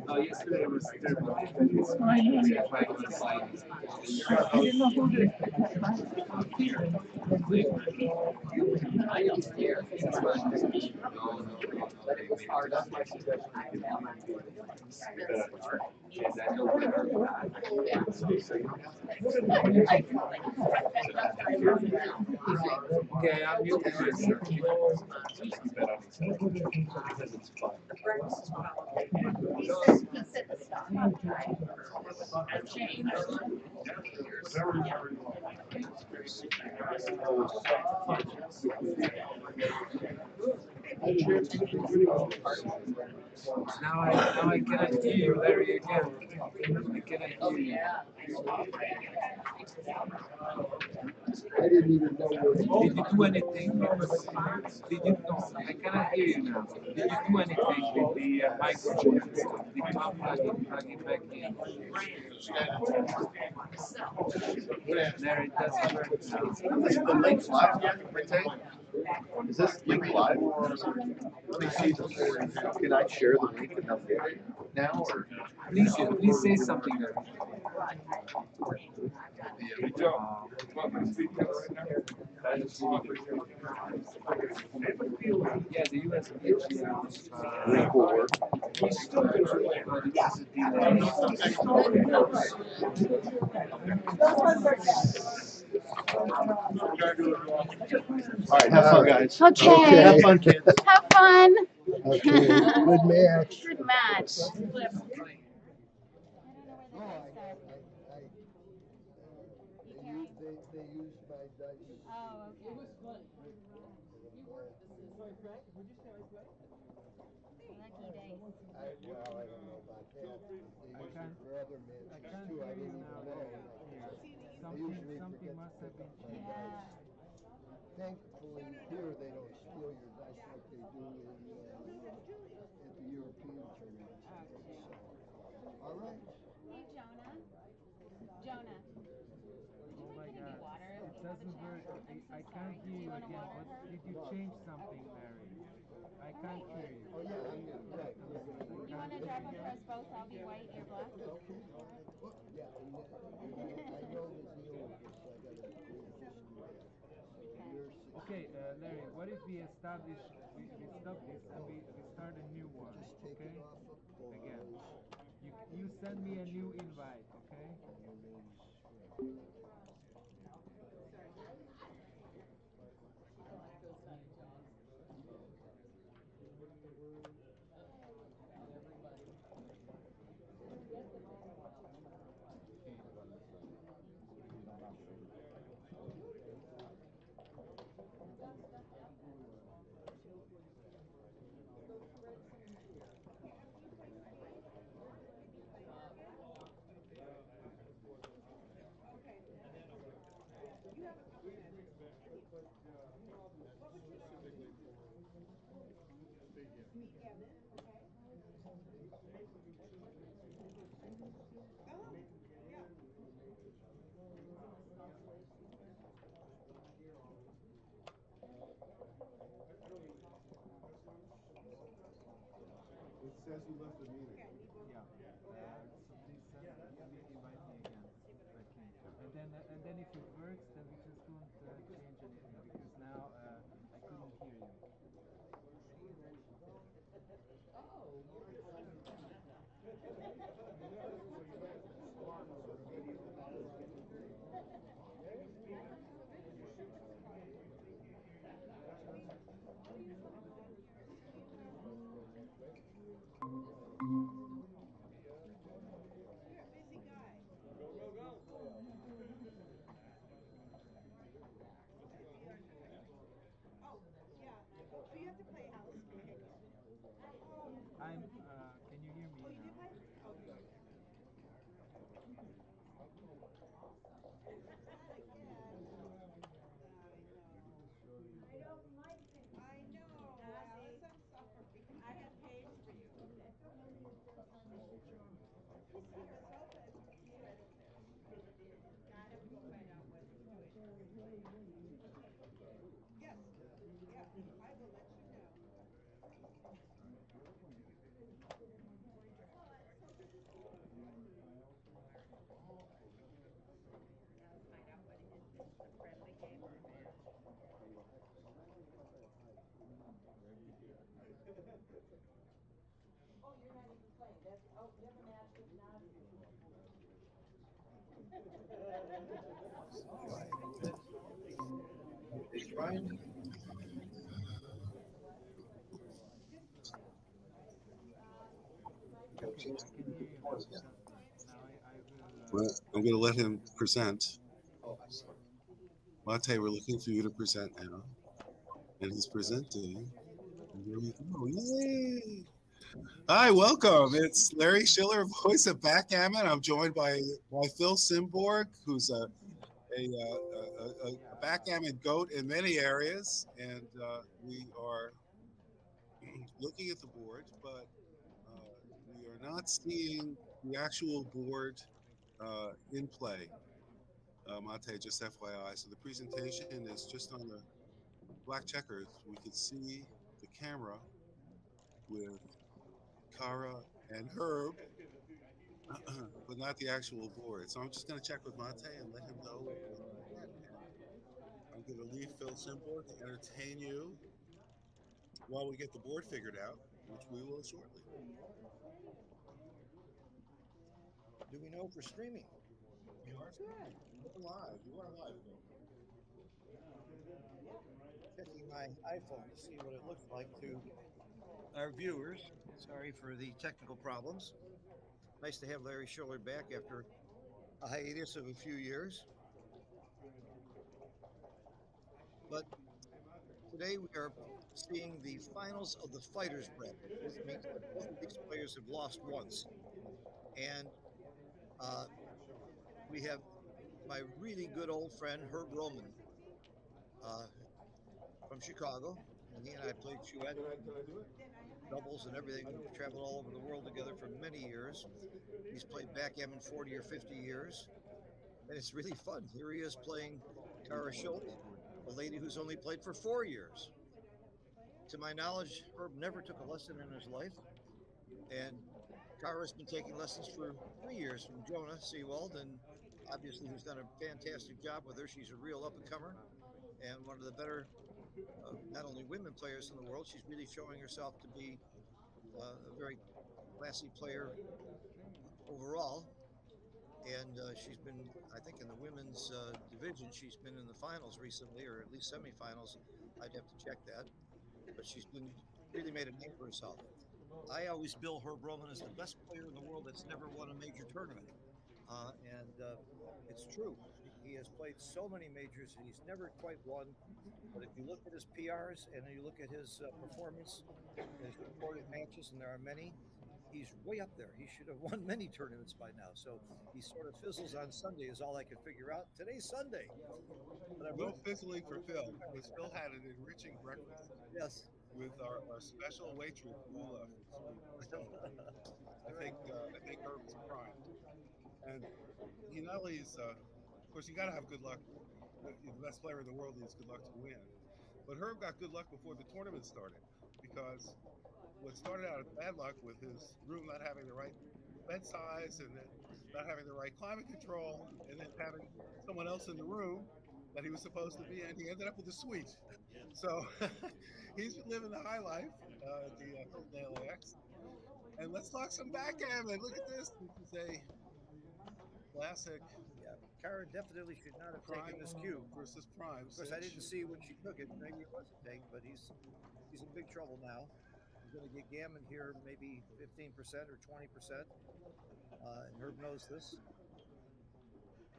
Oh, yesterday was terrible. I know. I didn't know who to Okay, I'm muting myself. Now I cannot hear you, Larry, again. I cannot hear you. I didn't even know what. Did you do anything? Did you know? I cannot hear you now. Did you do anything with the microphone and stuff? Did you plug it back in? There, it doesn't work now. Is the link live yet, Rite? Is this link live? Let me see. Can I share the link and update it now, or? Please say something there. Yeah, the USB Link will work. All right, have fun, guys. Okay. Have fun, kids. Have fun. Okay, good match. Good match. They used my dice. Oh, okay. Lucky days. Well, I don't know about that. They use it for other matches too. I didn't even know. Something must have been changed. Yeah. Thankfully, here they don't steal your dice like they do at the European tournament. So, all right. Hey, Jonah. Jonah. Oh my God, it doesn't work. I can't hear you again. What did you change something, Larry? I can't hear you. Oh yeah, I'm right. You want to drive them for us both? I'll be white, you're black. Okay. Yeah, and I know the deal with this. I got to agree with this. Okay, Larry, what if we establish, we stop this and we start a new one, Just take okay? it off of pause. Again. You send me a new invite, okay? It says you left the meeting. Yeah. So please invite me again. Okay. And then if it works, then we just don't change anything because now I couldn't hear you. Okay, I can hear you now. So now I will. Well, I'm going to let him present. Mate, we're looking for you to present now. And he's presenting. And here we go. Yay! Hi, welcome. It's Larry Schiller, voice of Backgammon. I'm joined by Phil Simborg, who's a backgammon goat in many areas. And we are looking at the board, but we are not seeing the actual board in play. Mate, just FYI. So the presentation is just on the black checkers. We can see the camera with Kara and Herb, but not the actual board. So I'm just going to check with Mate and let him know. And I'm going to leave Phil Simborg to entertain you while we get the board figured out, which we will shortly. Do we know if we're streaming? You are live. You are live, Phil. Checking my iPhone to see what it looks like to our viewers. Sorry for the technical problems. Nice to have Larry Schiller back after a hiatus of a few years. But today we are seeing the finals of the fighters bracket, which means that both of these players have lost once. And we have my really good old friend Herb Roman from Chicago, and he and I played duet, doubles, and everything. We've traveled all over the world together for many years. He's played backgammon 40 or 50 years, and it's really fun. Here he is playing Kara Schultz, a lady who's only played for 4 years. To my knowledge, Herb never took a lesson in his life, and Kara's been taking lessons for 3 years from Jonah Seawald, and obviously he's done a fantastic job with her. She's a real up-and-comer and one of the better not only women players in the world. She's really showing herself to be a very classy player overall. And she's been, I think, in the women's division, she's been in the finals recently, or at least semifinals. I'd have to check that. But she's been really made a name for herself. I always bill Herb Roman as the best player in the world that's never won a major tournament. And it's true. He has played so many majors and he's never quite won. But if you look at his PRs and you look at his performance, his recorded matches, and there are many, he's way up there. He should have won many tournaments by now. So he sort of fizzles on Sunday is all I could figure out. Today's Sunday. But No fizzling for Phil, because Phil had an enriching breakfast. Yes. With our special waitress, Lula. So I think Herb is primed. And he not only is, of course, you got to have good luck. The best player in the world needs good luck to win. But Herb got good luck before the tournament started, because what started out as bad luck with his room not having the right bed size and then not having the right climate control and then having someone else in the room that he was supposed to be in, he ended up with a suite. So he's been living the high life at the Hilton LAX. And let's talk some backgammon. Look at this. This is a classic. Yeah, Kara definitely should not have taken this cue versus Prime. Of course, I didn't see when she took it. Maybe it was a take, but he's in big trouble now. He's going to get gammon here, maybe 15% or 20%. And Herb knows this.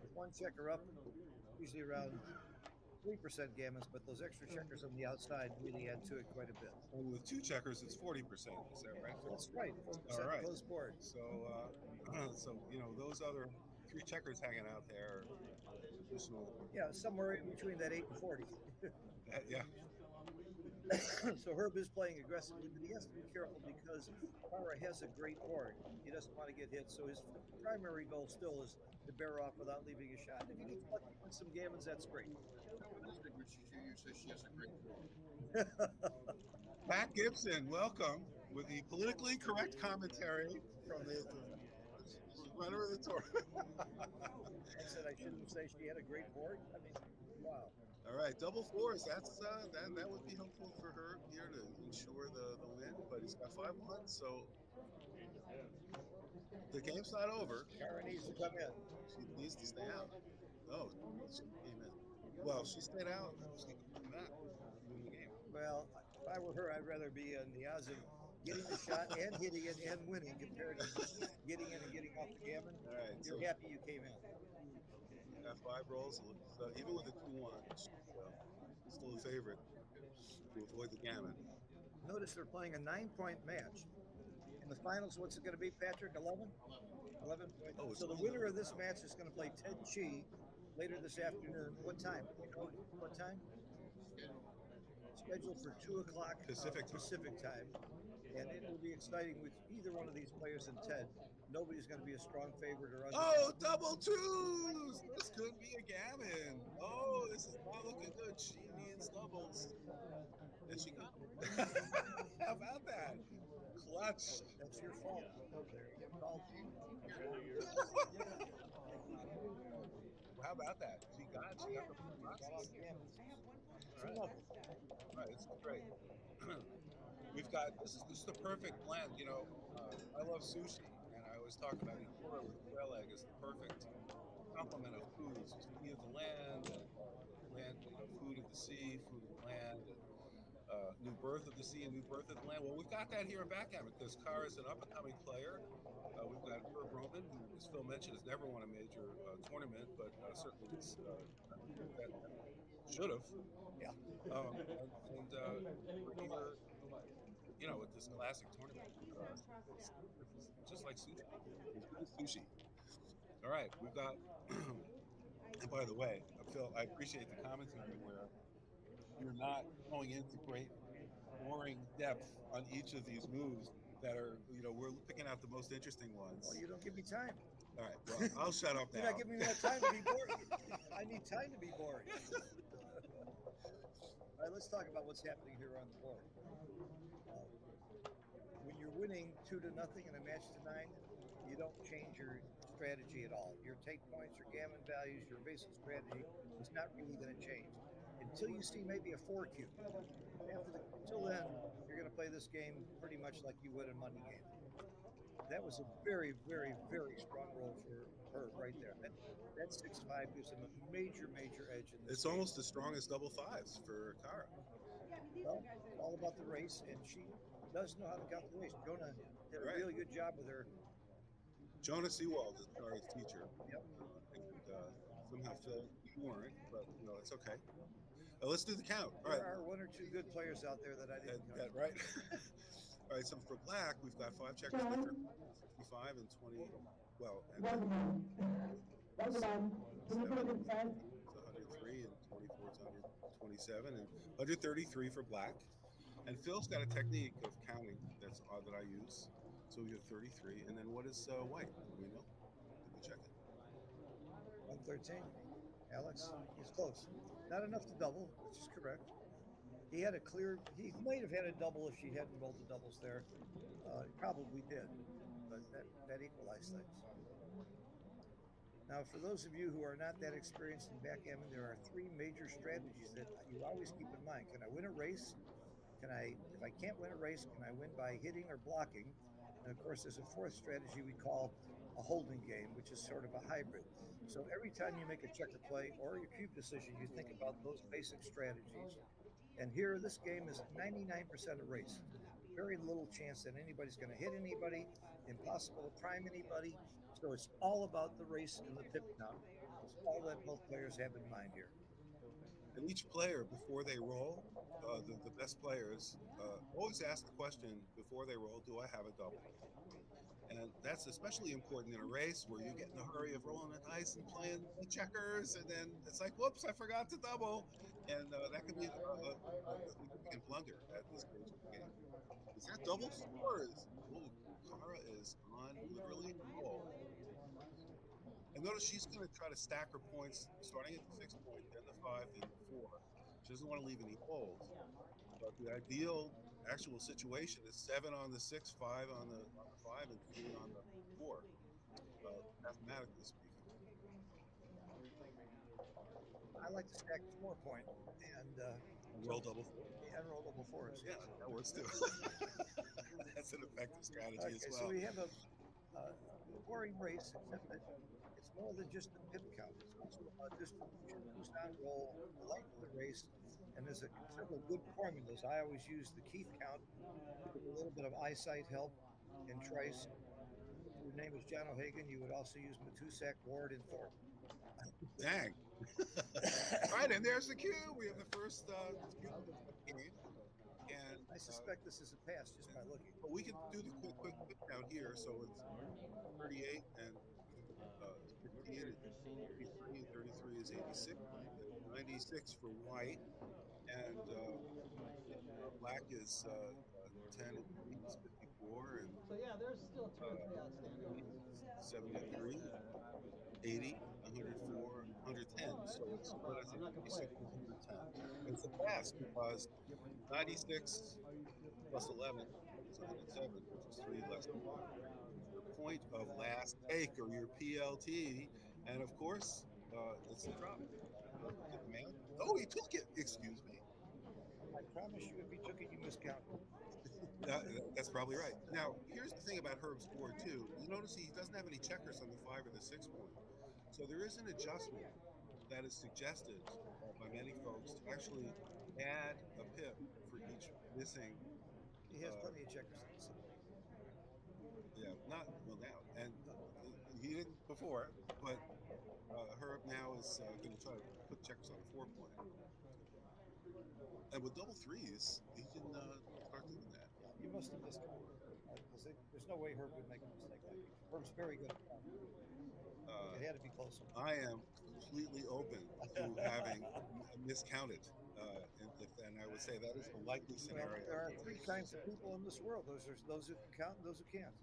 With one checker up, usually around 3% gammons, but those extra checkers on the outside really add to it quite a bit. And with 2 checkers, it's 40%. Is that right? That's right. 40% all right. Closed board. So, so those other 3 checkers hanging out there are additional. Yeah, somewhere in between that 8 and 40. Yeah. So Herb is playing aggressively, but he has to be careful because Kara has a great board. He doesn't want to get hit, so his primary goal still is to bear off without leaving a shot. If he gets lucky with some gammons, that's great. You say she has a great board. Pat Gibson, welcome with the politically correct commentary from the runner of the tournament. I said I shouldn't say she had a great board. I mean, wow. All right, double fours. That's that would be helpful for Herb here to ensure the win. But he's got 5-1, so The game's not over. Kara needs to come in. She needs to stay out. Oh, she came in. Well, she stayed out. She could come back and win the game. Well, if I were her, I'd rather be in the odds of getting the shot and hitting it and winning compared to getting in and getting off the gammon. All right, You're so happy you came in. got 5 rolls. So even with a 2-1, still the favorite to avoid the gammon. Notice they're playing a 9-point match. In the finals, what's it going to be, Patrick? 11? 11 points. Oh, it's So the only winner of 11 this now. match is going to play Ted Chi later this afternoon. What time? You know what time? Scheduled for 2 o'clock Pacific time. Pacific time. And it will be exciting with either one of these players and Ted. Nobody's going to be a strong favorite or underdog. Oh, double twos! This could be a gammon. Oh, this is not looking good. She needs doubles. And she got it. How about that? Clutch. That's your fault. There you go. How about that? She got the process. All right, this is great. We've got this is the perfect blend. You know, I love sushi, and I always talk about ikura with quail egg as the perfect complement of foods: sea of the land, land, food of the sea, food of the land, and new birth of the sea and new birth of the land. Well, we've got that here in backgammon because Carr is an up-and-coming player. We've got Herb Roman, who, as Phil mentioned, has never won a major tournament, but certainly should have. Yeah. And we're here, you know, with this classic tournament. It's just like sushi. It's good sushi. All right, we've got. And by the way, Phil, I appreciate the commentary where you're not going into great, boring depth on each of these moves that are, you know, we're picking out the most interesting ones. Well, you don't give me time. All right, well, I'll shut up now. You're not giving me enough time to be boring. I need time to be boring. All right, let's talk about what's happening here on the board. When you're winning 2-0 in a match to 9, you don't change your strategy at all. Your take points, your gammon values, your basic strategy is not really going to change until you see maybe a 4 cube. Until then, you're going to play this game pretty much like you would a money game. That was a very, very, very strong roll for her right there. That 6-5 gives him a major, major edge in this It's game. almost as strong as double 5s for Kara. Well, it's all about the race, and she does know how to count the race. Jonah did a really good job with her. Jonah Seawald is Kara's teacher. Yep. And somehow Phil, you weren't, but you know, it's okay. Let's do the count. All There right. are 1 or 2 good players out there that I didn't count. Right. All right, so for black, we've got 5 checkers, 65 and 20. Well, and 103 and 24 is 127 and 133 for black. And Phil's got a technique of counting that I use. So we have 33. And then what is white? Do we know? Did we check it? 113. Alex is close. Not enough to double, which is correct. He might have had a double if she hadn't rolled the doubles there. He probably did, but that equalized things. Now, for those of you who are not that experienced in backgammon, there are 3 major strategies that you always keep in mind. Can I win a race? If I can't win a race, can I win by hitting or blocking? And of course, there's a 4th strategy we call a holding game, which is sort of a hybrid. So every time you make a checker play or your cube decision, you think about those basic strategies. And here, this game is 99% a race. Very little chance that anybody's going to hit anybody, impossible to prime anybody. So it's all about the race and the pip count. It's all that both players have in mind here. And each player, before they roll, the best players always ask the question before they roll, do I have a double? And that's especially important in a race where you get in a hurry of rolling the dice and playing the checkers, and then it's like, whoops, I forgot to double. And that can be a significant blunder at this stage of the game. Is that double 4s? Oh, Kara is on literally a roll. And notice she's going to try to stack her points, starting at the 6 point, then the 5, then the 4. She doesn't want to leave any holes. But the ideal actual situation is 7 on the 6, 5 on the 5, and 3 on the 4, mathematically speaking. I like to stack 4 point and roll double 4. And roll double 4s. Yeah, that works too. That's an effective strategy as well. So we have a boring race, except that it's more than just the pip count. It's also about distribution, who's on roll, the length of the race, and there's several good formulas. I always use the Keith count with a little bit of eyesight help in Trice. If your name is John O'Hagan, you would also use Matusak, Ward, and Thorpe. Dang. All right, and there's the cue. We have the first cue of the game. And I suspect this is a pass just by looking. but we can do the quick count here. So it's 38 and 15 is 83, and 33 is 86, and 96 for white, and black is 10 and 3 is 54, and So yeah, there's still two or three 73, 80, 104, 110. So it's what is it? 86 and 110. It's a pass because 96 plus 11 is 107, which is 3 less than your point of last take or your PLT. And of course, it's the drop. Man. Oh, he took it. Excuse me. I promise you, if he took it, you miscounted. That's probably right. Now, here's the thing about Herb's board, too. You notice he doesn't have any checkers on the 5 or the 6 point. So there is an adjustment that is suggested by many folks to actually add a pip for each missing. He has plenty of checkers. Yeah, not well now, and he didn't before, but Herb now is going to try to put checkers on the 4 point. And with double threes, he can start doing that. You must have miscounted. There's no way Herb would make a mistake like that. Herb's very good. It had to be closer. I am completely open to having miscounted. And I would say that is a likely scenario. Well, there are 3 kinds of people in this world. Those who can count and those who can't.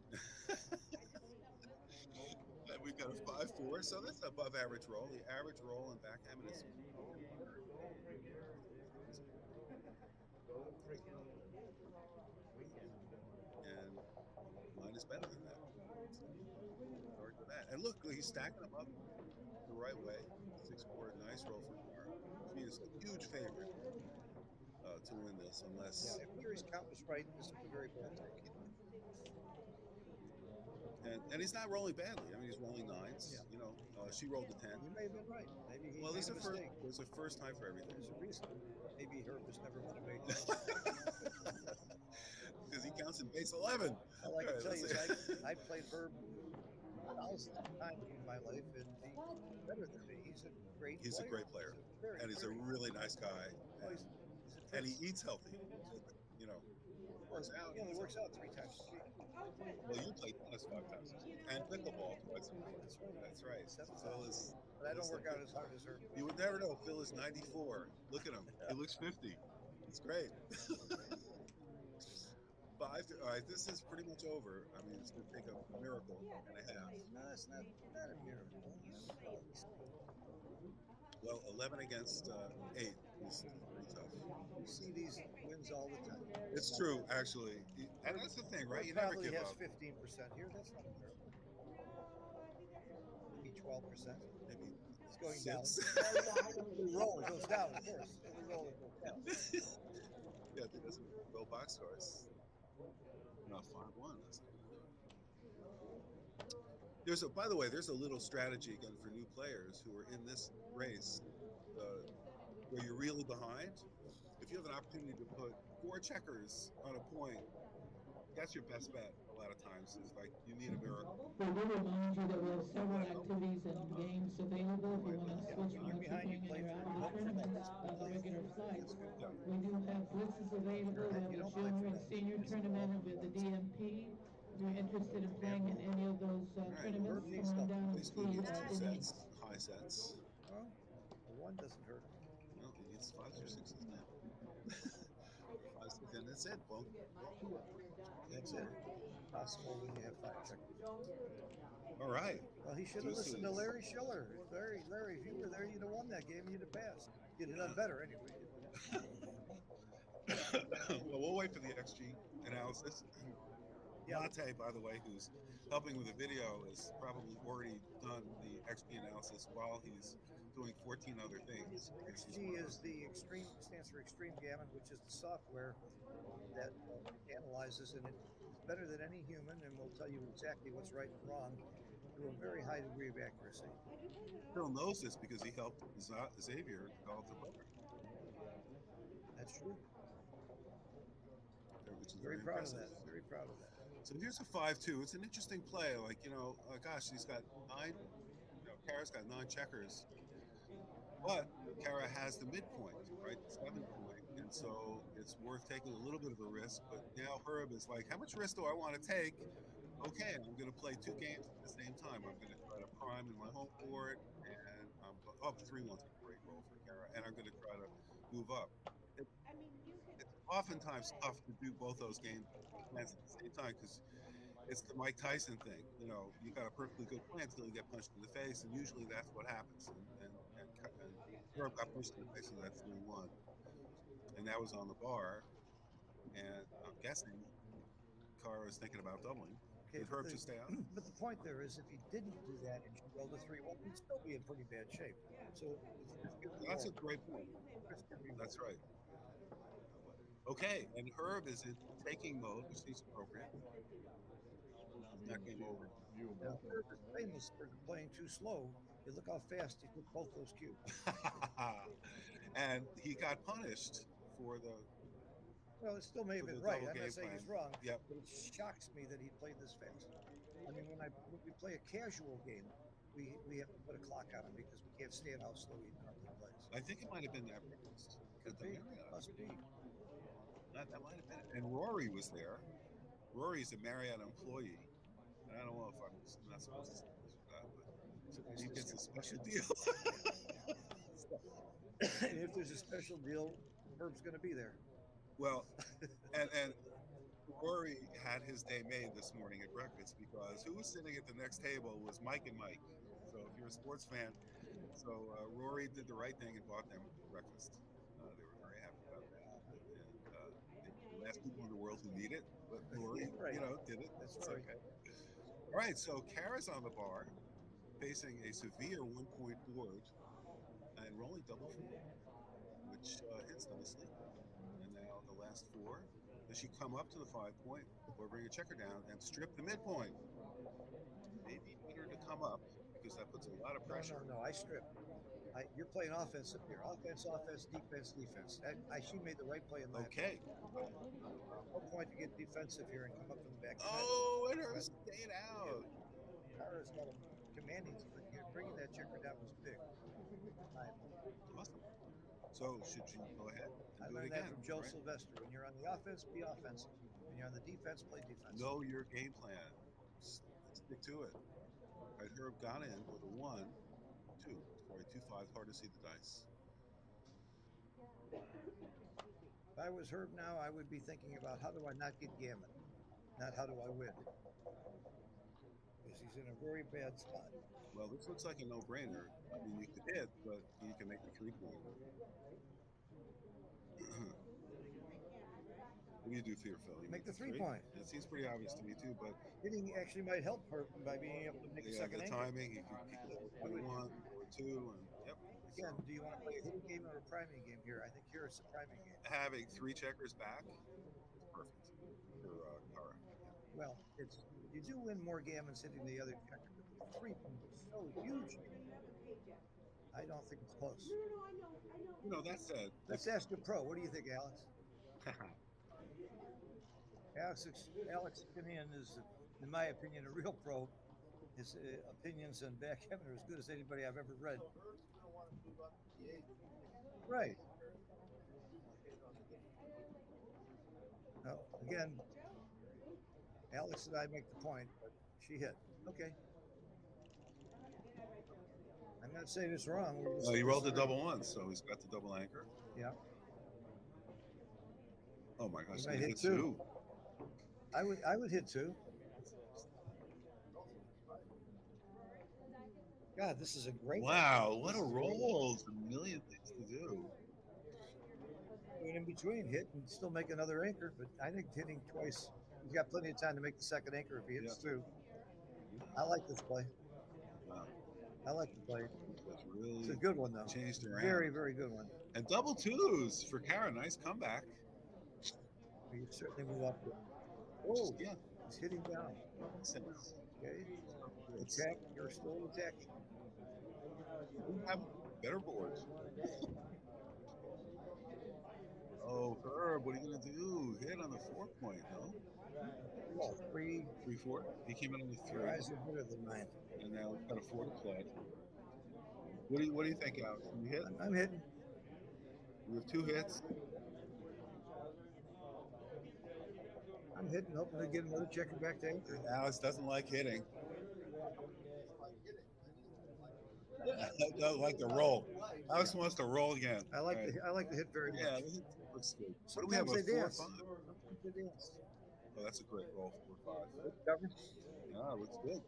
And we've got a 5-4, so that's above average roll. The average roll in backgammon is. And mine is better than that. And look, he's stacking them up the right way. 6-4, nice roll for Mar. He is a huge favorite to win this, unless. Yeah, if Leary's count was right, this is a very bad take. And he's not rolling badly. I mean, he's rolling 9s. Yeah. You know, she rolled a 10. You may have been right. Maybe he Well, made a mistake. there's a first time for everything. There's a reason. Maybe Herb has never won a big. Because he counts in base 11. All I can tell you is I played Herb thousands of times in my life, and he's better than me. He's a great player. And he's a really nice guy. And he eats healthy. You know, works out. He only works out 3 times a week. Well, you play tennis 5 times and pickleball twice a week. That's right. Phil is. But I don't work out as hard as Herb. You would never know. Phil is 94. Look at him. He looks 50. It's great. 5. All right, this is pretty much over. I mean, it's going to take a miracle and a half. No, it's not a miracle. Well, 11 against 8 is pretty tough. You see these wins all the time. It's true, actually. And that's the thing, right? You Herb never probably give has up. 15% here. That's not a miracle. Maybe 12%. Maybe It's going 6. down. Every roll goes down, of course. Every roll goes down. Yeah, it doesn't go box scores. Not 5-1. That's not gonna do it. By the way, there's a little strategy again for new players who are in this race where you're really behind. If you have an opportunity to put 4 checkers on a point, that's your best bet. A lot of times, is like you need a miracle. We do remind you that we have several activities and games available if you want to switch from what you're doing in your out tournaments by the regular flights. We do have blitzes available. We have a junior and senior tournament with the DMP. If you're interested in playing in any of those tournaments, come on down and Basically, see needs 2 Denise. sets, high sets. Well, a 1 doesn't hurt. Well, he needs 5s or 6s now. 5, 6, and that's it. Well, That's it. Possible when you have 5 checkers. all right. Well, he should have listened to Larry Schiller. Larry, if you were there, you'd have won that game. You'd have passed. You'd have done better anyway. Well, we'll wait for the XG analysis. Latte, by the way, who's helping with the video, has probably already done the XG analysis while he's doing 14 other things. XG is stands for Extreme Gammon, which is the software that analyzes, and it better than any human and will tell you exactly what's right and wrong to a very high degree of accuracy. Phil knows this because he helped Xavier develop the program, That's true. which is Very very proud of impressive. that. Very proud of that. So here's a 5-2. It's an interesting play. Like, gosh, he's got 9, Kara's got 9 checkers, but Kara has the midpoint, right? The 7 point. And so it's worth taking a little bit of a risk. But now Herb is like, how much risk do I want to take? Okay, I'm going to play 2 games at the same time. I'm going to try to prime in my home court, and the 3-1's a great roll for Kara, and I'm going to try to move up. It's oftentimes tough to do both those games plans at the same time because it's the Mike Tyson thing. You got a perfectly good plan until you get punched in the face, and usually that's what happens. And Herb got punched in the face, and that's 3-1, and that was on the bar. And I'm guessing Kara was thinking about doubling. Okay, Did Herb just stay out? But the point there is, if he didn't do that and she rolled a 3-1, he'd still be in pretty bad shape. So it's That's a great point. That's right. Okay, and Herb is in taking mode, which seems appropriate. That game over. Now, Herb is famous for playing too slow. You look how fast he took both those cubes. And he got punished for the. Well, it still may have For been the right. double I'm not game saying plan. he's wrong, Yep. but it shocks me that he played this fast. I mean, when we play a casual game, we have to put a clock on him because we can't stand how slow he normally plays. I think it might have been that breakfast. Could be. Must be. That might have been it. And Rory was there. Rory's a Marriott employee. And I don't know if I'm not supposed to say this or that, but he gets a special deal. And if there's a special deal, Herb's going to be there. Well, and Rory had his day made this morning at breakfast because who was sitting at the next table was Mike and Mike. So if you're a sports fan, Rory did the right thing and bought them breakfast. They were very happy about that. And the last people in the world who need it, but Rory, Right. Did it. That's It's right. okay. All right, so Kara's on the bar, facing a severe 1-point board and rolling double 4, which hits nicely. And now the last 4. Does she come up to the 5-point or bring a checker down and strip the midpoint? Maybe better to come up because that puts a lot of pressure. No, I strip. You're playing offense up here. Offense, defense, defense. She made the right play in that. Okay. No point to get defensive here and come up from the back. Oh, and her stayed out. Kara's got a commanding split here. Bringing that checker down was big. Awesome. So should she go ahead I and do it learned again? that from Joe Sylvester. When you're on the offense, be offensive. When you're on the defense, play defense. Know your game plan. Stick to it. All right, Herb got in with a 1, 2. Sorry, 2-5. Hard to see the dice. If I was Herb now, I would be thinking about how do I not get gammon, not how do I win. Because he's in a very bad spot. Well, this looks like a no-brainer. I mean, you could hit, but you can make the 3-point. What do you do for your Phil? You Make the 3? 3-point. It seems pretty obvious to me too, but Hitting actually might help Herb by being able to make a second the angle. timing, he can play 1 or 2, and yep. Again, do you want to play a hitting game or a priming game here? I think here it's a priming game. Having 3 checkers back is perfect for Kara. Well, you do win more gammons hitting the other checker, but the 3-point is so huge. I don't think it's close. That said, Let's ask a pro. What do you think, Alex? Alex Kinian is, in my opinion, a real pro. His opinions on backgammon are as good as anybody I've ever read. Right. Now, again, Alex and I make the point, but she hit. Okay. I'm not saying it's wrong. He rolled the double 1, so he's got the double anchor. Yeah. Oh my gosh, He might he hit hit 2. 2. I would hit 2. God, this is a great. Wow, what a roll! There's a million things to do. In between, hit and still make another anchor, but I think hitting twice, he's got plenty of time to make the second anchor if he hits 2. I like this play. Wow. I like the play. That's really It's a good one, though. Changed around. Very, very good one. And double 2s for Kara. Nice comeback. You certainly move up. Oh, yeah. He's hitting down. Sense. Okay. Attack. You're still attacking. We have better boards. Oh, Herb, what are you gonna do? Hit on the 4-point, no? Well, 3. 3-4. He came in on the Your 3, eyes are better than mine. and now we've got a 4 to play. What do you think, Alex? Can you hit? I'm hitting. We have 2 hits. I'm hitting, hoping to get another checker back to anchor. Alex doesn't like hitting. Doesn't like the roll. Alex wants to roll again. I like All right. the hit very much. Yeah, the hit looks good. What do we have? Sometimes A they 4 dance. 5? Sometimes they dance. Oh, that's a great roll. 4 5. Cover. Yeah, looks good.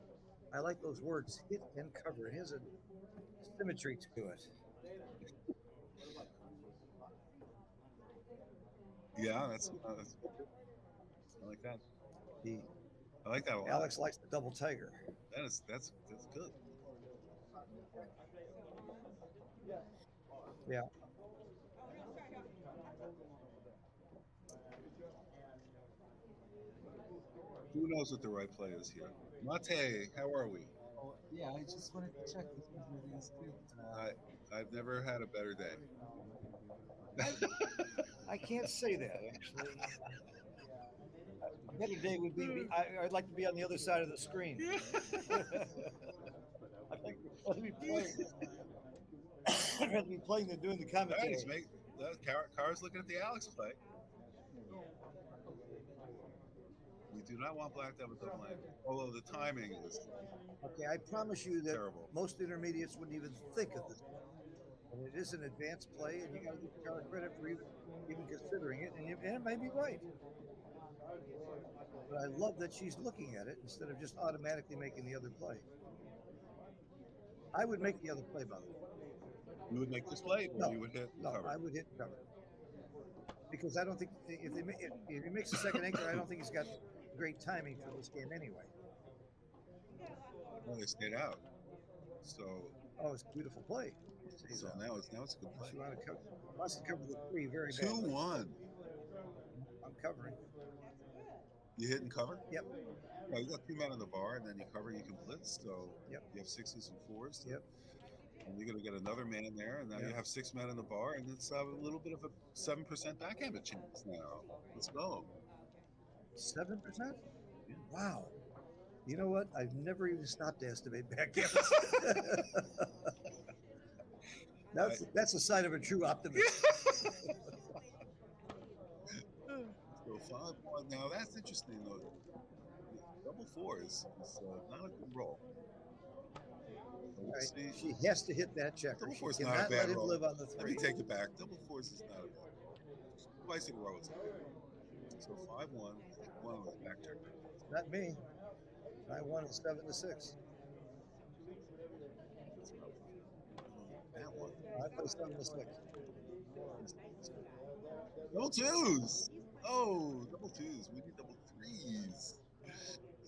I like those words, hit and cover. It has a symmetry to it. Yeah, that's good. I like that. I like that a lot. Alex likes the double tiger. That's good. Yeah. Who knows what the right play is here? Mate, how are we? Oh, yeah, I just wanted to check this was really good. I've never had a better day. I can't say that, actually. A better day would be, I'd like to be on the other side of the screen. I'd rather be playing. I'd rather be playing than doing the commentary. Nice, Car's looking at the Alex play. We do not want black double double line. Although the timing is Okay, I promise you that terrible. most intermediates wouldn't even think of this. And it is an advanced play, and you got to give Cara credit for even considering it, and it may be right. But I love that she's looking at it instead of just automatically making the other play. I would make the other play, by the way. You would make this play, or No, you would hit No, cover. I would hit cover. Because I don't think, if he makes a second anchor, I don't think he's got great timing for this game anyway. Well, they stayed out. So Oh, it's a beautiful play. now it's a good play. She wants to cover the 3 very badly. 2-1. I'm covering. You hit and cover? Yep. Well, you got 2 men on the bar, and then you cover, you can blitz. So Yep. you have 6s and 4s. Yep. And you're going to get another man there, and now you have 6 men in the bar, and it's a little bit of a 7% backhanded chance now. Let's go. 7%? Wow. You know what? I've never even stopped to estimate backgammon. That's a sign of a true optimist. So 5-1. Now that's interesting though. Double 4 is not a good roll. Right. See, She has to hit that checker. double She 4 is not a cannot bad let him roll. live on the Let me 3. take it back. Double 4s is not a bad roll. Twice in a row it's good. So 5-1. 1 on the back checker. Not me. I won 7-6. That one. I play 7-6. Double 2s. Oh, double 2s. We need double 3s.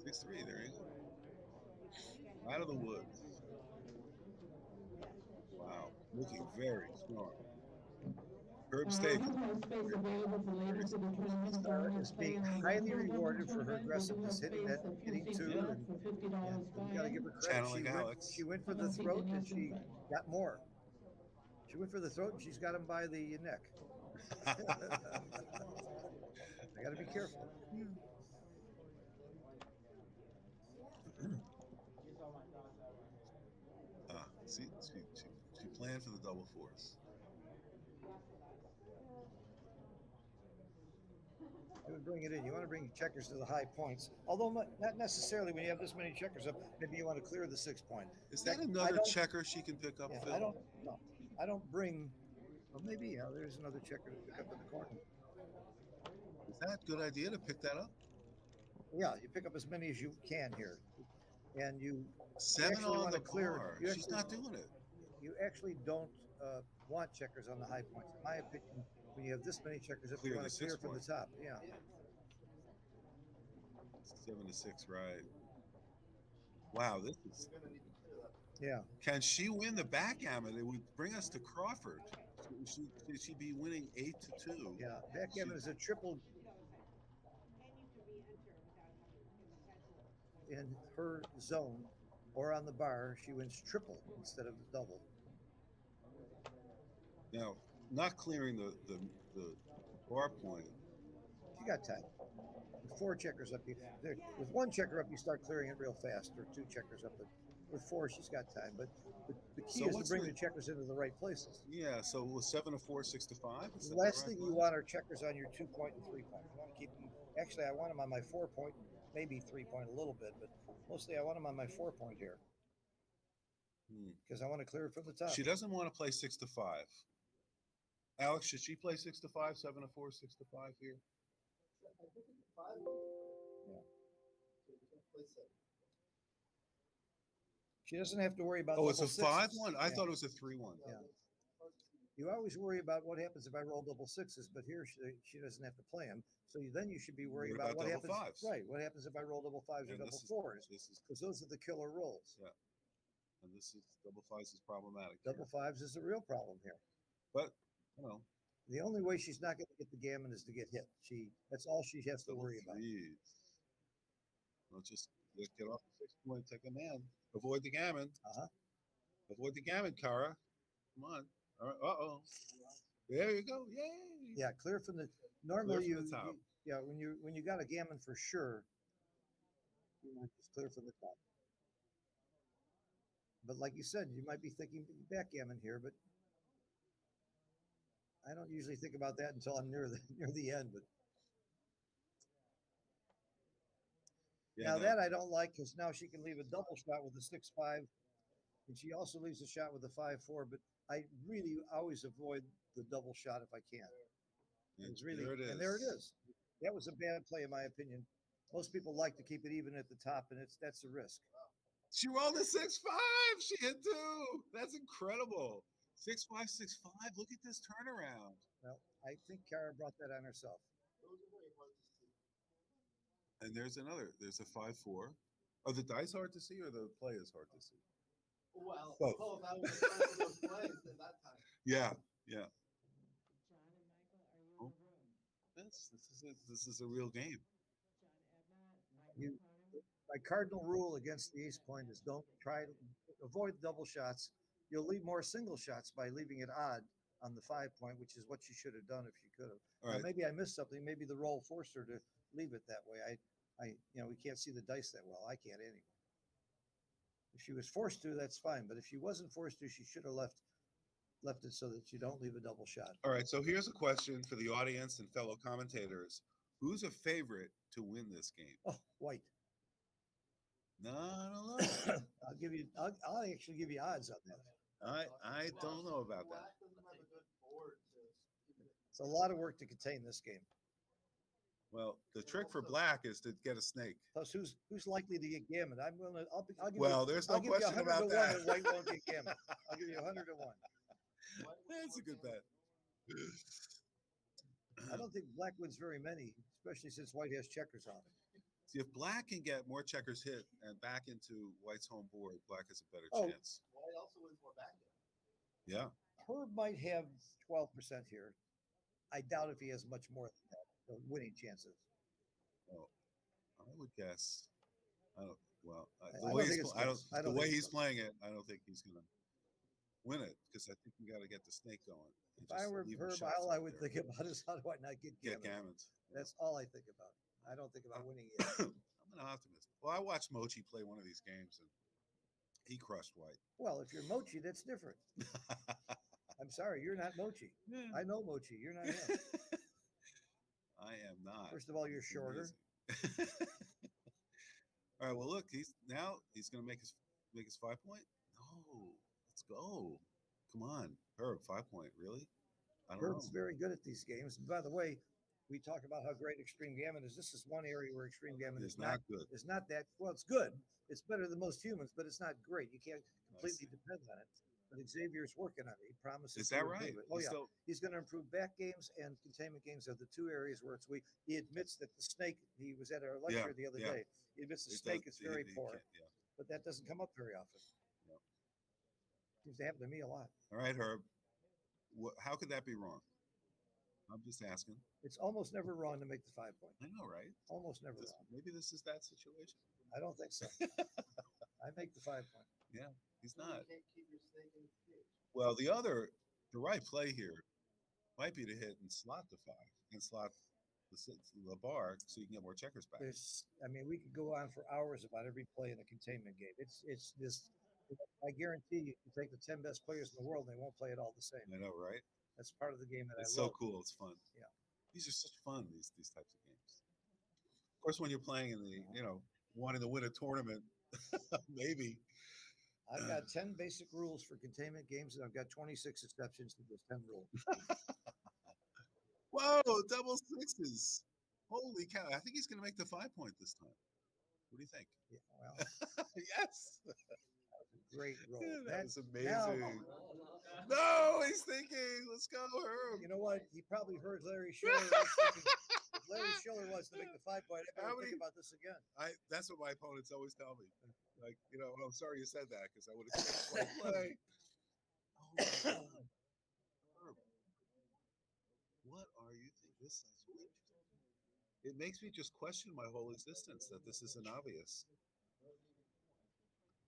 6-3. There you go. Out of the woods. Wow. Looking very strong. Herb steak. Is being highly rewarded for her aggressiveness, hitting 2, and you got to give her credit. Channeling Alex. She went for the throat, and she got more. She went for the throat, and she's got him by the neck. I got to be careful. See, she planned for the double 4s. I would bring it in. You want to bring checkers to the high points, although not necessarily when you have this many checkers up. Maybe you want to clear the 6-point. Is that another checker she can pick up? Yeah, Phil? I don't bring. Well, maybe there's another checker to pick up in the corner. Is that a good idea to pick that up? Yeah, you pick up as many as you can here, and you 7 actually on want the to clear. bar. You She's actually- not doing it. You actually don't want checkers on the high points. In my opinion, when you have this many checkers up, Clear you want the to clear from the 6-point. top. Yeah. 7-6, right? Wow, this is. Yeah. Can she win the backgammon? It would bring us to Crawford. She'd be winning 8-2. Yeah. Backgammon is a triple. in her zone or on the bar, she wins triple instead of the double. Now, not clearing the bar point. She got time. With 4 checkers up, with 1 checker up, you start clearing it real fast, or 2 checkers up. But with 4, she's got time. But the key is to bring the checkers into the right places. Yeah. So with 7 to 4, 6 to 5. The last thing you want are checkers on your 2-point and 3-point. You want to keep them. Actually, I want them on my 4-point, maybe 3-point a little bit, but mostly I want them on my 4-point here because I want to clear it from the top. She doesn't want to play 6 to 5. Alex, should she play 6 to 5, 7 to 4, 6 to 5 here? Yeah. She doesn't have to worry about. Oh, it's a 5-1. I thought it was a 3-1. Yeah. You always worry about what happens if I roll double 6s, but here she doesn't have to play them. So then you should be worried about what happens. 5s. Right. What happens if I roll double 5s or double 4s? Because those are the killer rolls. Yeah. And this is double 5s is problematic. Double 5s is a real problem here. But you know, the only way she's not going to get the gammon is to get hit. That's all she has to worry about. Well, just get off the 6-point, take a man. Avoid the gammon. Avoid the gammon, Kara. Come on. All right. Uh-oh. There you go. Yay. Yeah, clear from the normally you yeah, when you got a gammon for sure, you want to just clear from the top. But like you said, you might be thinking backgammon here, but I don't usually think about that until I'm near the end. But yeah, that I don't like because now she can leave a double shot with a 6-5, and she also leaves a shot with a 5-4. But I really always avoid the double shot if I can. It's really and there it is. That was a bad play in my opinion. Most people like to keep it even at the top, and that's a risk. She rolled a 6-5. She hit 2. That's incredible. 6-5, 6-5. Look at this turnaround. Well, I think Kara brought that on herself. And there's another. There's a 5-4. Are the dice hard to see, or the play is hard to see? Well, both. That was one of those plays at that time. Yeah, yeah. John and Michael, are you in the room? This is a real game. John, Edna, My cardinal rule against the ace point is don't try to avoid double shots. You'll leave more single shots by leaving it odd on the 5-point, which is what she should have done if she could have. Right. Maybe I missed something. Maybe the roll forced her to leave it that way. We can't see the dice that well. I can't anyway. If she was forced to, that's fine. But if she wasn't forced to, she should have left it so that you don't leave a double shot. All right. So here's a question for the audience and fellow commentators: who's a favorite to win this game? Oh, white. No, I don't know. I'll actually give you odds on that. I don't know about that. It's a lot of work to contain this game. Well, the trick for black is to get a snake. Plus, who's likely to get gammon? I'll give well, there's no question about that. And white won't get gammon. I'll give you 100 to 1. That's a good bet. I don't think black wins very many, especially since white has checkers on it. See, if black can get more checkers hit and back into white's home board, black has a better chance. White also wins more backgammon. Yeah. Herb might have 12% here. I doubt if he has much more than that. The winning chances. Oh, I would guess. I don't. Well, the way he's playing it, I don't think he's gonna win it because I think we got to get the snake going. If I were Herb, all I would think about is how do I not get gammons. That's all I think about. I don't think about winning it. I'm an optimist. Well, I watched Mochi play one of these games and he crushed white. Well, if you're Mochi, that's different. I'm sorry, you're not Mochi. Yeah. I know Mochi. You're not him. I am not. First of all, you're shorter. All right. Well, look, he's going to make his 5-point. No, let's go. Come on, Herb, 5-point. Really? Herb's very good at these games. And by the way, we talk about how great extreme gammon is. This is one area where extreme gammon is not good. It's not that well. It's good. It's better than most humans, but it's not great. You can't completely depend on it. But Xavier's working on it. He promises. Is that right? Oh yeah, he's going to improve back games and containment games are the 2 areas where it's weak. He admits that the snake. He was at our lecture the other day. He admits the snake is very poor, but that doesn't come up very often. Yeah. Seems to happen to me a lot. All right, Herb. How could that be wrong? I'm just asking. It's almost never wrong to make the 5 point. I know, right? Almost never wrong. Maybe this is that situation. I don't think so. I make the 5 point. Yeah, he's not. You can't keep your snake in its cage. Well, the right play here might be to hit and slot the 5 and slot the bar so you can get more checkers back. We could go on for hours about every play in a containment game. It's this. I guarantee you can take the 10 best players in the world and they won't play it all the same. I know, right? That's part of the game that it's I love. So cool. It's fun. Yeah. These are such fun, these types of games. Of course, when you're playing in the, wanting to win a tournament, maybe. I've got 10 basic rules for containment games, and I've got 26 exceptions to those 10 rules. Whoa, double sixes. Holy cow. I think he's going to make the 5 point this time. What do you think? Yeah, well. Yes. Great roll. Yeah, that was amazing. Now, no, he's thinking, let's go, Herb. You know what? He probably heard Larry Schiller. If Larry Schiller wants to make the 5 point, I better think about this again. That's what my opponents always tell me. Like, I'm sorry you said that because I would have said play. Oh, my God. Herb, what are you thinking? This is so interesting. It makes me just question my whole existence that this isn't obvious.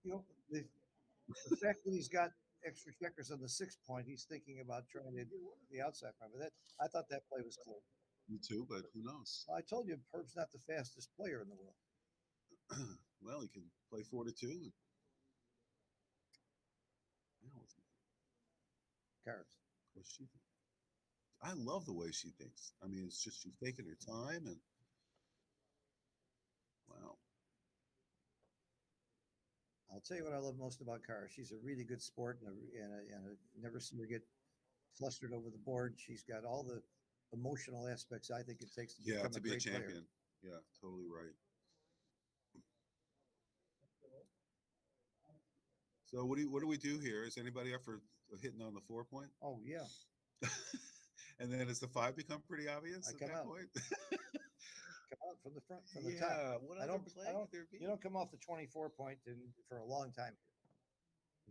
The fact that he's got extra checkers on the 6 point, he's thinking about trying to do the outside point. But I thought that play was cool. Me too, but who knows? I told you, Herb's not the fastest player in the world. Well, he can play 4-2. Cards. What's she think? I love the way she thinks. I mean, it's just she's taking her time and wow. I'll tell you what I love most about Kara. She's a really good sport, and I never seen her get flustered over the board. She's got all the emotional aspects I think it takes to become to be a player. champion. Yeah, totally right. So what do we do here? Is anybody up for hitting on the 4 point? Oh yeah. And then does the 5 become pretty obvious at that point? Come out from the front, from the top. Yeah. What other play could there be? You don't come off the 24 point for a long time.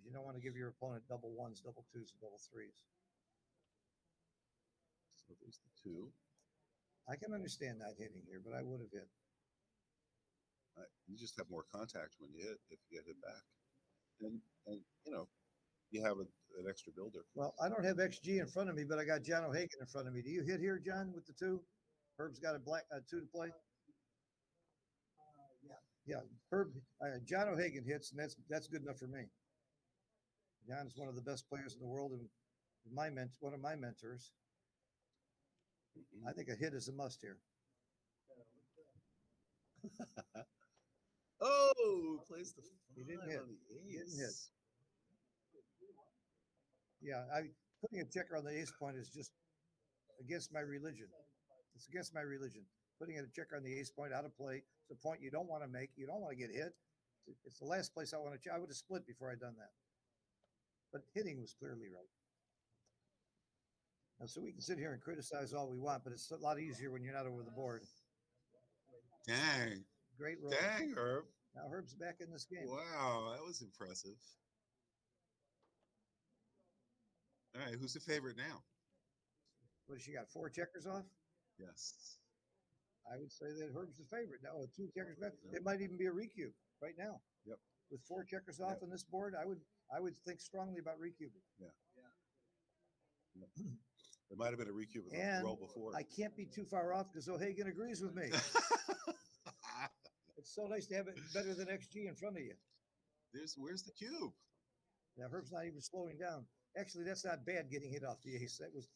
You don't want to give your opponent double ones, double twos, and double threes. So there's the 2. I can understand not hitting here, but I would have hit. You just have more contact when you hit if you get hit back, and you have an extra builder. Well, I don't have XG in front of me, but I got John O'Hagan in front of me. Do you hit here, John, with the 2? Herb's got a 2 to play. Yeah. Herb, John O'Hagan hits, and that's good enough for me. John is one of the best players in the world, and one of my mentors. I think a hit is a must here. Oh, plays the 5 He didn't hit. on the ace. He didn't hit. Yeah, putting a checker on the ace point is just against my religion. It's against my religion. Putting a checker on the ace point out of play. It's a point you don't want to make. You don't want to get hit. It's the last place I want to check. I would have split before I'd done that. But hitting was clearly right. And so we can sit here and criticize all we want, but it's a lot easier when you're not over the board. Dang. Great roll. Dang, Herb. Now Herb's back in this game. Wow, that was impressive. All right, who's the favorite now? What has she got? 4 checkers off? Yes. I would say that Herb's the favorite. Now with 2 checkers back, it might even be a recube right now. Yep. With 4 checkers off on this board, I would think strongly about recubing. Yeah. Yep. There might have been a recube in the roll before. I can't be too far off because O'Hagan agrees with me. It's so nice to have it better than XG in front of you. Where's the cube? Now Herb's not even slowing down. Actually, that's not bad getting hit off the ace. That was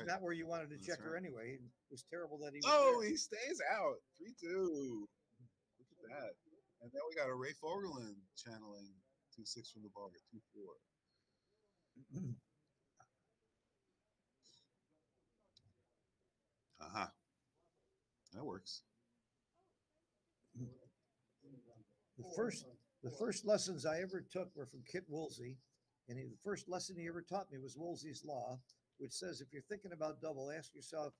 not where you wanted to checker anyway. It was terrible that he was there. He stays out. 3-2. Look at that. And then we got a Ray Fogerland channeling 2-6 from the bar, 2-4. Aha. That works. The first lessons I ever took were from Kit Woolsey, and the first lesson he ever taught me was Woolsey's law, which says if you're thinking about double, ask yourself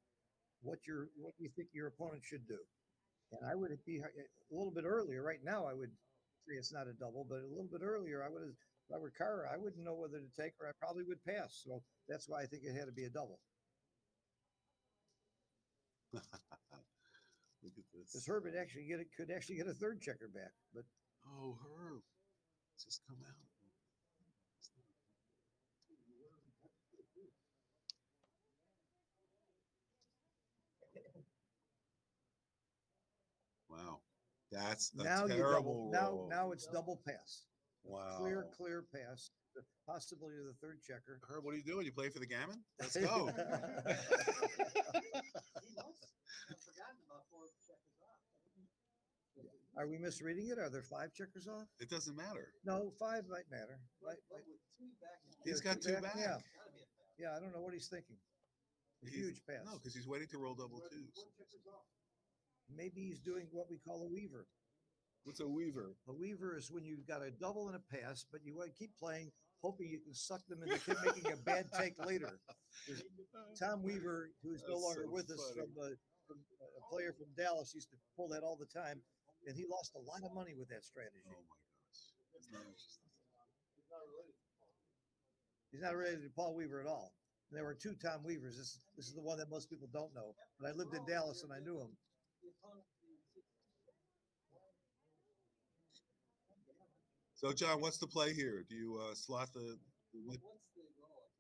what you think your opponent should do. And I would be a little bit earlier. Right now, I would say it's not a double, but a little bit earlier, if I were Kara, I wouldn't know whether to take or I probably would pass. So that's why I think it had to be a double. Look at Because this. Herbert could actually get a third checker back, but Oh, Herb, just come out. Wow, that's a now you terrible double. roll. Now it's double pass. Wow. Clear pass. The possibility of the third checker. Herb, what are you doing? You play for the gammon? Let's go. He must have forgotten about 4 checkers off. Are we misreading it? Are there 5 checkers off? It doesn't matter. No, 5 might matter. But with 2 back, He's got 2 back. Yeah, gotta be a pass. yeah. I don't know what he's thinking. A huge pass. No, because he's waiting to roll double twos. 4 checkers off. Maybe he's doing what we call a weaver. What's a weaver? A weaver is when you've got a double and a pass, but you want to keep playing, hoping you can suck them into making a bad take later. There's Tom Weaver, who is no That's longer so with us, funny. from a player from Dallas, used to pull that all the time, and he lost a lot of money with that strategy. Oh my gosh. It's not interesting. He's not related to Paul. He's not related to Paul Weaver at all. And there were 2 Tom Weavers. This is the one that most people don't know. But I lived in Dallas and I knew him. The opponent, So, John, what's the play here? Do you slot the what's the goal?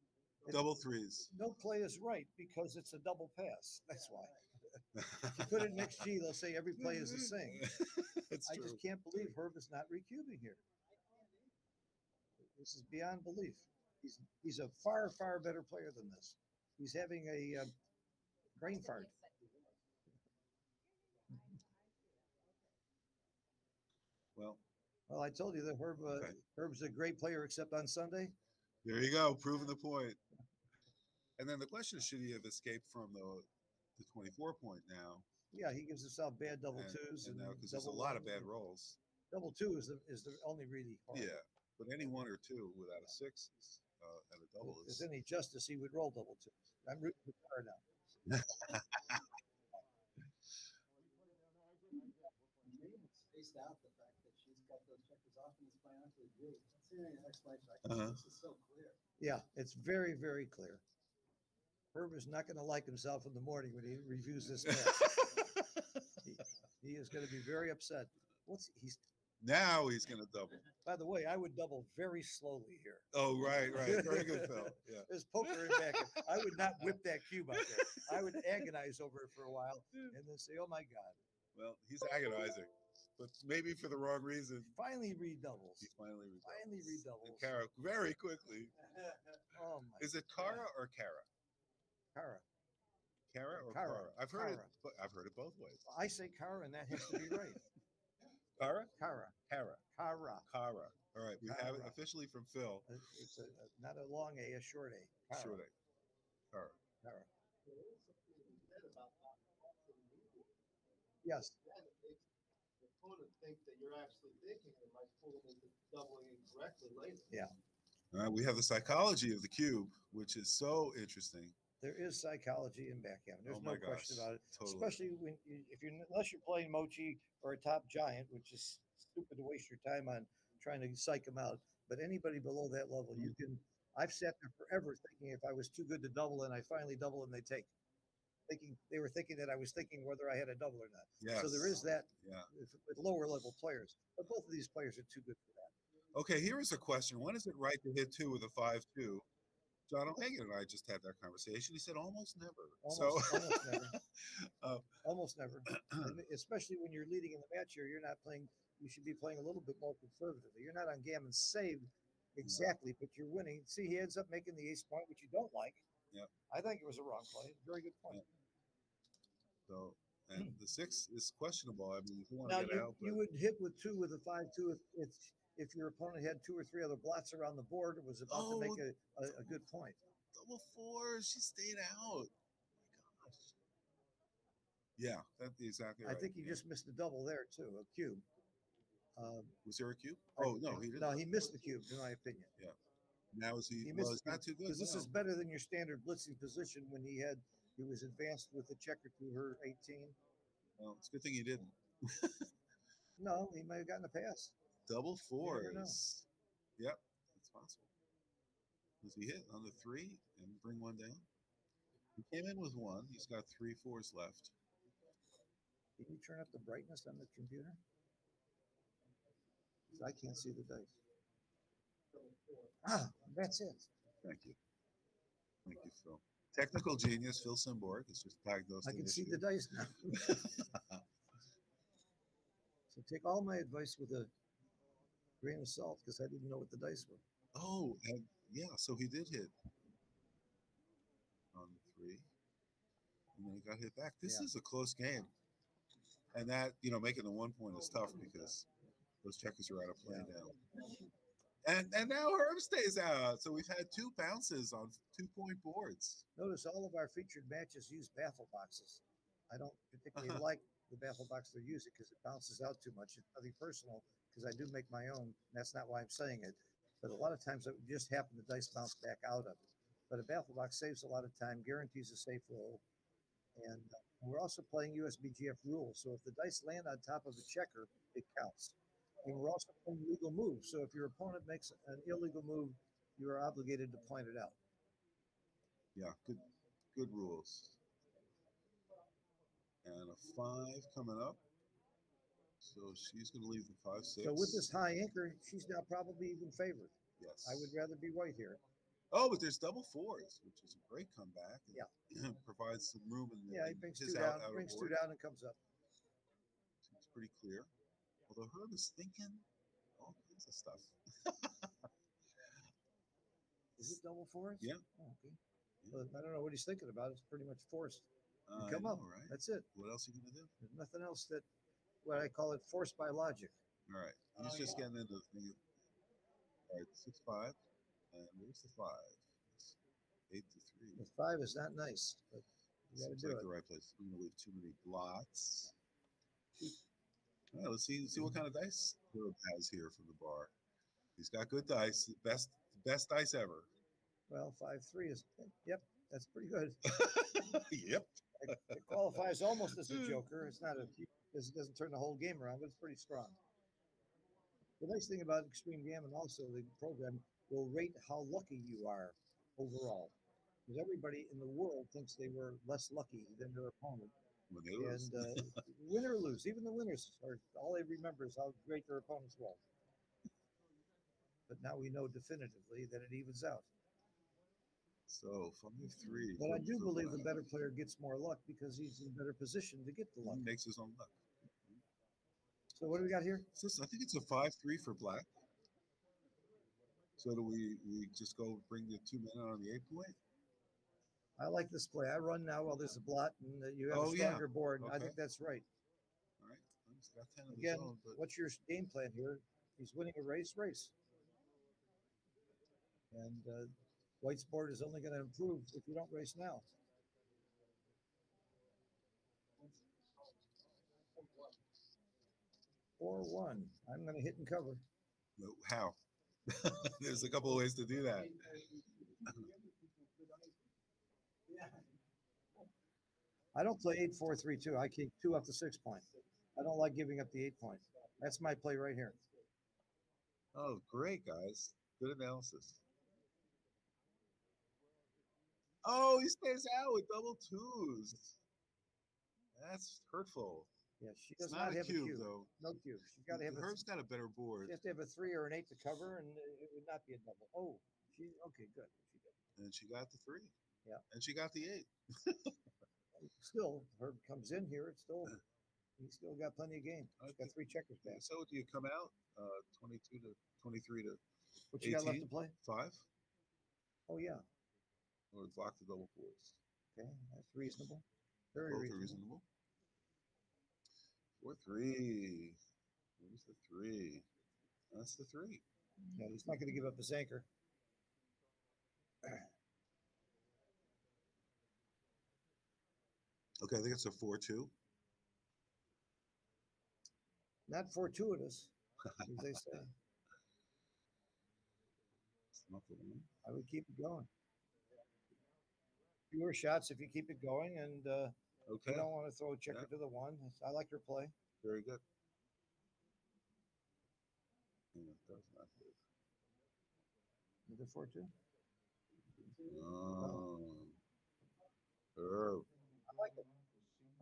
double threes? No play is right because it's a double pass. That's why. If you put it in mixed G, they'll say every play is the same. It's I true. just can't believe Herb is not recubing here. This is beyond belief. He's a far better player than this. He's having a brain fart. Well, I told you that Herb's a great player except on Sunday. There you go, proving the point. And then the question is, should he have escaped from the 24-point now? Yeah, he gives himself bad double And twos now because there's a lot of bad rolls. Double 2 is the only really hard. Yeah, but any 1 or 2 without a 6 is, at a double If there's is. any justice, he would roll double 2. I'm rooting for Tara now. Maybe it's spaced out the fact that she's got those checkers off and he's playing out to the G. That's the only explanation I can see. This is so clear. Yeah, it's very clear. Herb is not going to like himself in the morning when he reviews this match. he is going to be very upset. Now he's going to double. By the way, I would double very slowly here. Oh, right. Very good, Phil. Yeah. There's poker in back. I would not whip that cube out there. I would agonize over it for a while and then say, oh my God. Well, he's agonizing, but maybe for the wrong reason. Finally redoubles. He finally redoubles. Finally redoubles. And Kara, very quickly. Oh my Is it Kara or Kara? Kara. Kara or Kara. Kara? I've heard it both ways. I say Kara, and that has to be right. Kara? Kara. Kara. Kara. Kara. All right, we have it Kara. officially from Phil. It's not a long A, a short A. Kara. Short A. Kara. Kara. There is something to be said about not crossing the median. Yes. That makes the opponent think that you're actually thinking and might pull them into doubling incorrectly later. Yeah. All right, we have the psychology of the cube, which is so interesting. There is psychology in backgammon. There's Oh my no question gosh, about it. totally. Especially unless you're playing Mochi or a top giant, which is stupid to waste your time on trying to psych them out. But anybody below that level, you can. I've sat there forever thinking if I was too good to double, and I finally double and they take. They were thinking that I was thinking whether I had a double or not. Yes. So there is that Yeah. with lower level players. But both of these players are too good for that. Okay, here is a question. When is it right to hit 2 with a 5-2? John O'Hagan and I just had that conversation. He said almost never. Almost never. Almost never. And especially when you're leading in the match here, you're not playing. You should be playing a little bit more conservatively. You're not on gammon save exactly, but you're winning. See, he ends up making the ace point, which you don't like. Yeah. I think it was a wrong play. Very good point. So, and the 6 is questionable. I mean, if you want Now to get out, you would hit with 2 with a 5-2 if your opponent had 2 or 3 other blots around the board and was about to make a good point. double 4, she stayed out. Oh my gosh. Yeah, that's exactly right. I think he just missed a double there too, a cube. Was there a cube? Oh no, he didn't. No, he missed the cube, in my opinion. Yeah. Now is he? He Well, missed it's not too good. because this now. is better than your standard blitzing position when he was advanced with the checker to her 18. Well, it's a good thing he didn't. No, he might have gotten a pass. Double You never know. 4s. Yep, it's possible. Does he hit on the 3 and bring one down? He came in with 1. He's got 3 4s left. Can you turn up the brightness on the computer? 'Cause I can't see the dice. Ah, that's it. Thank you. Thank you, Phil. Technical genius Phil Simborg has just diagnosed I an can see issue. the dice now. So take all my advice with a grain of salt because I didn't know what the dice were. Oh, and yeah, so he did hit on the 3. And then he got hit back. This Yeah. is a close game. And that, making the 1 point is tough because those checkers are out of play now. And now Herb stays out. So we've had 2 bounces on 2-point boards. Notice all of our featured matches use baffle boxes. I don't particularly like the baffle box they're using because it bounces out too much. It's nothing personal because I do make my own. That's not why I'm saying it. But a lot of times it would just happen the dice bounce back out of it. But a baffle box saves a lot of time, guarantees a safe roll. And we're also playing USBGF rules. So if the dice land on top of a checker, it counts. And we're also playing legal moves. So if your opponent makes an illegal move, you are obligated to point it out. Yeah, good rules. And a 5 coming up. So she's going to leave the 5-6. So with this high anchor, she's now probably even favored. Yes. I would rather be white here. Oh, but there's double 4s, which is a great comeback. Yeah. Provides some room in the he brings 2 down, brings 2 down and comes up. Seems pretty clear. Although Herb is thinking all kinds of stuff. Is it double 4s? Yeah. Oh, okay. Well, I don't know what he's thinking about. It's pretty much forced. Come up. Right? That's it. What else are you going to do? There's nothing else that, what I call it, forced by logic. All right. He's just getting into the thing. All right, 6-5. And where's the 5? It's 8-3. The 5 is not nice, but you got to Seems do like it. the right place. I'm going to leave too many blots. All right, let's see what kind of dice Herb has here from the bar. He's got good dice. Best dice ever. Well, 5-3 is, yep, that's pretty good. Yep. It qualifies almost as a joker. It doesn't turn the whole game around, but it's pretty strong. The nice thing about Extreme Gammon also, the program will rate how lucky you are overall. Because everybody in the world thinks they were less lucky than their opponent. When they lose. And win or lose, even the winners are all they remember is how great their opponents were. But now we know definitively that it evens out. So 5-3. But I do believe the better player gets more luck because he's in a better position to get the luck. He makes his own luck. So what do we got here? I think it's a 5-3 for black. So do we just go bring the 2 men out on the 8 point? I like this play. I run now while there's a blot and you have a stronger board. Okay. I think that's right. All right. He's got 10 of Again, his own, but what's your game plan here? He's winning a race. And White's board is only going to improve if you don't race now. Or 1. I'm going to hit and cover. How? There's a couple of ways to do that. I don't play 8-4-3-2. I keep 2 up to 6 point. I don't like giving up the 8 point. That's my play right here. Oh, great, guys. Good analysis. Oh, he stays out with double 2s. That's hurtful. Yeah, she does not have a cube. Though. No cube. She's got to have Her's got a better board. She has to have a 3 or an 8 to cover, and it would not be a double. Oh, okay, good. She did. And she got the 3. Yeah. And she got the 8. Still, Herb comes in here. He's still got plenty of game. He's got 3 checkers back. So do you come out 22 to 23 to what you 18? Got left to play? 5. Oh yeah. Or block the double 4s. Okay, that's reasonable. Very reasonable. 4-3. Where's the 3? That's the 3. Yeah, he's not going to give up his anchor. Okay, I think it's a 4-2. Not fortuitous, as they say. It's not the one. I would keep it going. Fewer shots if you keep it going, and okay. You don't want to throw a checker to the 1. I like your play. Very good. Yeah, that's not good. Is it 4-2? Oh. Herb. I like it.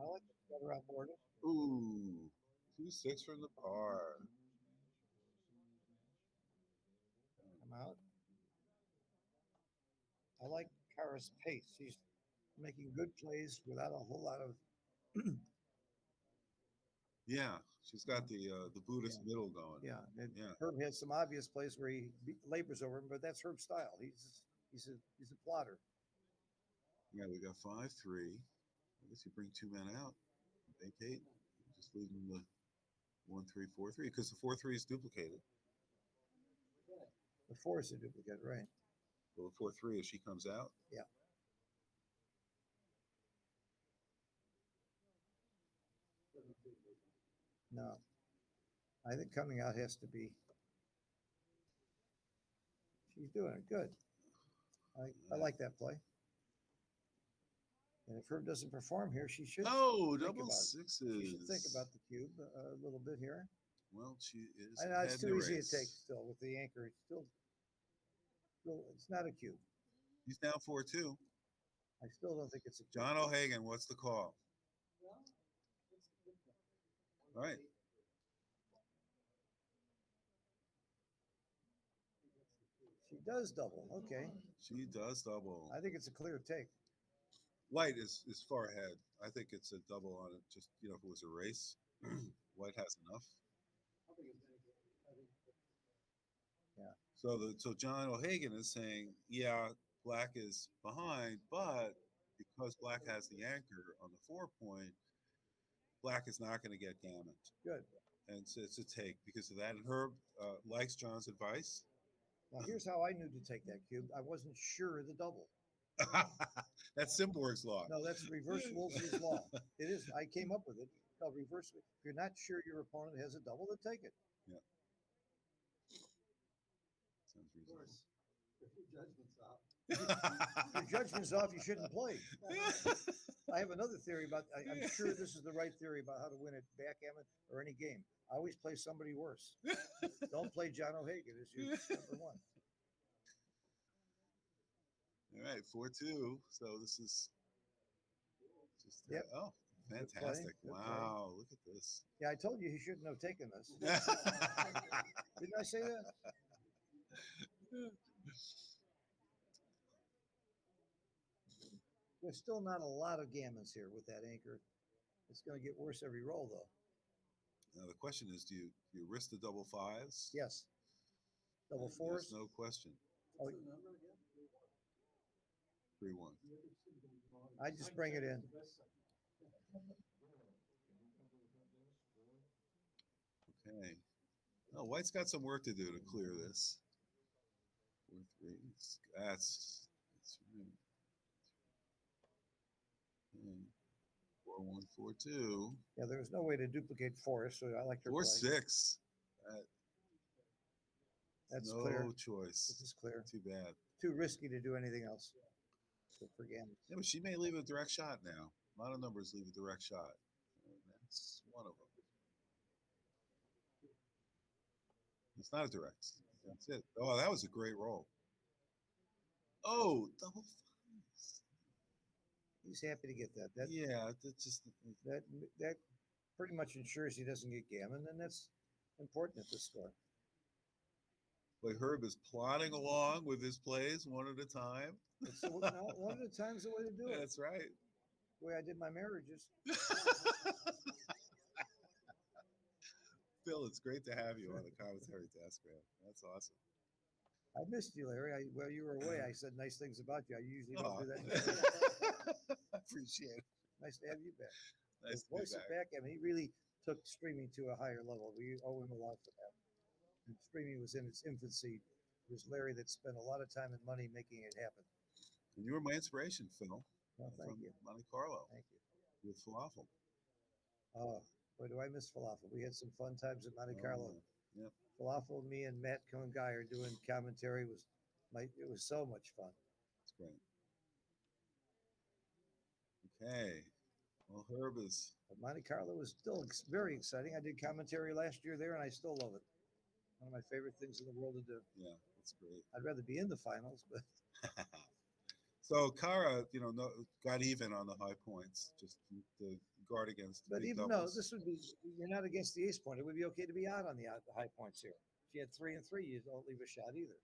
I like it. Got around borders. Ooh, 2-6 from the par. Come out. I like Kara's pace. She's making good plays without a whole lot of. Yeah, she's got the Buddhist middle going. Yeah, and Yeah. Herb has some obvious plays where he labors over him, but that's Herb's style. He's a plotter. Yeah, we got 5-3. I guess you bring two men out, vacate, just leave them the 1-3-4-3 because the 4-3 is duplicated. The 4 is a duplicate, right? Well, the 4-3 if she comes out. Yeah. No, I think coming out has to be. She's doing it good. I like that play. And if Herb doesn't perform here, she should. Oh, think double about sixes. She should think about the cube a little bit here. Well, she is. I know it's too easy to take still with the anchor. It's still, it's not a cube. He's down 4-2. I still don't think it's a cube. John O'Hagan, what's the call? Well, it's a good one. All right. She does double. Okay. She does double. I think it's a clear take. White is far ahead. I think it's a double on it. Just if it was a race, White has enough. Yeah. So John O'Hagan is saying, yeah, Black is behind, but because Black has the anchor on the 4-point, Black is not going to get gammon. Good. And so it's a take because of that. And Herb likes John's advice. Now here's how I knew to take that cube. I wasn't sure of the double. That's Simborg's law. No, that's reverse Wolsey's law. It is. I came up with it. No, reverse. If you're not sure your opponent has a double, then take it. Yeah. Sounds reasonable. If your judgment's off. If your judgment's off, you shouldn't play. I have another theory about. I'm sure this is the right theory about how to win at backgammon or any game. I always play somebody worse. Don't play John O'Hagan as your number one. All right, 4-2. So this is just Yep. Oh, fantastic! Good play. Wow, look at this. Yeah, I told you he shouldn't have taken this. Didn't I say that? There's still not a lot of gammons here with that anchor. It's going to get worse every roll, though. Now the question is, do you risk the double fives? Yes. Double There's fours? no question. Oh, 3-1. I just bring it in. Okay. Oh, White's got some work to do to clear this. 4-3. That's right. 4-1, 4-2. Yeah, there was no way to duplicate fours, so I like her 4-6. That's no clear. choice. This is clear. Too bad. Too risky to do anything else. So for gammons. Yeah, but she may leave a direct shot now. A lot of numbers leave a direct shot. And that's one of them. It's not a direct. That's it. Oh, that was a great roll. Oh, double fives. He's happy to get that. That Yeah, that's just that pretty much ensures he doesn't get gammon, and that's important at this score. like Herb is plodding along with his plays one at a time. It's one at a time's the way to do it. That's right. The way I did my marriages. Phil, it's great to have you on the commentary desk, man. That's awesome. I missed you, Larry. While you were away, I said nice things about you. I usually don't do that. Appreciate it. Nice to have you back. Nice to Voice be it back. back. I mean, he really took streaming to a higher level. We owe him a lot for that. And streaming was in its infancy. It was Larry that spent a lot of time and money making it happen. And you were my inspiration, Phil. Well, thank from you. Monte Carlo. Thank you. With falafel. Oh, boy, do I miss falafel. We had some fun times at Monte Carlo. Yep. Falafel, me and Matt Cohen Guy are doing commentary. It was so much fun. It's great. Okay. Well, Herb is. But Monte Carlo was still very exciting. I did commentary last year there, and I still love it. One of my favorite things in the world to do. Yeah, that's great. I'd rather be in the finals, but. So Kara, got even on the high points. Just the guard against But big even doubles. though this would be, you're not against the ace point. It would be okay to be out on the high points here. If you had 3 and 3, you don't leave a shot either.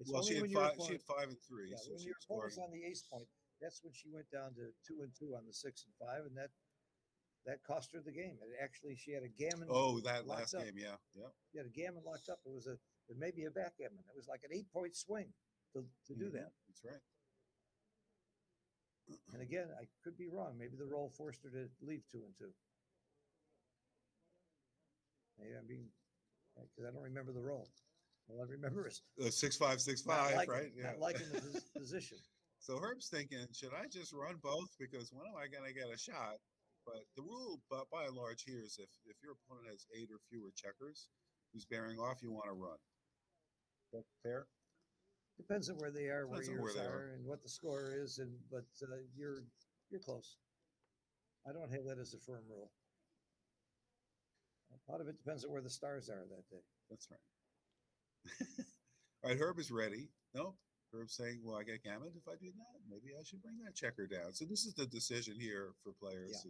It's Well, only she had when your five. opponent, She had 5 and 3. yeah, So when she your was opponent's guarding. on the ace point, that's when she went down to 2 and 2 on the 6 and 5, and that cost her the game. And actually, she had a gammon. Oh, that locked last up. game, yeah. She had a gammon locked up. It may be a backgammon. It was like an 8-point swing to do that. That's right. And again, I could be wrong. Maybe the roll forced her to leave 2 and 2. Maybe I'm being, because I don't remember the roll. All I remember is 6-5, 6-5, right? Yeah. Not liking the position. So Herb's thinking, should I just run both? Because when am I going to get a shot? But the rule, by and large, here is if your opponent has 8 or fewer checkers, who's bearing off, you want to run. Is that fair? Depends on where they are, Depends on where where yours they are, are. and what the score is. But you're close. I don't have that as a firm rule. A lot of it depends on where the stars are that day. That's right. All right, Herb is ready. Nope. Herb's saying, well, I get gammon if I do that. Maybe I should bring that checker down. So this is the decision here for players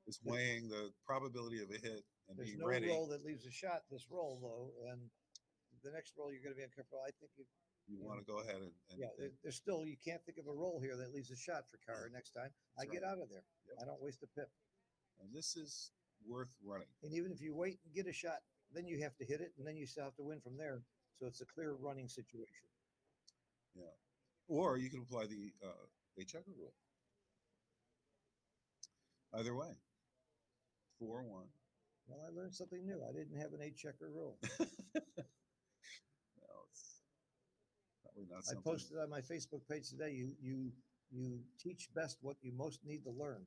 is weighing the probability of a hit and There's being no ready. roll that leaves a shot. This roll, though, and the next roll you're going to be uncomfortable. I think you want to go ahead and there's still, you can't think of a roll here that leaves a shot for Carr next time. I get out of there. I don't waste a pip. And this is worth running. And even if you wait and get a shot, then you have to hit it, and then you still have to win from there. So it's a clear running situation. Yeah. Or you can apply the a checker rule. Either way. 4-1. Well, I learned something new. I didn't have an 8-checker rule. Well, it's probably not I something. posted on my Facebook page today, you teach best what you most need to learn.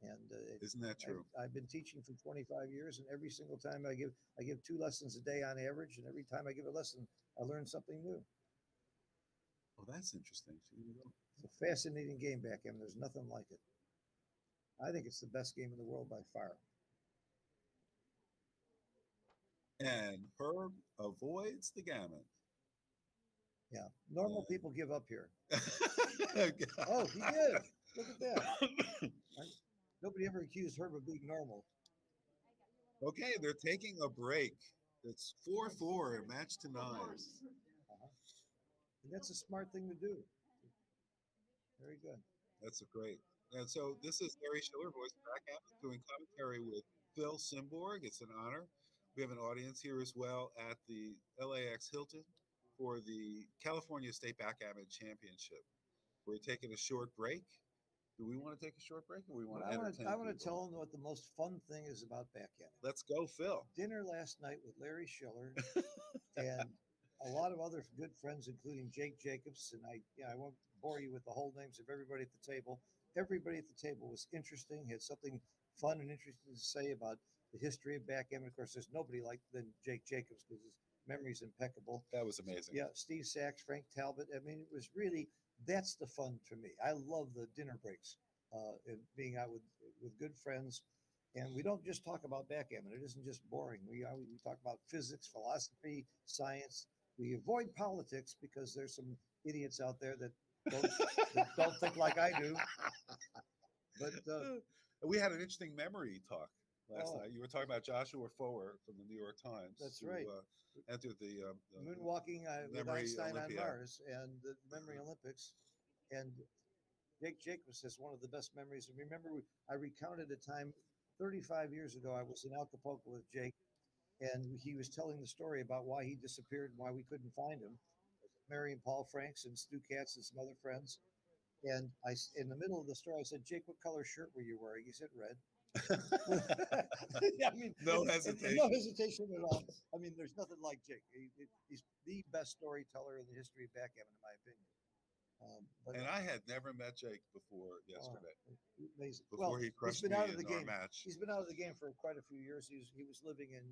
And isn't that true? I've been teaching for 25 years, and every single time I give 2 lessons a day on average, and every time I give a lesson, I learn something new. Oh, that's interesting. It's a fascinating game, backgammon. There's nothing like it. I think it's the best game in the world by far. And Herb avoids the gammon. Yeah, normal people give up here. Oh, he did. Look at that. Nobody ever accused Herb of being normal. Okay, they're taking a break. It's 4-4 and match to 9. And that's a smart thing to do. Very good. That's great. And so this is Larry Schiller, voice of backgammon, doing commentary with Phil Simborg. It's an honor. We have an audience here as well at the LAX Hilton for the California State Backgammon Championship. We're taking a short break. Do we want to take a short break, or we want to entertain I want to people? tell them what the most fun thing is about backgammon. Let's go, Phil. Dinner last night with Larry Schiller and a lot of other good friends, including Jake Jacobs. And I won't bore you with the whole names of everybody at the table. Everybody at the table was interesting, had something fun and interesting to say about the history of backgammon. Of course, there's nobody like than Jake Jacobs because his memory's impeccable. That was amazing. Yeah, Steve Sachs, Frank Talbot. I mean, it was really, that's the fun for me. I love the dinner breaks and being out with good friends. And we don't just talk about backgammon. It isn't just boring. We talk about physics, philosophy, science. We avoid politics because there's some idiots out there that don't think like I do. But we had an interesting memory talk last night. You were talking about Joshua Foer from the New York Times. That's right. Entered the moonwalking with Einstein Olympia. On Mars and the Memory Olympics. And Jake Jacobs has one of the best memories. And remember, I recounted a time 35 years ago. I was in Acapulco with Jake, and he was telling the story about why he disappeared and why we couldn't find him. Mary and Paul Franks and Stu Katz and some other friends. And in the middle of the story, I said, Jake, what color shirt were you wearing? He said, red. I mean, no hesitation. No hesitation at all. I mean, there's nothing like Jake. He's the best storyteller in the history of backgammon, in my opinion. And I had never met Jake before yesterday. Amazing. Before he crushed me in our match. He's been out of the game for quite a few years. He was living in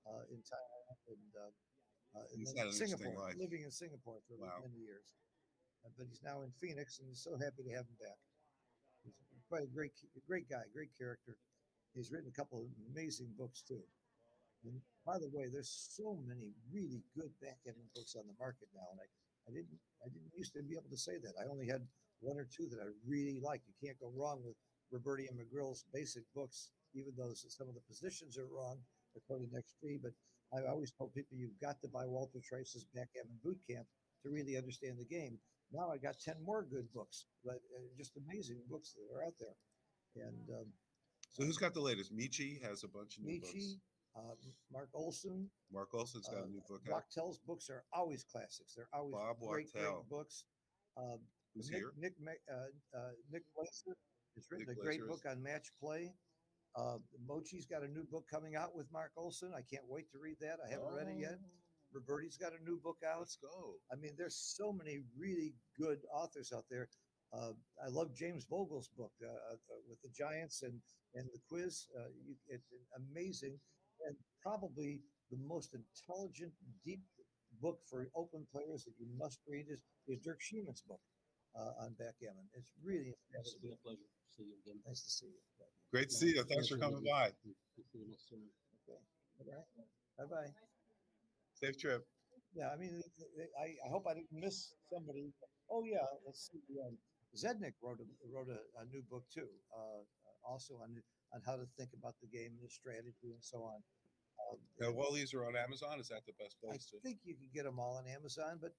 Thailand and then Singapore, living in Singapore for many years. But he's now in Phoenix, and he's so happy to have him back. He's quite a great guy, great character. He's written a couple of amazing books too. And by the way, there's so many really good backgammon books on the market now, and I didn't used to be able to say that. I only had 1 or 2 that I really liked. You can't go wrong Roberti and McGrill's basic books, even though some of the positions are wrong according to next tree. But I always told people you've got to buy Walter Trice's Backgammon Boot Camp to really understand the game. Now I got 10 more good books, but just amazing books that are out there. And So who's got the latest? Michi has a bunch of new Michi, books. Mark Olson. Mark Olson's got a new book out. Wachtel's books are always classics. They're always Bob great Wachtel. books. Who's Nick, here? Nick Glaser has written Nick a great Glaser book on match play. Mochi's got a new book coming out with Mark Olson. I can't wait to read that. I haven't read it yet. Roberti's got a new book out. Let's go. I mean, there's so many really good authors out there. I love James Vogel's book with the Giants and the quiz. It's amazing, and probably the most intelligent, deep book for open players that you must read is Dirk Schieman's book on backgammon. It's really It's been a pleasure to see you again. nice to see you. Great to see you. Thanks for coming by. Okay. Bye bye. Safe trip. Yeah, I mean, I hope I didn't miss somebody. Oh yeah, let's see. Zednik wrote a new book too, also on how to think about the game and the strategy and so on. Now, all these are on Amazon. Is that the best I place to? think you can get them all on Amazon, but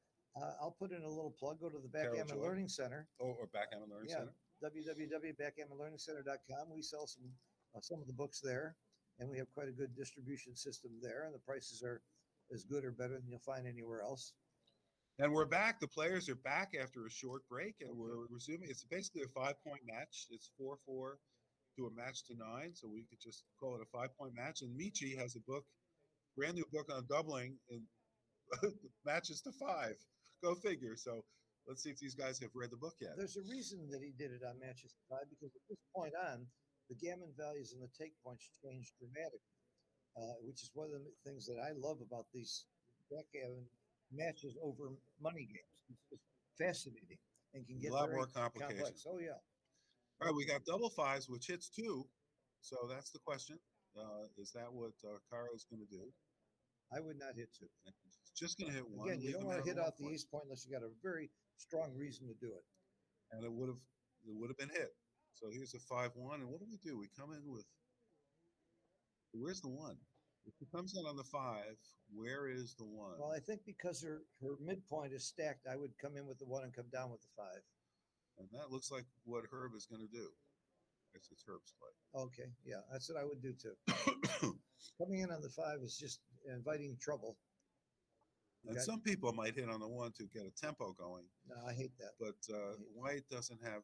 I'll put in a little plug. Go to the Backgammon Learning Center. Oh, or Backgammon Learning Center. www.backgammonlearningcenter.com. We sell some of the books there, and we have quite a good distribution system there, and the prices are as good or better than you'll find anywhere else. And we're back. The players are back after a short break, and we're resuming. It's basically a 5-point match. It's 4-4 to a match to 9, so we could just call it a 5-point match. And Michi has a book, brand new book on doubling in matches to 5. Go figure. So let's see if these guys have read the book yet. There's a reason that he did it on matches to 5, because at this point on, the gammon values and the take points change dramatically, which is one of the things that I love about these backgammon matches over money games. It's fascinating and can get a lot very more complications. complex. Oh yeah. All right, we got double 5s, which hits 2. So that's the question. Is that what Kara is going to do? I would not hit 2. It's just going to hit 1. Again, you don't want to hit off the ace point unless you got a very strong reason to do it. And it would have been hit. So here's a 5-1, and what do? We come in with. Where's the 1? If he comes in on the 5, where is the 1? Well, I think because her midpoint is stacked, I would come in with the 1 and come down with the 5. And that looks like what Herb is going to do. I guess it's Herb's play. Okay, yeah, that's what I would do too. Coming in on the 5 is just inviting trouble. And some people might hit on the 1 to get a tempo going. No, I hate that. But White doesn't have.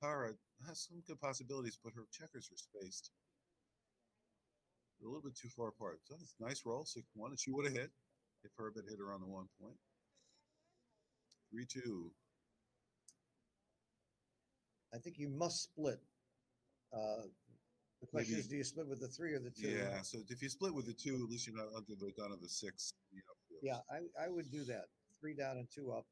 Kara has some good possibilities, but her checkers are spaced a little bit too far apart. So it's a nice roll, 6-1, and she would have hit if Herb had hit her on the 1 point. 3-2. I think you must split. The question is, do you split with the 3 or the 2? Yeah, so if you split with the 2, at least you're not under the gun of the 6. Yeah, I would do that. 3 down and 2 up.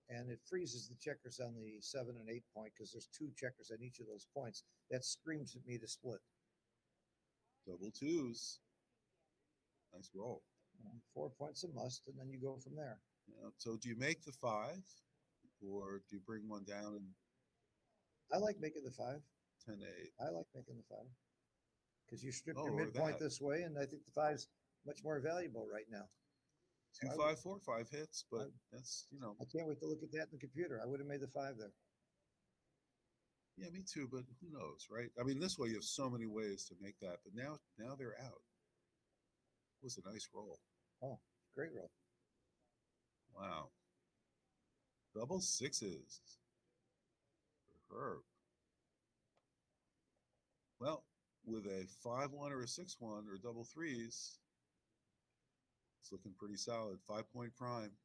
And it freezes the checkers on the 7 and 8 point because there's 2 checkers on each of those points. That screams at me to split. Double 2s. Nice roll. 4 points a must, and then you go from there. Yeah, so do you make the 5, or do you bring one down and? I like making the 5. 10-8. I like making the 5 because you strip your or midpoint that. this way, and I think the 5's much more valuable right now. 2, 5, 4, 5 hits, but that's I can't wait to look at that in the computer. I would have made the 5 there. Yeah, me too, but who knows, right? I mean, this way you have so many ways to make that, but now they're out. It was a nice roll. Oh, great roll. Wow. Double 6s for Herb. Well, with a 5-1 or a 6-1 or double 3s, it's looking pretty solid. 5-point prime.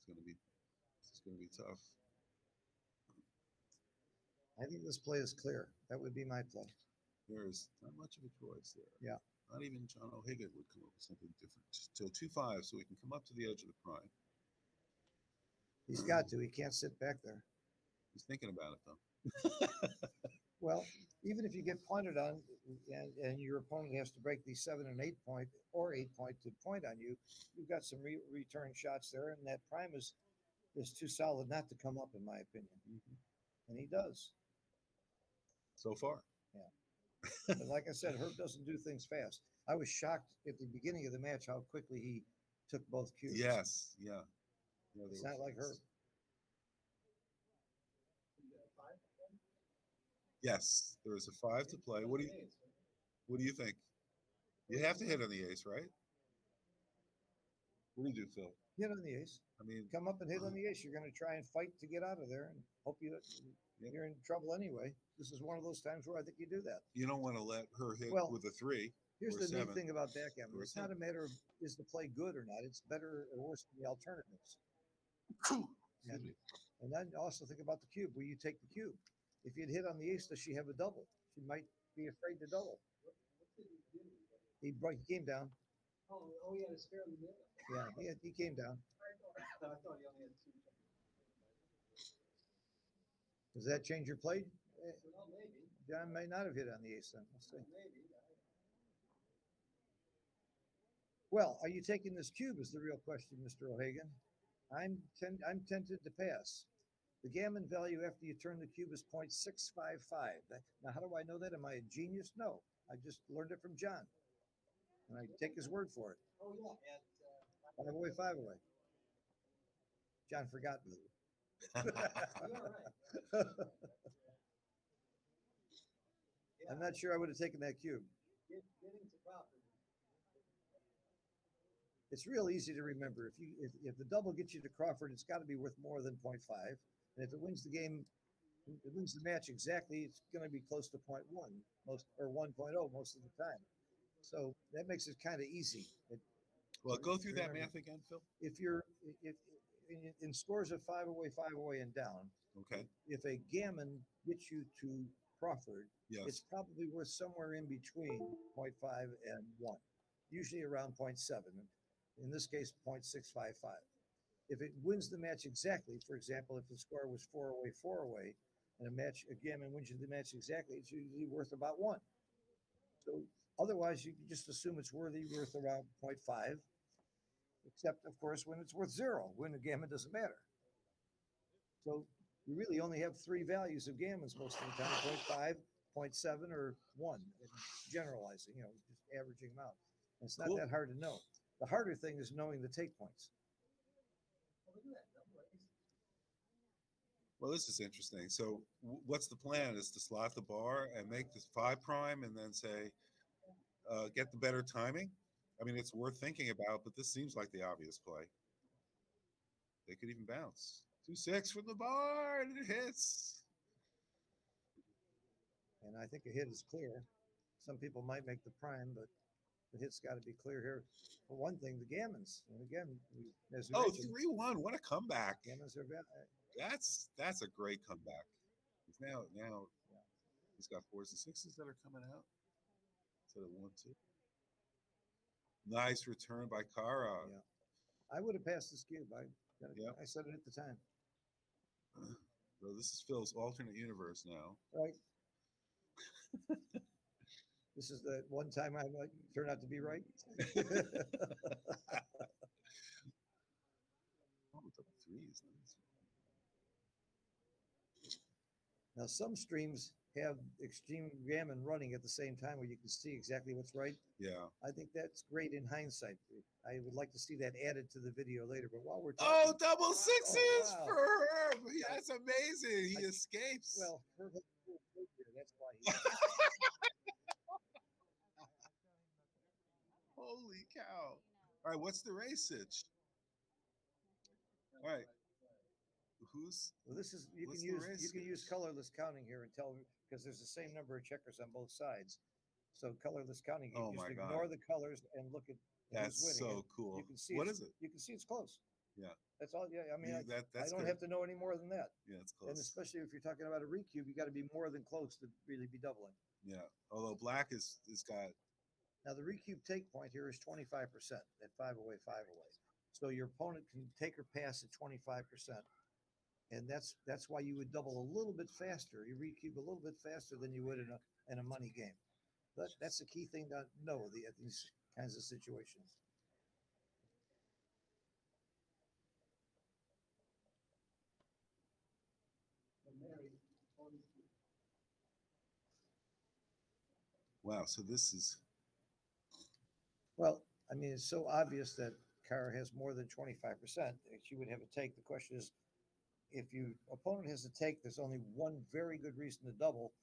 It's going to be tough. I think this play is clear. That would be my play. There's not much of a choice there. Yeah. Not even John O'Higgins would come up with something different. So 2-5, so we can come up to the edge of the prime. He's got to. He can't sit back there. He's thinking about it, though. Well, even if you get pointed on and your opponent has to break the 7 and 8 point or 8 point to point on you, you've got some return shots there, and that prime is is too solid not to come up, in my opinion. And he does. So far. Yeah. But like I said, Herb doesn't do things fast. I was shocked at the beginning of the match how quickly he took both cubes. Yes. Yeah. It's not like Herb. Yes, there is a 5 to play. What do you think? You have to hit on the ace, right? What do you do, Phil? Hit on the ace. I mean, come up and hit on the ace. You're going to try and fight to get out of there and hope you're in trouble anyway. This is one of those times where I think you do that. You don't want to let her hit with a 3. Here's or the 7. neat thing about backgammon. Or It's not a matter of is the play good or not. It's better or worse than the alternatives. And then also think about the cube, where you take the cube. If you'd hit on the ace, does she have a double? She might be afraid to double. He came down. Oh, he had a spare in the middle. Yeah, he came down. I thought he only had 2. Does that change your play? Well, maybe. John may not have hit on the ace then. We'll see. Maybe. Well, are you taking this cube is the real question, Mr. O'Hagan. I'm tempted to pass. The gammon value after you turn the cube is 0.655. Now, how do I know that? Am I a genius? No. I just learned it from John. And I take his word for it. Oh, yeah. 5 away, 5 away. John forgot. I'm not sure I would have taken that cube. Getting to Crawford. It's real easy to remember. If the double gets you to Crawford, it's got to be worth more than 0.5. And if it wins the game, it wins the match exactly, it's going to be close to 0.1 or 1.0 most of the time. So that makes it kind of easy. Well, go through that math again, Phil. If in scores of 5 away, and down, okay. If a gammon gets you to Crawford, yes. It's probably worth somewhere in between 0.5 and 1, usually around 0.7. In this case, 0.655. If it wins the match exactly, for example, if the score was 4 away, and a gammon wins you the match exactly, it's usually worth about 1. So otherwise, you can just assume it's worth around 0.5, except, of course, when it's worth 0. When the gammon doesn't matter. So you really only have 3 values of gammons most of the time, 0.5, 0.7, or 1, generalizing, just averaging them out. And it's not that hard to know. The harder thing is knowing the take points. Well, this is interesting. So what's the plan? Is to slot the bar and make this 5 prime and then say, get the better timing? I mean, it's worth thinking about, but this seems like the obvious play. They could even bounce. 2-6 from the bar, and it hits. And I think a hit is clear. Some people might make the prime, but the hit's got to be clear here. For one thing, the gammons. And again, as we mentioned, 3-1. What a comeback. Gammons are that's a great comeback. He's now he's got 4s and 6s that are coming out. Instead of 1-2. Nice return by Kara. Yeah. I would have passed this cube. I said it at the time. So this is Phil's alternate universe now. Right. This is the one time I might turn out to be right. Double 3s. Now, some streams have extreme gammon running at the same time where you can see exactly what's right. Yeah. I think that's great in hindsight. I would like to see that added to the video later. But while we're talking, double 6s for Herb. That's amazing. He escapes. Well, Herb, that's why Holy cow. All right, what's the race sitch? All right. Well, this is you can use colorless counting here and tell, because there's the same number of checkers on both sides. So colorless counting, you just ignore the colors and look at who's winning. So cool. You can see what is it? You can see it's close. Yeah. That's all. Yeah. I mean, I don't good. have to know any more than that. Yeah, it's close. And especially if you're talking about a recube, you got to be more than close to really be doubling. Yeah. Although black is got. Now the recube take point here is 25% at 5 away, 5 away. So your opponent can take or pass at 25%. And that's why you would double a little bit faster. You recube a little bit faster than you would in a money game. But that's the key thing to know at these kinds of situations. Wow. So this is Well, I mean, it's so obvious that Kara has more than 25%. She would have a take. The question is, if your opponent has a take, there's only one very good reason to double,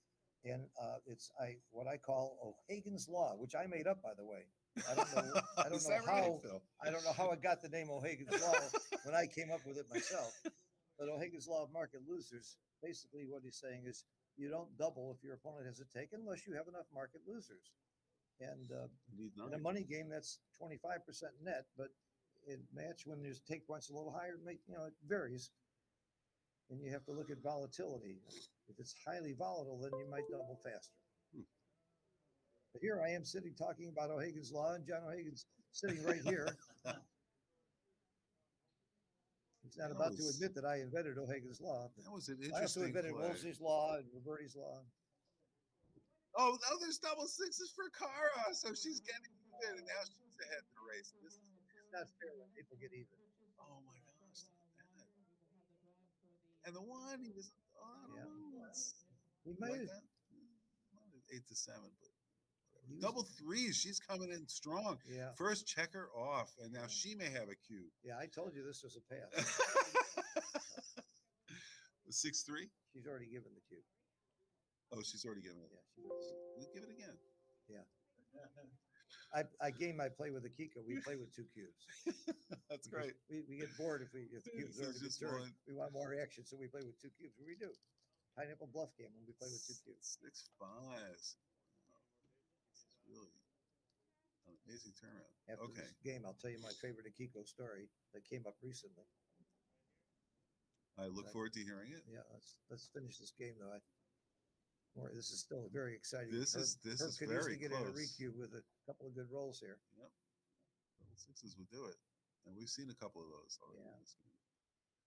and it's what I call O'Hagan's Law, which I made up, by the way. I don't know. I don't Is know that right, how. Phil? I don't know how I got the name O'Hagan's Law when I came up with it myself. But O'Hagan's Law of market losers, basically what he's saying is you don't double if your opponent has a take unless you have enough market losers. And Need in a nine. money game, that's 25% net, but in match when there's take points a little higher, it varies. And you have to look at volatility. If it's highly volatile, then you might double faster. But here I am sitting talking about O'Hagan's Law, and John O'Hagan's sitting right here. He's not about to admit that I invented O'Hagan's Law. That was an I also interesting invented play. Wolsey's Law and Roberti's Law. Oh, there's double sixes for Kara, so she's getting even, and now she's ahead in the race. This is Not fair when people get even. oh my gosh, look at that. And the one he was, I don't know, He like made it. that. 8-7, but whatever. Double threes. She's coming in strong. Yeah. First checker off, and now she may have a cube. Yeah, I told you this was a pass. 6-3. She's already given the cube. Oh, she's already given it. Yeah, she's already Give it again. Yeah. I game I play with a Kiko. We play with 2 cubes. That's great. We get bored if the cubes This already is just been turned. one. We want more action, so we play with 2 cubes. We do. Pineapple bluff game when we play with 2 cubes. 6-5. Wow. This is really an amazing turnaround. After Okay. this game, I'll tell you my favorite Akiko story that came up recently. I look forward to hearing it. Yeah, let's finish this game though. This is still very exciting. This is could very easily get in a close. recube with a couple of good rolls here. Yep. Double sixes would do it, and we've seen a couple of those already. Yeah. In this game.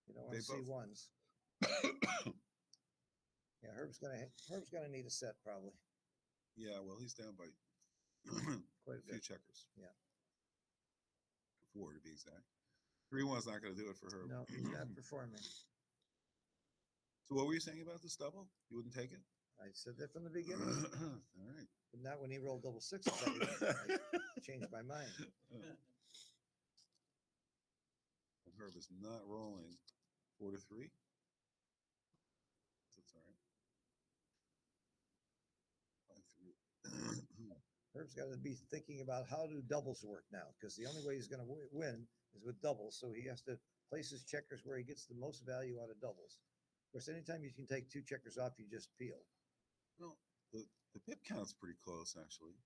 You don't want to see ones. Yeah, Herb's gonna need a set probably. Yeah, well, he's down by Quite a few checkers. Yeah. 4 to be exact. 3-1's not going to do it for her. No, he's not performing. So what were you saying about this double? You wouldn't take it? I said that from the beginning. All right. But not when he rolled double sixes. I changed my mind. Herb is not rolling 4-3. That's all right. 5-3. Herb's got to be thinking about how do doubles work now, because the only way he's going to win is with doubles. So he has to place his checkers where he gets the most value out of doubles. Of course, anytime you can take 2 checkers off, you just peel. Well, the pip count's pretty close, actually.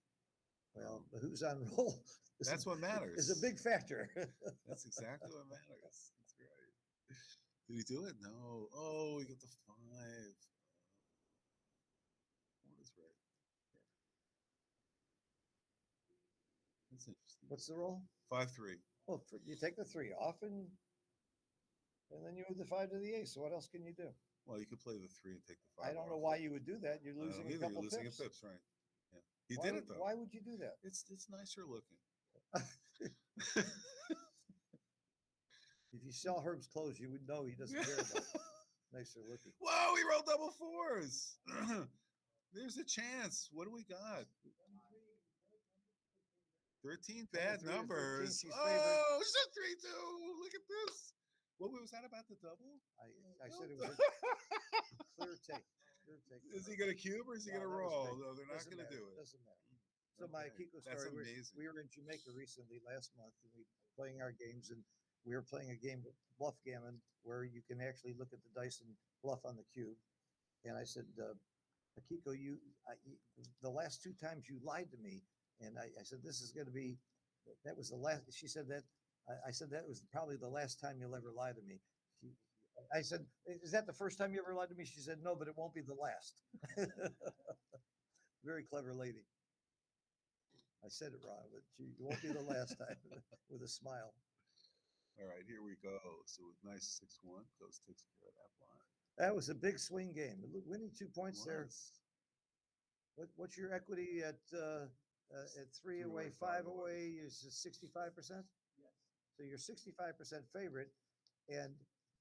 Well, but who's on roll? That's what matters. It's a big factor. That's exactly what matters. That's right. Did he do it? No. Oh, he got the 5. What is right? That's interesting. What's the roll? 5-3. Well, you take the 3 off and then you move the 5 to the ace. So what else can you do? Well, you could play the 3 and take the 5. I don't know why you would do that. You're losing a couple You're losing pips. a pips, right? Yeah, he did it though. Why would you do that? It's nicer looking. If you sell Herb's clothes, you would know he doesn't care about nicer looking. Whoa, he rolled double 4s. There's a chance. What do we got? 13 bad 13, numbers. she's Oh, she's a 3-2. Look at this. What was that about the double? I said it was a clear take. Is he going to cube or is he going to roll? No, they're not Doesn't going to do matter. it. Doesn't matter. So my Kiko That's story, amazing. we were in Jamaica recently last month, and we were playing our games, and we were playing a game of bluff gammon where you can actually look at the dice and bluff on the cube. And I said, Kiko, the last 2 times you lied to me, and I said, this is going to be, that was the last. She said that. I said that was probably the last time you'll ever lie to me. I said, is that the first time you ever lied to me? She said, no, but it won't be the last. Very clever lady. I said it wrong, but it won't be the last time with a smile. All right, here we go. So nice 6-1 goes takes care of that blind. That was a big swing game. Winning 2 points there. What's your equity at 3 away, 5 away? Is 65%? Yes. So you're 65% favorite, and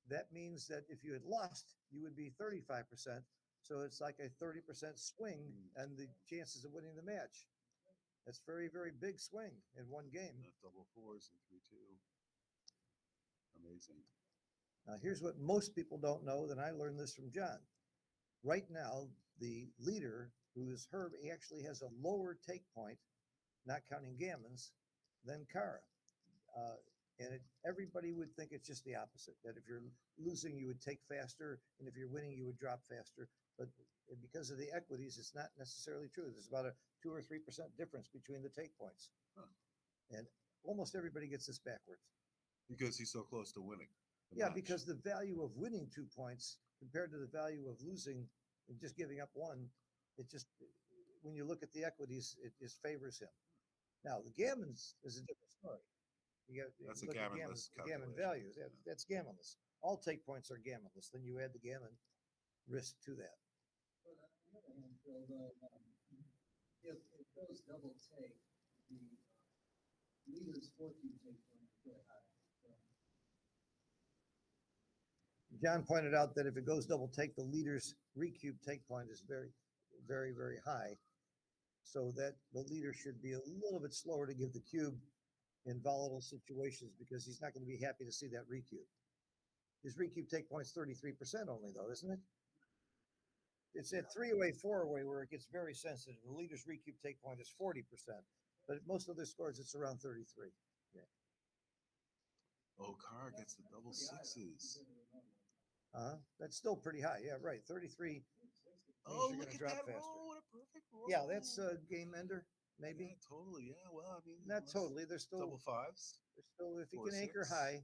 that means that if you had lost, you would be 35%. So it's like a 30% swing and the chances of winning the match. That's very, very big swing in one game. Double fours and 3-2. Amazing. Now, here's what most people don't know, and I learned this from John. Right now, the leader, who is Herb, he actually has a lower take point, not counting gammons, than Kara. Everybody would think it's just the opposite, that if you're losing, you would take faster, and if you're winning, you would drop faster. But because of the equities, it's not necessarily true. There's about a 2 or 3% difference between the take points. Huh. And almost everybody gets this backwards. Because he's so close to winning. Yeah, because the value of winning 2 points compared to the value of losing and just giving up one, it just, when you look at the equities, it just favors him. Now, the gammons is a different story. That's a gammonless gammon values. Yeah, that's gammonless. All take points are gammonless. Then you add the gammon risk to that. But on the other hand, Phil, though, if it goes double take, the leader's 4-cube take point is really high. So, John pointed out that if it goes double take, the leader's recube take point is very, very, very high. So that the leader should be a little bit slower to give the cube in volatile situations because he's not going to be happy to see that recube. His recube take point's 33% only, though, isn't it? It's at 3-away, 4-away where it gets very sensitive. The leader's recube take point is 40%, but most of their scores it's around 33. Yeah. Oh, Carr gets the double sixes. That's still pretty high. Yeah, right. 33. Oh, look at that roll! What a perfect roll! Yeah, that's a game ender. Maybe. Yeah, totally. Yeah. Well, I mean, not totally. There's still double fives. There's still, if he can anchor high,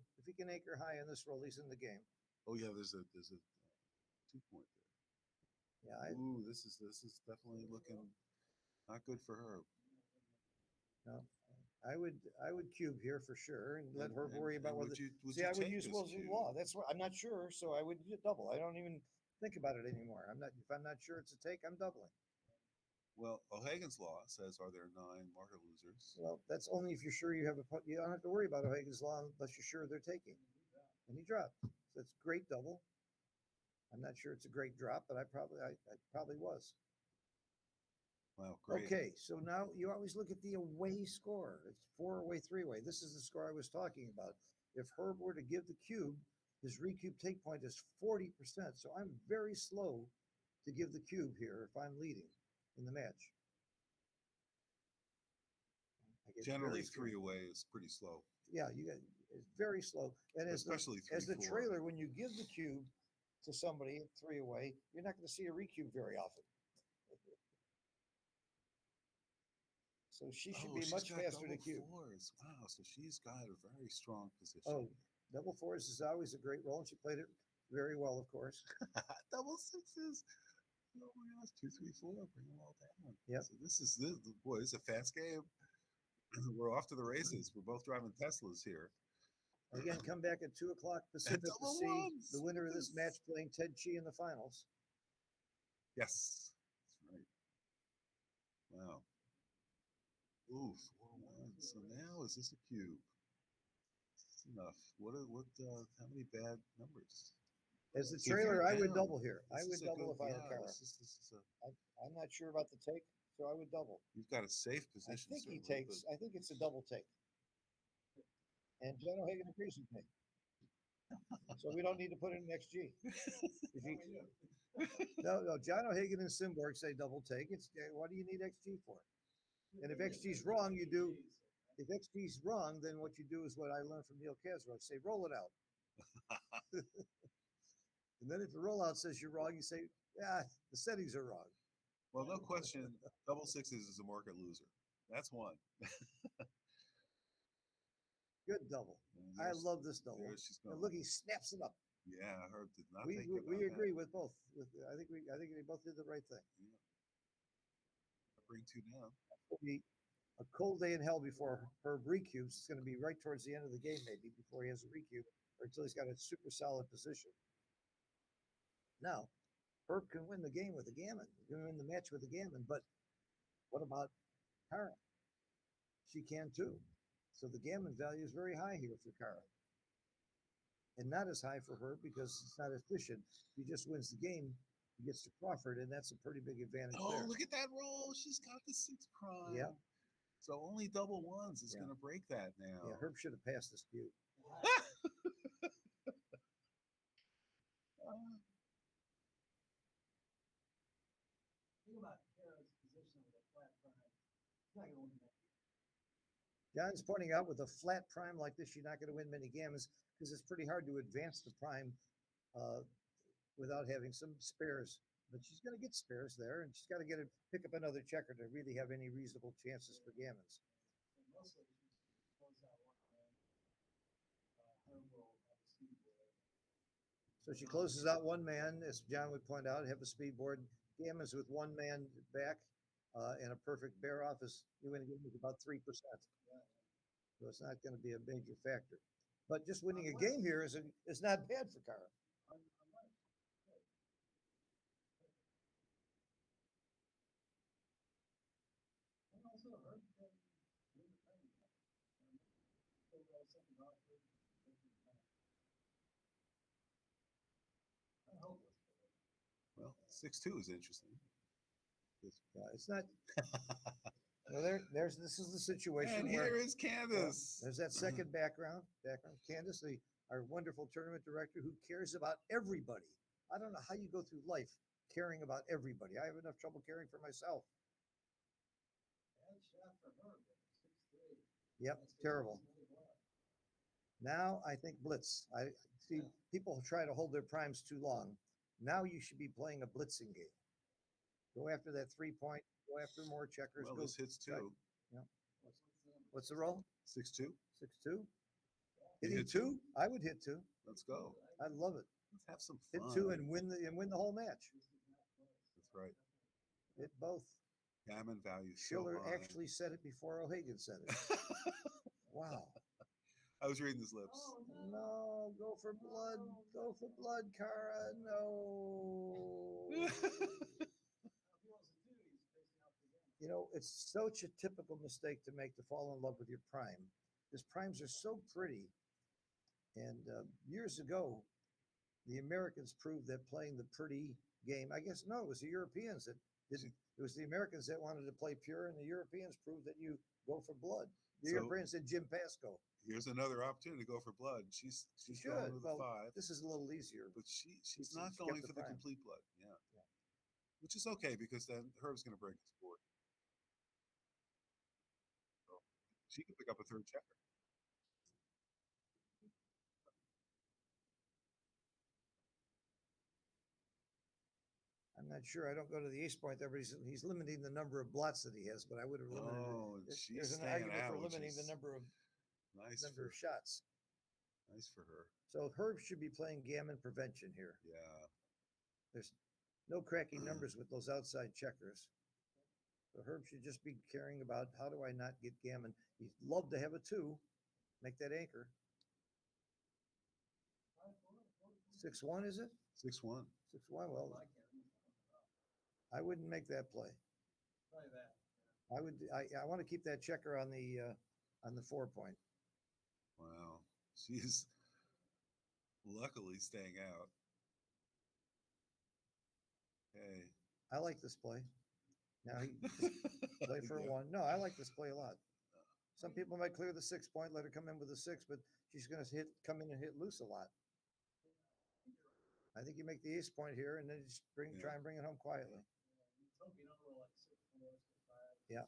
in this roll, he's in the game. Oh yeah, there's a 2 point there. Yeah. Ooh, this is definitely looking not good for her. No, I would cube here for sure and let her worry about whether. See, I would use Wilson's law. That's what I'm not sure, so I would double. I don't even think about it anymore. If I'm not sure it's a take, I'm doubling. Well, O'Hagan's law says, are there 9 market losers? Well, that's only if you're sure you have you don't have to worry about O'Hagan's law unless you're sure they're taking. And he dropped. So it's great double. I'm not sure it's a great drop, but I probably was. Wow, great. Okay, so now you always look at the away score. It's 4-away, 3-away. This is the score I was talking about. If Herb were to give the cube, his recube take point is 40%. So I'm very slow to give the cube here if I'm leading in the match. Generally, 3-away is pretty slow. Yeah, it's very slow. And especially as the trailer, when you give the cube to somebody at 3-away, you're not going to see a recube very often. So she should be much faster to cube. Fours. Wow, so she's got a very strong position. Oh, double fours is always a great roll, and she played it very well, of course. Double sixes. Oh my gosh, 2, 3, 4, bring them all down. Yeah. So this is a fast game. We're off to the races. We're both driving Teslas here. Again, come back at 2:00 Pacific to see the winner of this match playing Ted Chi in the finals. Yes, that's right. Wow. Ooh, 4-1. So now is this a cube? That's enough. How many bad numbers? As the trailer, I would double here. I would double if I were Kara. I'm not sure about the take, so I would double. You've got a safe position. I think he takes. I think it's a double take. And John O'Hagan agrees with me. So we don't need to put in an XG. No, John O'Hagan and Simborg say double take. What do you need XG for? And if XG's wrong, you do. If XG's wrong, then what you do is what I learned from Neil Casro. Say, roll it out. And then if the rollout says you're wrong, you say, yeah, the settings are wrong. Well, no question. Double sixes is a market loser. That's one. Good double. I love this double. And look, he snaps it up. Yeah, Herb did not. We agree with both. I think they both did the right thing. Yeah. Bring 2 down. It'll be a cold day in hell before Herb recubes. It's going to be right towards the end of the game, maybe before he has a recube, or until he's got a super solid position. Now, Herb can win the game with a gammon. He can win the match with a gammon, but what about Kara? She can too. So the gammon value is very high here for Kara. And not as high for her because it's not efficient. If he just wins the game, he gets to Crawford, and that's a pretty big advantage Oh, there. look at that roll. She's got the 6 prime. Yeah. So only double ones is Yeah. going to break that now. Yeah, Herb should have passed this cue. Think about Kara's position with a flat prime. He's not going to win that. John's pointing out with a flat prime like this, you're not going to win many games because it's pretty hard to advance the prime without having some spares. But she's going to get spares there, and she's got to pick up another checker to really have any reasonable chances for gammons. And mostly, she close out one man. Herb will have a speed board. So she closes out one man, as John would point out, have a speed board. Gammons with one man back and a perfect bear off is you win a game with about 3%. So it's not going to be a major factor. But just winning a game here is not bad for Kara. And also, Herb can win the thing. Something awkward. I hope it's good. Well, 6-2 is interesting. Yeah, it's not. Well, this is the situation. And here is Candace. There's that second background. Candace, our wonderful tournament director who cares about everybody. I don't know how you go through life caring about everybody. I have enough trouble caring for myself. Bad shot for her. 6-3. Yep, terrible. Now I think blitz. I see people try to hold their primes too long. Now you should be playing a blitzing game. Go after that 3-point. Go after more checkers. Well, this hits 2. Yeah. What's the roll? 6-2. 6-2. Hit Hitting 2? I would hit 2. Let's go. I love it. Let's have some fun. Hit 2 and win the whole match. That's right. Hit both. Gammon value. Schiller so high. actually said it before O'Hagan said it. Wow. I was reading his lips. Oh, no, go for blood. Go for blood, Kara. No. You know, it's such a typical mistake to make to fall in love with your prime. Because primes are so pretty. And years ago, the Americans proved that playing the pretty game, I guess, no, it was the Europeans that didn't. It was the Americans that wanted to play pure, and the Europeans proved that you go for blood. The Europeans did Jim Pascoe. Here's another opportunity to go for blood. She's going with the 5. This is a little easier. But she's not going for the complete blood. Yeah. Which is okay because then Herb's going to break his board. So she can pick up a 3rd checker. I'm not sure. I don't go to the ace point there, but he's limiting the number of blots that he has. But I would have limited. Oh, there's an argument for limiting the number of shots. Nice for her. So Herb should be playing gammon prevention here. Yeah. There's no cracking numbers with those outside checkers. So Herb should just be caring about how do I not get gammon. He'd love to have a 2, make that anchor. 6-1, is it? 6-1. 6-1. Well, I wouldn't make that play. Try that. I would. I want to keep that checker on the 4-point. Wow. She's luckily staying out. Hey. I like this play. Now he play for a 1. No, I like this play a lot. Some people might clear the 6-point, let her come in with a 6, but she's going to come in and hit loose a lot. I think you make the ace point here and then just try and bring it home quietly. Yeah.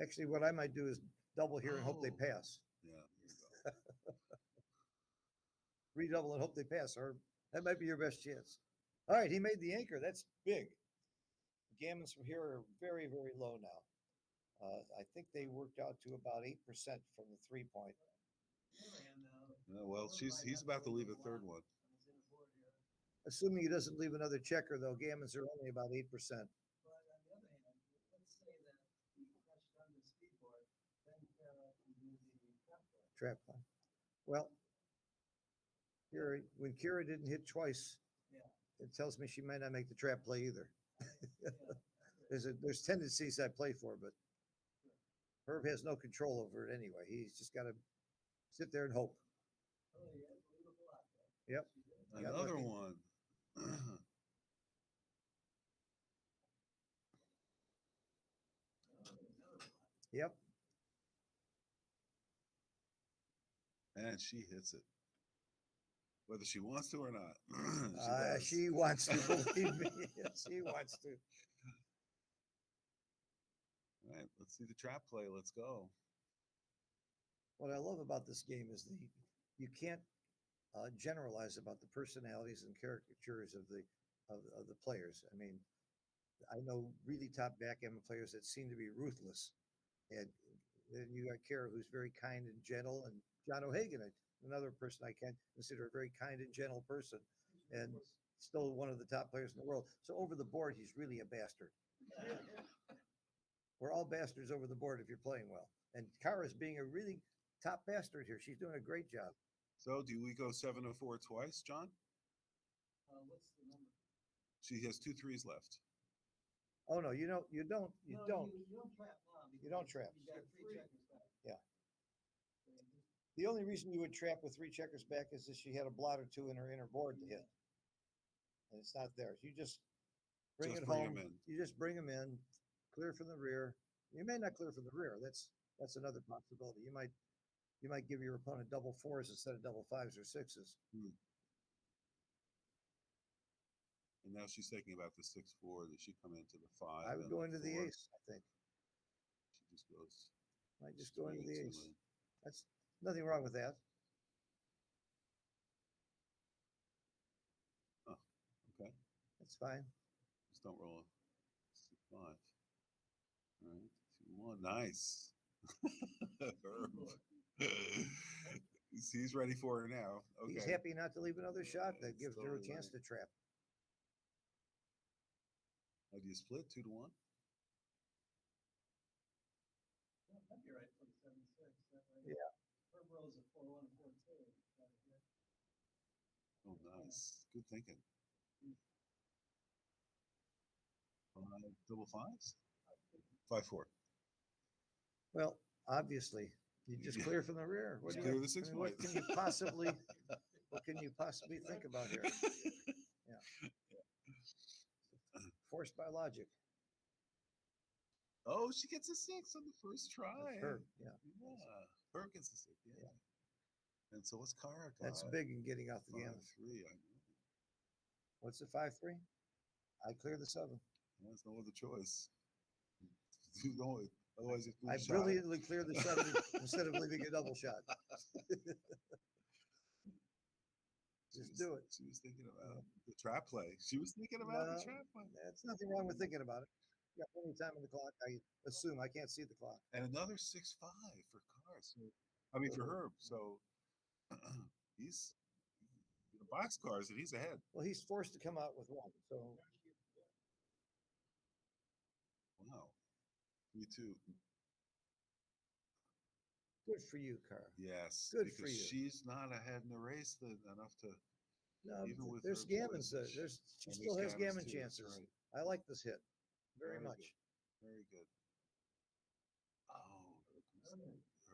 Actually, what I might do is double here and hope they pass. Yeah. There you go. Redouble and hope they pass, or that might be your best chance. All right, he made the anchor. That's big. The gammons from here are very, very low now. I think they worked out to about 8% from the 3-point. Well, he's about to leave a 3rd one. Assuming he doesn't leave another checker, though, gammons are only about 8%. But on the other hand, let's say that he crushed on the speed board, then Kara can do the trap play. Well, when Kira didn't hit twice, it tells me she might not make the trap play either. There's tendencies I play for, but Herb has no control over it anyway. He's just got to sit there and hope. Oh, yeah, leave a block, Yep. Another lucky. one. Yep. And she hits it. Whether she wants to or not. She wants to, believe me. She wants to. All right, let's see the trap play. Let's go. What I love about this game is you can't generalize about the personalities and caricatures of the players. I mean, I know really top backgammon players that seem to be ruthless, and then you got Kara, who's very kind and gentle, and John O'Hagan, another person I can consider a very kind and gentle person, and still one of the top players in the world. So over the board, he's really a bastard. We're all bastards over the board if you're playing well. And Kara's being a really top bastard here. She's doing a great job. So do we go 7-4 twice, John? What's the number? She has 2 threes left. Oh no, you don't. You don't trap now. You don't trap. You got 3 checkers back. Yeah. The only reason you would trap with 3 checkers back is if she had a blot or 2 in her inner board to hit, and it's not there. You just bring it home. You just bring them in, clear from the rear. You may not clear from the rear. That's another possibility. You might give your opponent double 4s instead of double 5s or 6s. And now she's thinking about the 6-4. That she come into the 5. I would go into the ace, I think. She just goes. Might just go into the ace. That's nothing wrong with that. Oh, okay. That's fine. Just don't roll a 6-5. All right, 2-1. Nice. He's ready for her now. Okay. He's happy not to leave another shot. That gives her a chance to trap. How do you split 2-1? That'd be right for the 7-6. Yeah. Her rolls a 4-1 and 4-2. Oh, nice. Good thinking. 5 double 5s? 5-4. Well, obviously, you just clear from the rear. Just clear the 6 what can you possibly? What can you possibly think about here? Yeah. Forced by logic. Oh, she gets a 6 on the first try. That's her, yeah. Her gets a 6. Yeah. And so what's Kara? That's big in getting out the game. 5-3. I know. What's the 5-3? I clear the 7. There's no other choice. Otherwise, I brilliantly clear the 7 instead of leaving a double shot. Just do it. She was thinking about the trap play. She was thinking about the trap play. There's nothing wrong with thinking about it. You got plenty of time on the clock. I assume I can't see the clock. And another 6-5 for Carr. So, I mean, for Herb. So he's in the box cars and he's ahead. Well, he's forced to come out with 1. So wow, 3-2. Good for you, Carr. Yes, good for you. She's not ahead in the race enough to. No, even with there's gammons. She still has gammon chances. Right. I like this hit very much. Good. Very good. Oh,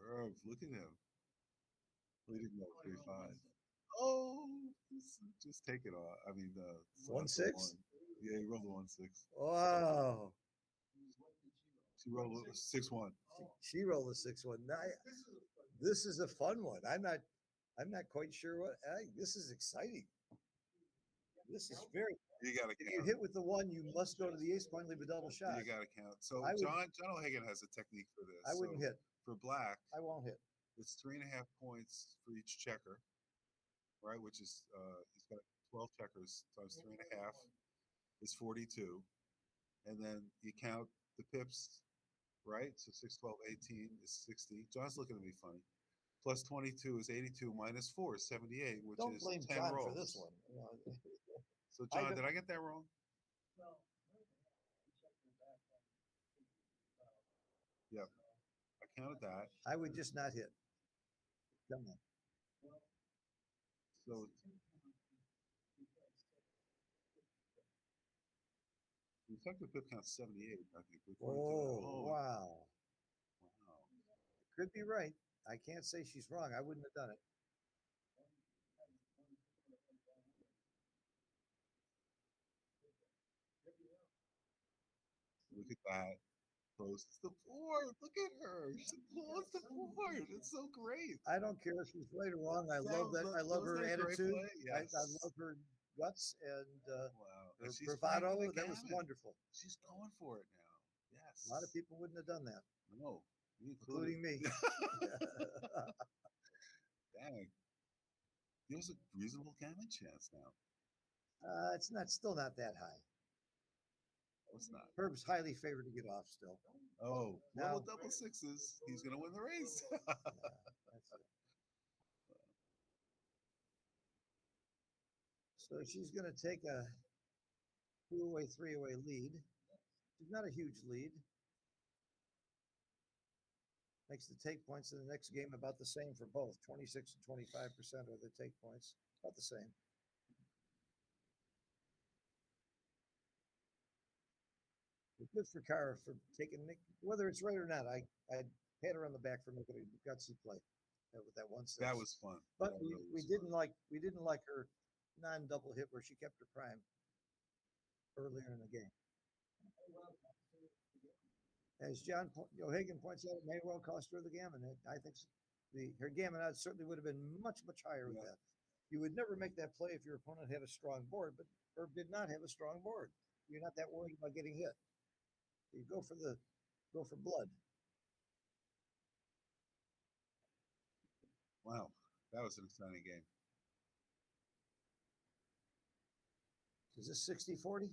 Herb, look at him. Leading that 3-5. Oh, just take it off. I mean, 1-6. Yeah, he rolled a 1-6. Wow. She rolled a 6-1. She rolled a 6-1. This is a fun one. I'm not quite sure what. This is exciting. This is very. You got to count. If you hit with the 1, you must go to the ace point, leave a double shot. You got to count. So John O'Hagan has a technique for this. I wouldn't hit. For black, I won't hit. It's 3.5 points for each checker, right? Which is he's got 12 checkers times 3.5 is 42, and then you count the pips, right? So 6, 12, 18 is 60. John's looking at me funny. Plus 22 is 82 minus 4 is 78, which Don't is blame 10 John rolls. for this one. So John, did I get that wrong? Well, Yeah, I counted that. I would just not hit. Come on. So the effective pip count's 78, I think. Oh, wow. Wow. Could be right. I can't say she's wrong. I wouldn't have done it. Look at that. Close the board. Look at her. She closed the board. It's so great. I don't care if she's right or wrong. I love that. I love her attitude. I love her guts and Wow. her And she's bravado. playing the That was gammon. wonderful. She's going for it now. Yes. A lot of people wouldn't have done that, No, me including me. Dang. There's a reasonable gammon chance now. It's not still not that high. No, it's not. Herb's highly favored to get off still. Oh, Now- well, with double sixes, he's going to win the race. That's it. So she's going to take a 2-away, 3-away lead. She's not a huge lead. Makes the take points in the next game about the same for both. 26 and 25% are the take points. About the same. But good for Kara for taking Nick, whether it's right or not. I pat her on the back for making a gutsy play with that 1-6. That was fun. But That we really was didn't fun. like her non-double hit where she kept her prime earlier in the game. As John O'Hagan points out, it may well cost her the gammon. I think her gammon odds certainly would have been much higher with that. You would never make that play if your opponent had a strong board, but Herb did not have a strong board. You're not that worried about getting hit. You go for blood. Wow, that was an exciting game. Is this 60-40?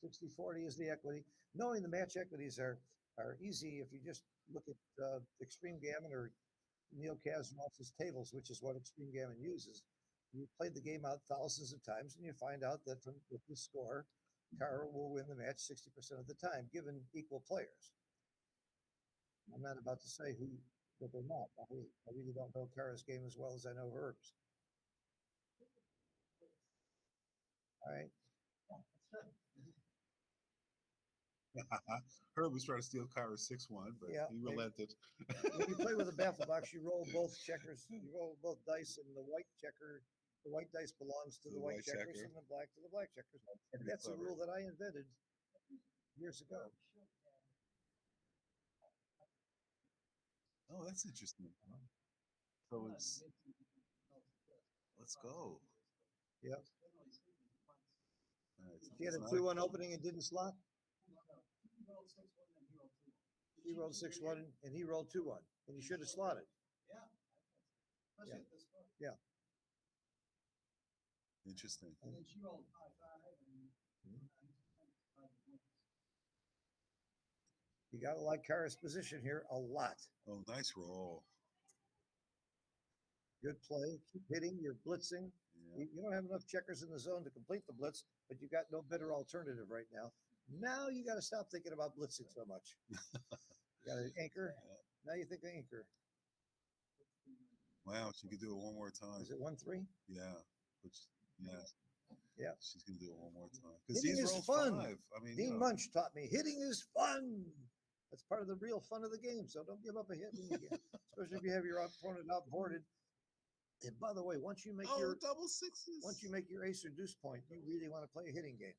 60-40 is the equity. Knowing the match equities are easy if you just look at Extreme Gammon or Neil Kasanoff's tables, which is what Extreme Gammon uses. You played the game out thousands of times, and you find out that with the score, Kara will win the match 60% of the time, given equal players. I'm not about to say that they're not. I really don't know Kara's game as well as I know Herb's. All right. Herb was trying to steal Kyra's 6-1, but he relented. When you play with a baffle box, you roll both checkers. You roll both dice, and the white dice belongs to the white checkers, and the black to the black checkers. And that's a rule that I invented years ago. Oh, that's interesting. So it's let's go. Yep. Right, so She had a it's 2-1 opening and didn't slot. He rolled 6-1 and he rolled 2-1. He rolled 6-1 and he rolled 2-1, and he should have slotted. Yeah. Especially at this point. Yeah. Interesting. And then she rolled 5-5 and You got to like Kara's position here a lot. Oh, nice roll. Good play. Keep hitting. You're blitzing. Yeah. You don't have enough checkers in the zone to complete the blitz, but you got no better alternative right now. Now you got to stop thinking about blitzing so much. You got an anchor. Now you think anchor. Wow, she could do it one more time. Is it 1-3? Yeah. Yeah. She's gonna do it one more time. Because Hitting he's is rolled fun. 5. I mean, Dean Munch taught me hitting is fun. That's part of the real fun of the game. So don't give up a hit when you get, especially if you have your opponent outboarded. And by the way, once you make your double sixes. Once you make your ace or deuce point, you really want to play a hitting game.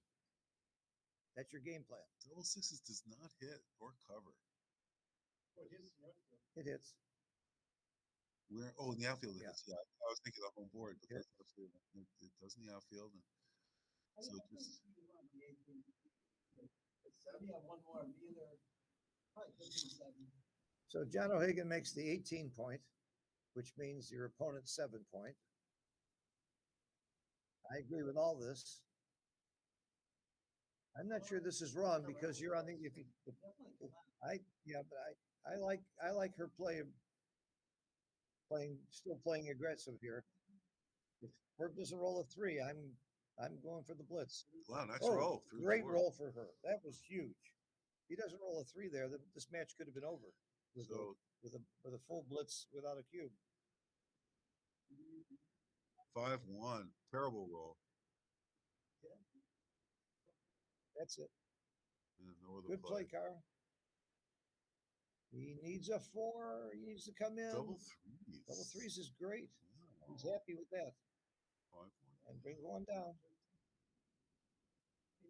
That's your game plan. Double sixes does not hit or cover. It hits. Where? Oh, in the outfield it Yeah. hits. Yeah, I was thinking the home board, but Yeah. it does in the outfield. And so just we have one more. Either probably 15-7. So John O'Hagan makes the 18 point, which means your opponent's 7 point. I agree with all this. I'm not sure this is wrong because you're on the. I like her still playing aggressive here. If Herb doesn't roll a 3, I'm going for the blitz. wow, nice Oh, roll. Through the great board. roll for her. That was huge. He doesn't roll a 3 there. This match could have been over with, So with a full blitz without a cube. 5-1. Terrible roll. That's it. Yeah, no other Good play, Carl. He needs a 4. He needs to come in. Double threes. Double threes is great. Wow. He's happy with that. 5-1. And bring one down.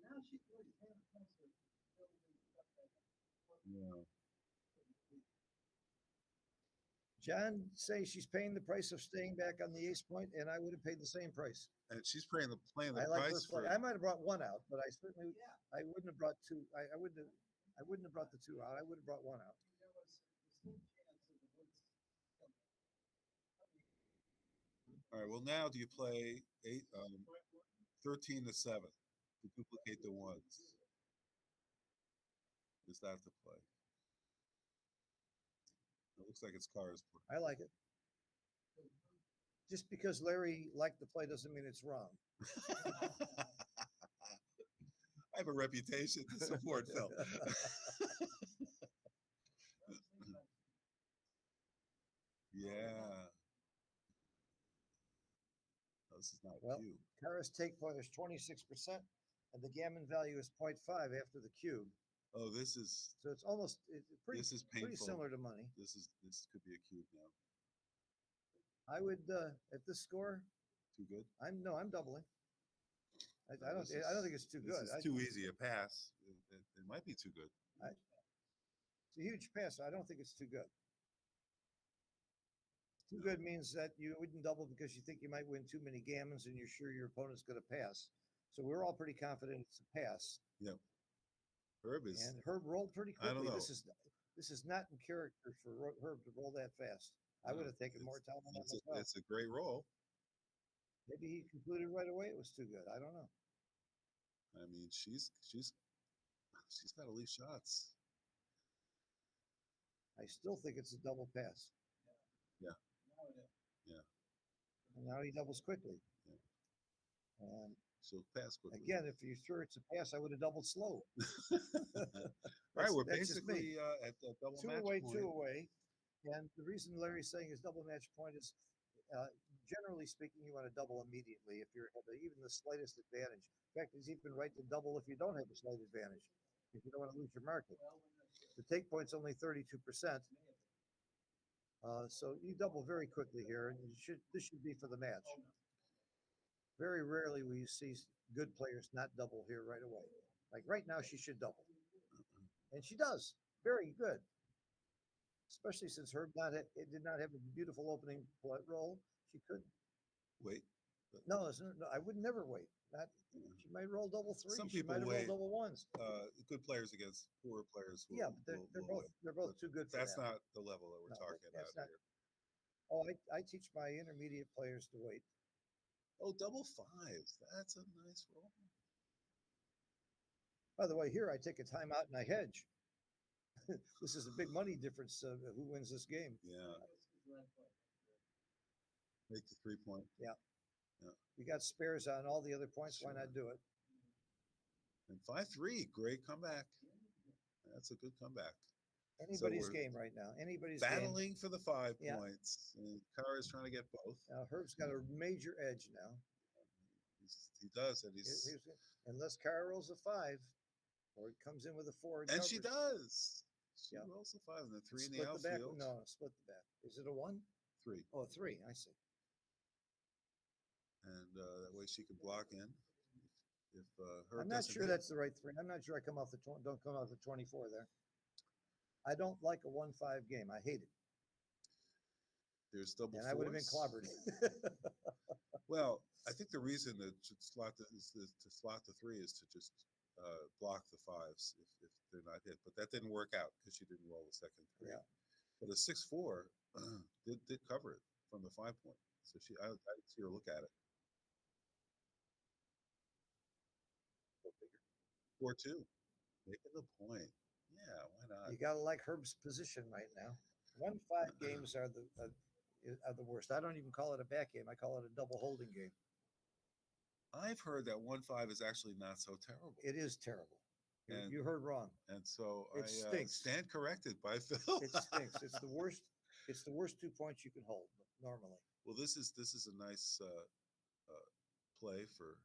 Now she's really kind of building Yeah. John say she's paying the price of staying back on the ace point, and I would have paid the same price. And she's playing the I like her price play. for. I might have brought one out, but I certainly I wouldn't have brought two. I wouldn't have brought the two out. I would have brought one out. There was a slim chance of the woods. All right. Well, now do you play 13 to 7 to duplicate the ones? Is that the play? It looks like it's Cara's play. I like it. Just because Larry liked the play doesn't mean it's wrong. I have a reputation to support Phil. Yeah. No, this is not Well, cube. Cara's take point is 26%, and the gammon value is 0.5 after the cube. Oh, this is. So it's almost pretty, This is painful. pretty similar to money. This could be a cube now. I would at this score. Too good. I'm doubling. I don't think it's too good. This is too easy a pass. It might be too good. It's a huge pass. I don't think it's too good. Too good means that you wouldn't double because you think you might win too many gammons and you're sure your opponent's going to pass. So we're all pretty confident it's a pass. Yep. Herb rolled pretty quickly. I don't know. This is not in character for Herb to roll that fast. I would have taken more time on that myself. It's a great roll. Maybe he concluded right away it was too good. I don't know. I mean, she's got to leave shots. I still think it's a double pass. Yeah. Yeah. And now he doubles quickly. Yeah. And she'll pass quickly. Again, if you threw it's a pass, I would have doubled slow. Right, we're basically at the double match point. Two away. And the reason Larry's saying his double match point is, generally speaking, you want to double immediately if you have even the slightest advantage. In fact, he's even right to double if you don't have a slight advantage, if you don't want to lose your market. The take point's only 32%. So you double very quickly here, and this should be for the match. Very rarely will you see good players not double here right away. Like right now, she should double. And she does. Very good. Especially since Herb did not have a beautiful opening roll. She couldn't. Wait. No, I would never wait. She might roll double three. Some she people might wait. Roll double ones. Good players against poor players. Yeah, but they're both too good for that's that. Not the level that we're talking about here. Oh, I teach my intermediate players to wait. Oh, double fives. That's a nice roll. By the way, here I take a timeout and I hedge. This is a big money difference of who wins this game. Yeah. Make the 3 point. Yeah. Yeah. We got spares on all the other points. Sure. Why not do it? And 5-3, great comeback. That's a good comeback. Anybody's game right now. Anybody's battling game. For the 5 points. And Cara's trying to get both. Now Herb's got a major edge now. He does, and he's unless Cara rolls a 5, or he comes in with a 4. And she does. She rolls a 5 and the 3 in the outfield. No, split the back. Is it a 1? 3. Oh, 3. I see. And that way she can block in. If Herb I'm not sure that's the right 3. I'm not sure I come off the don't come off the 24 there. I don't like a 1-5 game. I hate it. There's double. And fours. I would have been clobbered. Well, I think the reason that to slot the 3 is to just block the 5s if they're not hit. But that didn't work out because she didn't roll the second 3. Yeah. But a 6-4 did cover it from the 5 point. So I see her look at it. 4-2, making the point. Yeah, why not? You gotta like Herb's position right now. 1-5 games are the worst. I don't even call it a back game. I call it a double holding game. I've heard that 1-5 is actually not so terrible. It is terrible. You heard wrong. And so it stinks. Stand corrected by Phil. It stinks. It's the worst. It's the worst 2 points you can hold normally. Well, this is a nice play for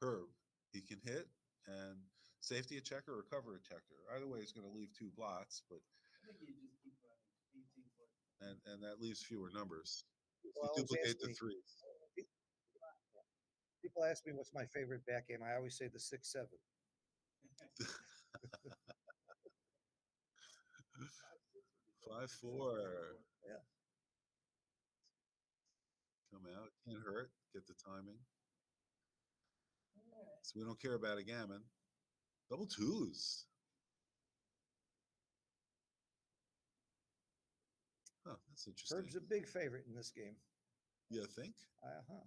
Herb. He can hit and safety a checker or cover a checker. Either way, he's going to leave 2 blots, but I think you just keep running 18 foot. And that leaves fewer numbers. Well, you duplicate the 3s. People ask me what's my favorite back game. I always say the 6-7. 5-4. Yeah. Come out. Can't hurt. Get the timing. So we don't care about a gammon. Double twos. Oh, that's interesting. Herb's a big favorite in this game. You think? Uh-huh.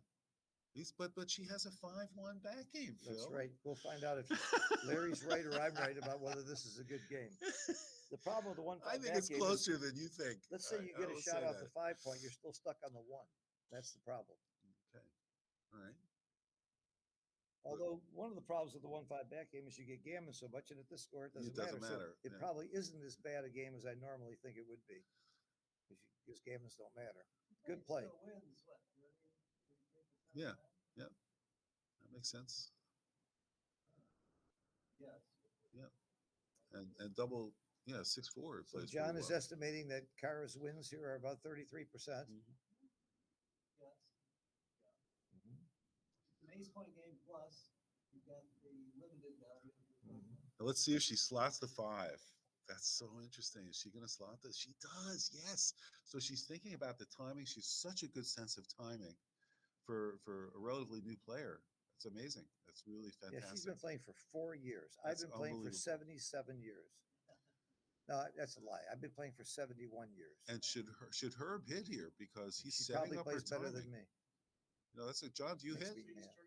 But she has a 5-1 back game, Phil. That's right. We'll find out if Larry's right or I'm right about whether this is a good game. The problem with the 1-5 I think back it's game closer is, than you think. let's say you get I a will shot say off that. the 5 point, you're still stuck on the 1. That's the problem. Okay. All right. Although one of the problems with the 1-5 back game is you get gammon so much, and at this score it doesn't matter. So it yeah. probably isn't as bad a game as I normally think it would be, because gammons don't matter. Good play. Yeah. Yeah. That makes sense. Yes. Yeah. And double, yeah, 6-4. So plays John pretty is well. estimating that Kara's wins here are about 33%. Yes. Mhm. An ace point game plus, you've got the limited value. Now let's see if she slots the 5. That's so interesting. Is she going to slot this? She does, yes. So she's thinking about the timing. She's such a good sense of timing for a relatively new player. That's amazing. That's really fantastic. Yeah, she's been playing for 4 years. That's I've been playing for unbelievable. 77 years. No, that's a lie. I've been playing for 71 years. And should Herb hit here because he's She setting probably up her plays better timing. than me. No, that's a John. Do you Makes hit? me mad. I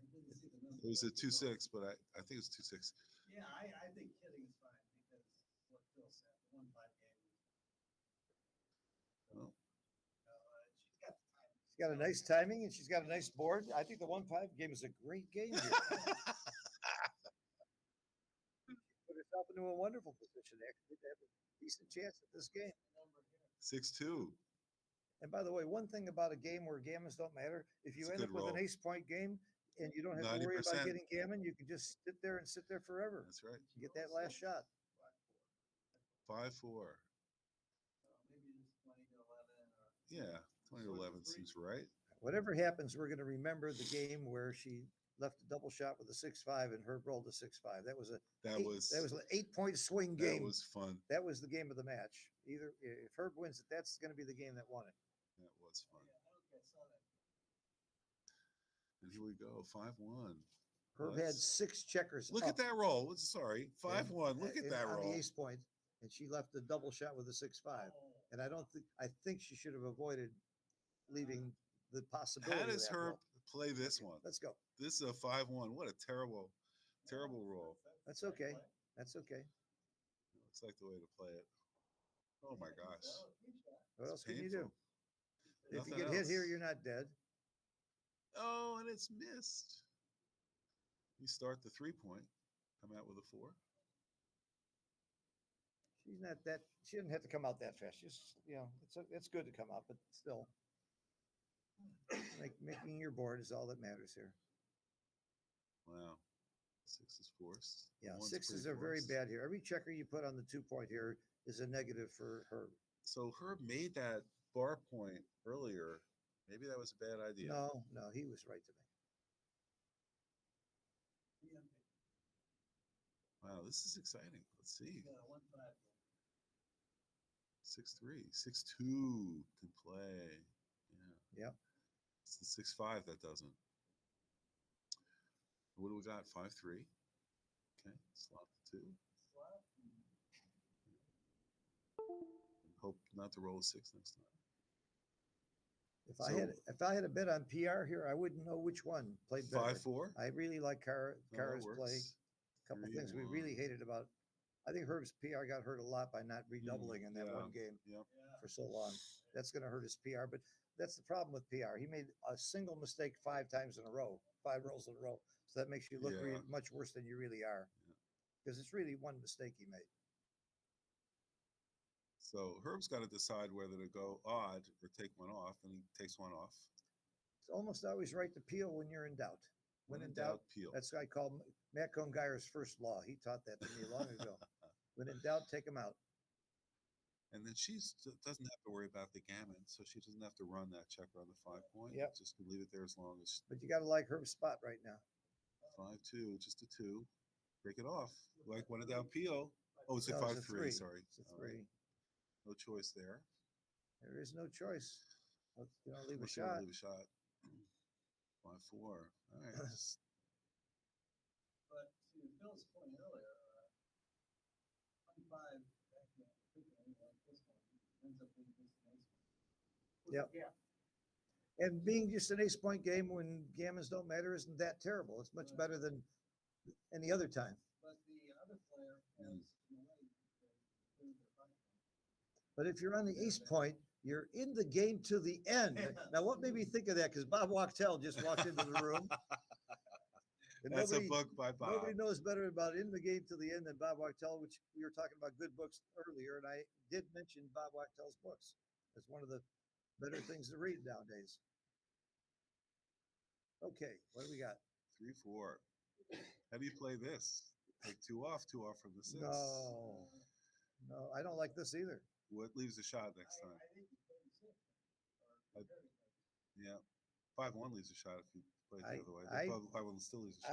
didn't see the number. It was a 2-6, but I think it's 2-6. Yeah, I think hitting is fine because what Phil said, the 1-5 game. Well, She's got the time. She's got a nice timing and she's got a nice board. I think the 1-5 game is a great game here. Put herself into a wonderful position actually to have a decent chance at this game. 6-2. And by the way, one thing about a game where gammons don't matter, if you It's a end up good with an roll. ace point game and you don't have to worry about 90%. getting gammon, you can just sit there and sit there forever. That's right. You get that last shot. 5-4. Maybe just 20 to 11 or. Yeah, 20 to 11 seems right. Whatever happens, we're going to remember the game where she left a double shot with a 6-5 and Herb rolled a 6-5. That was an 8-point swing game. That was fun. That was the game of the match. Either if Herb wins it, that's going to be the game that won it. That was fun. Yeah, I don't think I saw that. And here we go, 5-1. Herb had 6 checkers. Look at that roll. Sorry, 5-1. Look at that on roll. the ace point, and she left a double shot with a 6-5. And I think she should have avoided leaving the possibility. How does of that Herb roll. play this one? Let's go. This is a 5-1. What a terrible roll. That's okay. That's okay. Looks like the way to play it. Oh my gosh. What else can you painful. do? If Nothing you get hit here, else. you're not dead. Oh, and it's missed. You start the 3-point, come out with a 4. She's not that. She didn't have to come out that fast. Just it's good to come out, but still, making your board is all that matters here. Wow. 6 is forced. Yeah, One's 6s pretty are very forced. bad here. Every checker you put on the 2-point here is a negative for Herb. So Herb made that bar point earlier. Maybe that was a bad idea. No, he was right to me. Wow, this is exciting. Let's see. 6-3, 6-2 can play. Yeah. Yep. It's the 6-5 that doesn't. What do we got? 5-3. Okay, slot the 2. Hope not to roll a 6 next time. If I had a bet on PR here, I wouldn't know which one played better. 5-4. I really like Kara's works. play. A couple things we really hated about. I think Herb's PR got hurt a lot by not redoubling in that one game for so long. That's going to hurt his PR. But that's the problem with PR. He made a single mistake 5 times in a row, 5 rolls in a row. So that makes you look much worse than you really are, because it's really one mistake he made. So Herb's got to decide whether to go odd or take one off, and he takes one off. It's almost always right to peel when you're in doubt. When in doubt, peel. That's what I call Matt Congire's first law. He taught that to me long ago. When in doubt, take him out. And then she doesn't have to worry about the gammon, so she doesn't have to run that checker on the 5-point. Yep. Just can leave it there as long as. But you got to like Herb's spot right now. 5-2, just a 2. Break it off. Like when it down peel. Oh, it's a No, 5-3. Sorry. It's a All right. 3. No choice there. There is no choice. Let's leave a Unless you want shot. to leave a shot. 5-4. All right. Just But to Phil's point earlier, 25 backhand frequently like this one ends up being just an ace. Yep. Yeah. And being just an ace point game when gammons don't matter isn't that terrible. It's much better than any other time. But the other player has, in a way, cleared their fight. But if you're on the ace point, you're in the game to the end. Now, what made me think of that? Because Bob Wachtel just walked into the room. And that's a book by Bob. Nobody knows better about in the game to the end than Bob Wachtel, which we were talking about good books earlier, and I did mention Bob Wachtel's books as one of the better things to read nowadays. Okay, what do we got? 3-4. How do you play this? Take 2 off from the 6. No, I don't like this either. What leaves a shot next time? I think you play the 6. Yeah. 5-1 leaves a shot if you play it the other way. 5-1 still leaves a shot.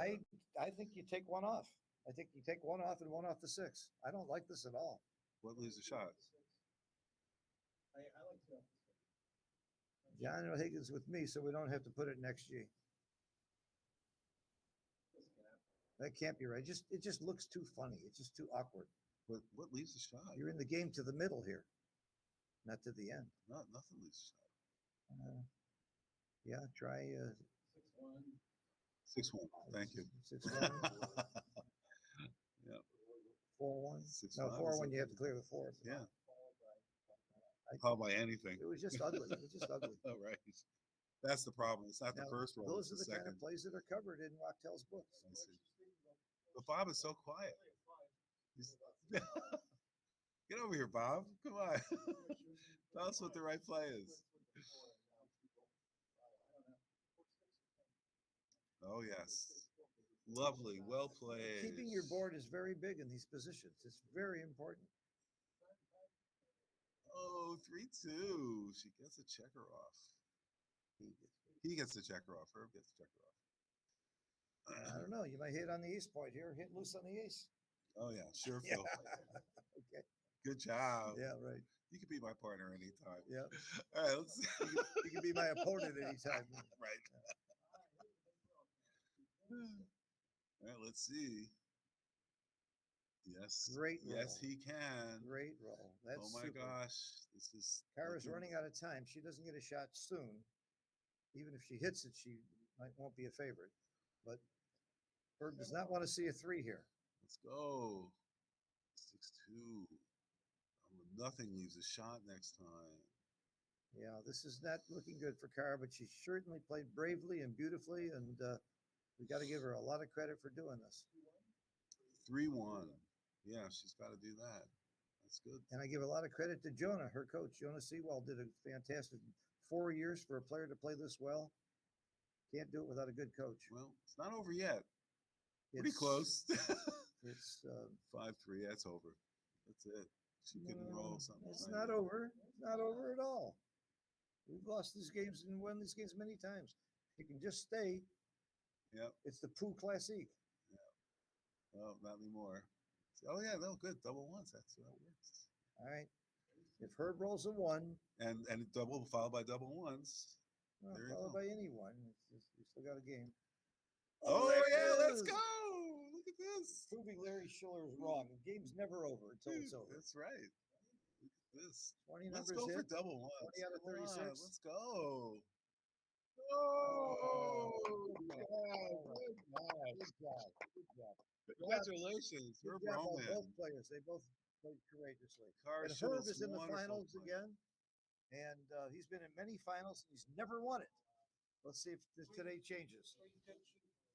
I think you take one off. I think you take one off and one off the 6. I don't like this at all. What leaves a shot? I like 2 off the 6. John O'Higgins with me, so we don't have to put it next G. That can't be right. It just looks too funny. It's just too awkward. What leaves a shot? You're in the game to the middle here, not to the end. Nothing leaves a shot. Yeah, try 6-1. 6-1. Thank you. 6-1. Yeah. 4-1. 6-5. No, 4-1. You have to clear the 4th. Yeah. Call by anything. It was just ugly. It was just ugly. Oh, right. That's the problem. It's not Now, the first roll. Those it's are the kind second. of plays that are covered in Wachtel's books. I see. But Bob is so quiet. Get over here, Bob. Come on. Tell us what the right play is. Oh, yes. Lovely. Well played. Keeping your board is very big in these positions. It's very important. Oh, 3-2. She gets a checker off. He gets the checker off. Herb gets the checker off. I don't know. You might hit on the ace point here. Hit loose on the ace. Oh, yeah. Sure, Yeah. Phil. Okay. Good job. Yeah, right. You can be my partner anytime. Yeah. All right, let's You can be my opponent anytime. right. All right, let's see. Yes. Great roll. Yes, he can. Great roll. That's Oh my super. gosh. This is Kara's looking- running out of time. She doesn't get a shot soon. Even if she hits it, she won't be a favorite. But Herb does not want to see a 3 here. Let's go. 6-2. Nothing leaves a shot next time. Yeah, this is not looking good for Kara, but she certainly played bravely and beautifully, and we got to give her a lot of credit for doing this. 3-1. Yeah, she's got to do that. That's good. And I give a lot of credit to Jonah, her coach. Jonah Sewell did a fantastic 4 years for a player to play this well. Can't do it without a good coach. Well, it's not over yet. Pretty It's- close. It's 5-3. That's over. That's it. She can roll something. It's like not that. over. It's not over at all. We've lost these games and won these games many times. You can just stay. Yep. It's the Pooh Classique. Oh, not anymore. Oh yeah, no, good. Double ones. That's how it works. All right. If Herb rolls a 1, And double followed by double ones. well, There you followed go. by any one, we still got a game. Oh there yeah, it let's is. go. Look at this. Proving Larry Schiller is wrong. The game's never over until it's over. That's right. Look at this. 20 Let's numbers go for hit. double ones. 20 out of Come on, 36. Let's go. Oh, good job. Good job. Congratulations. Good Herb job on Roman. both players. They both played courageously. Car And Herb Schultz, is in the wonderful finals play. again, and he's been in many finals, and he's never won it. Let's see if today changes.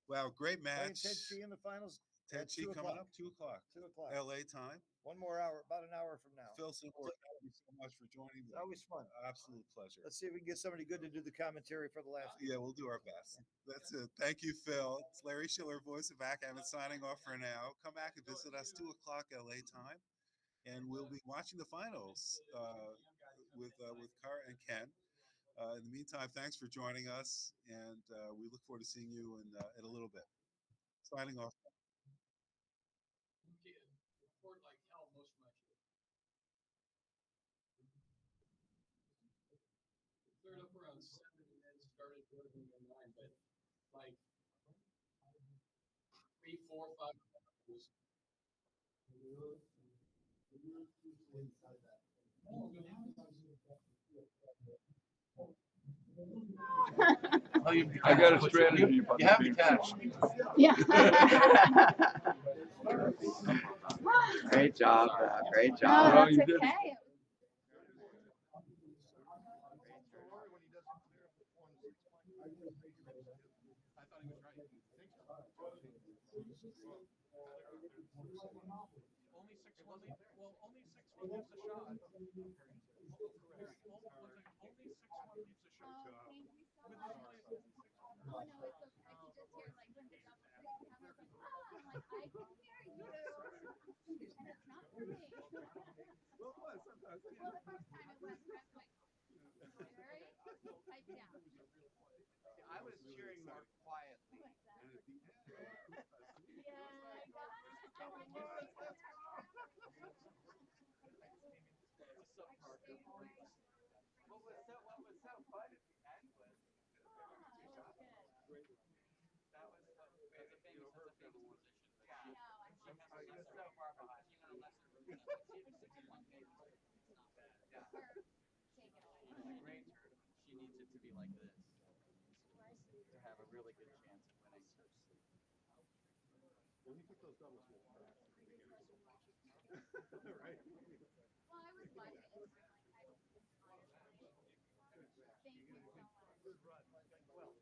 Wow, great Playing match. Ted Chi in the finals. Ted at Chi 2 coming o'clock. up, 2 o'clock. 2 o'clock. LA time. One more hour, about an hour from now. Phil Seymour, thank you so much for joining me. It's always fun. Absolute pleasure. Let's see if we can get somebody good to do the commentary for the last. Yeah, we'll do our best. That's it. Thank you, Phil. It's Larry Schiller, voice of backgammon, signing off for now. Come back and visit us 2 o'clock LA time, and we'll be watching the finals with Kara and Ken. In the meantime, thanks for joining us, and we look forward to seeing you in a little bit. Signing off. like 3, 4, 5 hours. I got a strategy. You have the cash. Yeah. Great job. Great job. No, No, you that's didn't. okay. Only 6-1 lead. Well, only 6-1 leaves the shot. Only 6-1 leaves the shot. Oh, thank you so With much. only 6-1. Oh no, it's okay. I could just hear like when the double click camera was like, oh, I'm like, I can hear you. And it's not for me. Well, it was sometimes. Well, the first time it was, but I was like, Jerry, pipe down. I was cheering more quietly. Yeah, I got it. And when you were there, What was so fun at the end was that was that's a famous position. Yeah, I know. I she was so far behind. She had a lesser version of it. She had a 6-1 favorite. It's not bad. Yeah. Her, take it away. In a great tournament, she needs it to be like this to have a really good chance at winning. Well, he took those doubles real fast. Right? Well, I was watching it. I honestly, thank you so much. Well,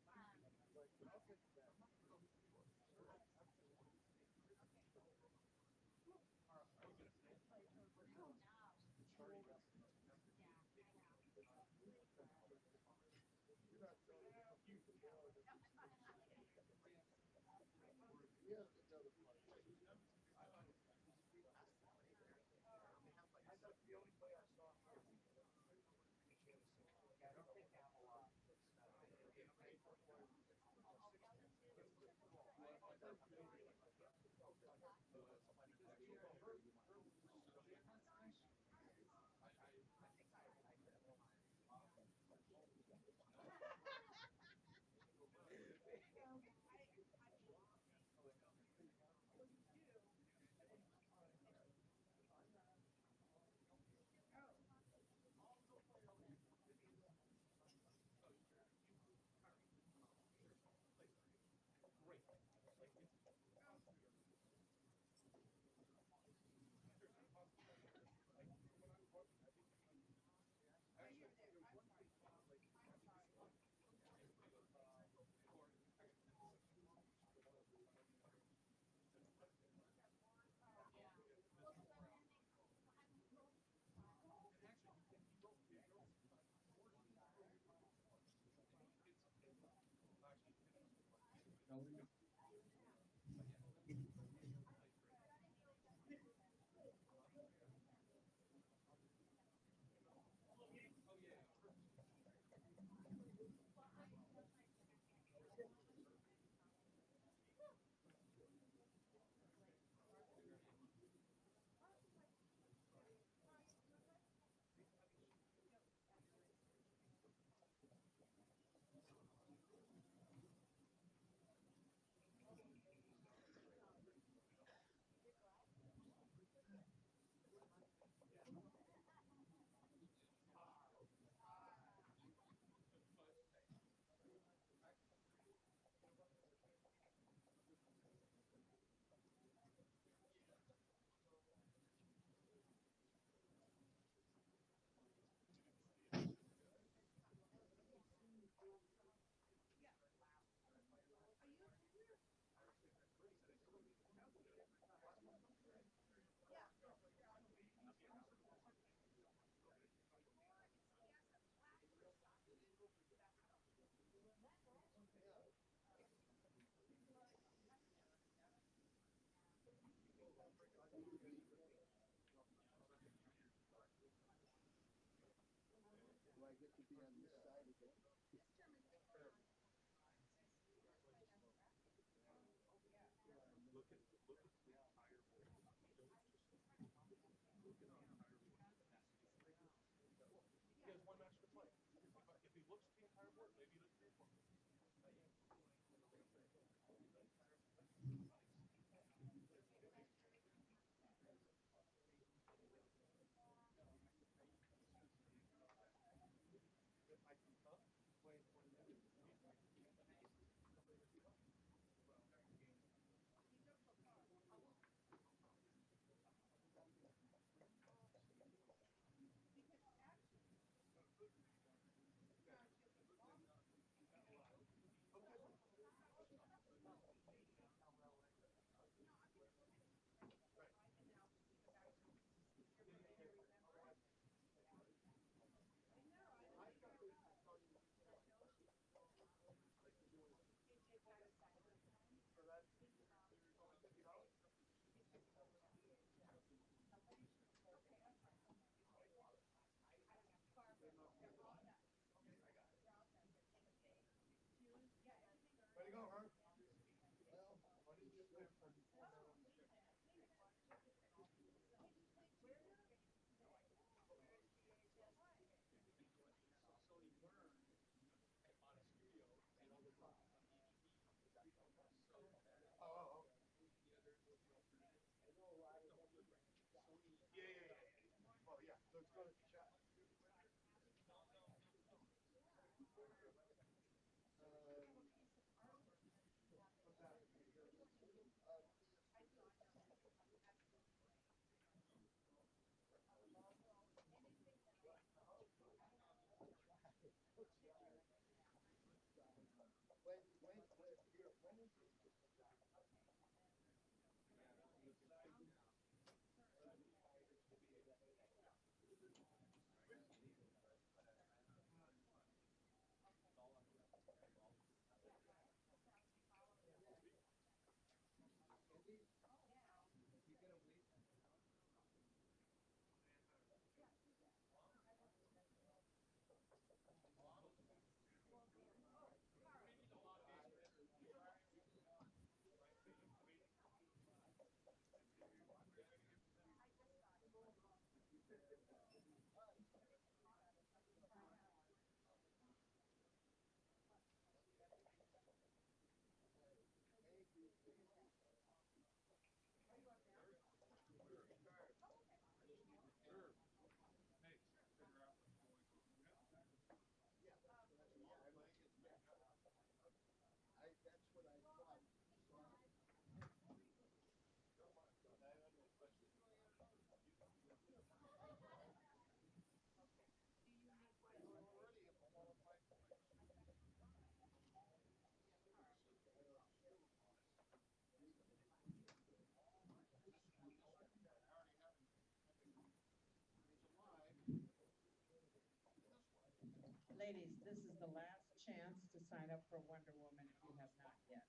Ladies, this is the last chance to sign up for Wonder Woman if you have not yet.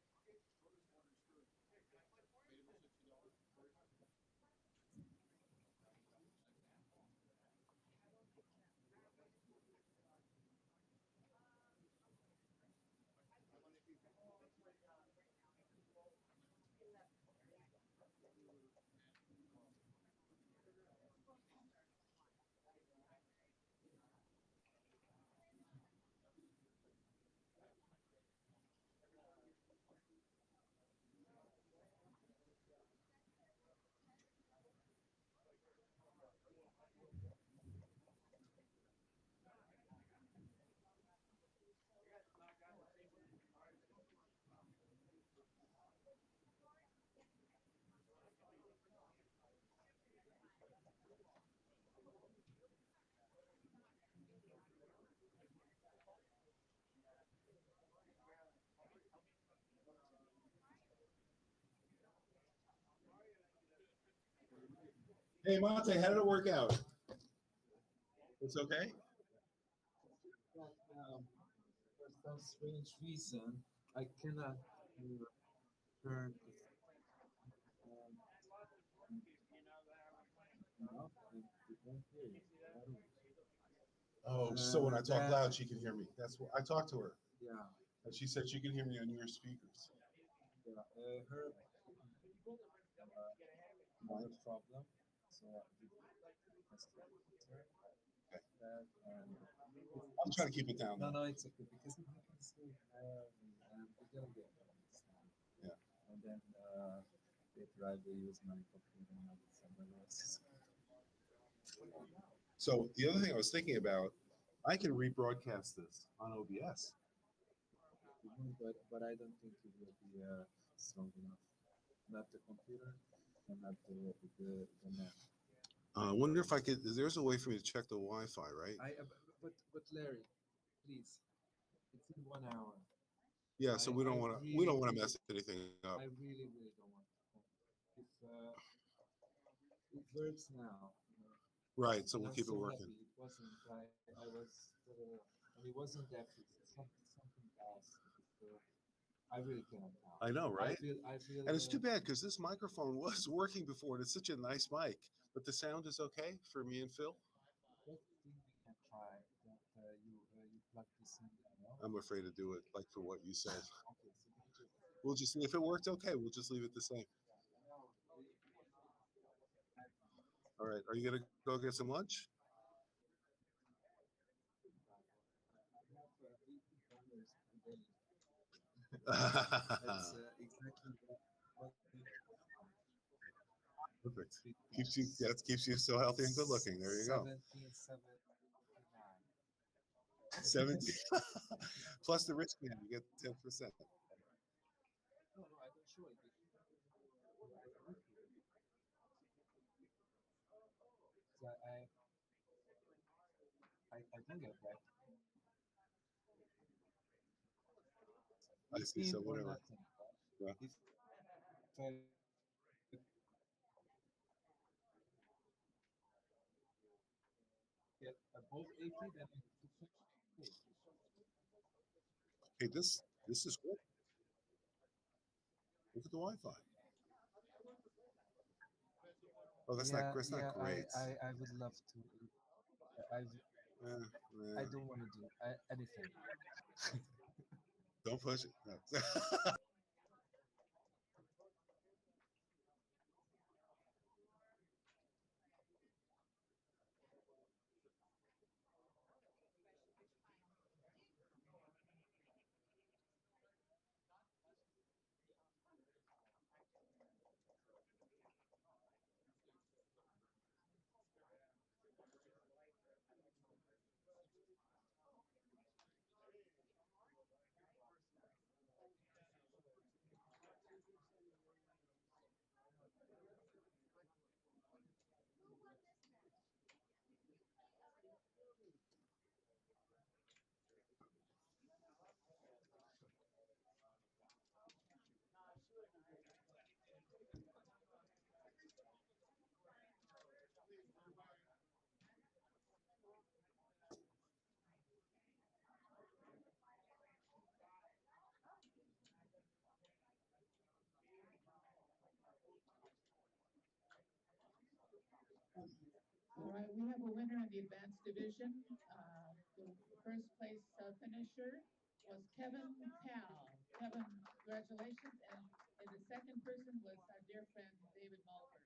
Hey, Monte, how did it work out? It's okay? But for some strange reason, I cannot turn this um, off and it won't hear you. I don't- Oh, so when I talk that- loud, she can hear me. That's what I talked to her, Yeah, and she said she can hear me on your speakers. yeah. Her my problem. So I did her that and I'm trying to keep it down. no, Though. no, it's okay because it happens to her and we're gonna get this time. Yeah. And then later I will use my computer and not someone else's. So the other thing I was thinking about, I can rebroadcast this on OBS. But I don't think it will be strong enough. Not the computer and not the net. I wonder if I could. There's a way for me to check the Wi-Fi, right? But Larry, please, it's in 1 hour. Yeah. So we don't want to. We don't want to mess anything up. I really don't want to. If it works now. Right. So And we'll I'm keep it so working. happy it wasn't. I was. And it wasn't that. It's something else. I really cannot tell. I know, right? I feel. And it's too bad because this microphone was working before, and it's such a nice mic. But the sound is okay for me and Phil. What thing we can try that you plug this in there, no? I'm afraid to do it, like for what you said. Okay, so we just We'll just if it worked okay, we'll just leave it the same. All right. Are you gonna go get some lunch? $80 per day. That's exactly what Perfect. Keeps you so healthy and good looking. There you go. 1779. 17 plus the rich man, you get 10%. No, I don't show it. So I don't get that. I see. So Or whatever. nothing. Yeah. If I get above 80, then it's okay. Hey, this is good. Look at the Wi-Fi. Oh, that's not great. I would love to. I Yeah. don't want to do anything. Don't push it. No. All right, we have a winner in the advanced division. The first place finisher was Kevin Powell. Kevin, congratulations. And the second person was our dear friend David Mulford.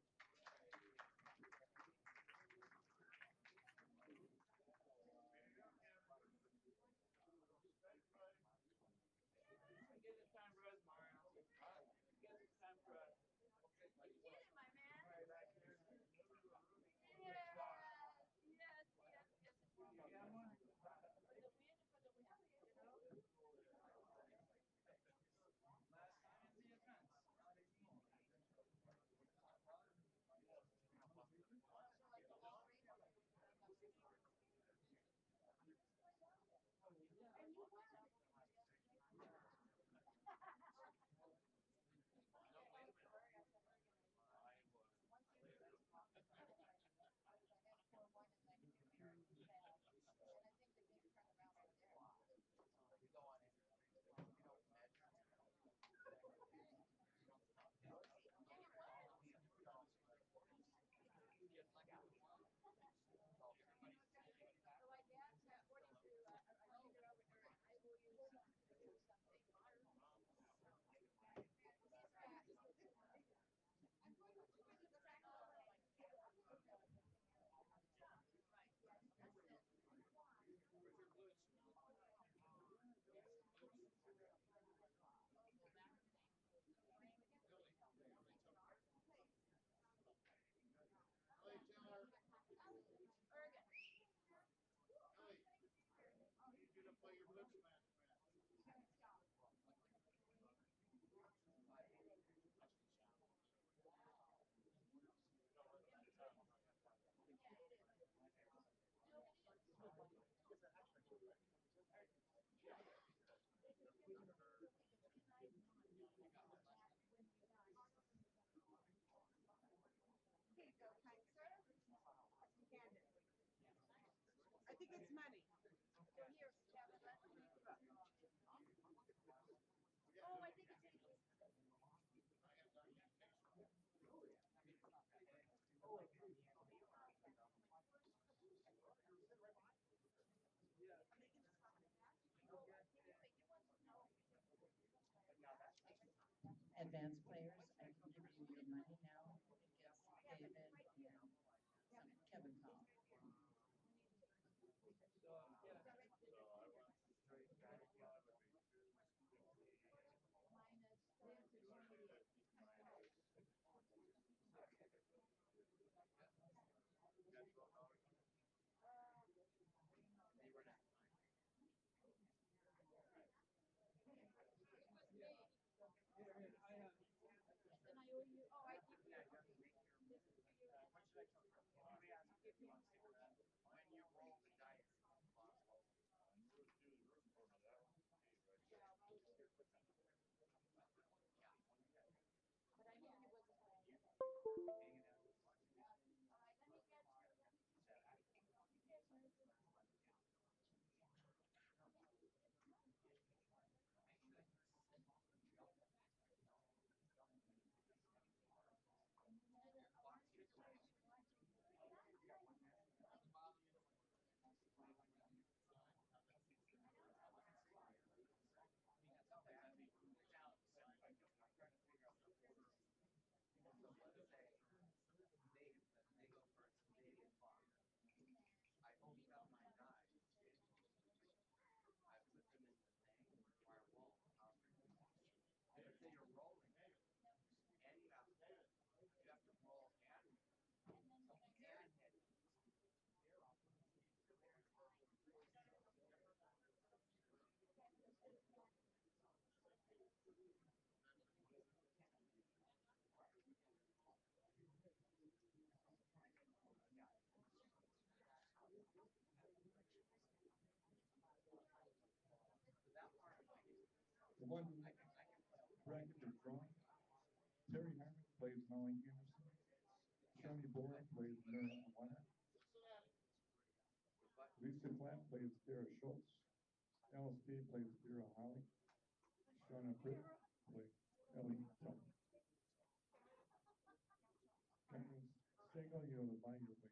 I think it's money. Oh, I think it's 80. Advanced players, I can give you your money now against David and Kevin Powell. The one bracket is drawn. Terry Harmon plays Molly Anderson. Shoni Bora plays Mira Awana. Lisa Clapp plays Tara Schultz. Alice T plays Vera Holly. Shauna Britt plays Ellie Tubman. Carmen Stego, you'll buy your way.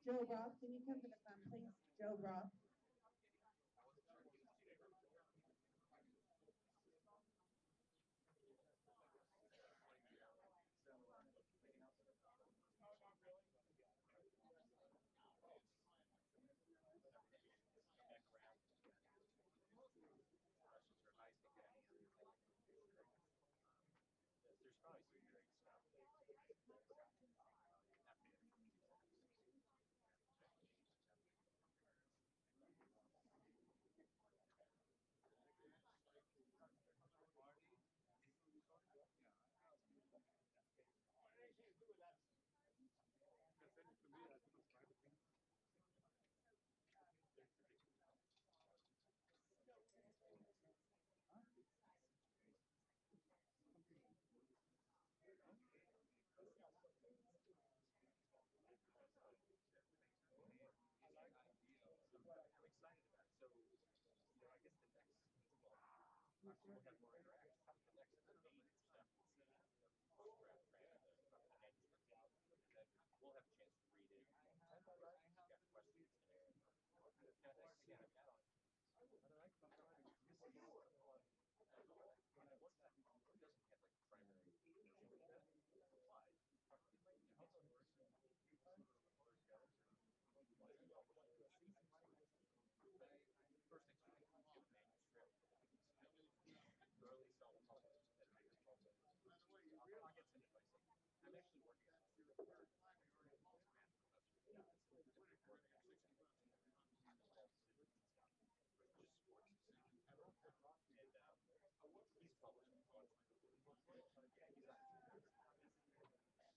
Joe Roth, can you come to the front, please? Joe Roth. There's probably some great stuff. I'm excited about it. So, I guess the next, we'll have more interaction. The next major step will be we'll have a chance to read it. Got questions there. Again, I've got it doesn't have like primary first things we give a manuscript early self-published and I'll get some advice. I'm actually working on just sports decisions. And he's published one. Yeah, he's on National Museum of Metal.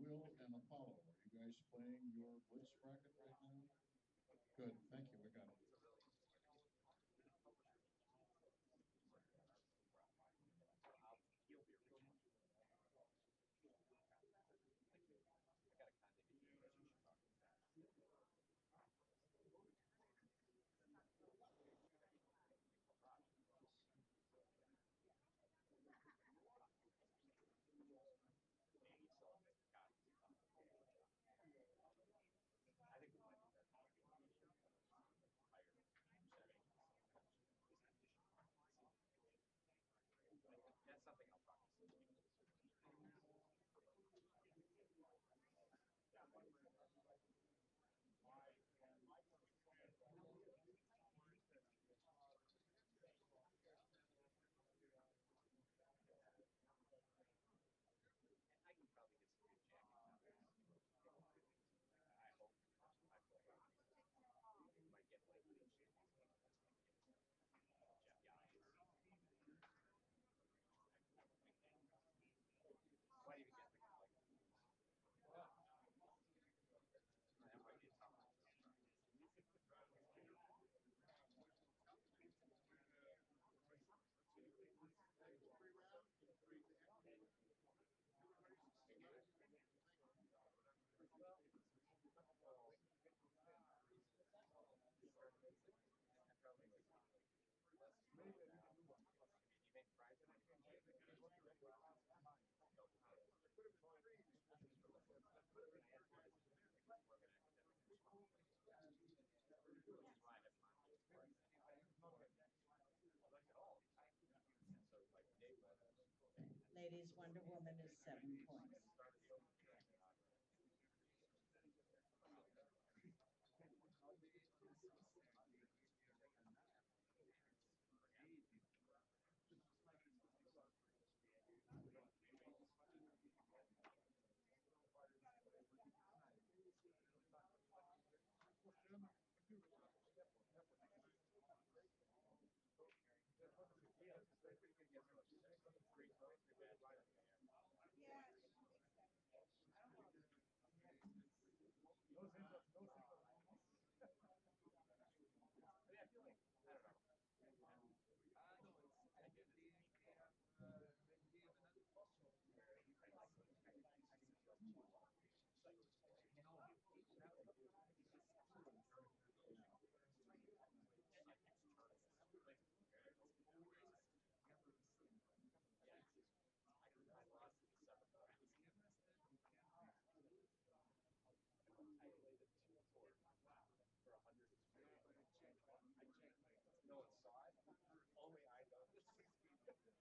Will and Apollo, are you guys playing your blitz bracket right now? Good, thank you, I got it. He'll be original. I got a contact you should talk to that. Ladies, Wonder Woman is 7 points. No one saw it. Only I noticed. But it's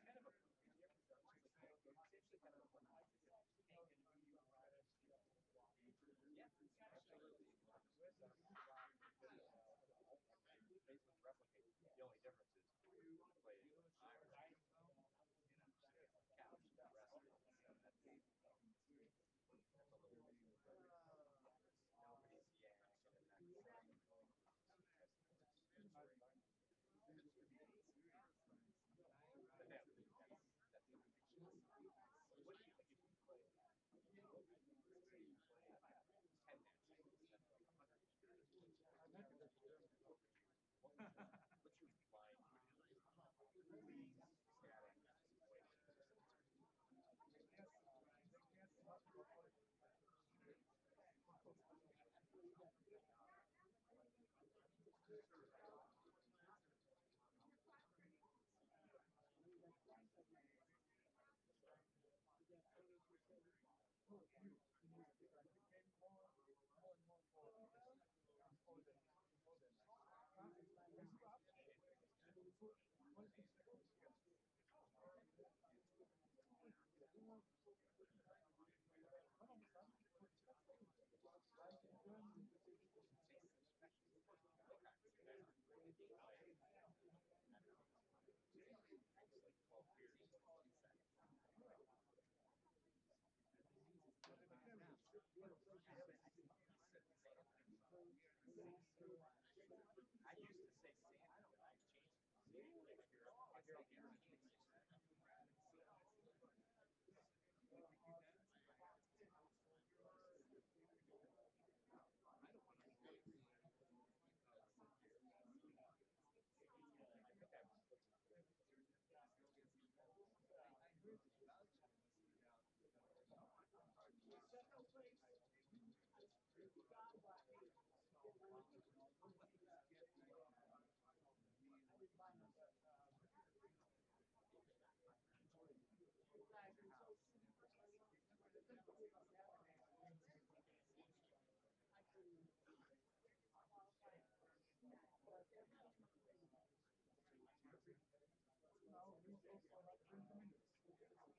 kind of a essentially kind of yeah, absolutely. Basically replicate. The only difference is you play iron, couch, rested. That's a little nobody's what do you think if you play? Say you play 10 minutes instead of 100. What's your line? Please, static I used to say Santa, but I changed it. I hear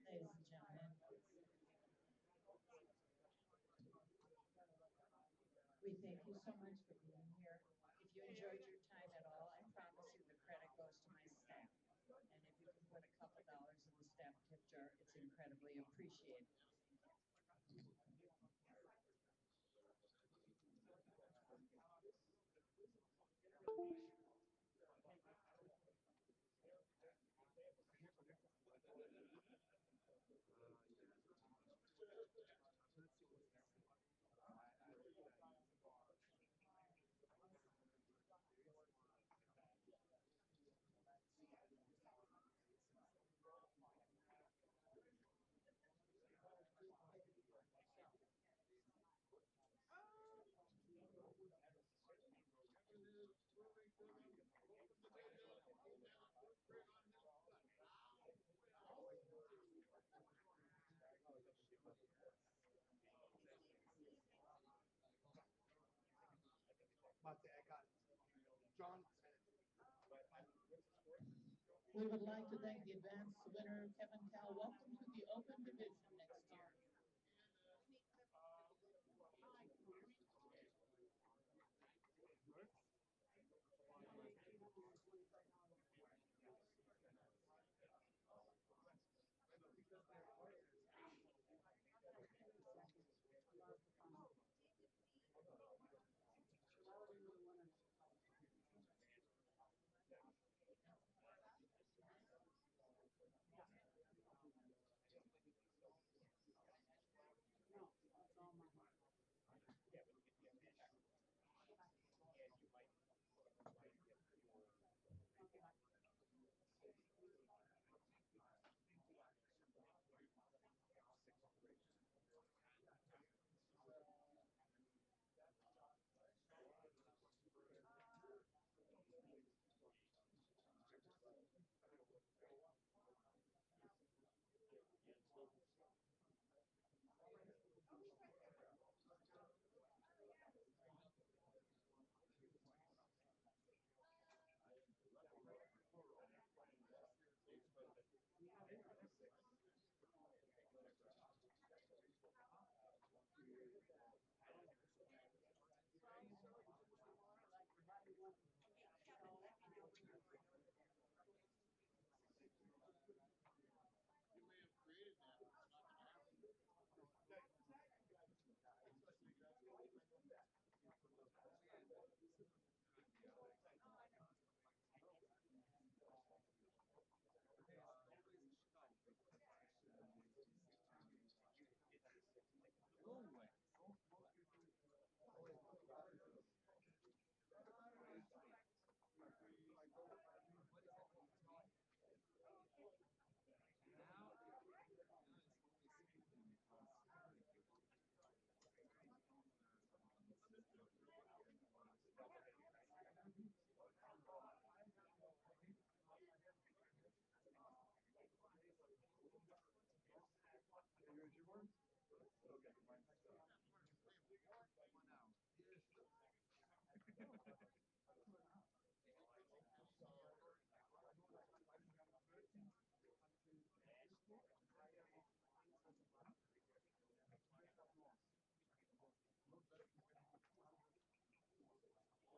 Ladies and gentlemen, we thank you so much for being here. If you enjoyed your time at all, I promise you the credit goes to my staff. And if you can put a couple dollars in the staff tip jar, it's incredibly appreciated. We would like to thank the advanced winner, Kevin Cal. Welcome to the Open Division next year. So is the issue basically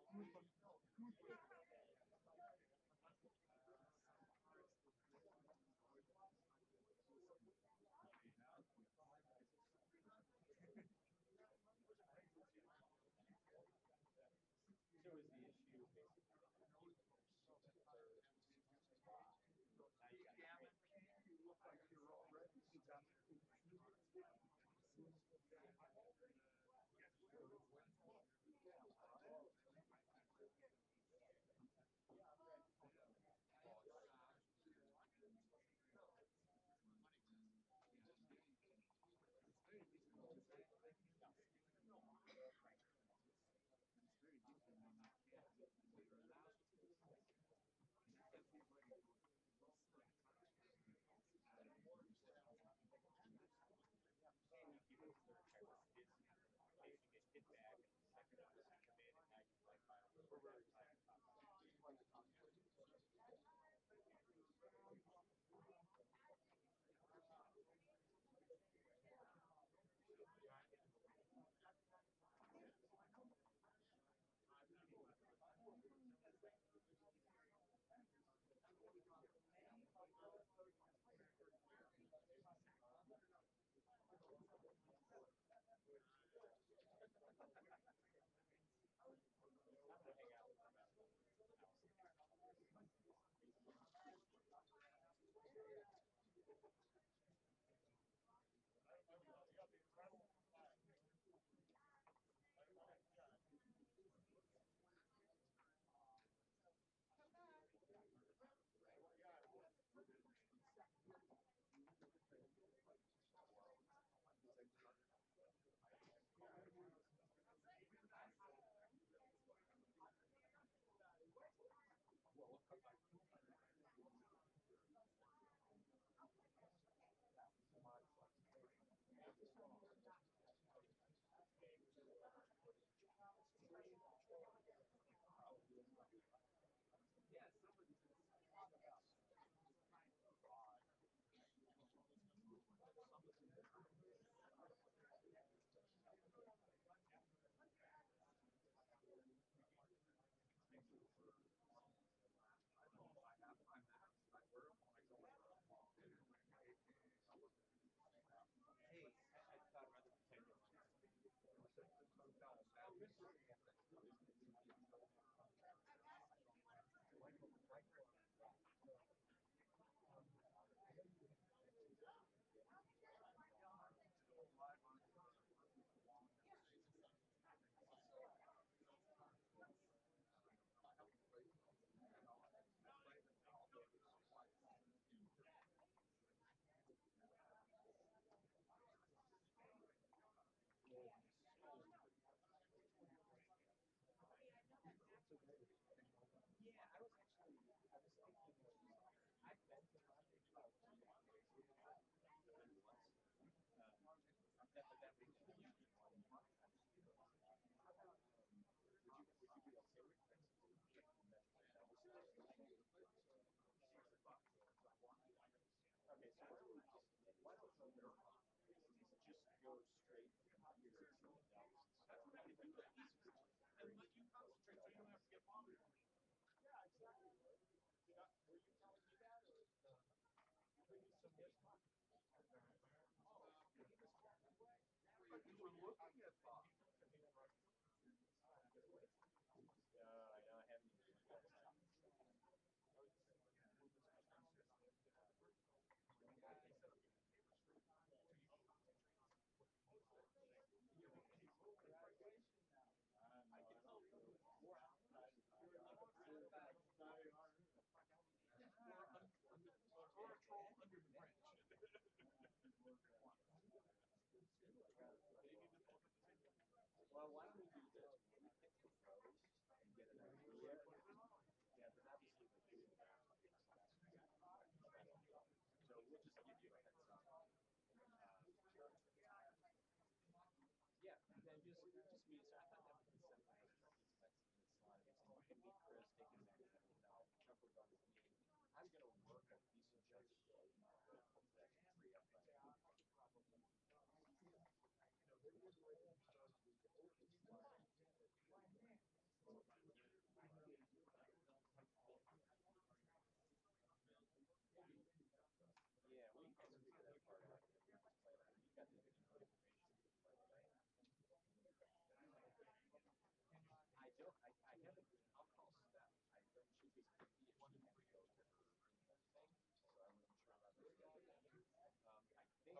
now you got You look like you're already hit back and the second one come in and now you play by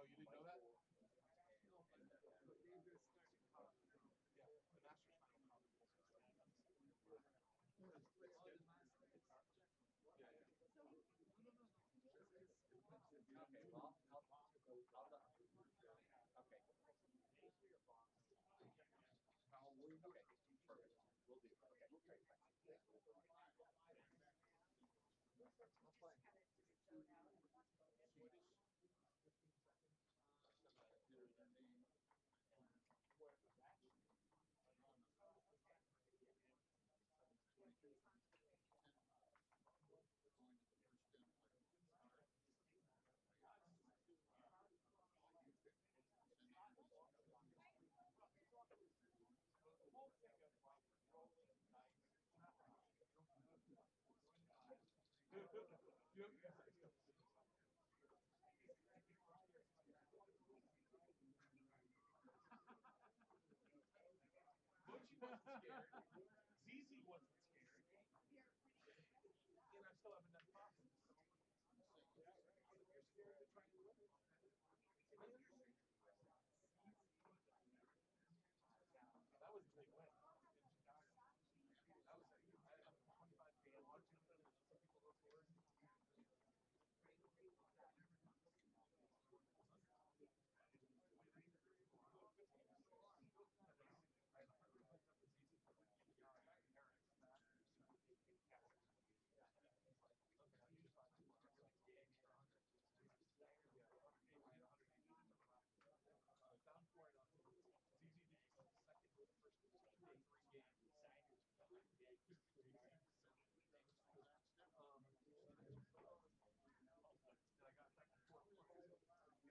Oh, you didn't know that? Okay, well, okay. Okay, perfect. We'll do. Okay, great. Butchie wasn't scared. ZZ wasn't scared. And I still haven't done possums. You're scared to try and win it. I understand. That was a big win in Chicago. That was I had 25 fans watching them and some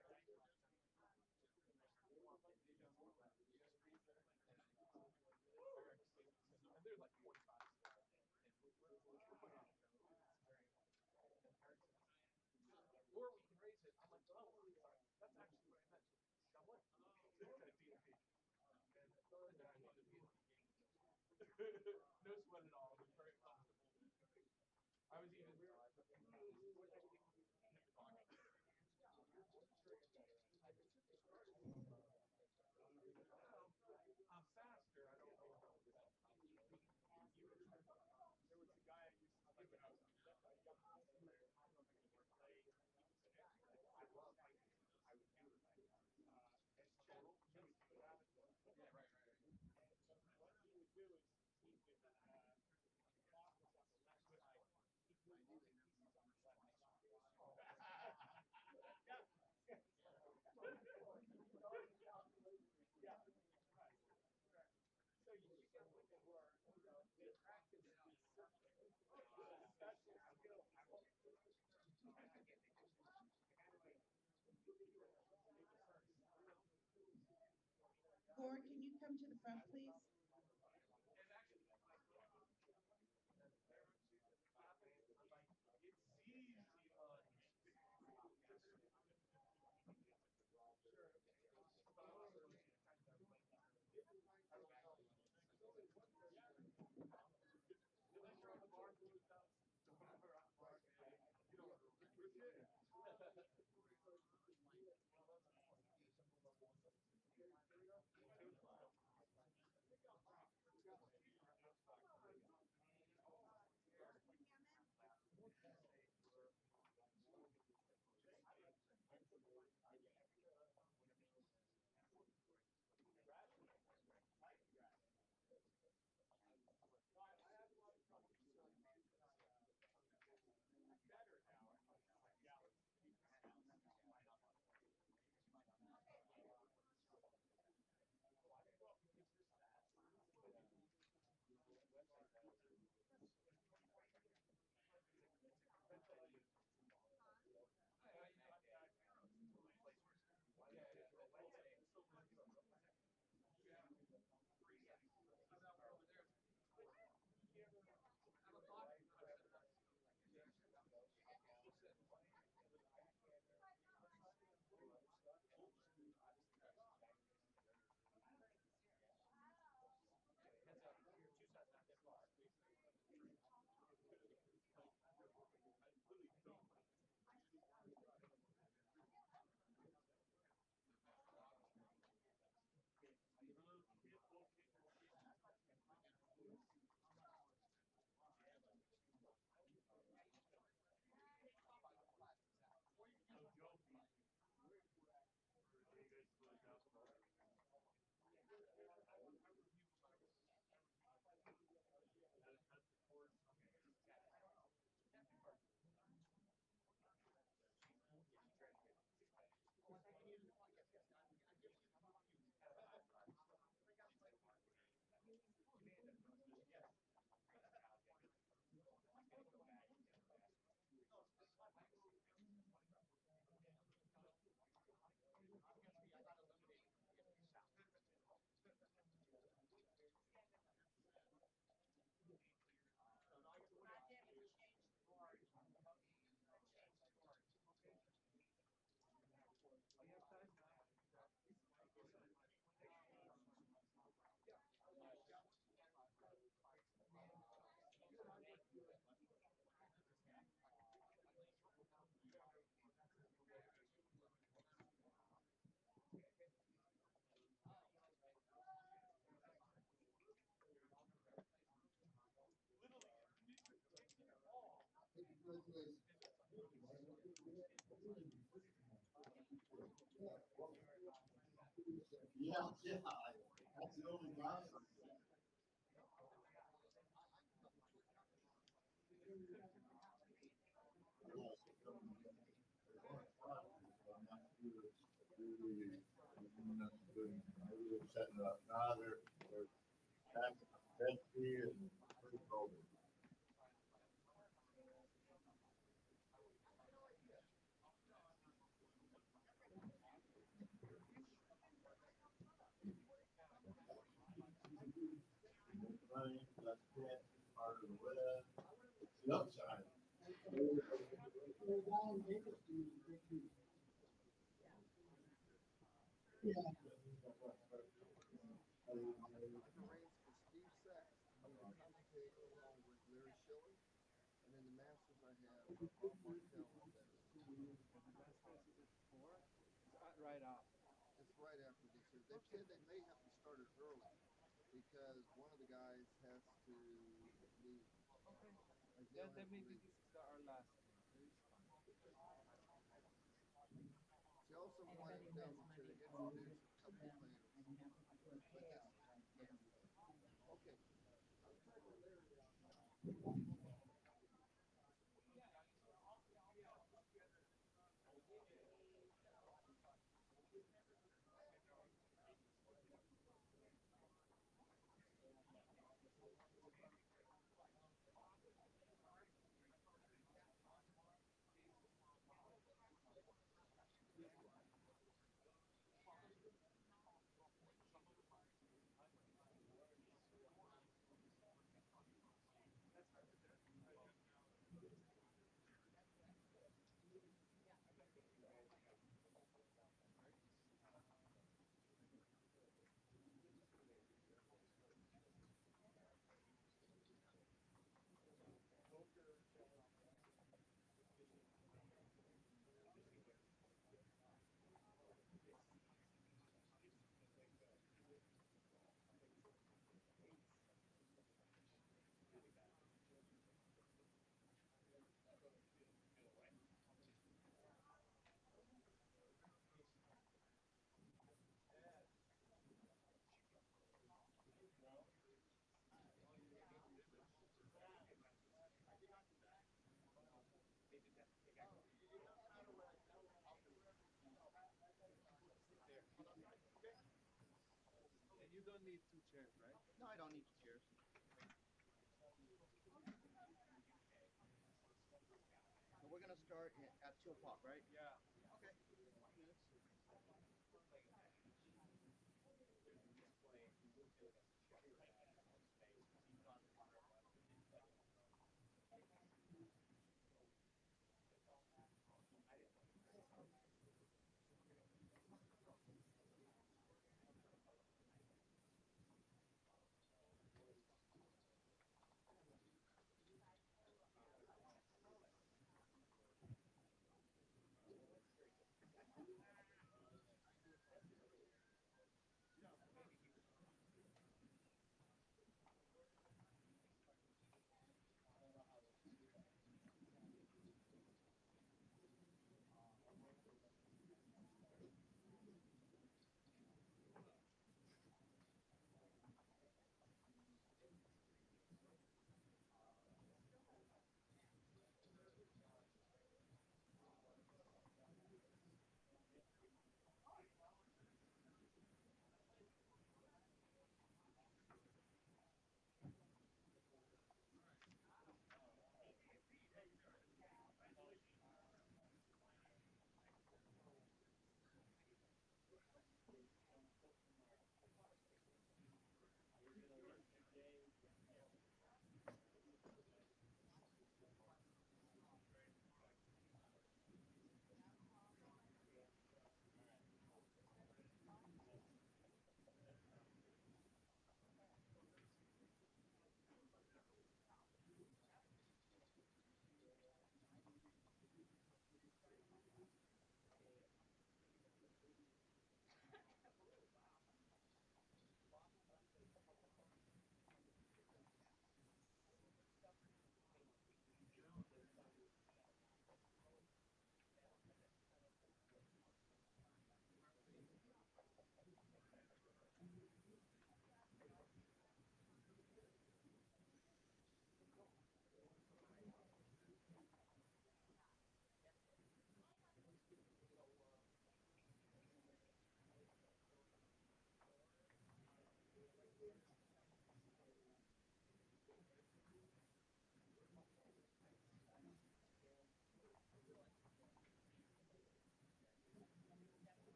people record. Down 4-0. ZZ did second for the first 3 games. And I got back to 4. And they're like 45 stars. Or we can raise it. I'm like, oh, that's actually what I meant. I won. And then I won the DNP game. No sweat at all. It was very comfortable. I was even. I'm faster. I don't know. There was a guy I used to give it up. I don't know if I can work late. I was hiking. I would do it. And total. Yeah, right. What he would do is he would the clock was on the left side. He'd move all the pieces on the left side. Yeah. Yeah. Right. So you get women who are, the practice is special skill. Gord, can you come to the front, please? It's easy on sure. Better now. Yeah, that's the only guy. Setting up. Now they're back and pretty cold. Running, that's it, part of the web. It's the upside. Steve Sachs to me And the Masters is at 4. It's right after. It's right after this year. They've said they may have to start it early because one of the guys has to leave. Okay. Like Then, Neil then has to maybe leave. this is our last game. That is fine. She also Anybody wanted who them has to money introduce owed a to couple them players. and have to do a But this, payout like this. okay. And you don't need 2 chairs, right? No, I don't need the chairs. So we're gonna start at 2 o'clock, right? Yeah. Okay.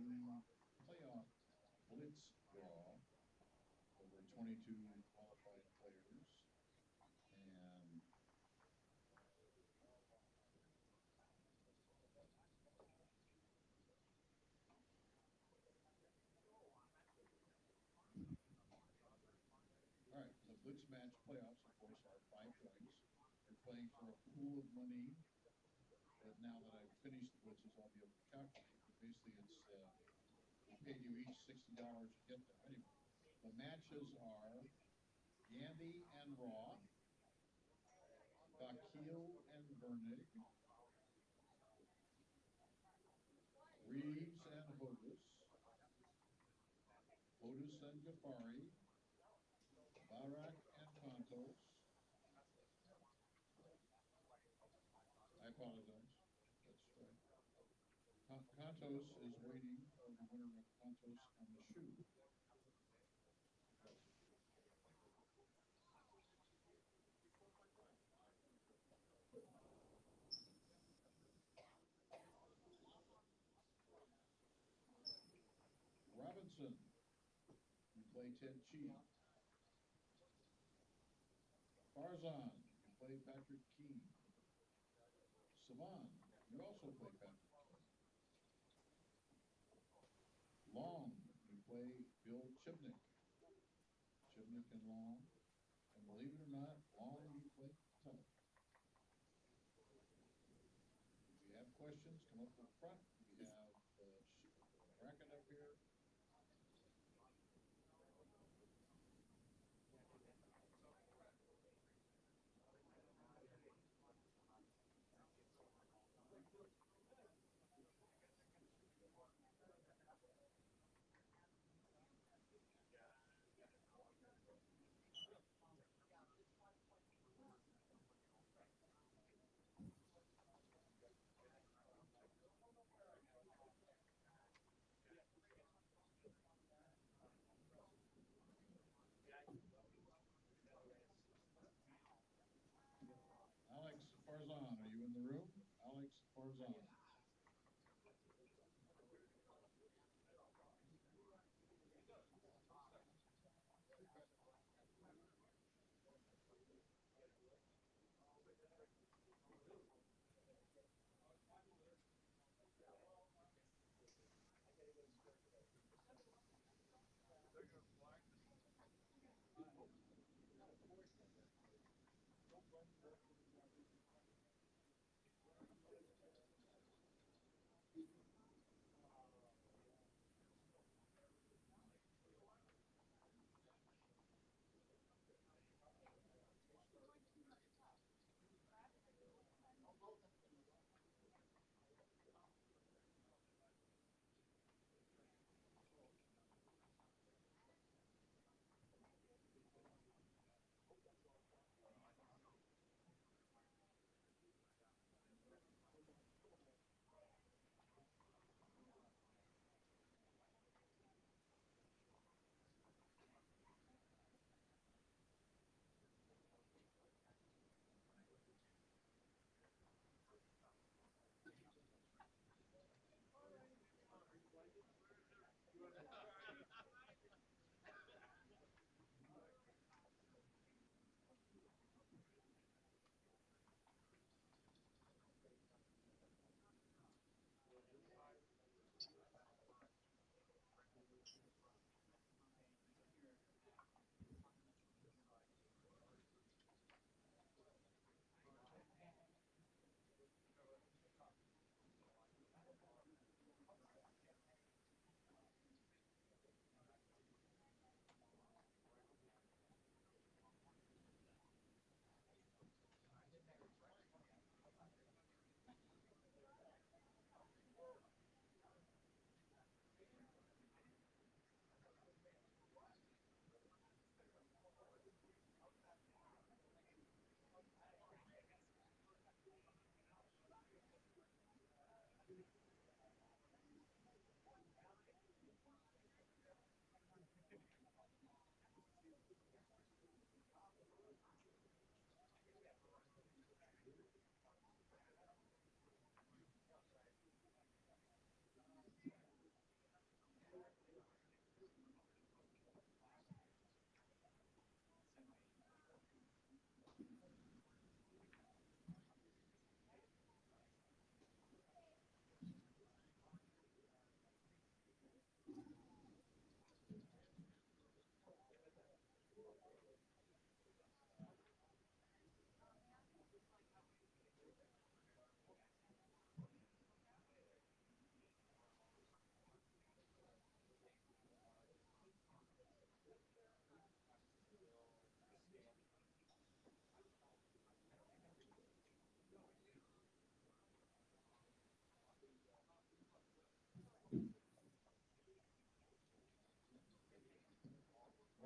playoff blitz draw over 22 qualified players. And all right, the blitz match playoffs, of course, are 5 points. You're playing for a pool of money that now that I've finished the blitzes, I'll be able to calculate. But basically, it's we paid you each $60 to get there. Anyway, the matches are Yandy and Raw, Bakil and Vernig, Reeves and Hodis, Hodis and Gafari, Barak and Contos. I apologize. That's right. Contos is waiting for the winner of Contos and the shoe. Robinson, you play Ted Chi. Farzan, you play Patrick Keene. Savan, you also play Patrick Keene. Long, you play Bill Chibnick. Chibnick and Long. And believe it or not, Long, you play Tuck. If you have questions, come up to the front. We have the bracket up here.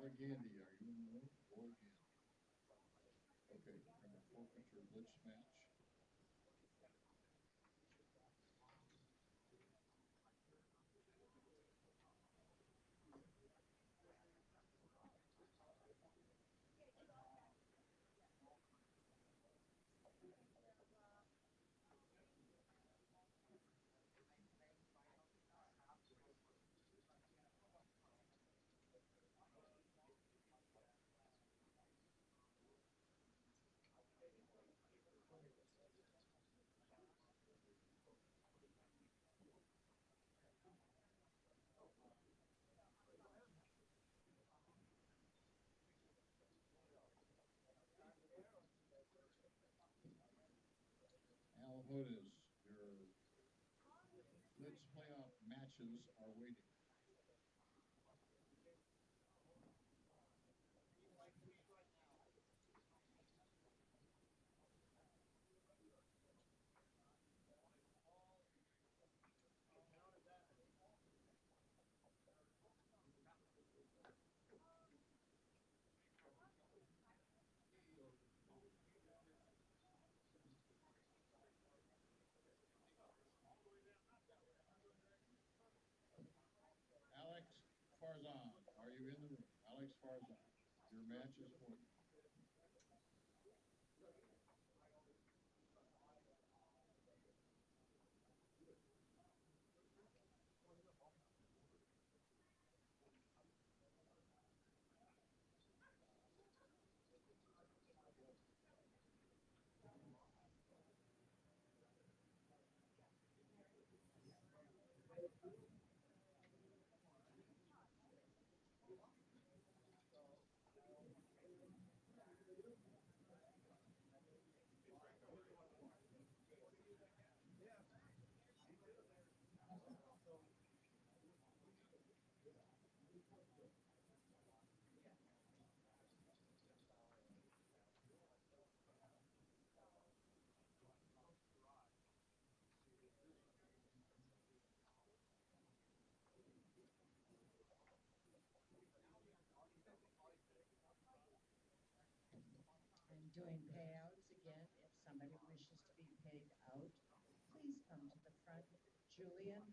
Laura Gandy, are you in the room? Laura Gandy. Okay, we're going to forfeit your blitz match. Al Hodes, your blitz playoff matches are waiting. Alex Farzan, are you in the room? Alex Farzan, your match is waiting. I'm doing payouts again. If somebody wishes to be paid out, please come to the front. Julian?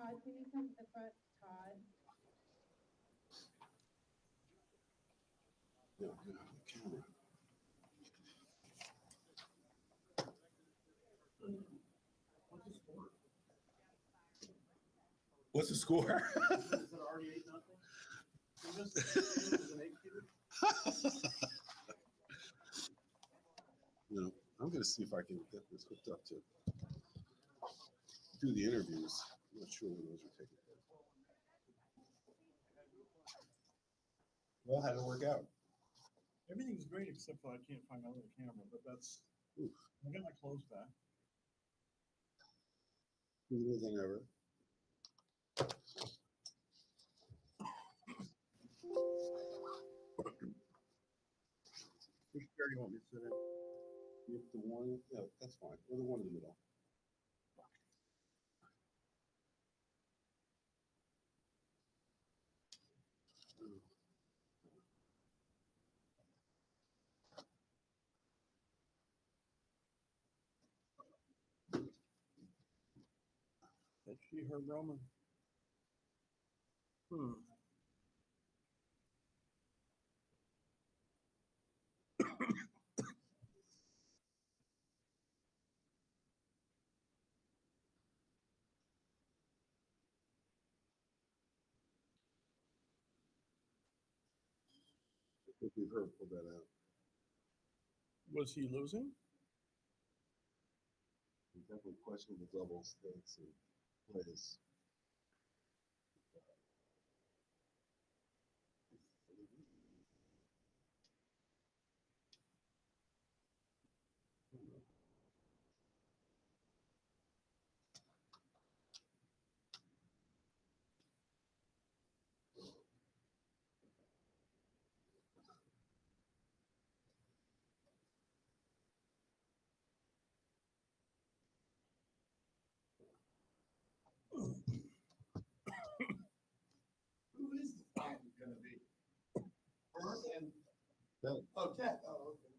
Todd, can you come to the front? Todd? No, get out of the camera. What's the score? What's the score? Is it already 8-0? Is this an 8-peter? No, I'm going to see if I can get this hooked up to do the interviews. I'm not sure when those are taking place. Well, how did it work out? Everything's great except for I can't find my other camera, but that's. Oof. I got my clothes back. Easier than ever. Which chair do you want me to sit in? You have the one, yeah, that's fine. Or the one in the middle. That's she, her Roman. I think we've heard pull that out. Was he losing? We definitely questioned the double stakes and plays. Who is the final going to be? Bert and Ted. Oh, Ted. Oh, okay.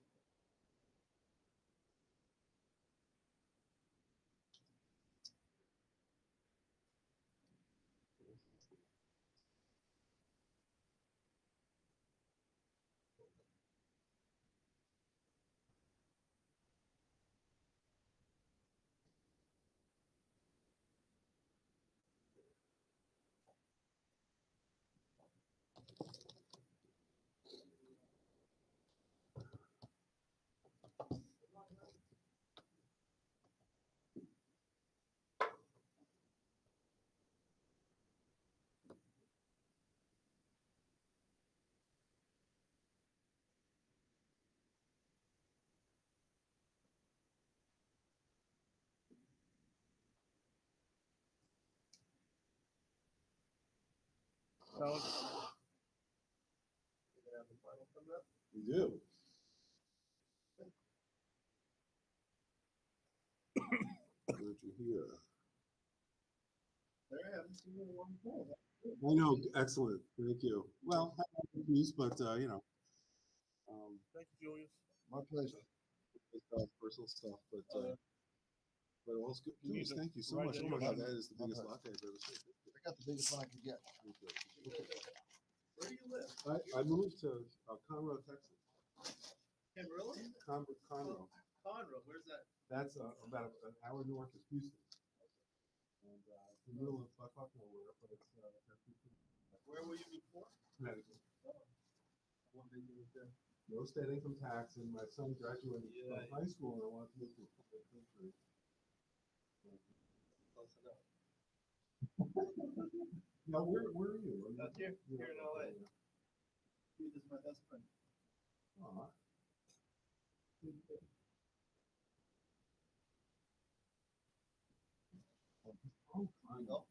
Alex, you're going to have the final coming up? We do. Glad you're here. There, I haven't seen you in a long time. I know, excellent. Thank you. Well, I have news, but you know. Thank you, Julius. My pleasure. It's personal stuff, but all's good news. Thank you so Right, much. Oh my right. God, that is the biggest latte I've ever seen. I got the biggest one I could get. Where do you live? I moved to Conroe, Texas. Conroe? Conroe. Conroe, where's that? That's about an hour north of Houston. And it's in the middle of fuck nowhere, but it's Where were you before? Connecticut. What made you move there? No state income tax, and my son graduated from high school, and I wanted to move to a foreign country. Close enough. Now, where are you? Out here, here in LA. Yeah. He is my best friend. Aw. Oh, I know.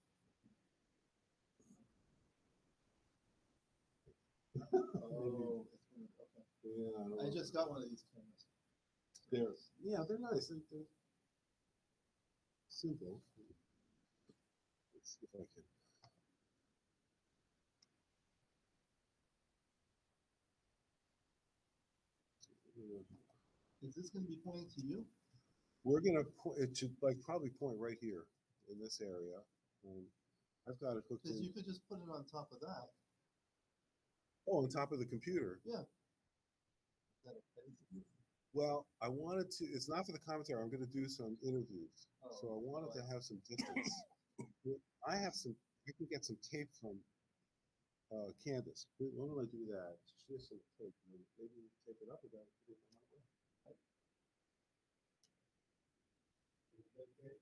Oh, okay. Yeah, I just got one of these cameras. They're nice. They're simple. Let's see if I can. Is this going to be pointing to you? We're gonna point. It should probably point right here in this area. I've got it hooked Because in. you could just put it on top of that. Oh, on top of the computer. Yeah. Well, I wanted to. It's not for the commentary. I'm going to do some interviews, so I wanted to have some distance. I have some. I can get some tape from Candace. Why don't I do that? She has some tape. Maybe take it up about it. Okay.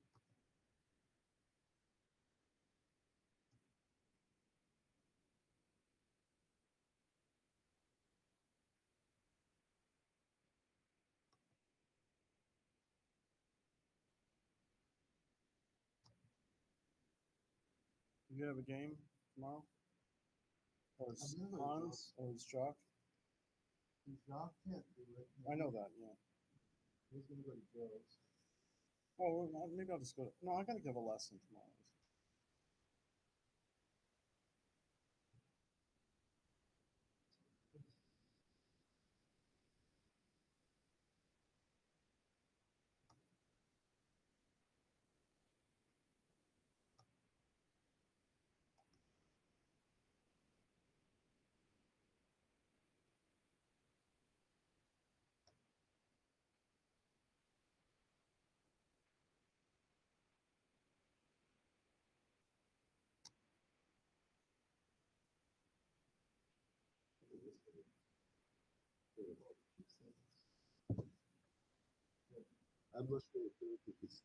You have a game tomorrow? Or is Hans or is Jock? Jock can't do it. I know that, yeah. He's going to go to Joe's. Oh, well, maybe I'll just go. No, I got to give a lesson tomorrow. I'm not sure if it's.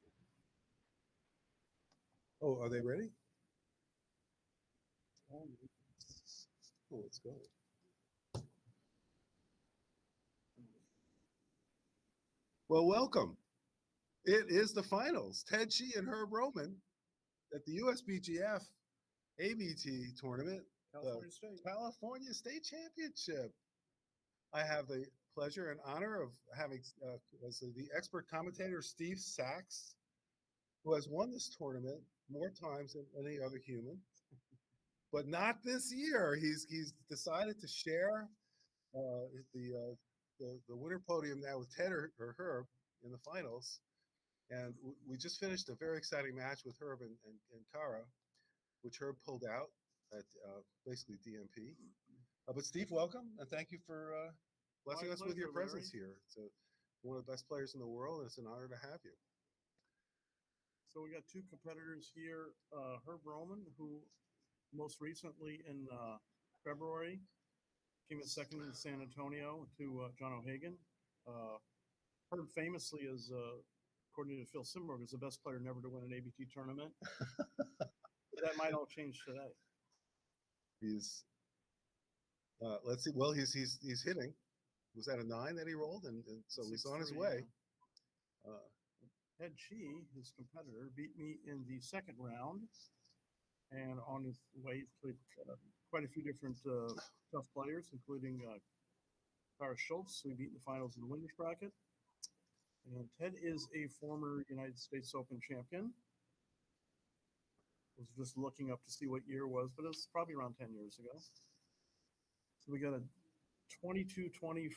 Oh, are they ready? Oh, let's go. Well, welcome. It is the finals. Ted Shee and Herb Roman at the USBGF ABT tournament, California State Championship. I have the pleasure and honor of having as the expert commentator Steve Sachs, who has won this tournament more times than any other human, but not this year. He's decided to share the winner podium now with Ted or Herb in the finals. And we just finished a very exciting match with Herb and Kara, which Herb pulled out at basically DMP. But Steve, welcome, and thank you for blessing us with your presence here. It's one of the best players in the world, and it's an honor to have you. So we got two competitors here. Herb Roman, who most recently in February came in second in San Antonio to John O'Hagan. Herb famously is, according to Phil Simberg, is the best player never to win an ABT tournament. That might all change today. He's let's see. Well, he's hitting. Was that a 9 that he rolled? And so he's on his way. Yeah. Ted Shee, his competitor, beat me in the second round, and on his way, he's played quite a few different tough players, including Kara Schultz, who he beat in the finals in the winners bracket. And Ted is a former United States Open champion. I was just looking up to see what year it was, but it was probably around 10 years ago. So we got a 22-20,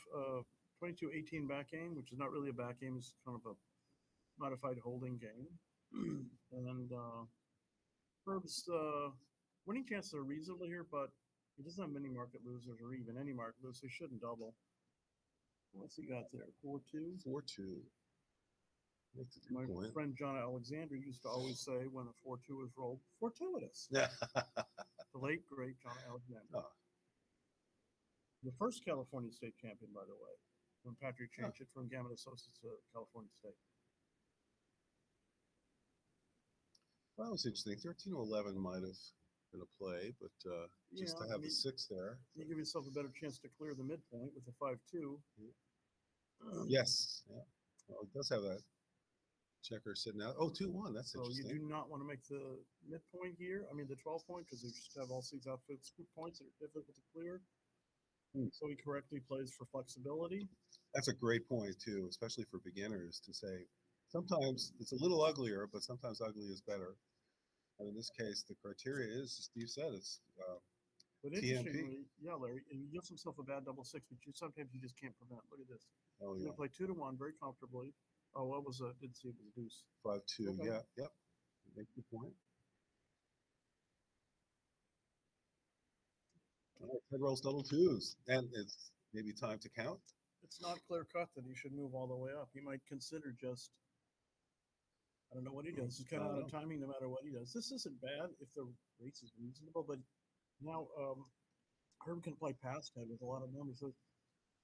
22-18 back game, which is not really a back game. It's kind of a modified holding game. And Herb's winning chances are reasonable here, but he doesn't have many market losers or even any market losers. So he shouldn't double. What's he got there? 4-2? 4-2. My friend John Alexander used to always say when a 4-2 was rolled, fortuitous. The late, great John Alexander. Oh. The first California State champion, by the way, when Patrick changed it from Gammon Associates to California State. Well, that was interesting. 13-11 might have been a play, but just to have the 6 there. You give yourself a better chance to clear the midpoint with a 5-2. Yes. Yeah. Well, it does have that checker sitting out. Oh, 2-1. That's interesting. So you do not want to make the midpoint here. I mean, the 12 point, because they just have all 6 outfits points that are difficult to clear. So he correctly plays for flexibility. That's a great point, too, especially for beginners to say sometimes it's a little uglier, but sometimes ugly is better. And in this case, the criteria is, as Steve said, it's but interestingly, yeah, Larry, he gives himself a bad double 6, but sometimes you just can't prevent. Look at this. Oh, he's going to play 2-1 very comfortably. Oh, what was a? Didn't see it was a deuce. 5-2. Okay. Yeah. Yep. Make the point. All right, Ted rolls double twos, and it's maybe time to count. It's not clear cut that he should move all the way up. He might consider just, I don't know what he does. He's kind of out of timing no matter what he does. This isn't bad if the race is reasonable, but now Herb can play past Ted with a lot of numbers. So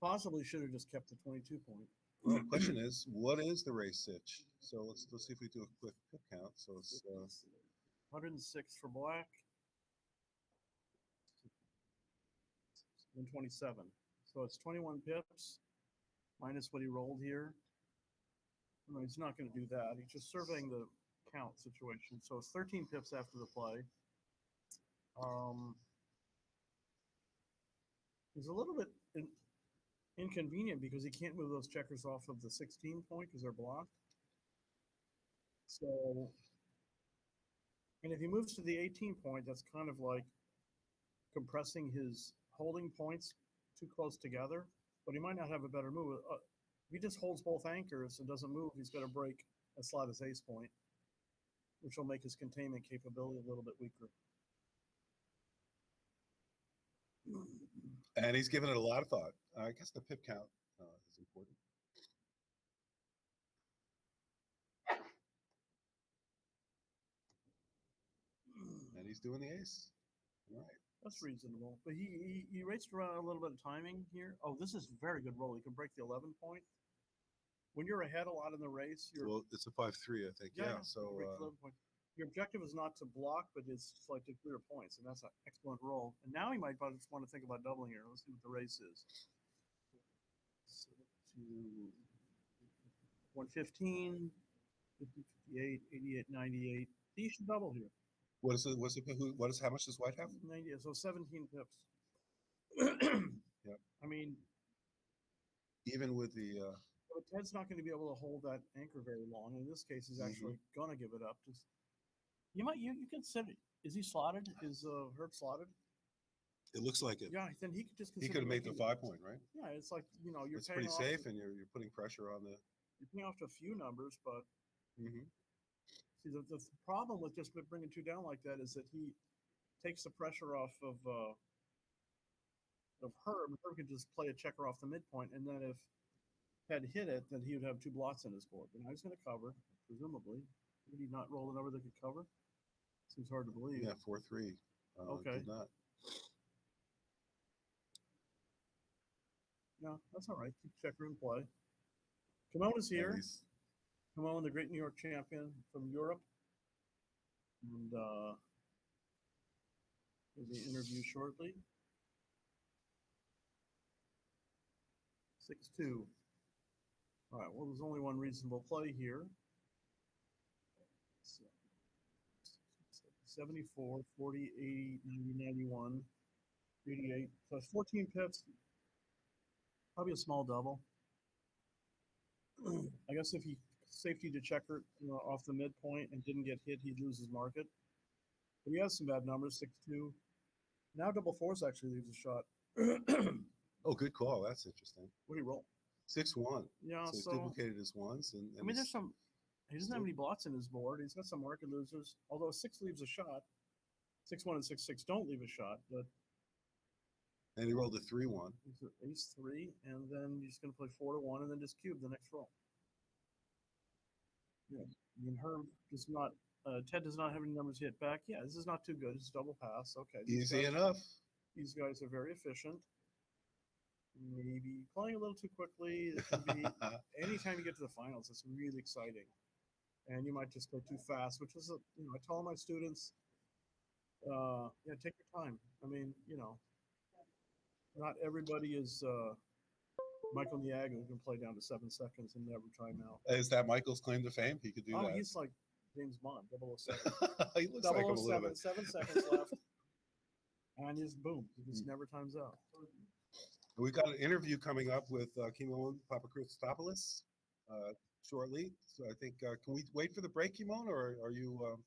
possibly should have just kept the 22 point. Well, the question is, what is the race sitch? So let's see if we do a quick pip count. So it's 106 for black, 127. So it's 21 pips minus what he rolled here. No, he's not going to do that. He's just surveying the count situation. So it's 13 pips after the play. He's a little bit inconvenient because he can't move those checkers off of the 16 point because they're blocked. So, and if he moves to the 18 point, that's kind of like compressing his holding points too close together, but he might not have a better move. If he just holds both anchors and doesn't move, he's got to break and slide his ace point, which will make his containment capability a little bit weaker. And he's given it a lot of thought. I guess the pip count is important. And he's doing the ace. All right. That's reasonable. But he raced around a little bit of timing here. Oh, this is very good roll. He can break the 11 point. When you're ahead a lot in the race, well, it's a 5-3, I think. Yeah. So your objective is not to block, but it's like to clear points, and that's an excellent roll. And now he might just want to think about doubling here. Let's see what the race is. So to 115, 50, 58, 88, 98. He should double here. What is it? How much does White have? 90. So 17 pips. Yep. I mean, even with the. But Ted's not going to be able to hold that anchor very long. In this case, he's actually going to give it up. Just you can set it. Is he slotted? Is Herb slotted? It looks like it. Yeah, then he could just. He could have made the 5 point, right? Yeah, it's like you're. It's pretty safe, and you're putting pressure on the. You're paying off to a few numbers, but. See, the problem with just bringing two down like that is that he takes the pressure off of Herb. Herb can just play a checker off the midpoint, and then if Ted hit it, then he would have two blots on his board. But now he's going to cover, presumably. Did he not roll it over that could cover? Seems hard to believe. Yeah, 4-3. Okay. Did not. No, that's all right. Keep checker in play. Kimon is here. Kimon, the great New York champion from Europe. And there's the interview shortly. 6-2. All right, well, there's only one reasonable play here. 74, 40, 80, 90, 91, 88. So it's 14 pips. Probably a small double. I guess if he safety to checker off the midpoint and didn't get hit, he'd lose his market. But he has some bad numbers, 6-2. Now double fours actually leaves a shot. Oh, good call. That's interesting. What do you roll? 6-1. Yeah, so he's duplicated his ones. And I mean, there's some. He doesn't have any blots in his board. He's got some market losers. Although 6 leaves a shot, 6-1 and 6-6 don't leave a shot. But and he rolled a 3-1. Ace 3, and then he's going to play 4-1, and then just cube the next roll. Yeah, I mean, Herb does not. Ted does not have any numbers hit back. Yeah, this is not too good. It's double pass. Okay. Easy enough. These guys are very efficient. Maybe playing a little too quickly. It can be anytime you get to the finals, it's really exciting. And you might just go too fast, which is, I tell all my students, take your time. I mean, not everybody is Michael Niagara who can play down to 7 seconds and never time out. Is that Michael's claim to fame? He could do that. Oh, he's like James Bond, 007. He looks like him a little bit. 7 seconds left. And just boom, he just never times out. We've got an interview coming up with Kimon Papakritopoulos shortly. So I think, can we wait for the break, Kimon, or are you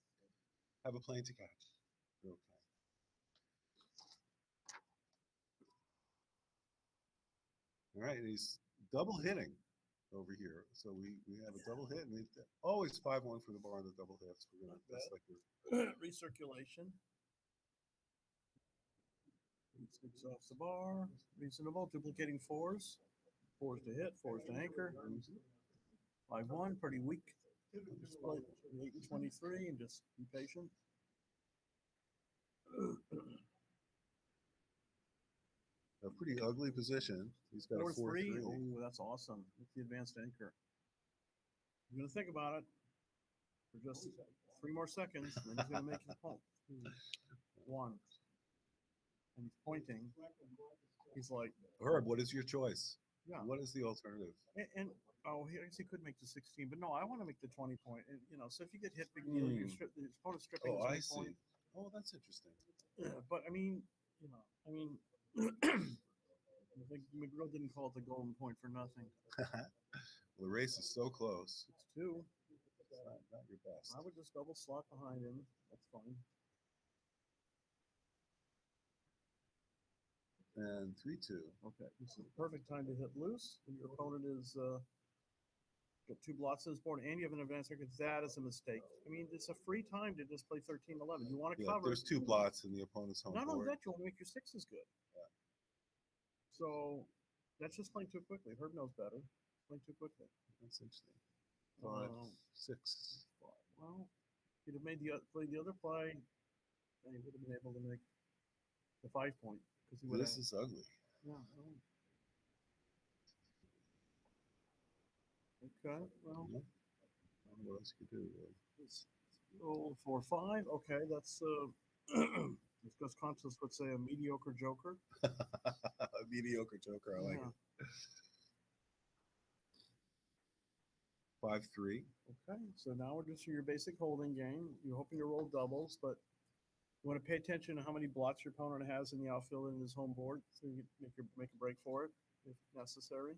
have a plane to catch? Okay. All right, and he's double hitting over here. So we have a double hit, and it's always 5-1 for the bar on the double hits. We're gonna that's like recirculation. Six off the bar. Reasonable. Duplicating fours. Fours to hit. Fours to anchor. 5-1. Pretty weak. Split 8 and 23 and just be patient. A pretty ugly position. He's got a 4-3. Oh, that's awesome. With the advanced anchor. You're going to think about it for just 3 more seconds, and then he's going to make his point. 2, 1. And he's pointing. He's like, Herb, what is your choice? Yeah. What is the alternative? And I guess he could make the 16, but no, I want to make the 20 point. And, you know, so if you get hit, big deal. Your opponent's stripping. Oh, I his see. point. Oh, that's interesting. Yeah, but I mean, you know, I think McGrill didn't call it the golden point for nothing. Well, the race is so close. 6-2. It's not your best. I would just double slot behind him. That's fine. And 3-2. Okay, this is the perfect time to hit loose. And your opponent is got 2 blots on his board, and you have an advanced record. That is a mistake. I mean, it's a free time to just play 13-11. You want to cover. There's 2 blots in the opponent's home Not board. only that, you want to make your 6s good. Yeah. So that's just playing too quickly. Herb knows better. Playing too quickly. That's interesting. 5, 6. Well, he'd have made played the other play, and he would have been able to make the 5 point. This is ugly. Yeah. Okay. Well, I don't know what else you could do. Roll 4-5. Okay, that's as Gus Constance would say, a mediocre joker. A mediocre joker. I like it. 5-3. Okay, so now we're just your basic holding game. You're hoping to roll doubles, but you want to pay attention to how many blots your opponent has in the outfield in his home board, so you make a break for it if necessary.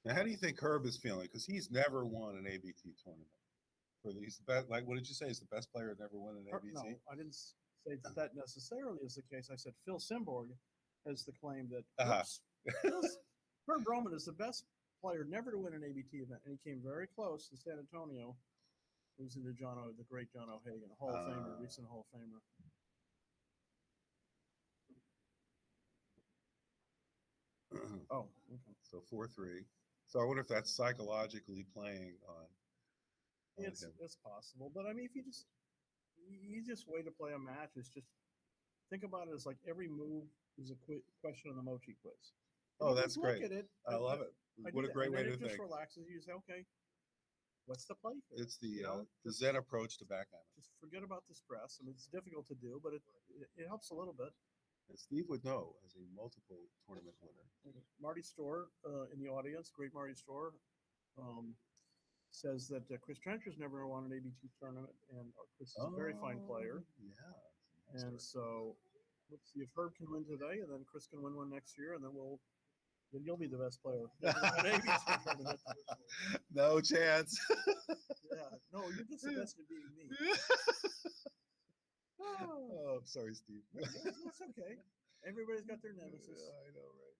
Now, how do you think Herb is feeling? Because he's never won an ABT tournament. He's the best. Like, what did you say? He's the best player to never win an ABT. No, I didn't say that necessarily is the case. I said Phil Simborg has the claim that Herb Roman is the best player never to win an ABT event, and he came very close in San Antonio, losing to the great John O'Hagan, a Hall of Famer, recent Hall of Famer. Oh, okay. So 4-3. So I wonder if that's psychologically playing on him. It's possible, but I mean, if you just way to play a match is just think about it as like every move is a question on the Mochi quiz. Oh, that's great. Look at it. I love it. What a great way to think. It just relaxes you. Say, okay, what's the play here? It's the Zen approach to backgammon. Just forget about the stress. I mean, it's difficult to do, but it helps a little bit. And Steve would know as a multiple tournament winner. Marty Storr in the audience, great Marty Storr, says that Chris Trencher's never won an ABT tournament, and Chris is a very fine player. Yeah. And so let's see if Herb can win today, and then Chris can win one next year, and then you'll be the best player. No chance. Yeah, no, you're just the best at beating me. Oh, I'm sorry, Steve. That's okay. Everybody's got their nemesis. Yeah, I know, right?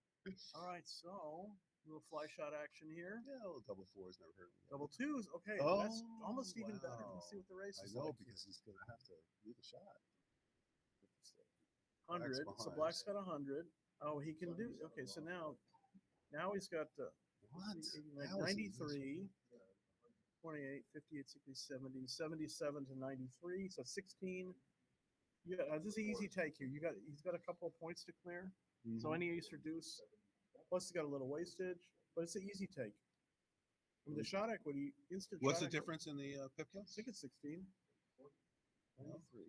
All right, so a little fly shot action here. Yeah, a little double 4s never hurt me. Double 2s, okay. Oh, that's almost even better. Let's see what the race is like. I know, because he's going to have to leave a shot. 100. So Black's got 100. Oh, he can do. Okay, so now he's got what? 93, 28, 58, 60, 70, 77 to 93. So 16. Yeah, this is an easy take here. He's got a couple of points to clear. Mm-hmm. So any ace or deuce. Plus, he's got a little wastage, but it's an easy take. I mean, the shot equity, instant. What's the difference in the pip kill? I think it's 16. 93.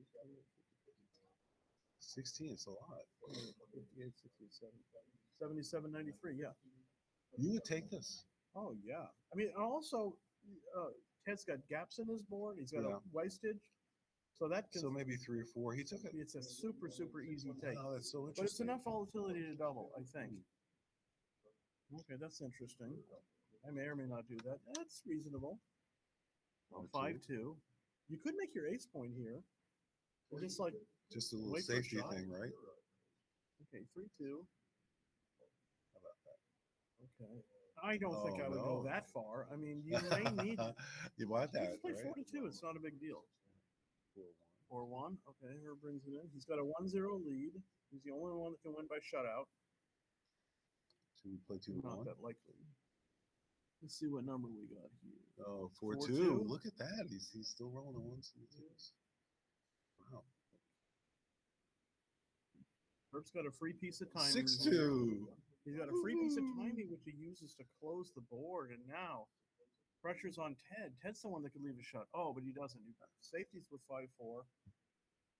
16, it's a lot. 58, 67, 77, 93, yeah. You would take this. Oh, yeah. I mean, also, Ted's got gaps in his board. He's got a wastage. So maybe 3 or 4. He took it. It's a super, super easy take. Oh, that's so interesting. But it's enough volatility to double, I think. Okay, that's interesting. I may or may not do that. That's reasonable. 5-2. You could make your ace point here. So just a little safety thing, right? Okay, 3-2. How about that? Okay. I don't think I would go that far. I mean, you may need. You want that? You just play right? 42. It's not a big deal. 4-1. 4-1. Okay, Herb brings it in. He's got a 1-0 lead. He's the only one that can win by shutout. Should we play 2-1? Not that likely. Let's see what number we got here. Oh, 4-2. Look at that. He's still rolling the ones and the twos. Wow. Herb's got a free piece of timing. 6-2. He's got a free piece of timing which he uses to close the board, and now pressure's on Ted. Ted's the one that could leave a shot. Oh, but he doesn't. Safety's with 5-4.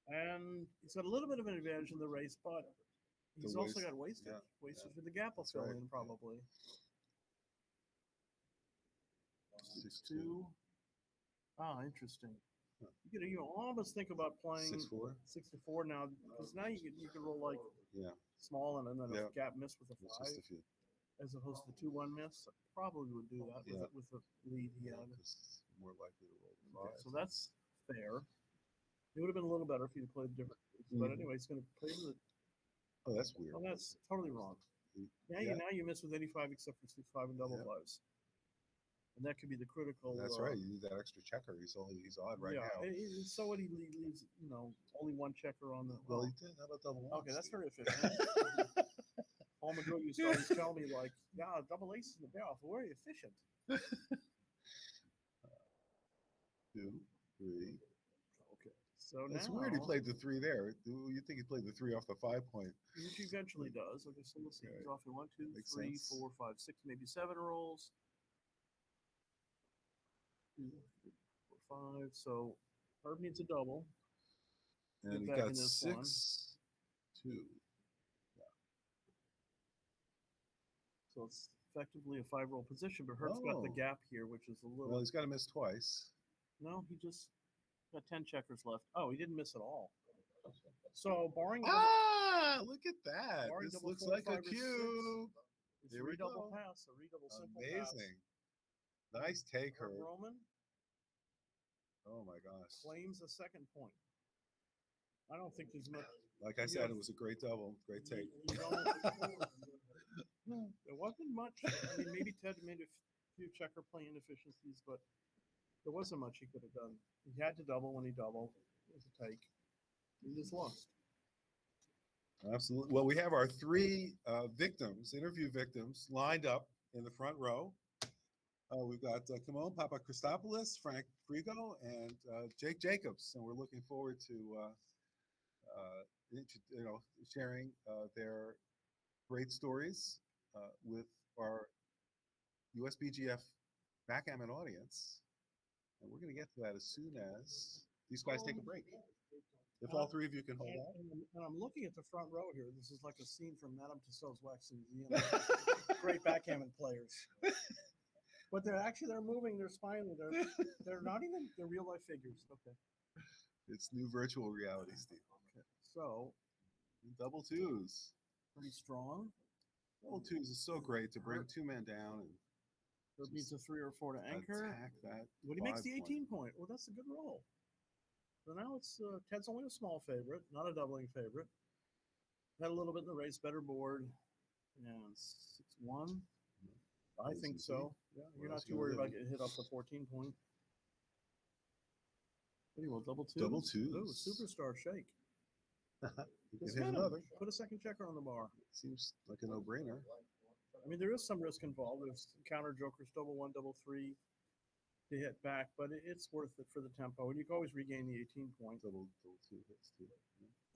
And he's got a little bit of an advantage in the race, but he's also got wasted. Yeah, wasted for the gap will fill in probably. 6-2. Ah, interesting. You almost think about playing 6-4 now, because now you can roll like small and then a gap miss with a 5, as opposed to the 2-1 miss. I probably would do that with the lead he had. It's more likely to roll the 5. So that's fair. It would have been a little better if he'd played different. But anyway, he's going to play the. Oh, that's weird. Oh, that's totally wrong. Now you miss with 85 except for 65 and double fives. And that could be the critical. That's right. You need that extra checker. He's odd right now. So what he leaves, only one checker on the. Well, he did. How about double ones? Okay, that's very efficient. Paul McGrew used to always tell me, like, yeah, double aces in the payoff. Very efficient. 2, 3. Okay. So it's now, weird he played the 3 there. You think he played the 3 off the 5 point? Which he eventually does. Okay, so let's see. He's off in 1, 2, Makes 3, sense. 4, 5, 6, maybe 7 rolls. 2, 3, 4, 5. So Herb needs a double. And he got 6, 2. Yeah. So it's effectively a 5-roll position, but Herb's got the gap here, which is a little. Well, he's got to miss twice. No, he just got 10 checkers left. Oh, he didn't miss at all. So barring. Look at that. This looks 4, like 5, a cube. Here we go. Pass, a redouble simple pass. Amazing. Nice take, Herb. Roman. Oh my gosh. Claims a second point. I don't think there's much. Like I said, it was a great double. Great take. There wasn't much. I mean, maybe Ted made a few checker play inefficiencies, but there wasn't much he could have done. He had to double when he doubled. It was a take. He just lost. Absolutely. Well, we have our 3 interview victims, lined up in the front row. We've got Kimon Papachristopoulos, Frank Frigo, and Jake Jacobs, and we're looking forward to sharing their great stories with our USBGF backgammon audience, and we're going to get to that as soon as these guys take a break. If all 3 of you can hold out. And I'm looking at the front row here. This is like a scene from Madame Tussauds Wax Museum. Great backgammon players. But they're moving, they're smiling, they're not even they're real life figures. Okay. It's new virtual reality, Steve. Okay. So double 2s. Pretty strong. Double 2s is so great to bring 2 men down and Herb needs a 3 or 4 to anchor. Attack that. When he makes the 18 point. Well, that's a good roll. So now it's Ted's only a small favorite, not a doubling favorite. Had a little bit in the race, better board. And 6-1. I think so. Yeah, you're not too worried about getting hit off the 14 point. Pretty well, double 2. Double 2. Ooh, superstar shake. You can hit another. Put a second checker on the bar. Seems like a no-brainer. I mean, there is some risk involved. There's counter jokers, double 1, double 3 to hit back, but it's worth it for the tempo. And you can always regain the 18 point. Double 2 hits too.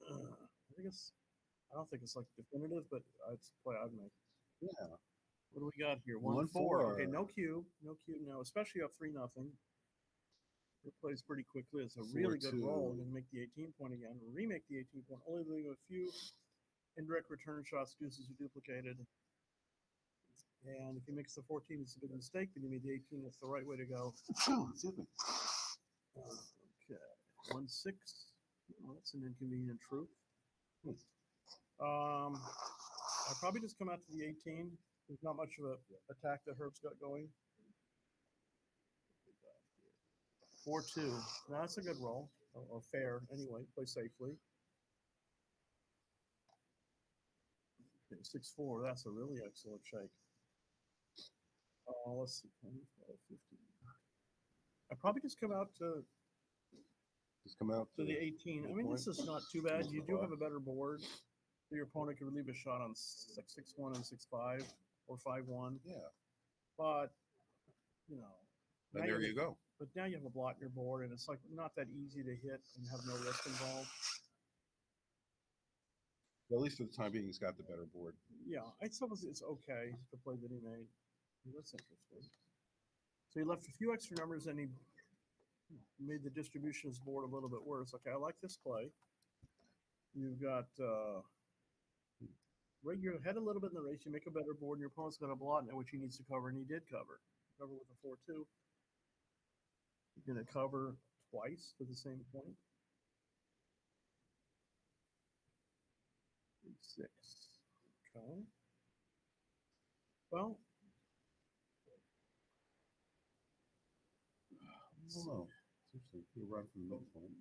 I don't think it's like definitive, but it's a play I'd make. Yeah. What do we got here? 1-4. Okay, no cube. No cube now, especially up 3-0. It plays pretty quickly. It's a really good roll. And make the 18 point again. Remake the 18 point. Only leaving a few indirect return shots, deuces are duplicated. And if he makes the 14, it's a big mistake. But he made the 18. That's the right way to go. Okay. 1-6. Well, that's an inconvenient truth. I'll probably just come out to the 18. There's not much of a attack that Herb's got going. 4-2. Now that's a good roll, or fair anyway. Play safely. Okay, 6-4. That's a really excellent shake. Let's see. 10, 12, 15. I probably just come out to Just come out to the 18. I mean, this is not too bad. You do have a better board. Your opponent could leave a shot on 6-1 and 6-5 or 5-1. Yeah. But, you know. And there you go. But now you have a blot in your board, and it's like not that easy to hit and have no risk involved. Well, at least for the time being, he's got the better board. Yeah, I suppose it's okay, the play that he made. That's interesting. So he left a few extra numbers, and he made the distribution of his board a little bit worse. Okay, I like this play. You've got you're ahead a little bit in the race. You make a better board, and your opponent's got a blot in it, which he needs to cover, and he did cover. Cover with a 4-2. You're going to cover twice for the same point. 6. Okay. Well, I don't know. Seriously, you run from the midpoint.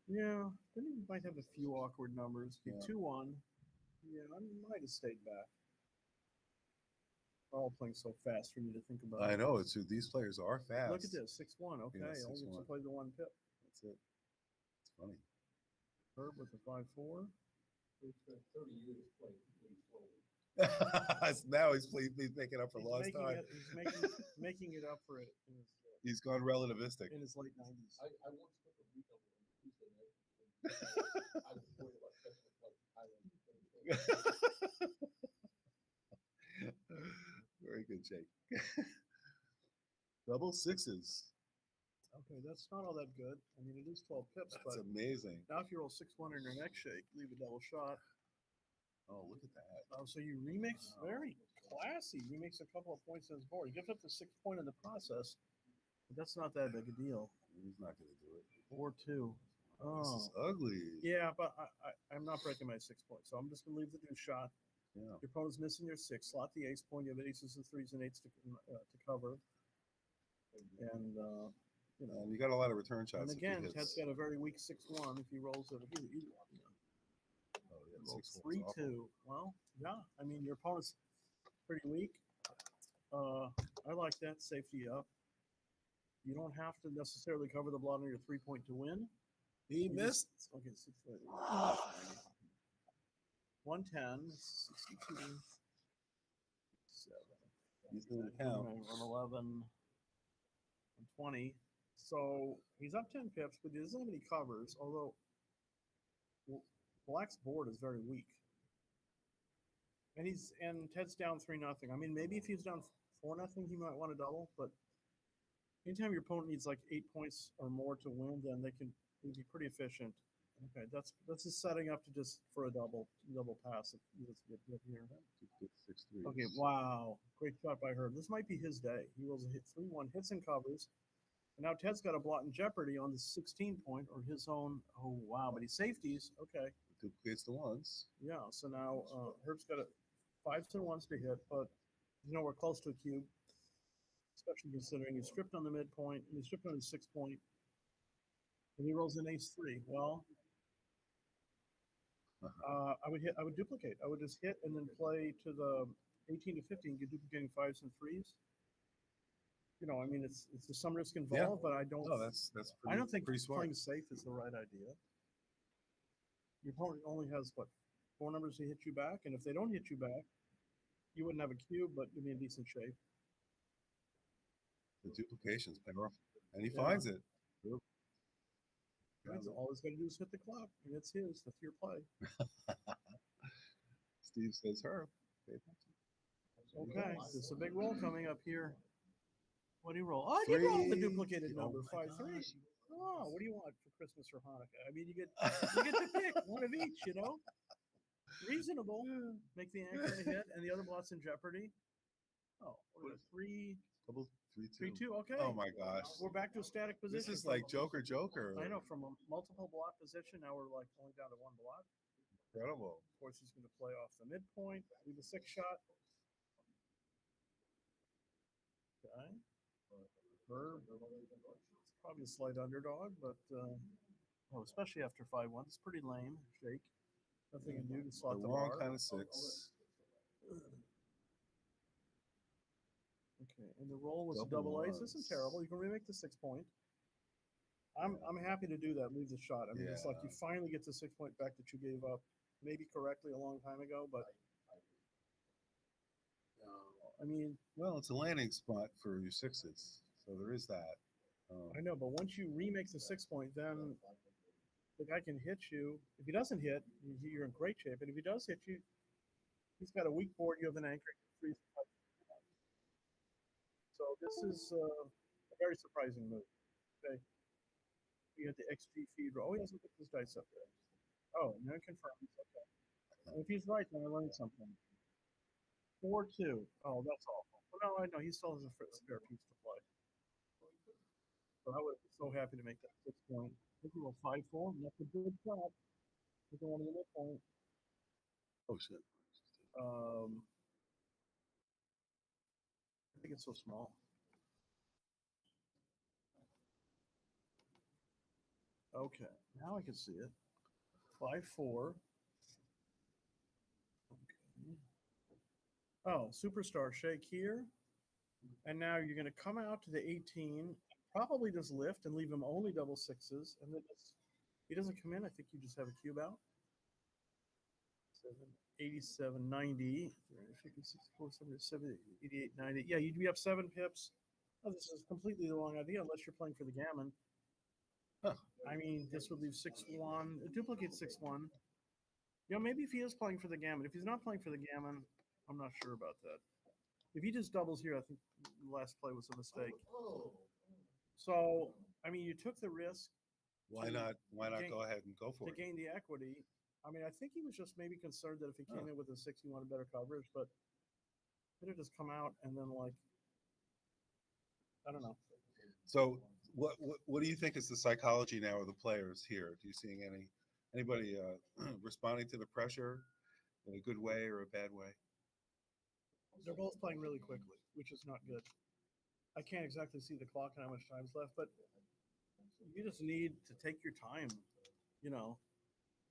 Yeah, then you might have a few awkward numbers. Yeah. 2-1. Yeah, I might have stayed back. They're all playing so fast for me to think about. I know. These players are fast. Look at this, 6-1. Okay, Yeah, only gets to play the 1 pip. That's it. It's funny. Herb with the 5-4. It's been 30 years playing pretty slowly. Now he's making up for lost time. He's making it up for it. He's gone relativistic. In his late 90s. I once took a redouble on Tuesday night. I was worried about catching like Highland. Very good, Jake. Double sixes. Okay, that's not all that good. I mean, it is 12 pips, That's amazing. Now if you roll 6-1 in your next shake, leave a double shot. Oh, look at that. So you remix, very classy. Remix a couple of points in his board. He gives up the 6 point in the process, but that's not that big a deal. He's not going to do it. 4-2. Oh, this is ugly. Yeah, but I'm not breaking my 6 points, so I'm just going to leave the deuce shot. Yeah. Your opponent's missing your 6. Slot the ace point. You have aces and 3s and 8s to cover. And, you know. And you got a lot of return shots. And again, Ted's got a very weak 6-1. If he rolls it, either one. Yeah. Oh, yeah, 3-2. Well, yeah. I mean, your opponent's pretty weak. I like that. Safety up. You don't have to necessarily cover the blot on your 3-point to win. He missed. Okay, 110, 62, 7. He's doing the count. 11, 20. So he's up 10 pips, but he doesn't have any covers, although Black's board is very weak. And Ted's down 3-0. I mean, maybe if he's down 4-0, he might want to double, but anytime your opponent needs like 8 points or more to win, then they can be pretty efficient. Okay, that's just setting up to just for a double pass. Let's get here. 6-3. Okay, wow, great shot by Herb. This might be his day. He rolls a hit 3-1, hits and covers, and now Ted's got a blot in jeopardy on the 16 point or his own. Oh wow, but he safeties. Okay, duplicates the ones. Yeah, so now Herb's got 5s and 1s to hit, but we're close to a cube, especially considering he's stripped on the midpoint and he's stripped on his 6 point. And he rolls an ace-3. Well, I would duplicate. I would just hit and then play to the 18 to 15, get duplicating 5s and 3s. I mean, it's some risk involved, but I don't. No, that's pretty, I don't think pretty playing smart. safe is the right idea. Your opponent only has 4 numbers to hit you back, and if they don't hit you back, you wouldn't have a cube, but you'd be in decent shape. The duplication's powerful, and he finds it. All he's got to do is hit the clock, and it's his. That's your play. Steve says her. Okay, there's a big roll coming up here. What do you roll? Oh, I did roll the duplicated number, 5-3. Oh, what do you want for Christmas or Hanukkah? I mean, you get to pick one of each, Reasonable. Make the anchor a hit, and the other blot's in jeopardy. Oh, what is 3? Double 3-2. 3-2, okay. Oh my gosh. We're back to a static position. This is like Joker. I know, from a multiple blot position, now we're like only down to 1 blot. Incredible. Of course, he's going to play off the midpoint, leave a 6 shot. Okay. Verb. It's probably a slight underdog, but especially after 5-1, it's pretty lame. Shake. Nothing to do to slot the wrong bar. kind of 6. Okay, and the roll was a double ace. This isn't terrible. You can remake the 6 point. I'm happy to do that. Leave the shot. I mean, it's like you Yeah. finally get the 6 point back that you gave up, maybe correctly a long time ago, but I mean, Well, it's a landing spot for your sixes, so there is that. I know, but once you remake the 6 point, then the guy can hit you. If he doesn't hit, you're in great shape. And if he does hit you, he's got a weak board. You have an anchor. So this is a very surprising move. Okay, you had the XG feed. Oh, he hasn't put this dice up there. Oh, no confirms. Okay. And if he's right, then I learned something. 4-2. Oh, that's awful. Well, no, I know he still has a spare piece to play. So I was so happy to make that 6 point. I think we will 5-4. That's a good shot. We're going to the midpoint. Oh shit. I think it's so small. Okay, now I can see it. 5-4. Okay. Oh, superstar shake here. And now you're going to come out to the 18, probably just lift and leave him only double sixes. And then he doesn't come in. I think you just have a cube out. 87, 90, 54, 77, 88, 90. Yeah, you'd be up 7 pips. Oh, this is completely the wrong idea unless you're playing for the gammon. Huh. I mean, this would leave 6-1. It duplicates 6-1. You know, maybe if he is playing for the gammon. If he's not playing for the gammon, I'm not sure about that. If he just doubles here, I think the last play was a mistake. So, I mean, you took the risk. Why not go ahead and go for to it? gain the equity? I mean, I think he was just maybe concerned that if he came in with a 6, he wanted better coverage, but it had just come out and then, like, I don't know. So, what do you think is the psychology now of the players here? Do you seeing anybody responding to the pressure in a good way or a bad way? They're both playing really quickly, which is not good. I can't exactly see the clock and how much time's left, but you just need to take your time. You know,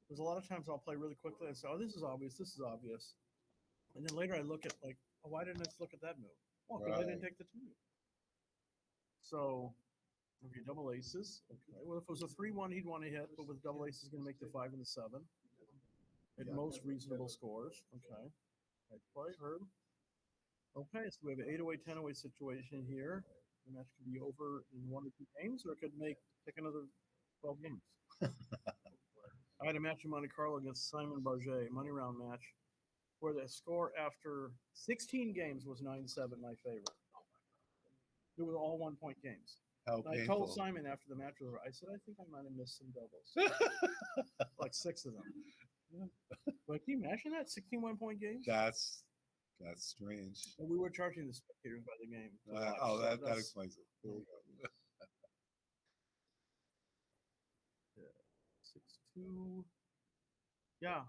there's a lot of times I'll play really quickly and say, "Oh, this is obvious. This is obvious," and then later I look at like, "Oh, why didn't I just look at that move?" Well, because I didn't take the time. So, okay, double aces. Okay, well, if it was a 3-1, he'd want to hit, but with double aces, going to make the 5 and the 7 at most reasonable scores. Okay, right play, Herb. Okay, so we have an 8-away, 10-away situation here. The match could be over in 1 or 2 games, or it could take another 12 games. I had a match in Monte Carlo against Simon Barget, money round match, where the score after 16 games was 9-7, my favorite. It was all 1-point games. How I painful. told Simon after the match was over, I said, I think I might have missed some doubles. Like 6 of them. Yeah. But can you imagine that? 16 1-point games? That's strange. And we were charging the spectators by the game. That explains it. There we go. Yeah. 6-2. Yeah.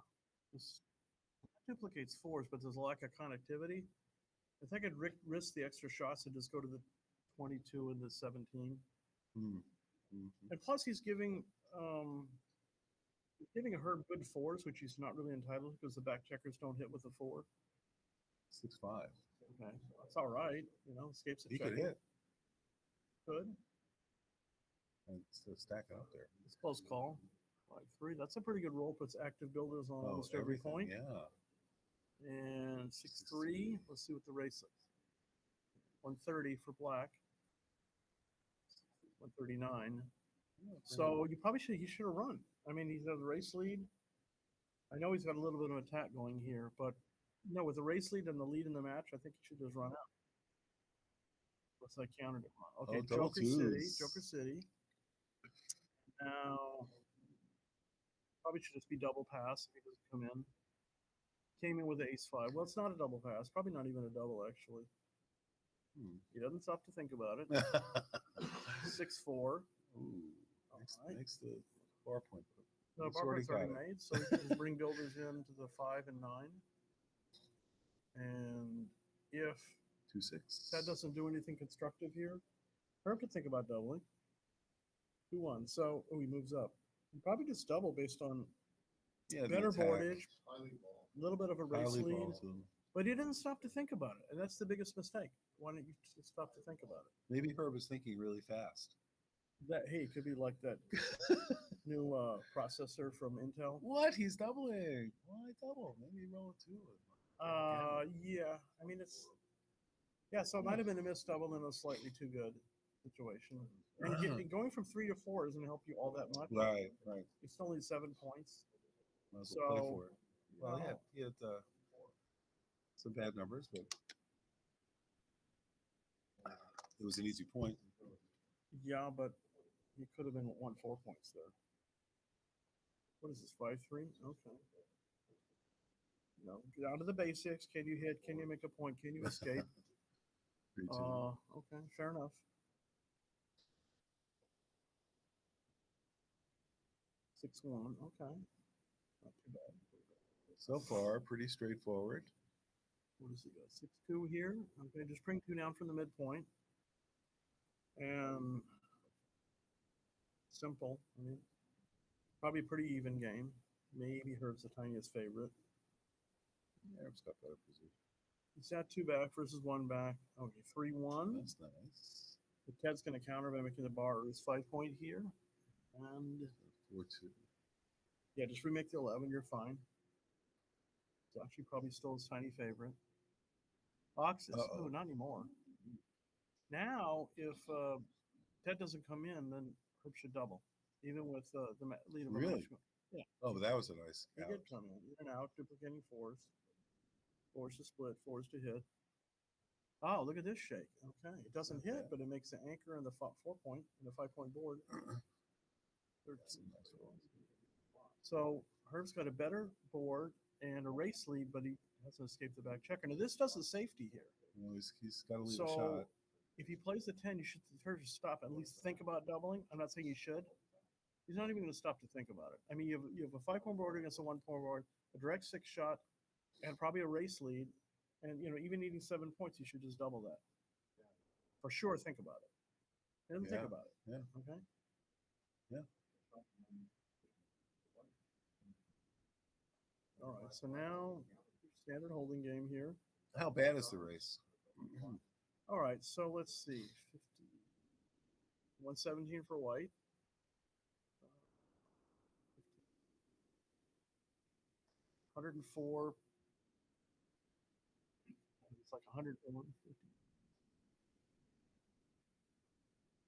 This duplicates 4s, but there's a lack of connectivity. I think I'd risk the extra shots and just go to the 22 and the 17. Mm-hmm. And plus, he's giving Herb good 4s, which he's not really entitled to because the back checkers don't hit with a 4. 6-5. Okay, that's all right. You know, escapes the He checking. could hit. Good. And still stacking up there. It's close call. 5-3. That's a pretty good roll. Puts active builders on almost every point. Yeah. And 6-3. Let's see what the race is. 130 for black. 139. So you probably he should have run. I mean, he's got the race lead. I know he's got a little bit of attack going here, but no, with the race lead and the lead in the match, I think he should just run out. What's that countered him on? Okay, Joker City. Now, probably should just be double pass if he doesn't come in. Came in with the ace-5. Well, it's not a double pass. Probably not even a double, actually. He doesn't stop to think about it. 6-4. Ooh, makes the bar point. No, bar point's already made, so we can just bring builders in to the 5 and 9. And if 2-6 that doesn't do anything constructive here, Herb could think about doubling. 2-1. So he moves up. He probably just double based on better boardage, a little bit of a race lead. But he didn't stop to think about it, and that's the biggest mistake. Why don't you just stop to think about it? Maybe Herb is thinking really fast. That hey, it could be like that new processor from Intel. What? He's doubling. Why double? Maybe roll two. Yeah. I mean, it's yeah. So it might have been a missed double in a slightly too good situation. And going from 3 to 4 doesn't help you all that much. Right, right. It's only 7 points. Might as well play for it. Well, wow. he had some bad numbers, but it was an easy point. Yeah, but he could have been won 4 points there. What is this, 5-3? Okay. No, down to the basics. Can you hit? Can you make a point? Can you escape? Okay, fair enough. 6-1. Okay, not too bad. So far, pretty straightforward. What does he got? 6-2 here. Okay, just bring 2 down from the midpoint. And simple. I mean, probably a pretty even game. Maybe Herb's the tiniest favorite. Yeah, Herb's got better position. He's got 2 back versus 1 back. Okay, 3-1. That's nice. But Ted's going to counter by making the bar is 5 point here. And 4-2. Yeah, just remake the 11. You're fine. It's actually probably still his tiny favorite. Boxes. Oh, not anymore. Now, if Ted doesn't come in, then Herb should double, even with the lead of really? Yeah. Oh, but that was a nice. He did come in and out, duplicating 4s. 4s to split, 4s to hit. Oh, look at this shake. Okay, it doesn't hit, but it makes the anchor in the 4 point and the 5 point board. 13. So Herb's got a better board and a race lead, but he hasn't escaped the back checker. Now this does the safety here. Well, he's got to leave a shot. If he plays the 10, you should stop, at least think about doubling. I'm not saying you should. He's not even going to stop to think about it. I mean, you have a 5 point board against a 1 point board, a direct 6 shot, and probably a race lead. And, even needing 7 points, you should just double that. For sure, think about it. And think about it. Yeah. Okay? Yeah. All right, so now standard holding game here. How bad is the race? All right, so let's see. 50, 117 for white. 104. It's like 101.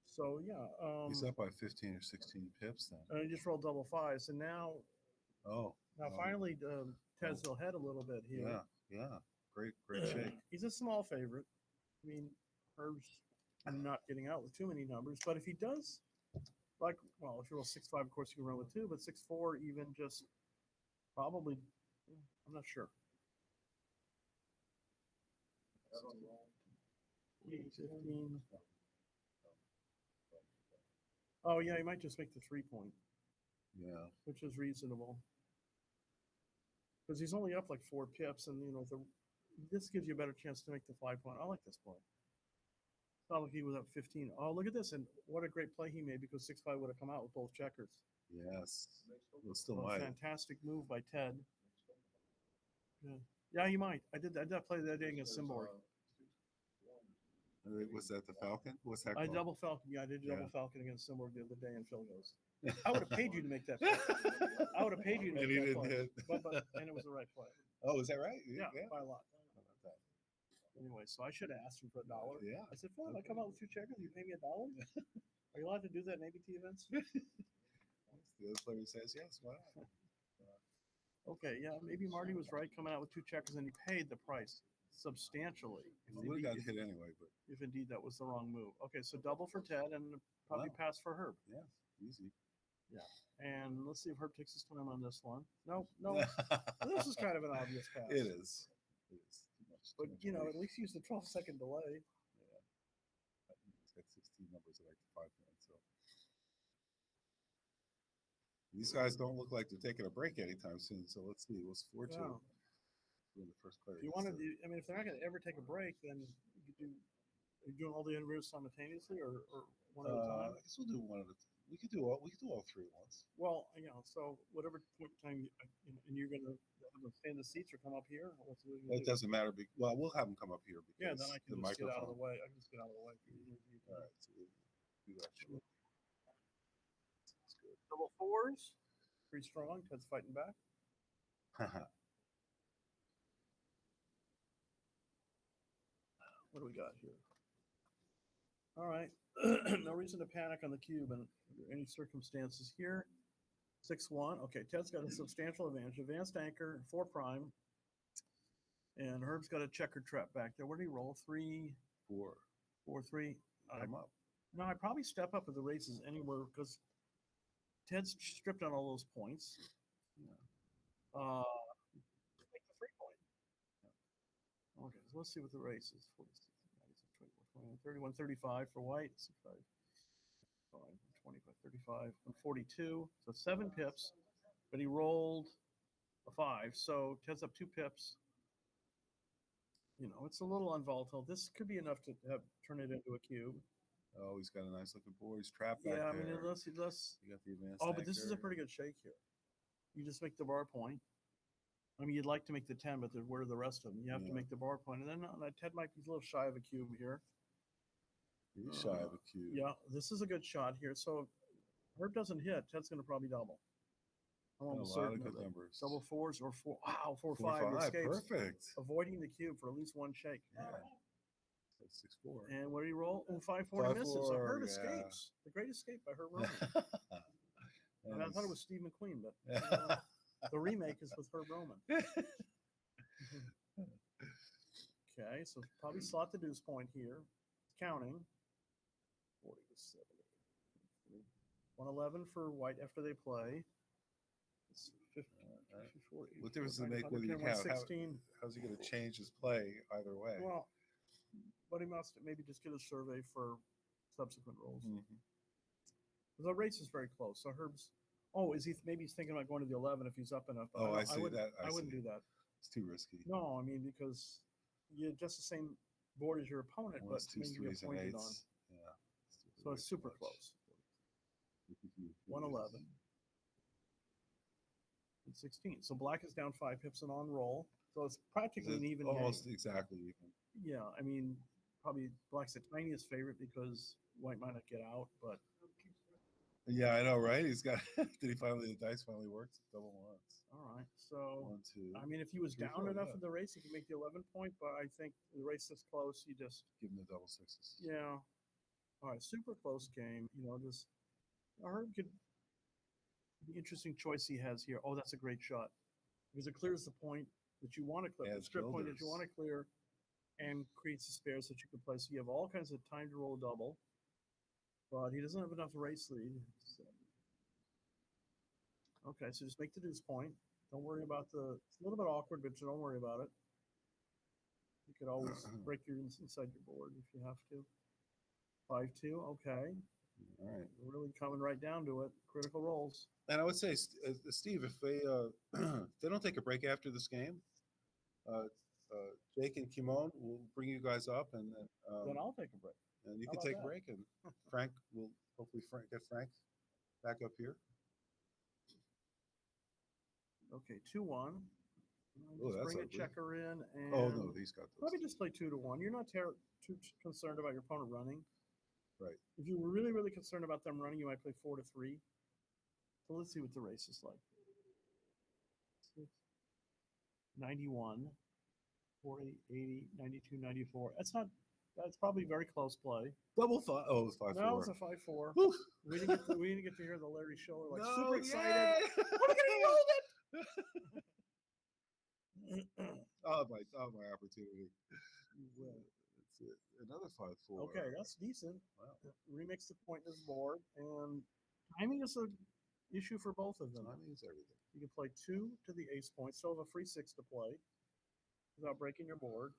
So yeah. He's up by 15 or 16 pips then. And I just rolled double 5s, and now. Finally, Ted's ahead a little bit here. Yeah. Great shake. He's a small favorite. I mean, Herb's not getting out with too many numbers, but if he does, if you roll 6-5, of course you can run with 2, but 6-4, even just probably, I'm not sure. 15. Oh yeah, he might just make the 3 point. Yeah, which is reasonable. Because he's only up like 4 pips, and this gives you a better chance to make the 5 point. I like this play. It's not like he was up 15. Oh, look at this, and what a great play he made, because 6-5 would have come out with both checkers. Yes, well, still might. Fantastic move by Ted. Yeah, he might. I did that play that day against Simborg. Was that the Falcon? What's that? I double Falcon. Yeah, I did double Falcon against Simborg the other day in Phil goes. I would have paid you to make that play. I would have paid you to make that play. But and it was the right play. Oh, is that right? Yeah, by a lot. Anyway, so I should have asked him for $1. Yeah. I said, "Phil, I come out with 2 checkers. You pay me $1? Are you allowed to do that in ABT events?" The other player says yes. Why not? Okay, yeah, maybe Marty was right coming out with 2 checkers, and he paid the price substantially. We would have got hit anyway, but if indeed that was the wrong move. Okay, so double for Ted and probably pass for Herb. Yeah, easy. Yeah, and let's see if Herb takes his time on this one. No, this is kind of an obvious pass. It is. But at least use the 12-second delay. Yeah, he's got 16 numbers at like 5 minutes. So these guys don't look like they're taking a break anytime soon. So let's see. It was 4-2. Yeah. The first player. If you want to do, if they're not going to ever take a break, then you could do. Are you doing all the interviews simultaneously, or one at a time? I guess we'll do one at a time. We could do all 3 at once. Well, so whatever point in time, and you're going to stay in the seats or come up here. It doesn't matter. Well, we'll have them come up here because then I can just get out of the way. I can just get out of the way. All right, so we'll do that. Double fours. Pretty strong. Ted's fighting back. What do we got here? All right. No reason to panic on the cube under any circumstances here. 6-1. Okay, Ted's got a substantial advantage. Advanced anchor, 4 prime. And Herb's got a checker trap back there. What did he roll? 3, 4, 4, 3. I'm up. No, I'd probably step up at the races anywhere because Ted's stripped on all those points. Yeah. Make the 3 point. Okay, so let's see what the race is. 46, 21, 31, 35 for white. 65, 25, 35, 42. So 7 pips, but he rolled a 5. So Ted's up 2 pips. You know, it's a little unvolatile. This could be enough to turn it into a cube. Oh, he's got a nice looking board. He's trapped back Yeah, I there. mean, unless you got the advanced. Oh, but this is a pretty good shake here. You just make the bar point. I mean, you'd like to make the 10, but where are the rest of them? You have to make the bar point, and then Ted might be a little shy of a cube here. He's shy of a cube. Yeah, this is a good shot here. So if Herb doesn't hit, Ted's going to probably double. I'm almost certain of good numbers. Double fours or 4. Wow, 4, 5 escapes. Perfect. Avoiding the cube for at least one shake. Yeah. 6-4. And what did he roll? Oh, 5-4 misses. So Herb escapes. The great escape by Herb Roman. And I thought it was Steve McQueen, but the remake is with Herb Roman. Okay, so probably slot the deuce point here. Counting. 40 to 70. 111 for white after they play. 50, 40, what difference does it make whether you count? How's he going to change his play either way? Well, but he must maybe just get a survey for subsequent rolls. The race is very close. So Herb's. Oh, is he? Maybe he's thinking about going to the 11 if he's up enough. Oh, I see that. I wouldn't do that. It's too risky. No, I mean because you're just the same board as your opponent, but 2s, 3s, and 8s. On. Yeah. So it's super close. 111. And 16. So black is down 5 pips and on roll. So it's practically an even almost game. Exactly even. Yeah, I mean, probably black's the tiniest favorite because white might not get out, but. Yeah, I know, right? He's got. The dice finally worked? Double ones. All right. So, 1, 2. I mean, if he was down enough in the race, he could make the 11 point, but I think the race is close. You just. Give him the double 6s. Yeah. All right. Super close game. You know, just. Herb could. The interesting choice he has here. Oh, that's a great shot because it clears the point that you want to clear, the strip point that you want to clear, and creates the spares that you can play. So you have all kinds of time to roll a double, but he doesn't have enough race lead. So. Okay, so just make the deuce point. Don't worry about it's a little bit awkward, but don't worry about it. You could always break your inside your board if you have to. 5-2, okay. All right. We're really coming right down to it. Critical rolls. And I would say, Steve, if they they don't take a break after this game, Jake and Kimon will bring you guys up, and then I'll take a break. And you can take a break, and Frank will hopefully get Frank back up here. Okay, 2-1. Bring a checker in, and oh no, he's got those. Probably just play 2-1. You're not too concerned about your opponent running. Right. If you were really, really concerned about them running, you might play 4-3. So let's see what the race is like. 91, 40, 80, 92, 94. That's probably very close play. Double 5. Oh, it was 5-4. No, it was a 5-4. We didn't get to hear the Larry Schiller super excited. Yay! We're gonna roll it. oh my opportunity. That's it. Another 5-4. Okay, that's decent. Wow. Remix the point in his board, and timing is an issue for both of them. Timing is everything. You can play 2 to the ace point, still have a free 6 to play without breaking your board.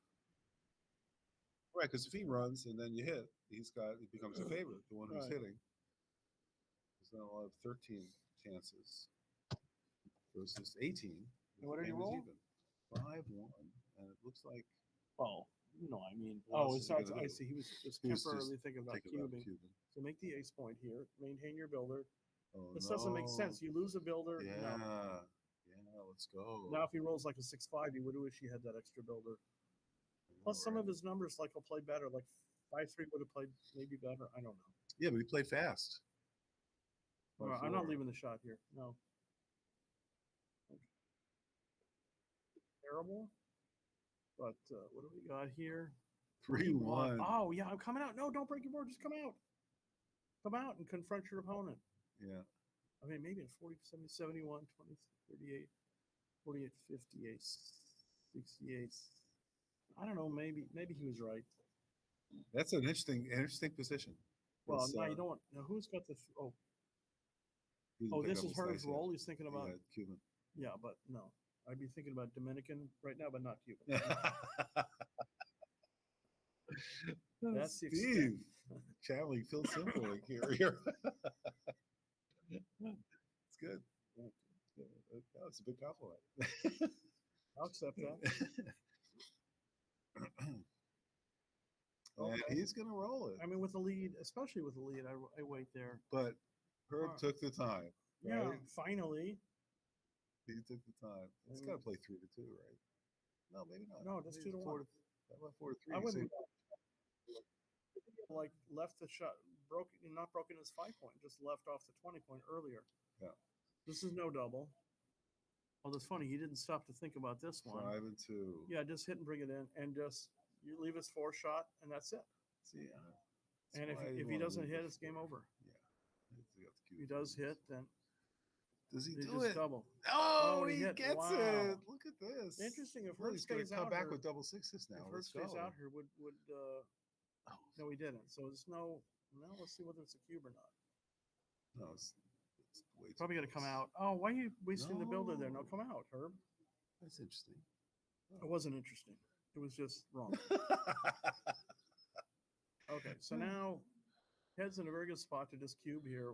Right, because if he runs and then you hit, he becomes a favorite, the one who's hitting. Because then I'll have 13 chances versus 18. And what did he roll? 5-1, and it looks like. Oh, no, I mean, it's not. I see. He was just temporarily thinking about cubing. So make the ace point here. Maintain your builder. Oh, this doesn't make sense. You lose a builder. Yeah, no. Yeah. Let's go. Now, if he rolls like a 6-5, he would have wished he had that extra builder. Plus, some of his numbers will play better. Like 5-3 would have played maybe better. I don't know. Yeah, but he played fast. Well, I'm not leaving the shot here. No. Terrible. But what do we got here? 3-1. Oh, yeah, I'm coming out. No, don't break your board. Just come out. Come out and confront your opponent. Yeah. I mean, maybe it's 40, 70, 71, 20, 38, 48, 58, 68. I don't know. Maybe he was right. That's an interesting position. Well, now you don't want. Now, who's got the? This is Herb's roll. He's thinking about Cuban. Yeah, but no. I'd be thinking about Dominican right now, but not Cuban. That's the Steve. Channeling Phil Simple here. It's good. That was a big compliment. I'll accept that. And he's going to roll it. I mean, with the lead, especially with the lead, I wait there. But Herb took the time. Right? Yeah, finally. He took the time. It's got to play 3-2, right? No, maybe not. No, that's 2-1. That went 4-3. I wouldn't like left the shot, not broken his 5-point, just left off the 20-point earlier. Yeah. This is no double. Oh, that's funny. He didn't stop to think about this one. 5-2. Yeah, just hit and bring it in, and just you leave his 4 shot, and that's it. See, and if he doesn't hit, it's game over. Yeah. If he does hit, then does he do just it? Double. Oh, he gets it! Look at this. Interesting. If he's going to come back with double sixes now. If Herb stays out here, would no, he didn't. So there's no. Now let's see whether it's a cube or not. No, it's way too probably got to come out. Oh, why are you wasting the builder there? No, come out, Herb. That's interesting. It wasn't interesting. It was just wrong. Okay, so now head's in a very good spot to just cube here.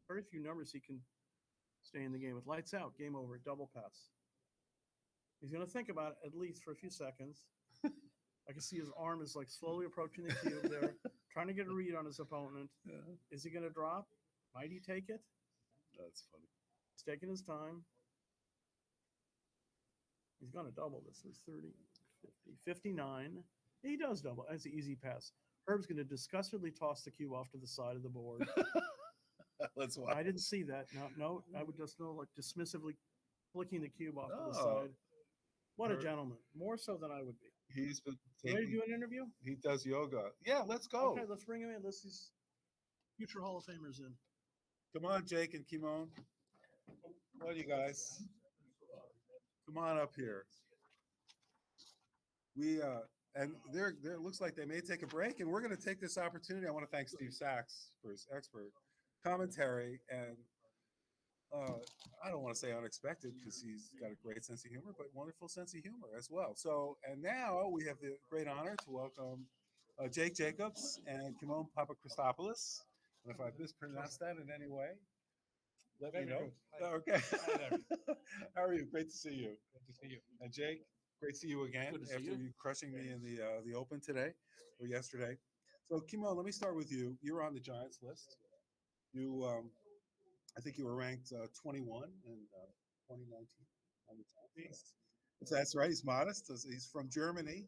Very few numbers he can stay in the game with. Lights out, game over, double pass. He's going to think about it at least for a few seconds. I can see his arm is like slowly approaching the cube there, trying to get a read on his opponent. Yeah. Is he going to drop? Might he take it? That's funny. He's taking his time. He's going to double this. It's 30, 50, 59. He does double. That's an easy pass. Herb's going to disgustedly toss the cube off to the side of the board. Let's watch. I didn't see that. No, I would just know, like dismissively flicking the cube off to the side. What a gentleman. More so than I would be. He's been ready to do an interview? He does yoga. Yeah, let's go. Okay, let's bring him in. Let's these future Hall of Famers in. Come on, Jake and Kimon. What are you guys? Come on up here. We and there looks like they may take a break, and we're going to take this opportunity. I want to thank Steve Sachs for his expert commentary, and I don't want to say unexpected because he's got a great sense of humor, but wonderful sense of humor as well. So, and now we have the great honor to welcome Jake Jacobs and Kimon Papachristopoulos. And if I mispronounced that in any way, let me know. Okay. How are you? Great to see you. Good to see you. And Jake, great to see you again after you crushing me in the Open today or yesterday. So, Kimon, let me start with you. You're on the Giants list. You, I think you were ranked 21 in 2019 on the Giants list. If that's right, he's modest. He's from Germany,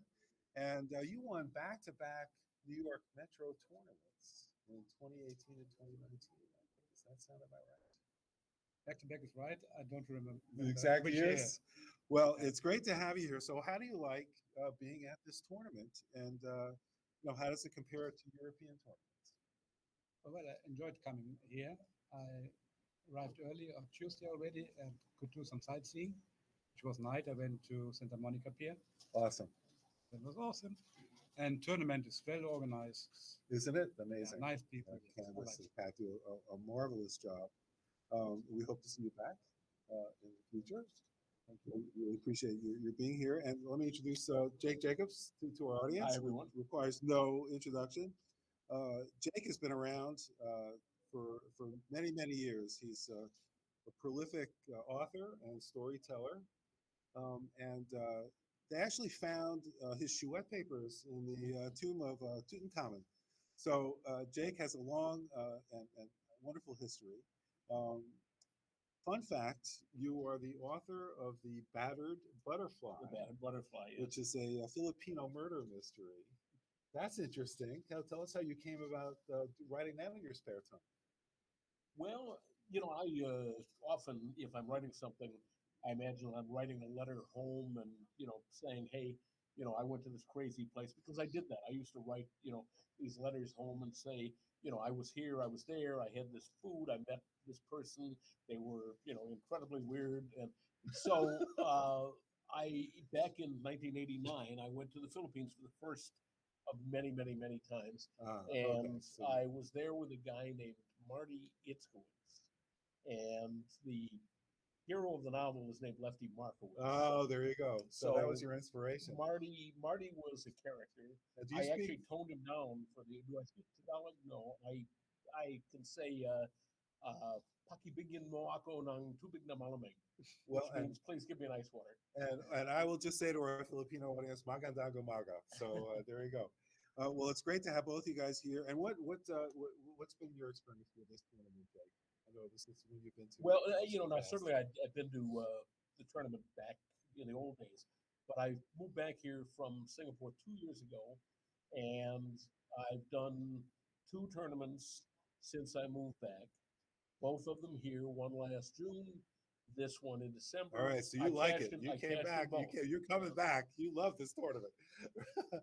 and you won back-to-back New York Metro tournaments in 2018 and 2019. Does that sound about right? Back-to-back is right. I don't remember Exactly. Yes. Well, it's great to have you here. So, how do you like being at this tournament, and how does it compare to European tournaments? Well, I enjoyed coming here. I arrived early on Tuesday already and could do some sightseeing, which was nice. I went to Santa Monica Pier. Awesome. That was awesome. And tournament is well organized. Isn't it? Amazing. Yeah, nice people. Candace and Pat do a marvelous job. We hope to see you back in the future. Thank you. We really appreciate you being here. And let me introduce Jake Jacobs to our audience. Hi, everyone. Requires no introduction. Jake has been around for many, many years. He's a prolific author and storyteller. And they actually found his Chouette papers in the tomb of Tutankhamun. So Jake has a long and wonderful history. Fun fact, you are the author of The Battered Butterfly. The Battered Butterfly, yes. Which is a Filipino murder mystery. That's interesting. Tell us how you came about writing that in your spare time. Well, I often, if I'm writing something, I imagine I'm writing a letter home and, saying, hey, I went to this crazy place because I did that. I used to write, these letters home and say, I was here, I was there, I had this food, I met this person, they were, incredibly weird. And so back in 1989, I went to the Philippines for the first of many, many, many times. And So I was there with a guy named Marty Itzkowitz. And the hero of the novel was named Lefty Markowitz. Oh, there you go. So that was your inspiration. Marty was a character. I actually toned him down for the. Do I speak Tagalog? No, I can say pakibigyan mo ako ng tubig na malamig, which means please give me an ice water. And I will just say to our Filipino audience, magandang umaga. So there you go. Well, it's great to have both you guys here. And what's been your experience with this tournament, Jake? I know this is when you've been to. Well, certainly I've been to the tournament back in the old days, but I moved back here from Singapore 2 years ago, and I've done 2 tournaments since I moved back. Both of them here, one last June, this one in December. All right, so you like it. You came back. You're coming back. You love this tournament.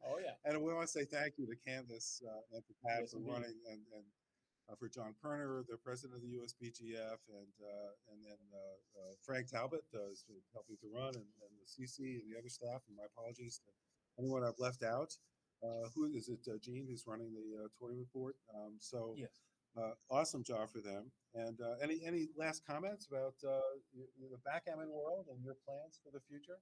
Oh, yeah. And we want to say thank you to Candace and to Pat for running and for John Perner, the president of the USBGF, and then Frank Talbot is helping to run, and the CC and the other staff. And my apologies to anyone I've left out. Who is it? Gene, who's running the tournament board. Yes. Awesome job for them. And any last comments about the backgammon world and your plans for the future?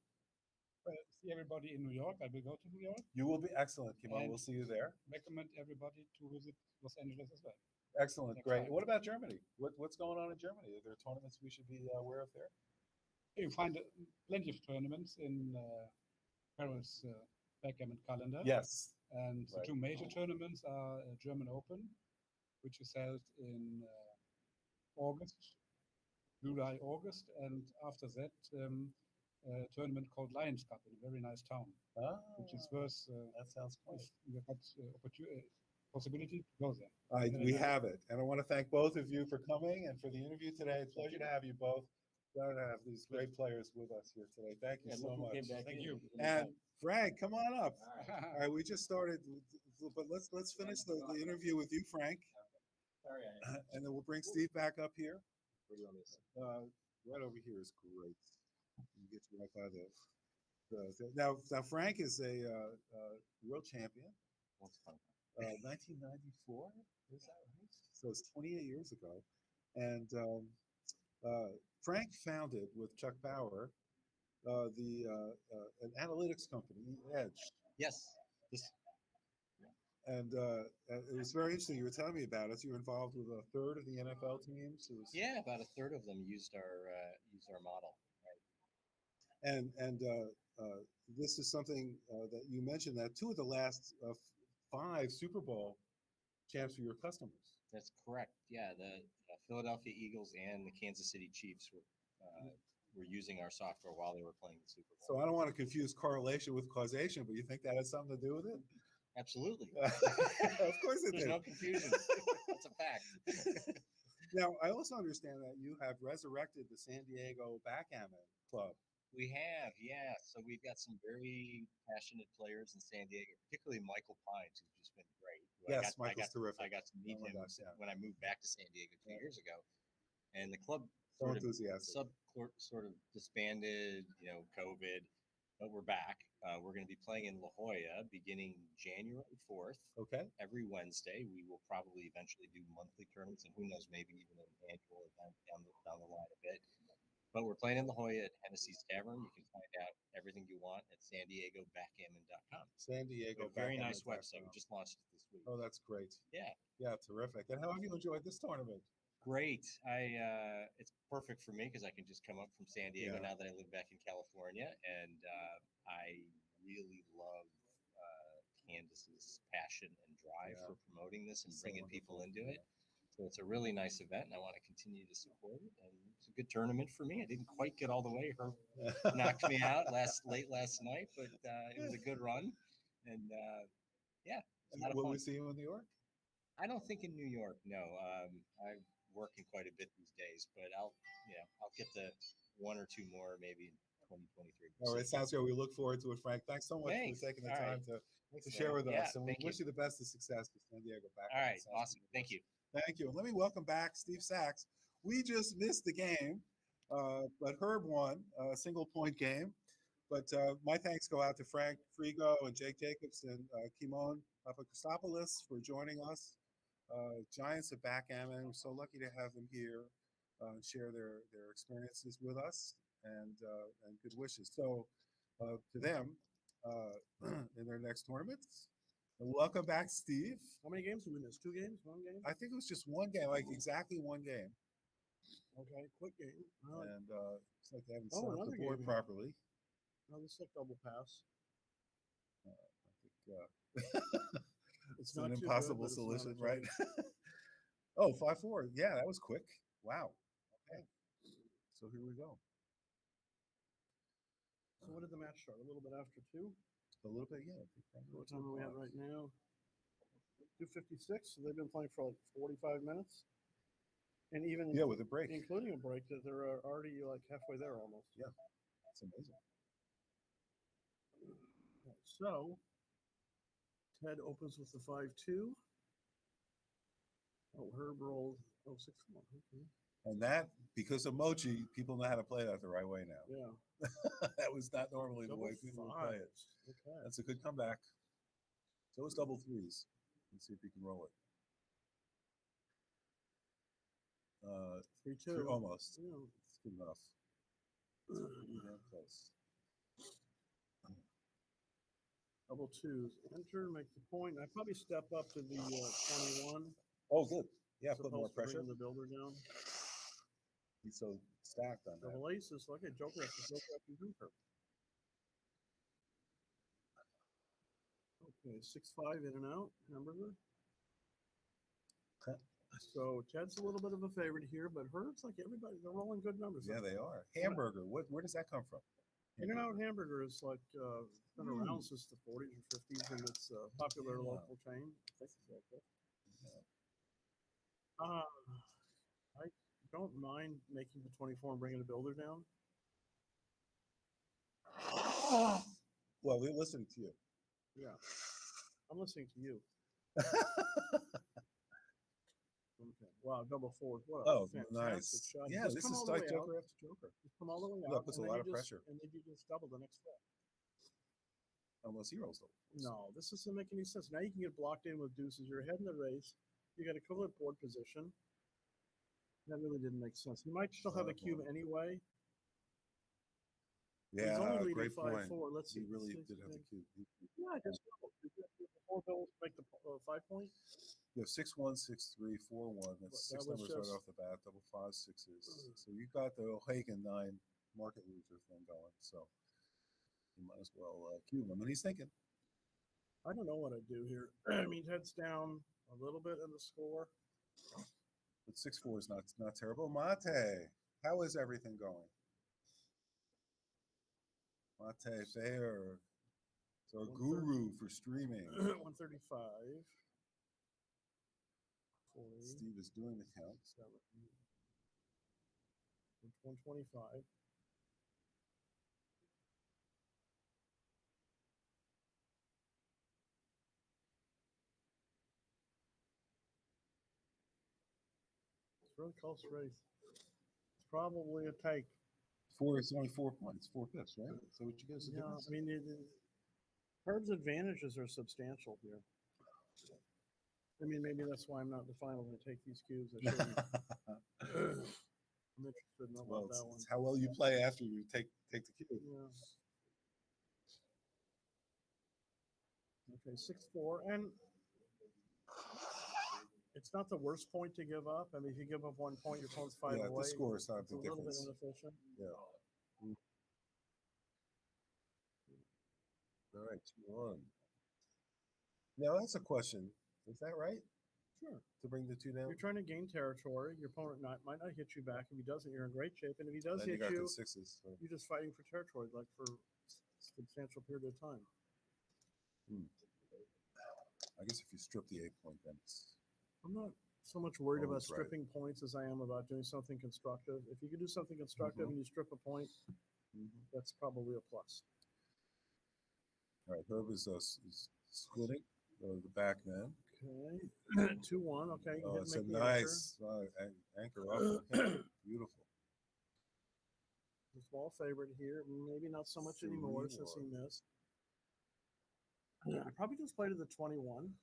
See everybody in New York. I will go to New York. You will be excellent, Kimon. We'll see you there. Recommend everybody to visit Los Angeles as well. Excellent, great. What about Germany? What's going on in Germany? Are there tournaments we should be aware of there? You find plenty of tournaments in Paris backgammon calendar. Yes. And the 2 major tournaments are German Open, which is held in July, August, and after that, a tournament called Lions Cup in a very nice town, which is worth. That sounds cool. We've got possibility to go there. We have it, and I want to thank both of you for coming and for the interview today. It's a pleasure to have you both. Glad to have these great players with us here today. Thank you so much. Thank you. And Frank, come on up. All right, we just started, but let's finish the interview with you, Frank. Sorry. And then we'll bring Steve back up here. Right over here is great. You get you right by now Frank is a world champion. 1994, is that right? So it's 28 years ago. And Frank founded with Chuck Bauer an analytics company, Edge. Yes. And it was very interesting. You were telling me about it. You were involved with a third of the NFL teams. Yeah, about a third of them used our model. Right. And this is something that you mentioned, that 2 of the last 5 Super Bowl champs were your customers. That's correct. Yeah, the Philadelphia Eagles and the Kansas City Chiefs were using our software while they were playing the Super Bowl. So I don't want to confuse correlation with causation, but you think that has something to do with it? Absolutely. Of course it There's did. no confusion. That's a fact. Now, I also understand that you have resurrected the San Diego Backgammon Club. We have, yeah. So we've got some very passionate players in San Diego, particularly Michael Pines, who's just been great. Yes, Michael's terrific. I got to meet him when I moved back to San Diego 2 years ago. And the club sort of disbanded, COVID, but we're back. We're going to be playing in La Jolla beginning January 4th. Okay. Every Wednesday. We will probably eventually do monthly tournaments, and who knows, maybe even an annual event down the line a bit. But we're playing in La Jolla at Hennessy's Tavern. You can find out everything you want at SanDiegoBackgammon.com. San Diego. Very nice website. We just launched it this week. Oh, that's great. Yeah. Yeah, terrific. And how have you enjoyed this tournament? Great. It's perfect for me because I can just come up from San Diego now that I live back in California, and I really love Candace's passion and drive for promoting this and bringing people into it. So it's a really nice event, and I want to continue to support it. And it's a good tournament for me. I didn't quite get all the way. Her knocked me out late last night, but it was a good run. And yeah, Will we see you in New York? I don't think in New York. No, working quite a bit these days, but I'll get the one or two more maybe in 2023. All right, sounds good. We look forward to it, Frank. Thanks so much Thanks. for taking the All time right. to share with us, and we thank wish you the best of success with San Diego. Back All right, awesome. Thank you. Thank you. And let me welcome back Steve Sachs. We just missed the game, but Herb won a single-point game. But my thanks go out to Frank Frigo and Jake Jacobs and Kimon Papakostopoulos for joining us. Giants of backgammon. We're so lucky to have them here and share their experiences with us and good wishes. So to them in their next tournaments. And welcome back, Steve. How many games did we miss? 2 games? 1 game? I think it was just 1 game, like exactly 1 game. Okay, quick game. And it's like they haven't set up another the board game. properly. No, this is like double pass. I think it's not an too impossible good, but it's solution, not right? Oh, 5-4. Yeah, that was quick. Wow. Okay. So here we go. So what did the match start? A little bit after 2? A little bit, yeah. What time are we at right now? 2:56. So they've been playing for like 45 minutes. And even with a break, including a break, that they're already like halfway there almost. Yeah, that's amazing. So Ted opens with the 5-2. Oh, Herb rolled 6-1. Okay. And that, because of Mochi, people know how to play that the right way now. Yeah. That was not normally the way Double people would play it. fives. Okay. That's a good comeback. So it's double threes. Let's see if he can roll it. 3-2. Almost. Yeah. It's good enough. Pretty damn close. Double twos. Enter, make the point. I probably step up to the 21. Oh, good. Yeah, put more Supposed to bring pressure. the builder down. He's so stacked on that. Double aces. Okay, Joker after Joker. Okay, 6-5 in and out. Hamburger. So Ted's a little bit of a favorite here, but Herb's like everybody. They're rolling good numbers. Yeah, they are. Hamburger. Where does that come from? In and out hamburger is like been around since the 40s or 50s, and it's a popular local chain. I think it's like that. I don't mind making the 24 and bringing the builder down. Well, we're listening to you. Yeah, I'm listening to you. Okay. Wow, double fours. What a fantastic nice. shot. Yeah, Just this come is all the like way Joker out. after Joker. Just come all the way Yeah, out. it puts a and lot then of you pressure. And then you just double the next flip. Unless he rolls double. No, this doesn't make any sense. Now you can get blocked in with deuces. You're ahead in the race. You got equivalent board position. That really didn't make sense. He might still have a cube anyway. He's only Yeah, leading great 5-4. point. Let's see. He really did have the cube. Yeah, just the 4 bills make the 5 point. You have 6-1, 6-3, 4-1. That's That 6 was numbers right just- off the bat. Double 5s, 6s. So you got the O'Hagan 9 market loser thing going. So you might as well cube him. And he's thinking. I don't know what I'd do here. I mean, Ted's down a little bit in the score. But 6-4 is not terrible. Mate, how is everything going? Mate Fair. So a guru for streaming. 135. 40. Steve is doing the count. 125. It's a really close race. It's probably a take. It's only 4 points, 4 pips, right? So what you guys are Yeah, doing? I mean, Herb's advantages are substantial here. I mean, maybe that's why I'm not the final to take these cubes. I shouldn't. I'm interested in about that one. It's how well you play after you take the cube. Yeah. Okay, 6-4, and it's not the worst point to give up. I mean, if you give up 1 point, your opponent's 5 Yeah, away. the score is not a It's a big little bit difference. inefficient. Yeah. All right, 2-1. Now that's a question. Is that right? Sure. To bring the 2 down? You're trying to gain territory. Your opponent might not hit you back. If he doesn't, you're in great shape. And if he does Then you hit got you, the 6s. So. you're just fighting for territory, like for a substantial period of time. I guess if you strip the 8 point, then it's. I'm not so much worried about Always right. stripping points as I am about doing something constructive. If you can do something constructive and you strip a point, that's probably a plus. All right, Herb is splitting the back man. Okay, 2-1. Okay, Oh, it's a make the nice anchor off the hip. Beautiful. The small favorite here. Maybe not so much anymore since he missed. I probably just play to the 21.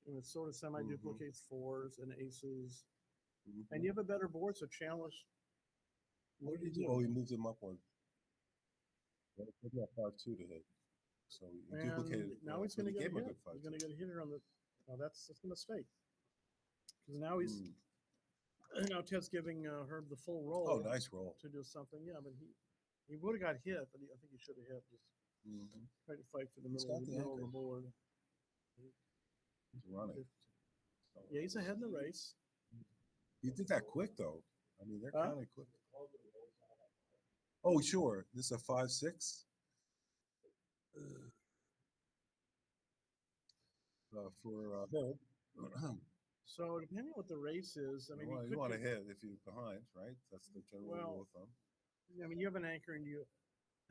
And it sort of semi-duplicates fours and aces. And you have a better board, so challenge. What did he do? Oh, he moved him up one. Maybe 5-2 to hit. So he duplicated. Now he's going to get a hit. He's going to get a hitter on the. Oh, that's a mistake. Because now he's. Now Ted's giving Herb the full roll. Oh, nice roll. To do something. Yeah, but he would have got hit, but I think he should have hit. Just try to fight for the middle of the board. He's running. Yeah, he's ahead in the race. He did that quick, though. I mean, they're kind of quick. Oh, sure. This is a 5-6. For Herb. So depending on what the race is, I mean, you want to hit if you're behind, right? That's the general rule of thumb. I mean, you have an anchor and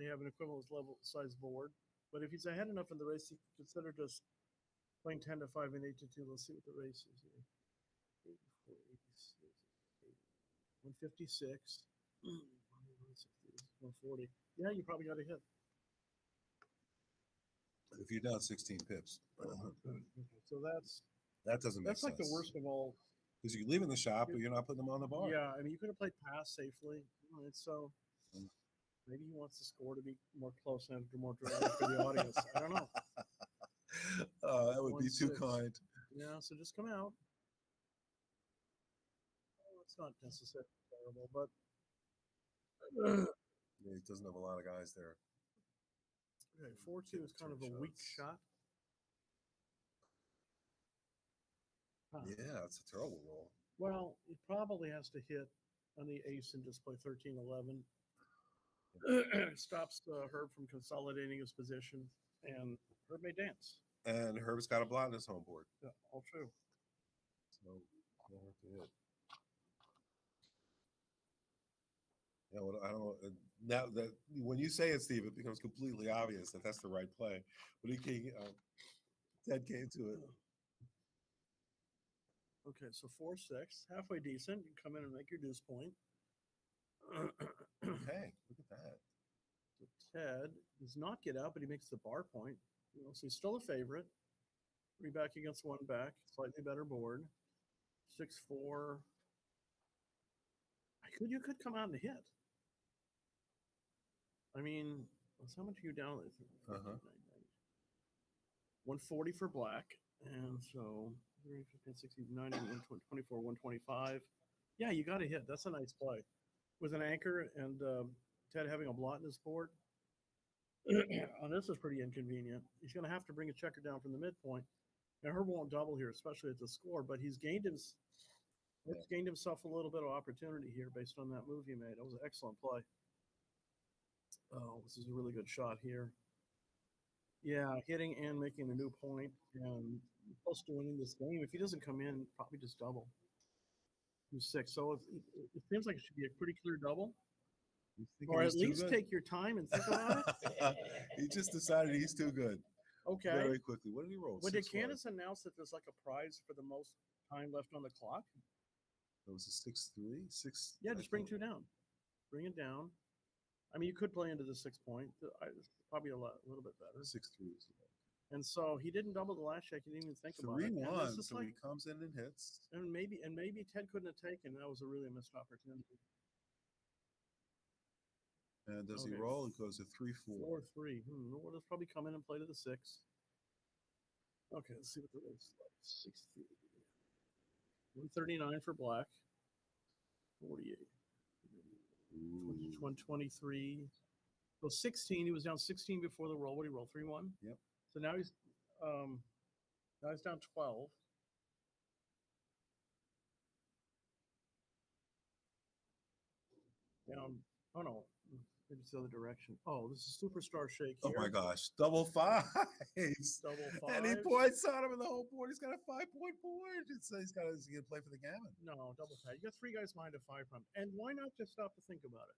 they have an equivalent level size board. But if he's ahead enough in the race, you can consider just playing 10 to 5 and 8 to 2. Let's see what the race is here. 84, 86, 156, 140. Yeah, you probably got a hit. If you're down 16 pips. So that doesn't make sense. That's like the worst of all. Because you leave in the shop, but you're not putting them on the bar. Yeah, I mean, you could have played pass safely. Right, so maybe he wants the score to be more close and more dramatic for the audience. I don't know. That would be too kind. Yeah, so just come out. Oh, it's not necessarily terrible, but he doesn't have a lot of guys there. Okay, 4-2 is kind of a weak shot. Yeah, it's a terrible roll. Well, he probably has to hit on the ace and just play 13-11. Stops Herb from consolidating his position, and Herb may dance. And Herb's got a blot in his home board. Yeah, all true. So he'll have to hit. Yeah, well, I don't know. Now that when you say it, Steve, it becomes completely obvious that that's the right play. But Ted came to it. Okay, so 4-6, halfway decent. You come in and make your deuce point. Okay, look at that. So Ted does not get out, but he makes the bar point. So he's still a favorite. 3 back against 1 back, slightly better board. 6-4. You could come out and hit. I mean, how much are you down? 140 for black, and so 15, 16, 90, 124, 125. Yeah, you got to hit. That's a nice play. With an anchor and Ted having a blot in his board, this is pretty inconvenient. He's going to have to bring a checker down from the midpoint. Now, Herb won't double here, especially at the score, but he's gained himself a little bit of opportunity here based on that move he made. That was an excellent play. Oh, this is a really good shot here. Yeah, hitting and making a new point and close to winning this game. If he doesn't come in, probably just double. He's 6. So it seems like it should be a pretty clear double. Or at least take your time and think about it. He just decided he's too good. Okay. Very quickly. What did he roll? Well, did Candace announce that there's like a prize for the most time left on the clock? It was a 6-3? 6. Yeah, just bring 2 down. Bring it down. I mean, you could play into the 6 point. It's probably a little bit better. 6-3 is and so he didn't double the last check. He didn't even think about it. 3-1. So he comes in and hits. And maybe Ted couldn't have taken. That was a really missed opportunity. And does he roll? It goes to 3-4. 4-3. We'll just probably come in and play to the 6. Okay, let's see what the race is like. 6-3. 139 for black. 48. 123. So 16. He was down 16 before the roll. What did he roll? 3-1? Yep. So now he's down 12. Down. Oh no. Maybe it's the other direction. Oh, this is superstar shake Oh here. my gosh, double fives. Double And he fives. points on him in the whole board. He's got a 5-point board. He's got to play for the gammon. No, double tie. You got three guys behind a 5 prime. And why not just stop to think about it?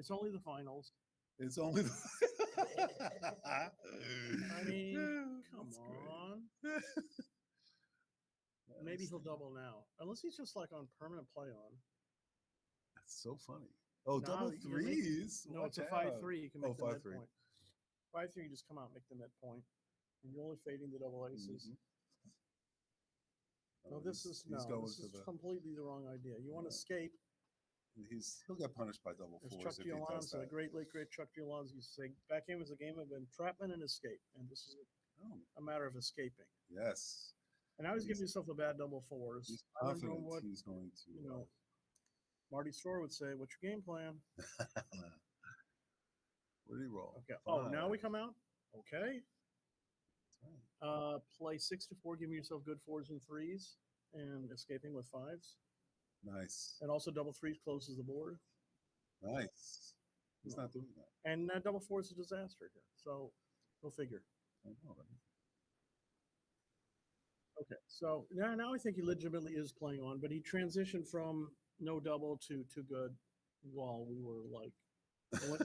It's only the finals. It's only I mean, come on. Maybe he'll double now. Unless he's just like on permanent play on. That's so funny. Oh, Now double you can make- threes. No, Watch it's a out. 5-3. You can make Oh, the 5-3. midpoint. 5-3, you just come out and make the midpoint. And you're only fading the double aces. No, this is completely the wrong idea. You want to escape. He'll get punished by double As fours Chuck if he does Giolans, the that. great Chuck Giolans used to say, backgammon is a game of entrapment and escape. And this is a matter of escaping. Yes. And now he's giving himself a bad double fours. He's I don't know confident what, he's going to. you know, Marty Storr would say, what's your game plan? Where did he roll? Okay. Oh, now we come out? Okay. Play 6 to 4, giving yourself good 4s and 3s, and escaping with 5s. Nice. And also double 3s closes the board. Nice. He's not doing that. And double 4 is a disaster here. So go figure. I know, right? Okay, so now I think he legitimately is playing on, but he transitioned from no double to too good while we were like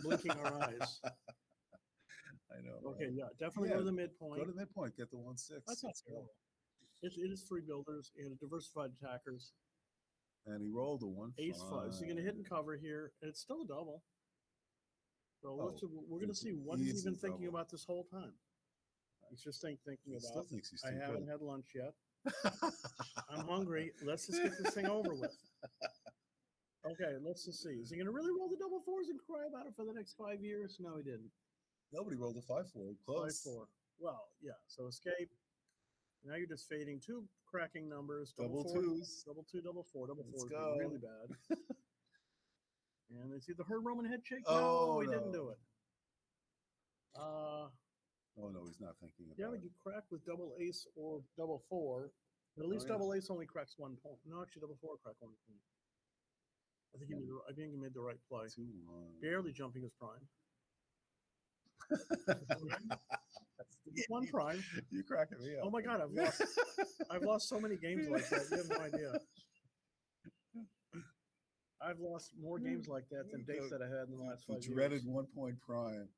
blinking our eyes. I know. Okay, right? yeah, definitely go to the midpoint. Go to the midpoint. Get the 1-6. That's not terrible. It is 3 builders and diversified attackers. And he rolled a 1-5. Ace 5. So you're going to hit and cover here, and it's still a double. So we're going to see what he's been thinking about this whole time. He's just thinking He about. still thinks he's I too haven't good. had lunch yet. I'm hungry. Let's just get this thing over with. Okay, let's just see. Is he going to really roll the double 4s and cry about it for the next 5 years? No, he didn't. Nobody rolled a 5-4. Close. 5-4. Well, yeah. So escape. Now you're just fading 2 cracking numbers. Double 4, 2s. Double 2, double 4. Double 4 is go. really bad. And it's either her Roman head shake. Oh, no, he no. didn't do it. Oh, no, he's not thinking about Yeah, but it. you crack with double ace or double 4. But at least yeah. double ace only cracks 1 point. No, actually, double 4 crack 1 point. I think he made the right play. 2-1. Barely jumping his prime. 1 prime. You cracking me up. Oh my God, I've lost so many games like that. You have no idea. I've lost more games like that than dates that I had in the last 5 The years. dreaded 1-point prime.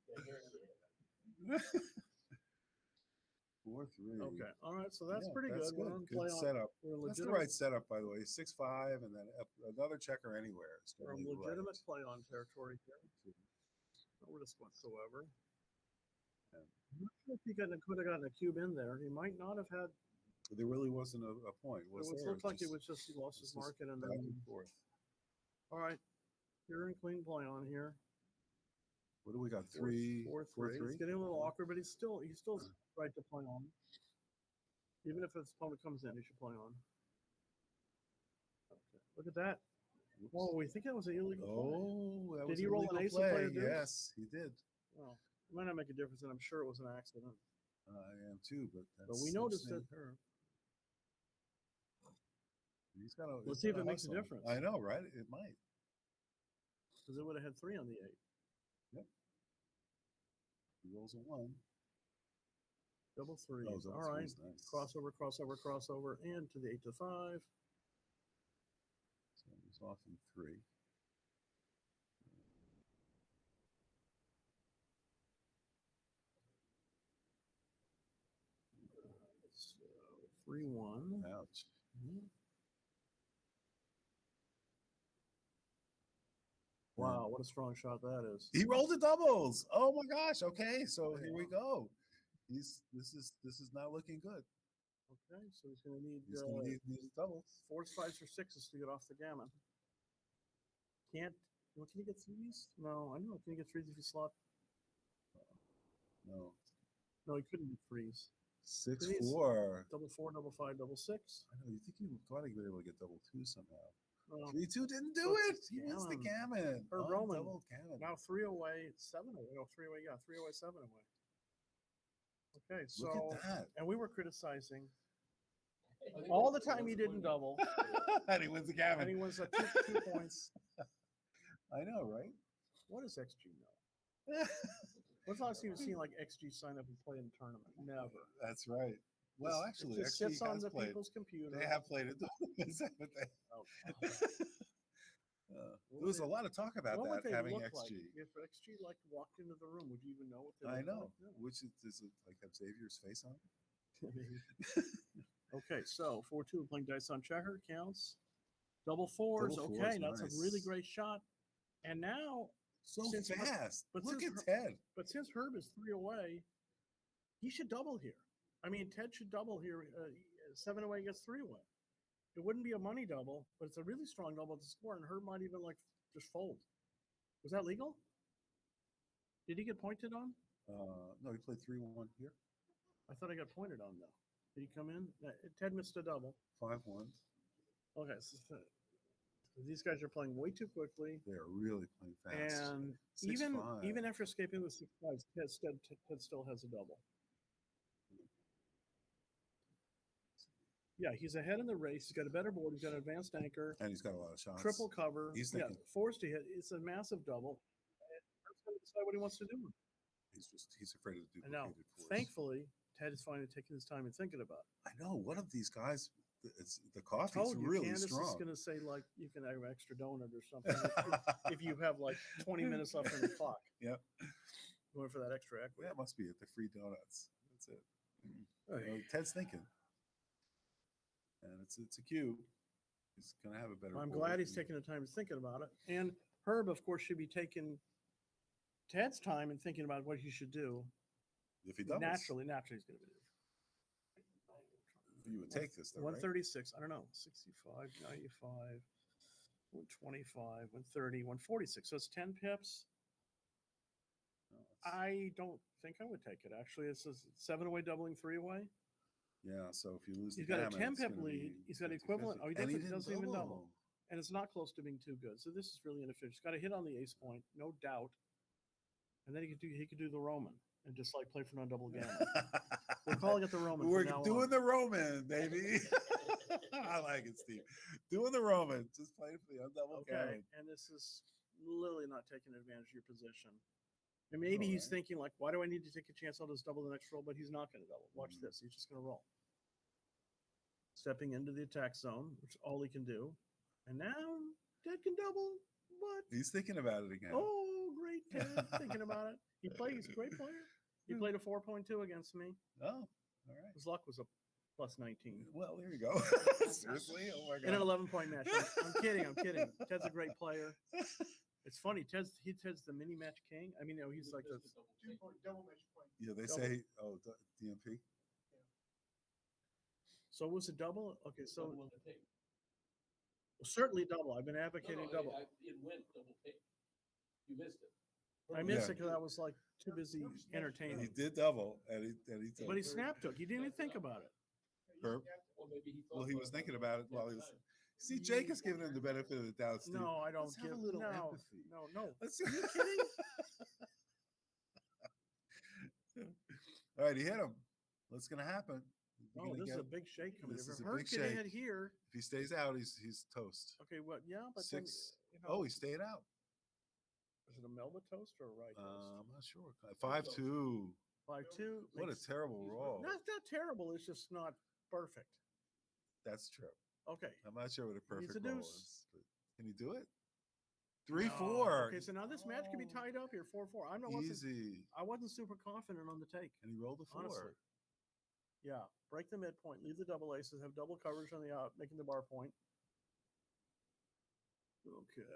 4-3. Okay. All right. So that's Yeah, pretty that's good. We're on Good play on. setup. We're That's the legitimate. right setup, by the way. 6-5, and then another checker anywhere. It's We're gonna on be legitimate right. play on territory here. No risk whatsoever. Yeah. I'm not sure if he could have gotten a cube in there. He might not have had. There really wasn't a point. Was It there? looked like it was just he lost his market and back then. and forth. All right. You're in clean play on here. What do we got? 3, 4-3. It's getting a little awkward, but he's still right to play on. Even if his opponent comes in, he should play on. Okay. Look at that. Oops. Whoa, we think that was an illegal play. Oh, that Did was he an roll an illegal ace and play play. a deuce? Yes, he did. Well, it might not make a difference, and I'm sure it was an accident. I am too, but that's. But we noticed that's it. her. He's got. Let's see if it makes a difference. I know, right? It might. Because it would have had 3 on the 8. Yep. He rolls a 1. Double 3s. Oh, double All right. threes, nice. Crossover, crossover, crossover, and to the 8 to 5. So he's off in 3. So 3-1. Ouch. Mhm. Wow, what a strong shot that is. He rolled the doubles. Oh my gosh. Okay, so here we go. This is not looking good. Okay, so he's going to need, He's going to need these doubles. 4s, 5s, or 6s to get off the gammon. Can't. Well, can he get 3s? No, I know. Can he get 3s if he slot? No. No, he couldn't get 3s. 6-4. Double 4, double 5, double 6. I know. You think you thought he'd be able to get double 2 somehow? Well, 3-2 didn't do it. He wins the gammon. Or Roman. Double gammon. Now 3 away, 7 away. No, 3 away. Yeah, 3 away, 7 away. Okay, so Look at that. and we were criticizing all the time he didn't double, And he wins the gammon. and he wins 2 points. I know, right? What does XG know? When's the last time you've seen like XG sign up and play in a tournament? Never. That's right. Well, It actually, just XG sits on has the played. people's computer. They have played it, haven't they? There was a lot of talk about what would that they having look XG. like? If XG like walked into the room, would you even know what they I look know. like? No. Which is it like have Xavier's face on it? Okay, so 4-2 playing dice on checker counts. Double fours. Double Okay, fours, that's a nice. really great shot. And now So fast. Look since at Ted. But since Herb is 3 away, he should double here. I mean, Ted should double here. 7 away gets 3 away. It wouldn't be a money double, but it's a really strong double to score, and Herb might even like just fold. Was that legal? Did he get pointed on? No, he played 3-1 here. I thought I got pointed on though. Did he come in? Ted missed a double. 5-1. Okay, so these guys are playing way too quickly. They're really playing fast. And 6-5. even after escaping with 6-5, Ted still has a double. Yeah, he's ahead in the race. He's got a better board. He's got an advanced anchor. And he's got a lot of shots. Triple cover. He's thinking, forced to hit. It's a massive double. He's going to decide what he wants to do. he's afraid of the And now, duplicated force. thankfully, Ted is finally taking his time and thinking about it. I know. One of these guys, the coffee's really Candace strong. is going to say, like, you can have extra donut or something if you have, like, 20 minutes left on the clock. Yep. Going for that extra equity. That must be it. The free donuts. That's it. Okay. You know, Ted's thinking. And it's a cue. He's going to have a better I'm board. glad he's taking the time and thinking about it. And Herb, of course, should be taking Ted's time and thinking about what he should do. If he doubles. Naturally, he's going to do. You would take this, though, 136. Right? I don't know. 65, 95, 125, 130, 146. So it's 10 pips. I don't think I would take it. Actually, it's a 7 away, doubling 3 away. Yeah, so if you lose He's the got a gammon, 10 pip lead. He's got equivalent. Oh, he doesn't even double. And it's not close to being too good. So this is really inefficient. He's got to hit on the ace point, no doubt. And then he could do the Roman and just like play for non-double gammon. We're calling it the Roman. We're doing the Roman, baby. I like it, Steve. Doing the Roman. Just playing for the undouble gammon. And this is literally not taking advantage of your position. And maybe he's thinking like, why do I need to take a chance? I'll just double the next roll, but he's not going to double. Watch this. He's just going to roll. Stepping into the attack zone, which is all he can do. And now Ted can double. What? He's thinking about it again. Oh, great Ted. Thinking about it. He's a great player. He played a 4.2 against me. Oh, all right. His luck was a plus 19. Well, there you go. Seriously? Oh my God. In an 11-point match. I'm kidding. Ted's a great player. It's funny. Ted's the mini match king. I mean, he's like the double match point. Yeah, they say, DMP. So was it double? Okay, so certainly double. I've been advocating double. It went double take. You missed it. I missed it because I was like too busy entertaining. He did double, and he took. But he snap took. He didn't even think about it. Herb? Well, he was thinking about it while he was. See, Jake is giving him the benefit of the doubt. Steve. No, I don't Let's have a little empathy. No. Let's, Are you kidding? All right, he hit him. What's going to happen? Oh, this is a big shake coming. This If is a Herb big can shake. hit here. If he stays out, he's toast. Okay, what? Yeah, but 6. Then, Oh, he stayed out. Is it a Melba toast or a right toast? I'm not sure. 5-2. 5-2. What a terrible roll. Not terrible. It's just not perfect. That's true. Okay. I'm not sure what a perfect He's a roll deuce. is. But can he do it? 3-4. Okay, so now this match could be tied up here. 4-4. I know. Easy. I wasn't super confident on the take. And he rolled a 4. Honestly. Yeah. Break the midpoint. Leave the double aces. Have double coverage on the out, making the bar point. Okay.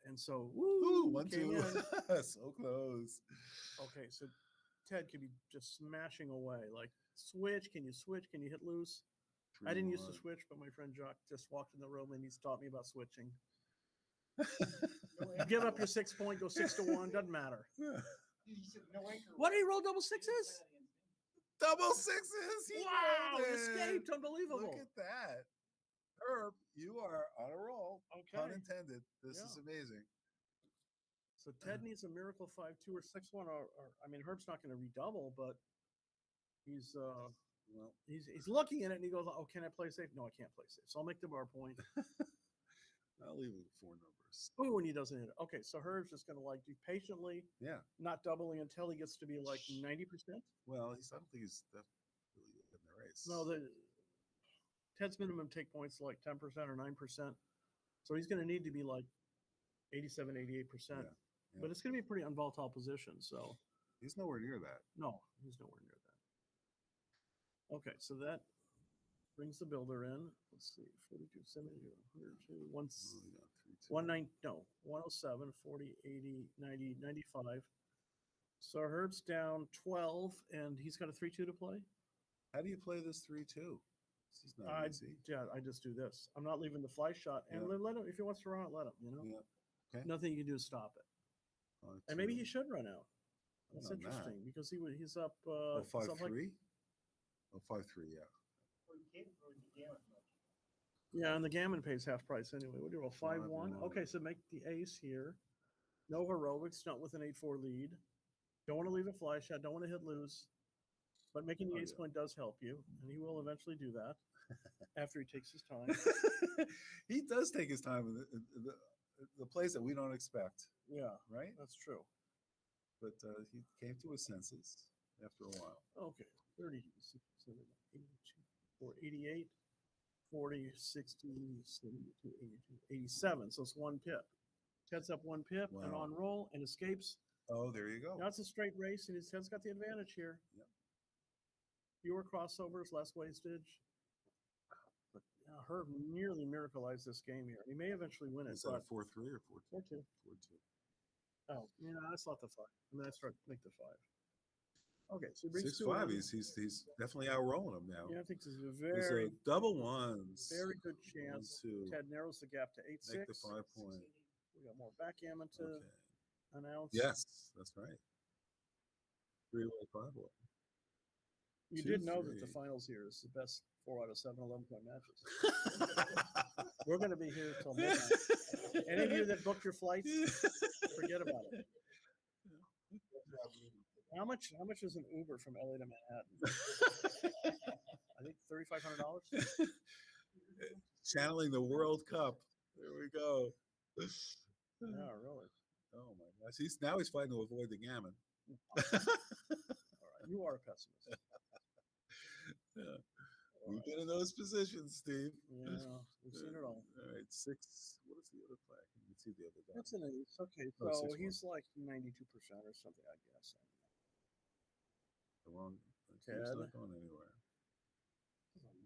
And so, Ooh, 1-2. So close. Okay, so Ted could be just smashing away. Like, switch. Can you switch? Can you hit loose? I didn't used to switch, but my friend Jacques just walked in the room and he's taught me about switching. Give up your 6 point, go 6-1, doesn't matter. What did he roll double sixes? Double sixes. He Wow, rolled it it. escaped. Unbelievable. Look at that. Herb, you are on a roll. Okay. Pun intended. This Yeah. is amazing. So Ted needs a miracle 5-2 or 6-1. Or I mean, Herb's not going to redouble, but he's looking at it and he goes, "Oh, can I play safe? No, I can't play safe. So I'll make the bar point." I'll leave it with 4 numbers. course. Oh, and he doesn't hit it. Okay, so Herb's just going to like do patiently, Yeah. not doubling until he gets to be like 90%. Well, I don't think he's that really in the race. No, Ted's minimum take points like 10% or 9%. So he's going to need to be like 87, 88%. Yeah. But it's going to be a pretty unvolatile position. So he's nowhere near that. No, he's nowhere near that. Okay, so that brings the builder in. Let's see, 42, 70, 102, 109, no, 107, 40, 80, 90, 95. So Herb's down 12, and he's got a 3-2 to play. How do you play this 3-2? This is not easy. Yeah, I just do this. I'm not leaving the fly shot, and let him, if he wants to run out, let him, you know? Yeah. Okay. Nothing you can do to stop it. And maybe he should run out. That's interesting because he's up. 5-3? Oh, 5-3, yeah. Yeah, and the gammon pays half price anyway. What do you roll? 5-1? Okay, so make the ace here. No heroics, not with an 8-4 lead. Don't want to leave a fly shot. Don't want to hit loose. But making the ace point does help you, and he will eventually do that after he takes his time. He does take his time in the place that we don't expect. Yeah, right? That's true. But he came to his senses after a while. Okay, 30, 67, 82, 88, 40, 60, 72, 82, 87. So it's 1 pip. Ted's up 1 pip and on roll and escapes. Oh, there you go. Now it's a straight race, and Ted's got the advantage here. Yep. Fewer crossovers, less wastage. But Herb nearly miracleized this game here. He may eventually win it. Is that a 4-3 or 4-2? 4-2. 4-2. Oh, yeah, that's not the 5. And then I start make the 5. Okay, so he brings 6-5. He's definitely outrolling him now. Yeah, I think this is a There's very a double ones. very good chance. Ted narrows the gap to 8-6. Make the 5 point. We got more backgammon to announce. Yes, that's right. 3-way, 5-way. You did know that the finals here is the best 4 out of 7 11-point matches. We're going to be here till midnight. Any of you that booked your flights, forget about it. How much is an Uber from LA to Manhattan? I think $3,500. Channeling the World Cup. There we go. Yeah, really. Oh my gosh. Now he's fighting to avoid the gammon. All right. You are a pessimist. Yeah. We've been in those positions, Steve. Yeah, we've seen it all. All right, 6. What is the other play? I can see the other guy. That's an ace. Okay, so he's like 92% or something, I guess. The wrong. Ted. It's not going anywhere.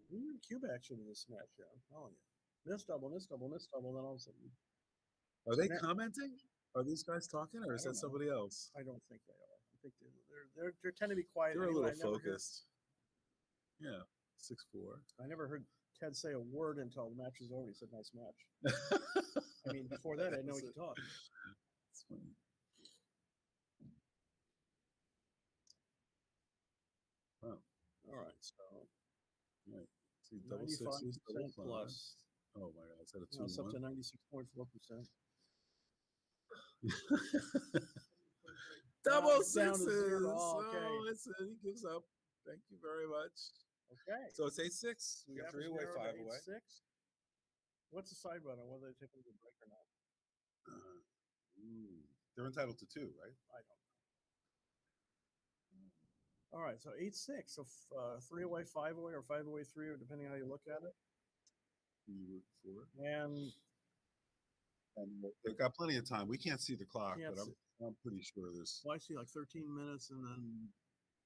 Weird cube action in this match here, I'm telling you. This double, then all of a sudden. Are they commenting? Are these guys talking, or is that somebody else? I don't think they are. I think they tend to be quiet. They're a anyway. little focused. Yeah, 6-4. I never heard Ted say a word until the match was over. He said, "Nice match." I mean, before that, I know he could talk. It's funny. Wow. All right, so. Right. See, double 6s, double 5s. Plus. Oh my God, is that a 2-1? It's up to 96.4%. Double 6s. Down to 0. Okay. Oh, he gives up. Thank you very much. Okay. So it's 8-6. We got 3-away, 5-away. 8-6. What's the side button? Whether they take them to break or not? They're entitled to 2, right? I don't know. All right, so 8-6. So 3-away, 5-away, or 5-away 3, or depending on how you look at it. You root for it. And they've got plenty of time. We can't see the clock, Can't but see. I'm pretty sure there's. well, I see like 13 minutes and then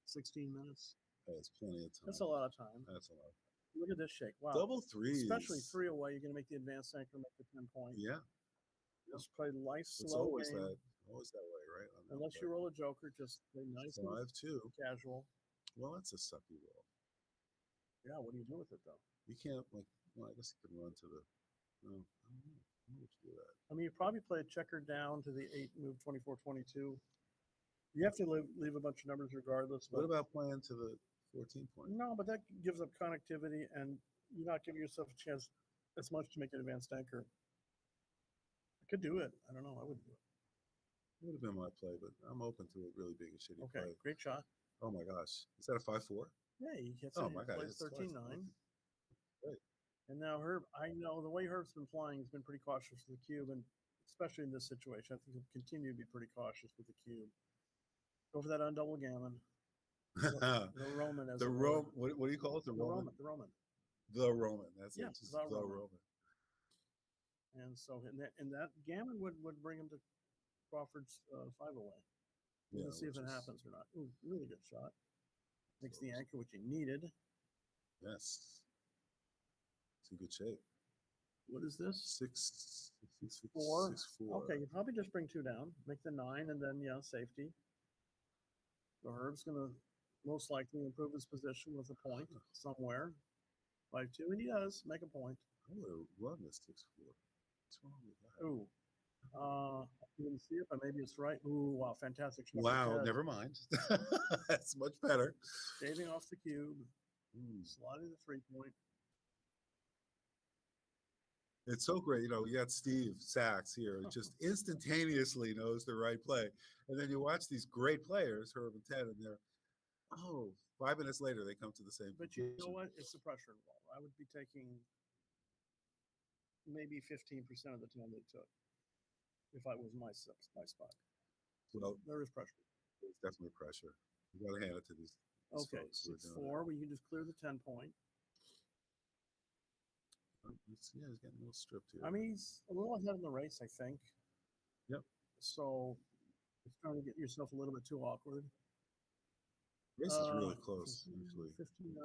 16 minutes. There's plenty of time. That's a lot of time. That's a lot. Look at this shake. Wow. Double 3s. Especially 3 away. You're going to make the advanced anchor, make the 10 point. Yeah. Just play nice, It's slow always game. always that way, right? Unless you roll a joker, just play nice 5-2. casual. Well, that's a sucky roll. Yeah, what do you do with it though? You can't well, I guess you can run to the. No, I don't know. I don't know what to do with that. I mean, you probably play a checker down to the 8 move 24-22. You have to leave a bunch of numbers regardless. What about playing to the 14 point? No, but that gives up connectivity, and you're not giving yourself a chance as much to make an advanced anchor. I could do it. I don't know. I wouldn't do it. It would have been my play, but I'm open to it really being a shitty Okay, play. great shot. Oh my gosh. Is that a 5-4? Yeah, he hits Oh it. my He God. plays It's twice. 13-9. Great. And now Herb, I know the way Herb's been playing, he's been pretty cautious with the cube, and especially in this situation. I think he'll continue to be pretty cautious with the cube. Go for that undouble gammon. The Roman as the Roman. What do you call it? The Roman. The Roman. The Roman. That's Yeah, it. Just the the Roman. Roman. And so, and that gammon would bring him to Crawford's 5-away. Yeah, Let's see if it happens or not. Ooh, really good shot. Makes the anchor which he needed. Yes. It's in good shape. What is this? 4. Okay, you probably just bring 2 down, make the 9, and then safety. So Herb's going to most likely improve his position with a point somewhere. 5-2, and he does make a point. I'm going to run this 6-4. What's wrong with that? Ooh. You can see it, but maybe it's right. Ooh, wow, fantastic shot. Wow, never mind. That's much better. Shaving off the cube, sliding the 3-point. It's so great. You got Steve Sachs here, just instantaneously knows the right play. And then you watch these great players, Herb and Ted, and they're, 5 minutes later, they come to the same But conclusion. you know what? It's the pressure involved. I would be taking maybe 15% of the time they took if I was my spot. Well, there is pressure. There's definitely pressure. You got to hand it to these Okay, folks who are doing 6-4, we can just clear the 10-point. Yeah, he's getting a little stripped here. I mean, he's a little ahead in the race, I think. Yep. So it's trying to get yourself a little bit too awkward. Race is really close, actually. 59,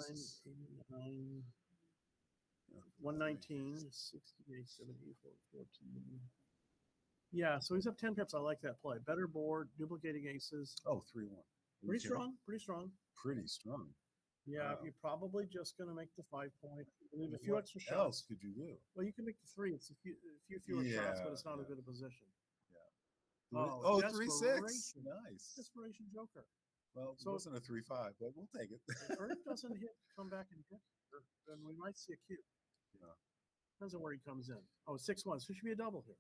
89, 119, 68, 74, 14. Yeah, so he's up 10 pips. I like that play. Better board, duplicating aces. Oh, 3-1. Pretty strong. Pretty strong. Pretty strong. Yeah, Wow. you're probably just going to make the 5-point. Leave a few What extra shots. else could you do? Well, you can make the 3. It's a few fewer shots, but it's not as good a position. Yeah. Oh, 3-6. Nice. Desperation joker. Well, it wasn't a 3-5, but we'll take it. If Earth doesn't come back and hit, then we might see a cube. Yeah. Depends on where he comes in. Oh, 6-1. So it should be a double here.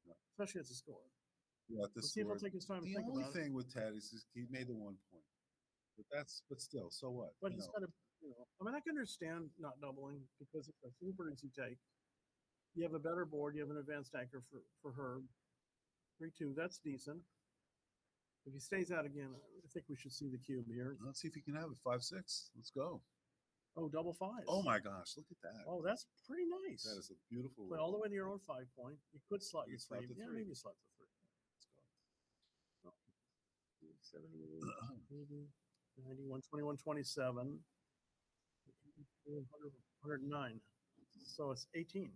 Yeah. Especially at the score. Yeah, Let's see if he'll take his time to think about it. The only thing with Ted is he made the 1 point. But still, so what? But he's got to, I mean, I can understand not doubling because it's a super easy take. You have a better board. You have an advanced anchor for Herb. 3-2. That's decent. If he stays out again, I think we should see the cube here. Let's see if he can have it. 5-6. Let's go. Oh, double 5s. Oh my gosh, look at that. Oh, that's pretty nice. That is a beautiful. Play all the way to your own 5-point. You could slot your 3. Slot the Yeah, 3. maybe slot the 3. Let's go. 78, 80, 90, 121, 27, 109. So it's 18.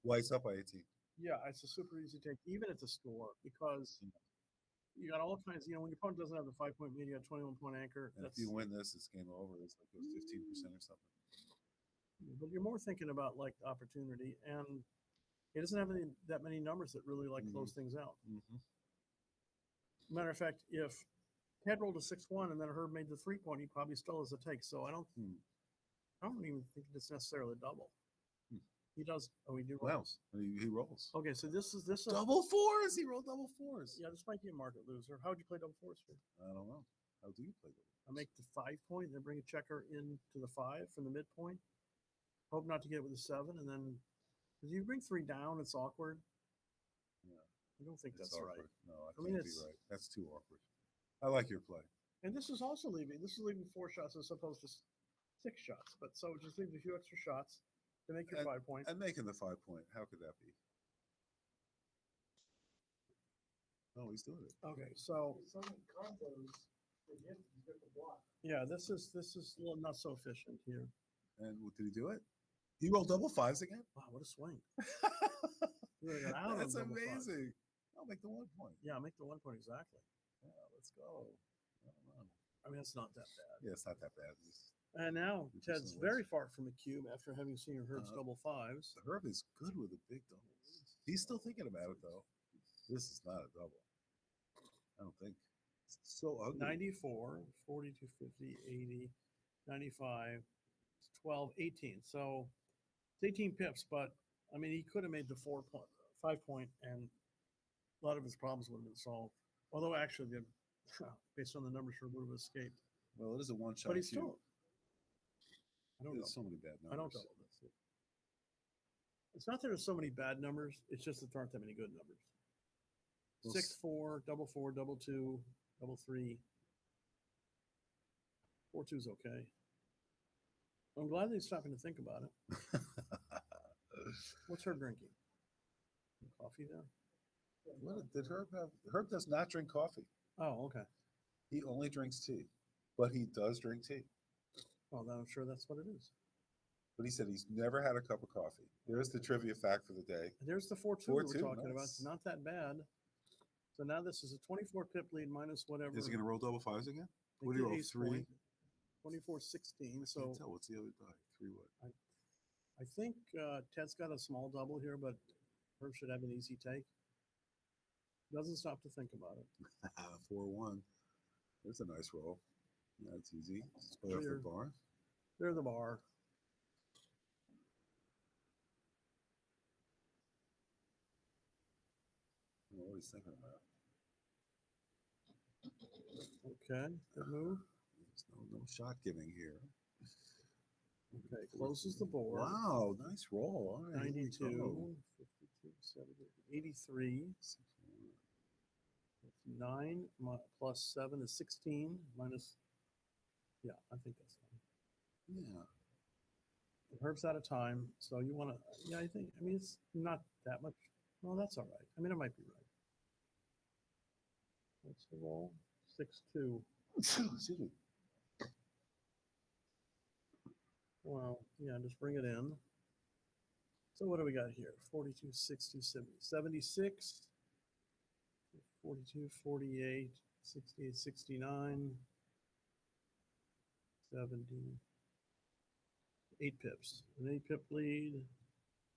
Well, he's up by 18. Yeah, it's a super easy take, even at the score, because you got all kinds. When your opponent doesn't have the 5-point media, 21-point anchor. And if you win this, it's game over. It's like goes 15% or something. But you're more thinking about like the opportunity, and he doesn't have that many numbers that really close things out. Mm-hmm. Matter of fact, if Ted rolled a 6-1 and then Herb made the 3-point, he probably still has a take. So I don't even think it's necessarily double. He does. Oh, he rolls. Well, he rolls. Okay, so this is double 4s. He rolled double 4s. Yeah, this might be a market loser. How would you play double 4s here? I don't know. How do you play double 4s? I make the 5-point, then bring a checker into the 5 from the midpoint. Hope not to get it with a 7, and then if you bring 3 down, it's awkward. Yeah, I don't think that's awkward. right. No, I can't be right. That's too awkward. I like your play. And this is also leaving 4 shots as opposed to 6 shots. But so it just leaves a few extra shots to make your 5 points. And making the 5-point, how could that be? Oh, he's doing it. Okay, so combos. Yeah, this is a little not so efficient here. And did he do it? He rolled double 5s again? Wow, what a swing. That's amazing. I'll make the 1 point. Yeah, I'll make the 1 point exactly. Yeah, let's go. I don't know. I mean, it's not that bad. Yeah, it's not that bad. And now Ted's very far from a cube after having seen Herb's double 5s. Herb is good with the big doubles. He's still thinking about it, though. This is not a double. I don't think. It's so ugly. 94, 42, 50, 80, 95, 12, 18. So it's 18 pips, but I mean, he could have made the 5-point, and a lot of his problems would have been solved. Although, actually, based on the numbers, Herb would have escaped. Well, it is a one-shot. But he's still. There's so many bad numbers. I don't double this. It's not that there's so many bad numbers. It's just that there aren't that many good numbers. Well, 6-4, double 2, double 3. 4-2 is okay. I'm glad they're stopping to think about it. What's Herb drinking? Coffee there? What did Herb have? Herb does not drink coffee. Oh, okay. He only drinks tea, but he does drink tea. Well, then I'm sure that's what it is. But he said he's never had a cup of coffee. There's the trivia fact for the day. There's the 4-2 we're talking about. It's not that bad. So now this is a 24 pip lead minus whatever. Is he going to roll double fives again? What do you roll? 3? 24-16. So can't tell. What's the other die? 3 what? I think Ted's got a small double here, but Herb should have an easy take. Doesn't stop to think about it. 4-1. There's a nice roll. Yeah, it's easy. Play off the bar. They're the bar. I'm always thinking about it. Okay, good move. There's no shot giving here. Okay, closes the board. Wow, nice roll. All right, 92, 52, 70, 83. 9 plus 7 is 16 minus. Yeah, I think that's fine. Yeah. Herb's out of time, so you want to. Yeah, I mean, it's not that much. Well, that's all right. I mean, it might be right. What's the roll? 6-2. Excuse me. Well, yeah, just bring it in. So what do we got here? 42, 60, 70, 76, 42, 48, 68, 69, 70, 8 pips. An 8 pip lead.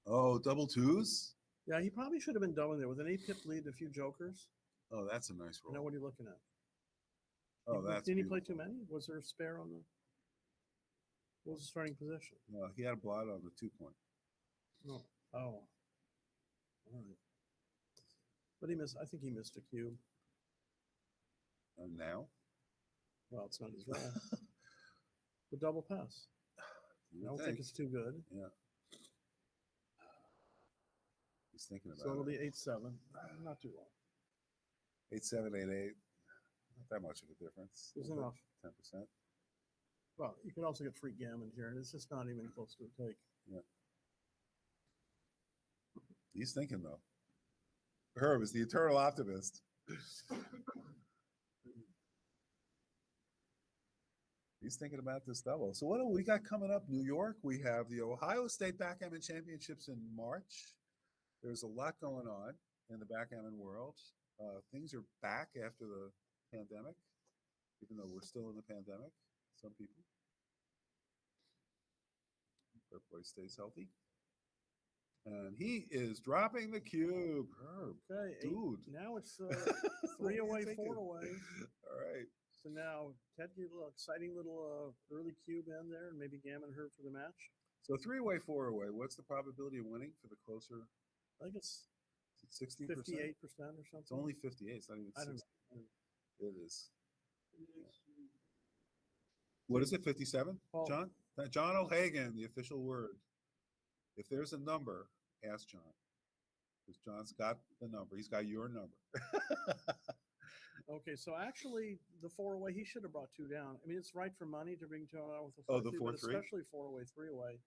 Oh, double twos? Yeah, he probably should have been doubling there with an 8 pip lead, a few jokers. Oh, that's a nice roll. Now, what are you looking at? Oh, that's Didn't he play too many? Was there a spare on the? What was the starting position? No, he had a blot on the 2-point. No. Oh. All right. But he missed. I think he missed a cube. And now? Well, it's not his roll. The double pass. I don't think it's too good. Yeah. He's thinking about it. So it'll be 8-7. Not too long. 8-7, 8-8. Not that much of a difference. There's enough. 10%. Well, you can also get free gammon here, and it's just not even close to a take. Yeah. He's thinking, though. Herb is the eternal optimist. He's thinking about this double. So what do we got coming up? New York. We have the Ohio State Backgammon Championships in March. There's a lot going on in the backgammon world. Things are back after the pandemic, even though we're still in the pandemic. Some people. Everybody stays healthy. And he is dropping the cube. Herb. Okay. Dude. Now it's 3 away, 4 away. All right. So now Ted get a little exciting little early cube in there and maybe gammon Herb for the match. So 3 away, 4 away. What's the probability of winning for the closer? I think it's 60%? 58% or something. It's only 58. It's not even 60. I don't know. It is. Yeah. What is it, 57, well, John? John O'Hagan, the official word. If there's a number, ask John. Because John's got the number. He's got your number. Okay, so actually, the 4 away, he should have brought 2 down. I mean, it's right for money to bring 2 out with a 4-3, Oh, the 4-3? but especially 4 away, 3 away.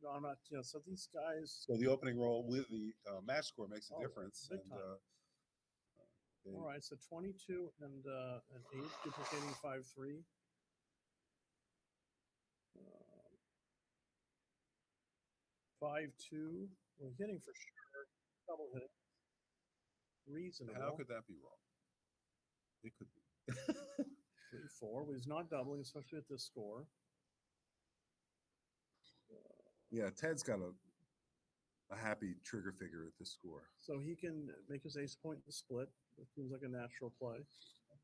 No, I'm not, you know, so these guys. So the opening roll with the match score makes a difference. Big time. All right, so 22 and 8, duplicating 5-3. 5-2. We're hitting for sure. Double hitting. Reasonable. How could that be wrong? It could be. 3-4. But he's not doubling, especially at this score. Yeah, Ted's got a happy trigger figure at this score. So he can make his ace point in the split. It seems like a natural play.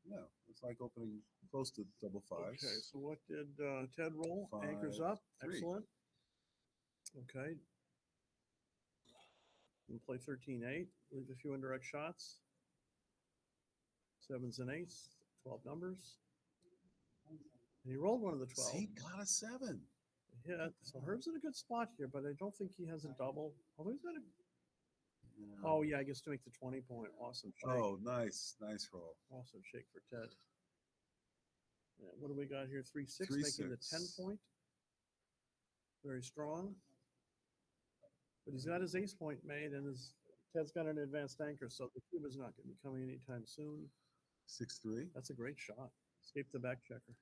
Yeah, it's like opening close to double fives. Okay, so what did Ted roll? 5, Anchors up. 3. Excellent. Okay. And play 13-8. Leave a few indirect shots. 7s and 8s. 12 numbers. And he rolled one of the 12. He got a 7. He hit. So Herb's in a good spot here, but I don't think he has a double. Although he's got a. Oh yeah, I guess to make the 20-point. Awesome shake. Oh, nice roll. Awesome shake for Ted. Yeah, what do we got here? 3-6, 3-6. making the 10-point. Very strong. But he's got his ace point made, and Ted's got an advanced anchor, so the cube is not going to be coming anytime soon. 6-3. That's a great shot. Escape the back checker.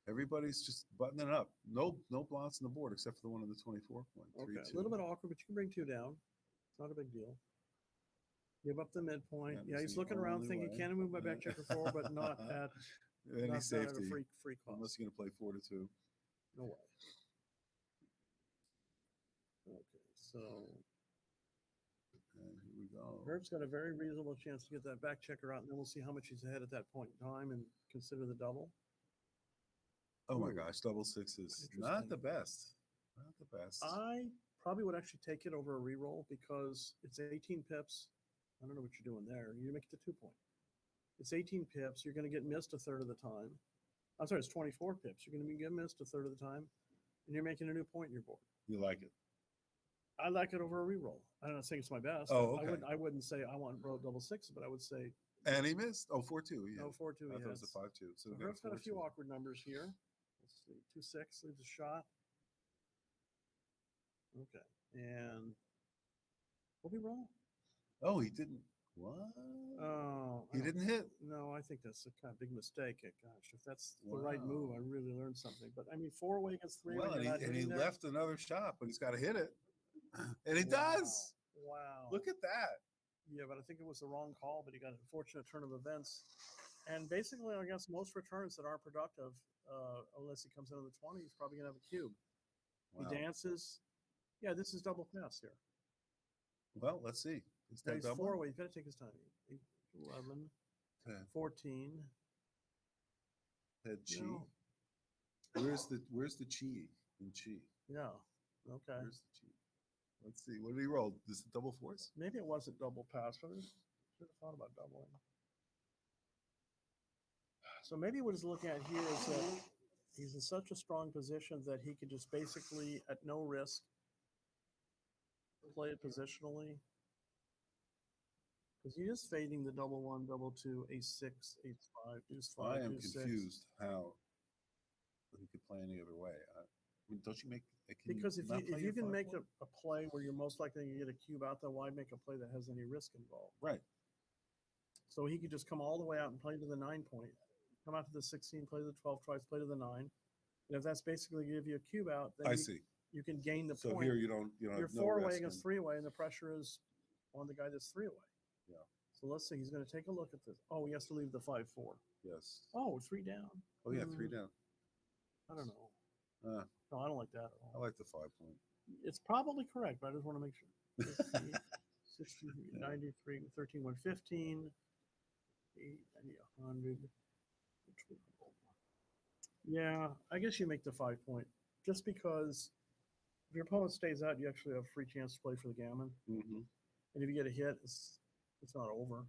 Everybody's just buttoning up. No blots on the board except for the one on the 24 point. Okay, a little bit awkward, but you can bring 2 down. It's not a big deal. Give up the midpoint. Yeah, he's looking around thinking, can I move my back checker forward, but not at any safety. At a free cost. Unless you're going to play 4-2. No way. Okay, so and here we go. Herb's got a very reasonable chance to get that back checker out, and then we'll see how much he's ahead at that point in time and consider the double. Oh my gosh, double sixes. Not the best. Not the best. I probably would actually take it over a reroll because it's 18 pips. I don't know what you're doing there. You make it to 2-point. It's 18 pips. You're going to get missed a third of the time. I'm sorry, it's 24 pips. You're going to get missed a third of the time, and you're making a new point in your board. You like it? I like it over a reroll. I'm not saying it's my best. Oh, okay. I wouldn't say I want row double sixes, but I would say. And he missed? Oh, 4-2. Yeah. No, 4-2. I thought it was a 5-2. So Herb's got a few awkward numbers here. Let's see. 2-6 leaves a shot. Okay. And what did he roll? Oh, he didn't. What? Oh. He didn't hit? No, I think that's a kind of big mistake. Gosh, if that's the right move, I really learned something. But I mean, 4-way against 3-way. Well, and he left another shot, but he's got to hit it. And he does. Wow. Look at that. Yeah, but I think it was the wrong call, but he got an unfortunate turn of events. And basically, I guess most returns that aren't productive, unless he comes into the 20, he's probably going to have a cube. Wow. He dances. Yeah, this is double pass here. Well, let's see. He's 4-way. He's got to take his time. 8, 11, 14. Head chi. No. Where's the chi in chi? Yeah. Okay. Where's the chi? Let's see. What did he roll? Is it double fours? Maybe it wasn't double pass, but I should have thought about doubling. So maybe what he's looking at here is that he's in such a strong position that he could just basically, at no risk, play it positionally. Because he is fading the double 1, double 2, ace 6, ace 5, deuce 5. I am deuce confused 6. how he could play any other way. I mean, don't you make? Because if you can make a play where you're most likely to get a cube out, then why make a play that has any risk involved? Right. So he could just come all the way out and play to the 9 point, come out to the 16, play to the 12, twice play to the 9. And if that's basically give you a cube out, then you can gain the point. So here you don't you're have no 4-way risk against 3-way, and the pressure is on the guy that's 3-away. Yeah. So let's see. He's going to take a look at this. Oh, he has to leave the 5-4. Yes. Oh, 3 down. Oh yeah, 3 down. I don't know. No, I don't like that at all. I like the 5 point. It's probably correct, but I just want to make sure. 50, 60, 93, 13, 115, 8, 90, 100. Yeah, I guess you make the 5 point just because if your opponent stays out, you actually have a free chance to play for the gammon. Mm-hmm. And if you get a hit, it's not over.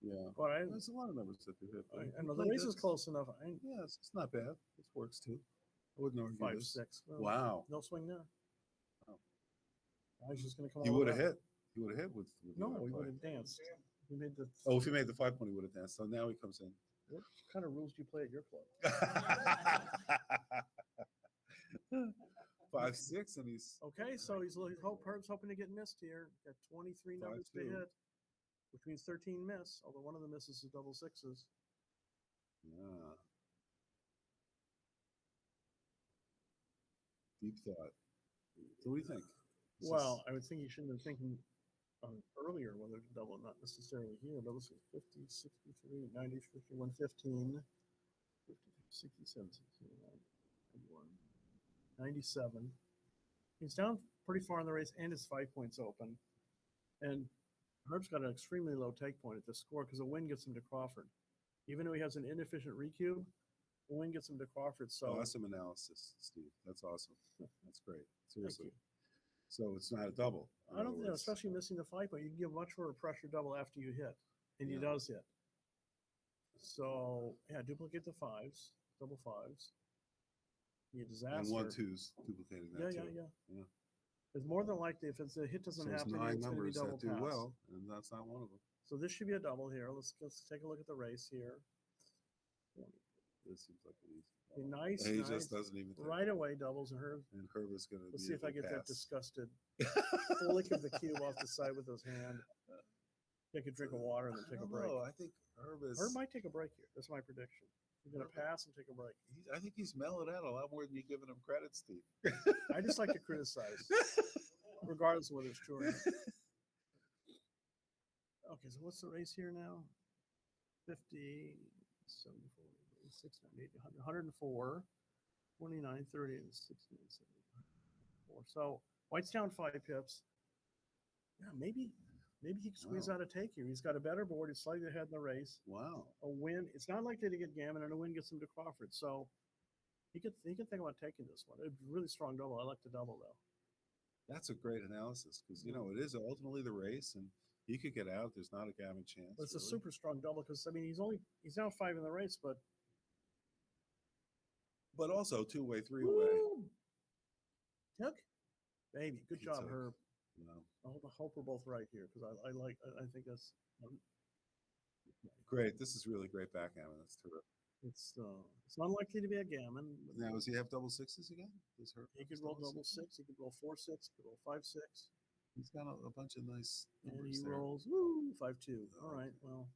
Yeah, but there's a lot of numbers that do hit. I know the race is close enough. Yeah, it's not bad. This works too. I wouldn't argue 5, this. 6. Well, Wow. No swing there. Oh. I was just going to come. He would have hit. He would have hit with no, he would have danced. He made the. Oh, if he made the 5 point, he would have danced. So now he comes in. What kind of rules do you play at your club? 5-6, and he's okay. So Herb's hoping to get missed here. Got 23 numbers to hit, which means 13 miss. Although one of the misses is double sixes. Yeah. Deep thought. So what do you think? I would think you shouldn't have been thinking earlier whether to double, not necessarily here, but let's see, 50, 63, 90, 51, 15, 52, 67, 69, 91, 97. He's down pretty far in the race, and his 5 points open. And Herb's got an extremely low take point at this score because a win gets him to Crawford. Even though he has an inefficient recube, a win gets him to Crawford. So that's some analysis, Steve. That's awesome. That's great. Seriously. So it's not a double. I don't think, especially missing the 5 point, you can give much more pressure double after you hit, and he does hit. So yeah, duplicate the 5s, double 5s. be a disaster. And 1-2's duplicating that too. Yeah. It's more than likely if it's a hit doesn't So there's happen, 9 it's going to be numbers double that do pass. well, and that's not one of them. So this should be a double here. Let's take a look at the race here. This seems like an easy. Nice. He nice. just doesn't even right away doubles and Herb. And Herb is going to. Let's see if I get that disgusted flick of the cube off the side with his hand. Take a drink of water and then take a break. I think Herb might take a break here. That's my prediction. He's going to pass and take a break. I think he's mellowed out a lot more than you're giving him credit, Steve. I just like to criticize, regardless of whether it's true or not. Okay, so what's the race here now? 50, 74, 69, 80, 100, 104, 29, 30, and 69, 74. So White's down 5 pips. Yeah, maybe he can squeeze out a take here. He's got a better board. He's slightly ahead in the race. Wow. A win. It's not likely to get Gammon, and a win gets him to Crawford. So he could think about taking this one. It's a really strong double. I like the double, though. That's a great analysis because, it is ultimately the race, and he could get out. There's not a Gammon chance. But it's a super strong double because, he's now 5 in the race, but also 2-way, 3-way. Took? Baby. Good job, took. Herb. No. I hope we're both right here because I think that's great. This is really great backgammon. That's terrific. It's unlikely to be a gammon. Now, does he have double sixes again? He could roll double 6. He could roll 4-6. He could roll 5-6. He's got a bunch of nice numbers. And he there. rolls 5-2. All right. Well,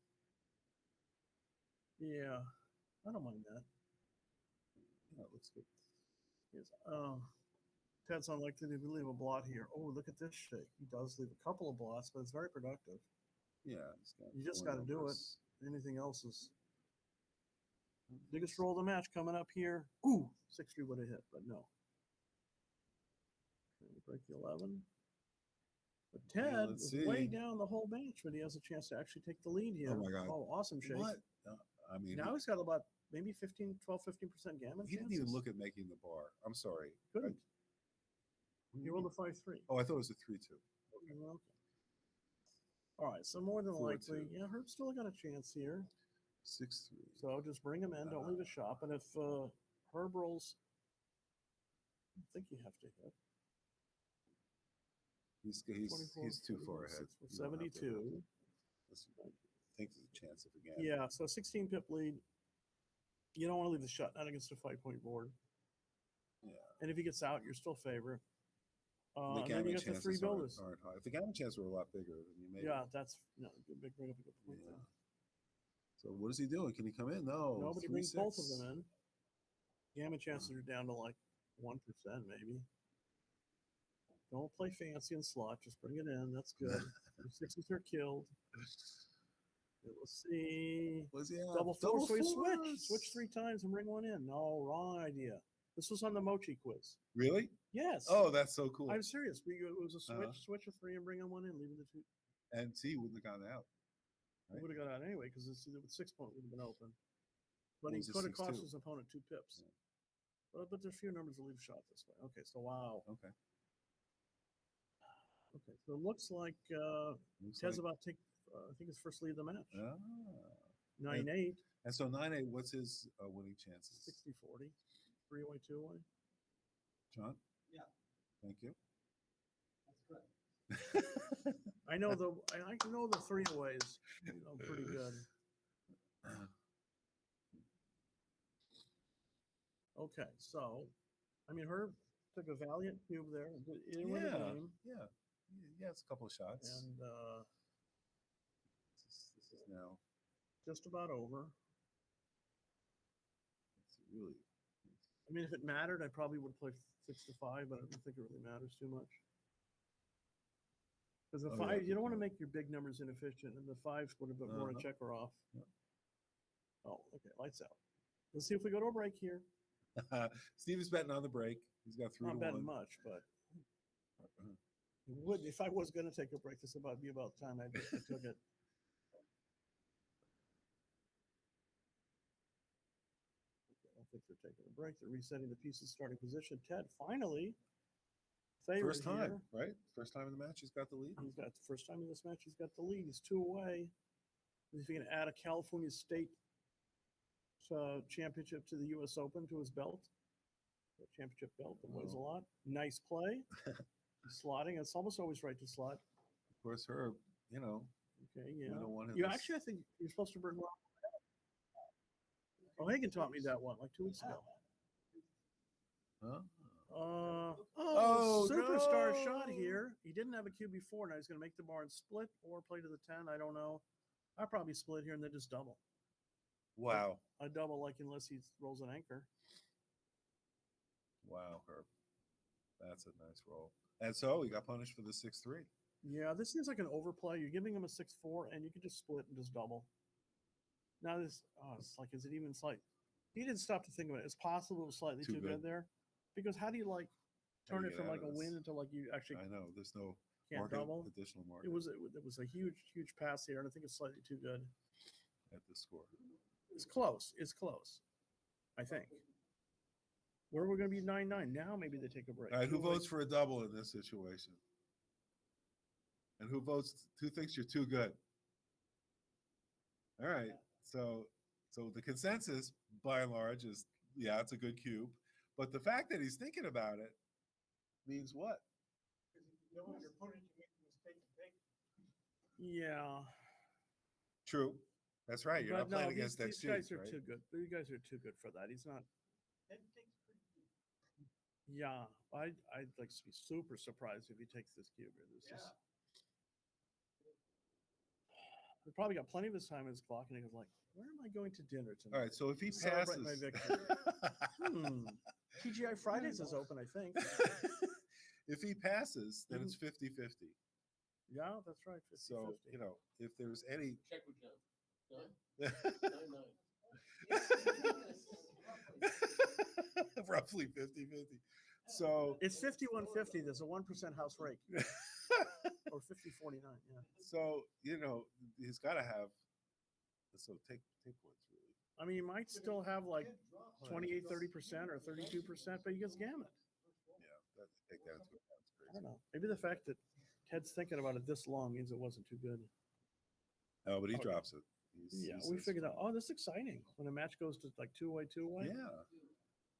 yeah, I don't mind that. Yeah, it looks good. Yes. Ted's unlikely to leave a blot here. Oh, look at this shake. He does leave a couple of blots, but it's very productive. Yeah. You just got to do it. Anything else is. Biggest roll of the match coming up here. Ooh, 6-3 would have hit, but no. Break the 11. But Ted is way down the whole bench, but he has a chance to actually take the lead here. Oh, my God. Oh, awesome shake. What? Now he's got about maybe 15% gammon. He didn't even look at making the bar. I'm sorry. Couldn't. He rolled a 5-3. Oh, I thought it was a 3-2. Okay. All right, so more than likely, Herb's still got a chance here. 6-3. So just bring him in. Don't leave a shop. And if Herb rolls, I think you have to hit. He's too far ahead. 72. I think there's a chance of a game. Yeah, so 16 pip lead. You don't want to leave the shot, not against a 5-point board. Yeah. And if he gets out, you're still favorite. The then you got the 3 builders. Aren't high. If the gammon chances were a lot bigger, then you may. Yeah, that's big bring up a good point. Yeah. So what is he doing? Can he come in? No. Nobody brings both of them in. Gammon chances are down to like 1% maybe. Don't play fancy and slot. Just bring it in. That's good. Your 6s are killed. Let's see. Was he double 4? So he switch 3 times and bring one in. No, wrong idea. This was on the Mochi quiz. Really? Yes. Oh, that's so cool. I'm serious. It was a switch of 3 and bring in one in, leaving the 2. And he wouldn't have gotten out. Right? He would have got out anyway because the 6-point would have been open. But he could have cost his opponent 2 pips. Yeah. But there's few numbers to leave a shot this way. Okay, so wow. Okay. Okay, so it looks like Ted's about to take, I think, his first lead of the match. 9-8. And so 9-8, what's his winning chances? 60-40. 3-way, 2-way. John? Yeah. Thank you. That's correct. I know the 3-ways. Pretty good. Okay, so Herb took a valiant cube there. Yeah, it's a couple of shots. And this is now just about over. It's really. If it mattered, I probably would play 6-5, but I don't think it really matters too much. Because the 5, you don't want to make your big numbers inefficient, and the 5s would have been more a checker off. Yeah. Oh, okay, lights out. Let's see if we go to a break here. Steve is betting on the break. He's got 3 to 1. Not betting much, but would if I was going to take a break, this would be about the time I took it. Okay, I don't think they're taking a break. They're resetting the pieces, starting position. Ted finally. First time, here. right? First time in the match, he's got the lead. He's got the first time in this match. He's got the lead. He's 2 away. If he can add a California State championship to the U.S. Open to his belt, championship belt that weighs a lot. Nice play. Slotting. It's almost always right to slot. Of course, Herb, you know. Okay, yeah. We don't want him You to actually, I think you're supposed to bring. Oh, Hagen taught me that one like 2 weeks ago. Huh? Superstar no. shot here. He didn't have a cue before. Now he's going to make the bar and split or play to the 10. I don't know. I probably split here and then just double. Wow. I double like unless he rolls an anchor. Wow, Herb. That's a nice roll. And so he got punished for the 6-3. Yeah, this seems like an overplay. You're giving him a 6-4, and you could just split and just double. Now this, it's like, is it even slight? He didn't stop to think about it. It's possible it was slightly too good there, because how do you like turn it from like a win into like you actually? I know there's no can't double additional market. It was a huge pass here, and I think it's slightly too good at the score. It's close. It's close. I think. Where we're going to be 9-9 now. Maybe they take a break. All right, who votes for a double in this situation? And who thinks you're too good? All right. So the consensus, by and large, is yeah, it's a good cube. But the fact that he's thinking about it means what? Yeah. True. That's right. You're not playing against XG. These guys are right? too good. You guys are too good for that. He's not. Yeah, I'd like to be super surprised if he takes this cube. He probably got plenty of his time in his clock, and he goes like, "Where am I going to dinner tonight?" All right, so if he celebrate passes, my victory. TGI Fridays is open, I think. If he passes, then it's 50-50. Yeah, that's right. 50-50. So if there's any check with Jeff. 9-9. Roughly 50-50. So it's 51-50. There's a 1% house rake. Or 50-49, yeah. So, he's got to have, so take points, really. I mean, he might still have like 28, 30% or 32%, but he gets gamut. Yeah, take that into account. It's crazy. I don't know. Maybe the fact that Ted's thinking about it this long means it wasn't too good. Oh, but he drops it. We figured out, this is exciting when a match goes to like two-way. Yeah.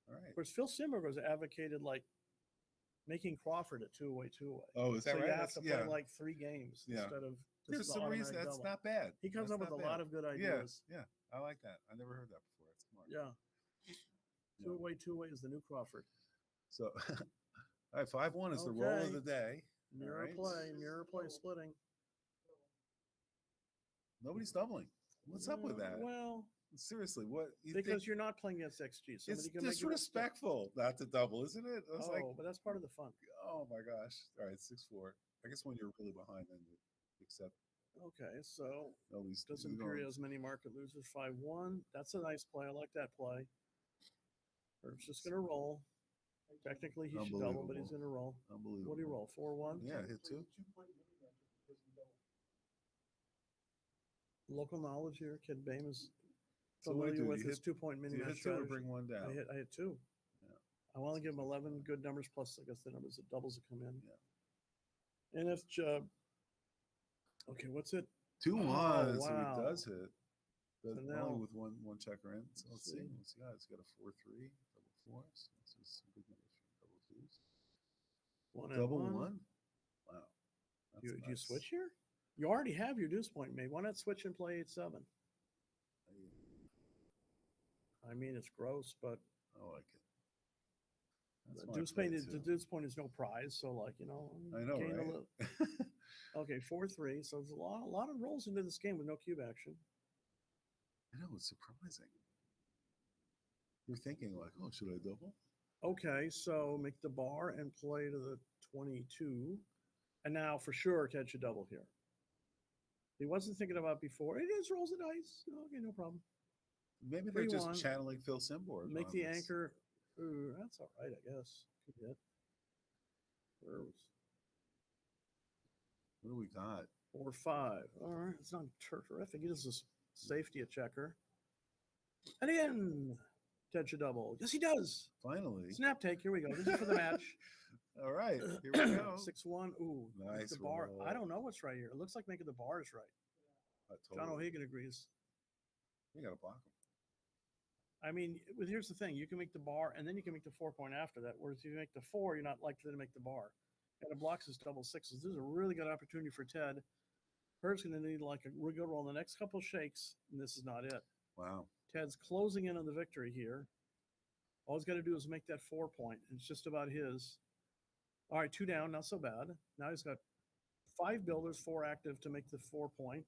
All right. Of course, Phil Simberg has advocated like making Crawford a two-way. Oh, is that so right? You have to play like 3 games instead of just There's some reason that's double. Not bad. He comes up with a lot of good ideas. Yeah, I like that. I never heard that before. That's smart. Yeah. Two-way is the new Crawford. So, all right, 5-1 is the roll of the day. Mirror play, splitting. Nobody's doubling. What's up with that? Well, seriously, what? Because you're not playing against XG. It's disrespectful not to double, isn't it? But that's part of the fun. Oh my gosh! All right, 6-4. I guess when you're really behind, then you accept. Okay, so doesn't appear as many market losers. 5-1. That's a nice play. I like that play. Herb's just gonna roll. Technically, he should double, but he's gonna roll. Unbelievable. What do you roll? 4-1. Yeah, hit 2. Local knowledge here. Kid Bame is familiar with his 2-point mini match strategy. Or bring one down. I hit 2. Yeah. I want to give him 11 good numbers plus I guess the numbers that doubles that come in. Yeah. And if okay, what's it? 2-1. Wow. So he does hit. But So now, only with one checker in. So let's see. Let's see. It's got a 4-3, double 4s. This is some good numbers for double 2s. Double 1. Wow. Do you switch here? You already have your deuce point made. Why not switch and play 8-7? I mean, it's gross, but I like it. the deuce point is no prize, so like I know, right? Okay, 4-3. So there's a lot of rolls into this game with no cube action. I know, it's surprising. You're thinking like, oh, should I double? Okay, so make the bar and play to the 22, and now for sure catch a double here. He wasn't thinking about before. It is rolls of dice. Okay, no problem. Maybe they're just channeling Phil Simborg. Make the anchor. Ooh, that's all right, I guess. Could hit. What do we got? 4-5. All right, it's not terrific. He does this safety a checker. And again, catch a double. Yes, he does. Finally. Snap take. Here we go. This is for the match. All right, here we go. 6-1. Ooh, nice. The bar. I don't know what's right here. It looks like making the bar is right. Totally. John O'Hagan agrees. You got to block him. I mean, here's the thing: you can make the bar, and then you can make the 4-point after that. Whereas if you make the 4, you're not likely to make the bar. And it blocks his double sixes. This is a really good opportunity for Ted. Herb's going to need like a good roll the next couple shakes, and this is not it. Wow. Ted's closing in on the victory here. All he's got to do is make that 4-point. It's just about his. All right, 2 down, not so bad. Now he's got 5 builders, 4 active to make the 4-point.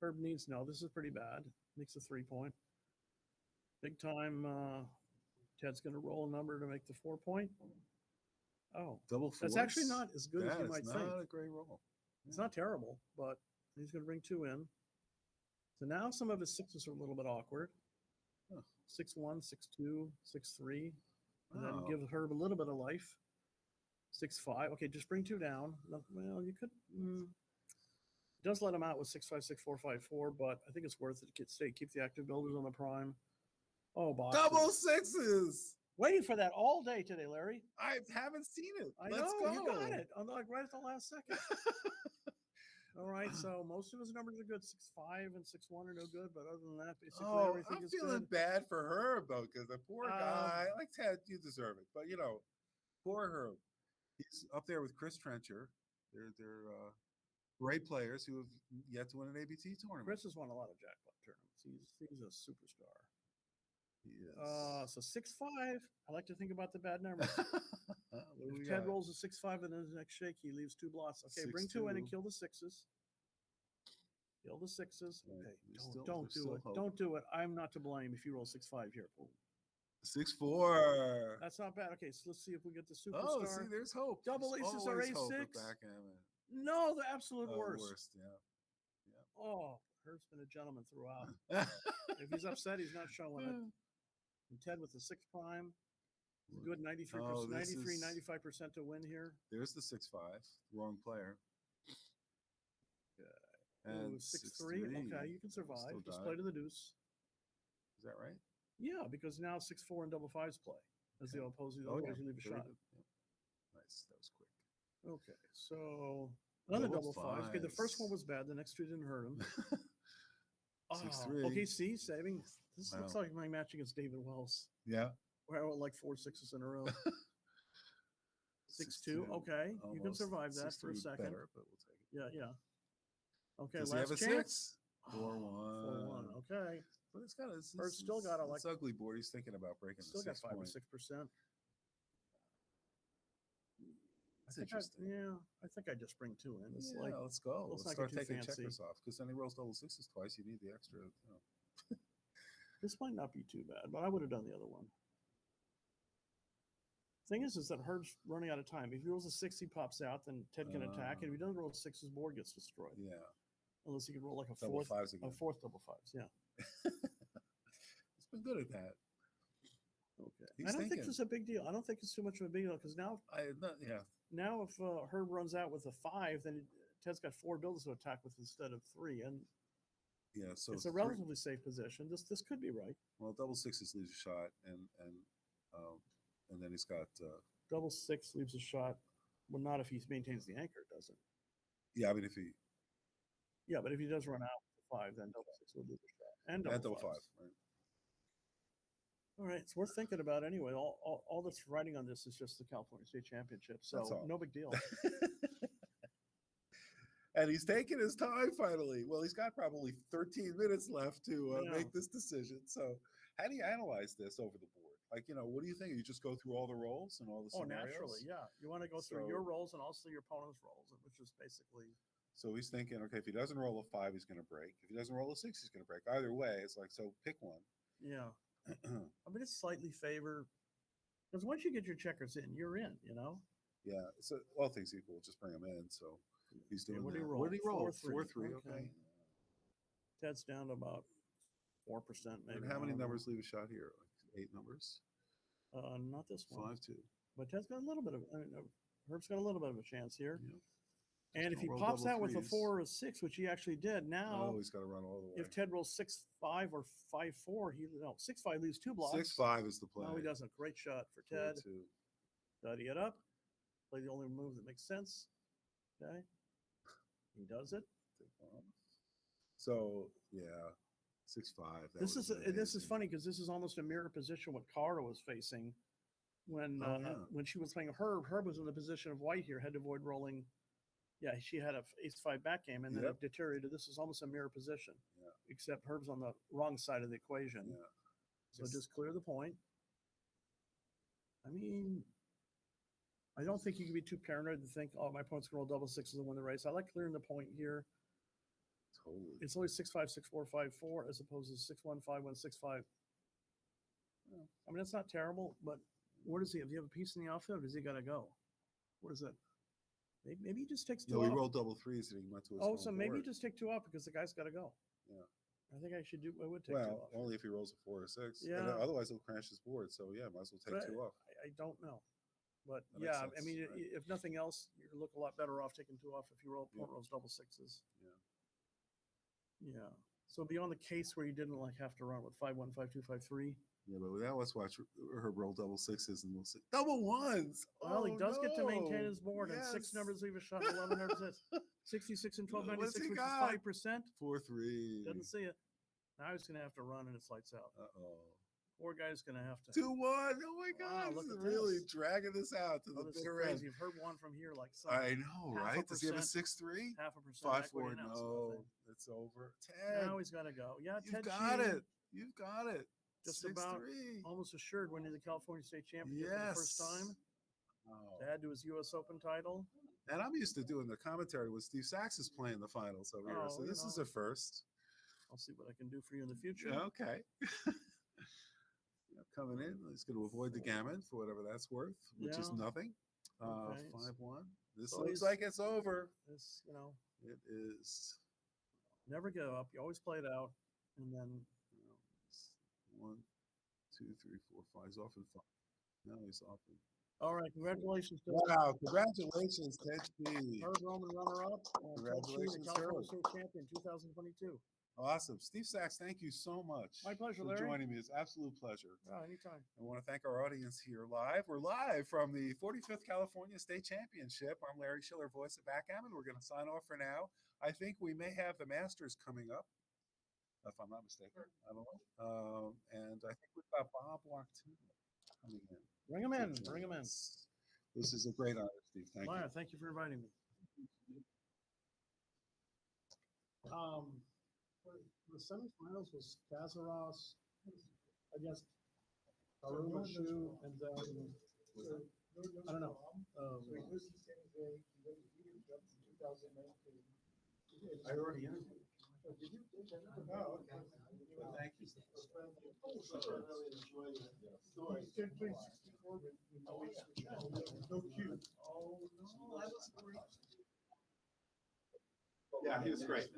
Herb needs no. This is pretty bad. Makes a 3-point. Big time. Ted's going to roll a number to make the 4-point. Oh, double 4. That's actually not as good as you might think. Not a great roll. It's not terrible, but he's going to bring 2 in. So now some of his sixes are a little bit awkward. 6-1, 6-2, 6-3, and then give Herb a little bit of life. 6-5. Okay, just bring 2 down. Well, you could. Does let him out with 6-5, 6-4, 5-4, but I think it's worth it to keep the active builders on the prime. Oh, boxes. Double sixes. Waiting for that all day today, Larry. I haven't seen it. Let's go. You got it. I'm like right at the last second. All right, so most of his numbers are good. 6-5 and 6-1 are no good, but other than that, basically everything is good. I'm feeling bad for Herb though, because the poor guy. Like Ted, you deserve it, but poor Herb. He's up there with Chris Trencher. They're great players who have yet to win an ABT tournament. Chris has won a lot of jackpot tournaments. He's a superstar. Yes. So 6-5. I like to think about the bad numbers. If Ted rolls a 6-5 in his next shake, he leaves 2 blots. Okay, bring 2 in and kill the 6s. Kill the 6s. Okay, don't do it. Don't do it. I'm not to blame if you roll 6-5 here. 6-4. That's not bad. Okay, so let's see if we get the superstar. Oh, see, there's hope. Double aces are A6. No, the absolute worst. Yeah. Oh, Herb's been a gentleman throughout. If he's upset, he's not showing it. And Ted with the 6 prime. Good 93%, 95% to win here. There's the 6-5. Wrong player. And 6-3. Okay, you can survive. Just play to the deuce. Is that right? Yeah, because now 6-4 and double 5s play. As the opposing, otherwise you leave a shot. Nice. That was quick. Okay, so another double 5s. Okay, the first one was bad. The next 2 didn't hurt him. 6-3. Okay, see, saving. This looks like my match against David Wells. Yeah. Where I went like 4 6s in a row. 6-2. Okay, you can survive that for a second. Better, but we'll take it. Yeah. Okay, does last he have a chance. 6? 4-1. Okay. But it's got still got a like ugly board. He's thinking about breaking still the 6 got 5 or 6%. That's interesting. I think I just bring 2 in. It's let's go. Let's start taking checkers off, because then he rolls double 6s twice. You need the extra. This might not be too bad, but I would have done the other one. Thing is that Herb's running out of time. If he rolls a 6, he pops out, then Ted can attack. And if he doesn't roll a 6, his board gets destroyed. Yeah. Unless he can roll like a double fourth 5s again. A fourth double 5s. Yeah. He's been good at that. Okay. I don't think it's a big deal. I don't think it's too much of a big deal, because now, now if Herb runs out with a 5, then Ted's got 4 builders to attack with instead of 3, and so it's a relatively safe position. This could be right. Well, double 6s leaves a shot, and then he's got double 6 leaves a shot. Well, not if he maintains the anchor, doesn't. Yeah, I mean if he. Yeah, but if he does run out with 5, then double 6 would leave a shot, and double 5. Right. All right, it's worth thinking about anyway. All that's riding on this is just the California State Championship, so no big deal. And he's taking his time finally. Well, he's got probably 13 minutes left to make this decision. So how do you analyze this over the board? Like, what do you think? You just go through all the rolls and all the scenarios? Naturally, yeah. You want to go through your rolls and also your opponent's rolls, which is basically... So he's thinking, okay, if he doesn't roll a 5, he's going to break. If he doesn't roll a 6, he's going to break. Either way, it's like, so pick one. Yeah. I mean, it's slightly favor, because once you get your checkers in, you're in, Yeah. So all things equal, just bring them in. So he's doing what that. What did he roll? 4-3. Okay. Ted's down to about 4%, maybe. And how many numbers leave a shot here? Like 8 numbers? Not this one. 5-2. But Ted's got a little bit of. Herb's got a little bit of a chance here. Yeah. And if he pops out with a 4 or a 6, which he actually did, now he's got to run all the way. If Ted rolls 6-5 or 5-4, 6-5 leaves 2 blocks. 6-5 is the play. No, he doesn't. Great shot for Ted. 4-2. Study it up. Play the only move that makes sense. Okay. He does it. So, yeah. 6'5". This is funny because this is almost a mirror position what Cara was facing when she was playing Herb. Herb was in the position of white here, had to avoid rolling. Yeah, she had a ace-5 back game, and then it deteriorated. This is almost a mirror position, except Herb's on the wrong side of the equation. Yeah. So just clear the point. I mean, I don't think you can be too paranoid to think, oh, my opponent's going to roll double sixes and win the race. I like clearing the point here. Totally. It's always 6-5, 6-4, 5-4, as opposed to 6-1, 5-1, 6-5. I mean, it's not terrible, but where does he have? Do you have a piece in the outfield, or does he got to go? What is it? Maybe he just takes two No, he off. rolled double threes and he went to his home maybe board. just take two off because the guy's got to go. Yeah. I think I would take two off. Only if he rolls a 4 or 6. Yeah. And otherwise, he'll crash his board. So, yeah, might as well take two off. I don't know. But, That makes sense, I mean, right. if nothing else, you look a lot better off taking two off if you rolls double sixes. Yeah. Yeah. So beyond the case where you didn't have to run with 5-1, 5-2, 5-3. Yeah, but now let's watch her roll double sixes and we'll see. Double ones! Well, he does get to maintain his board, and 6 numbers leave a shot, 11 numbers hits. 66 and 1296, which is 5%. 4-3. Doesn't see it. Now he's going to have to run, and it's lights out. Uh-oh. Poor guy's going to have to. 2-1. Oh, my God. Wow, this is really dragging this out to the this is bitter end. crazy. You've heard one from here like some. I know, right? Does he have a 6-3? 0.5%. 5-4. No, it's over. 10. Now he's got to go. Yeah, You've got it. You've got it. Just 6-3. about almost assured winning the California State Championship for the first time. Oh. To add to his U.S. Open title. And I'm used to doing the commentary when Steve Sachs is playing the finals over here. So this is a first. I'll see what I can do for you in the future. Okay. Coming in, he's going to avoid the gammon for whatever that's worth, which is nothing. 5-1. This looks like it's over. This, it is. Never give up. You always play it out, and then 1, 2, 3, 4, 5. He's off in 5. Now he's off in. All right, congratulations. Wow, congratulations, Ted G. Third Roman runner-up. Congratulations, the California State Champion 2022. Awesome. Steve Sachs, thank you so much. My pleasure, for Larry. joining me. It's an absolute pleasure. Oh, anytime. I want to thank our audience here live. We're live from the 45th California State Championship. I'm Larry Schiller, voice of Backgammon. We're going to sign off for now. I think we may have the Masters coming up, if I'm not mistaken. I don't know. And I think we've got Bob Wachtina coming in. Bring him in. Bring him in. This is a great honor, Steve. Thank you. Thank you for inviting me. The semifinals was Kazaros against Arubashu, and then I don't know. I already interviewed. Did you? Oh, okay. Well, thank you. Oh, sure. I really enjoyed it. No, I did play 64, but no cue. Oh, no, that was great. Yeah, he was great.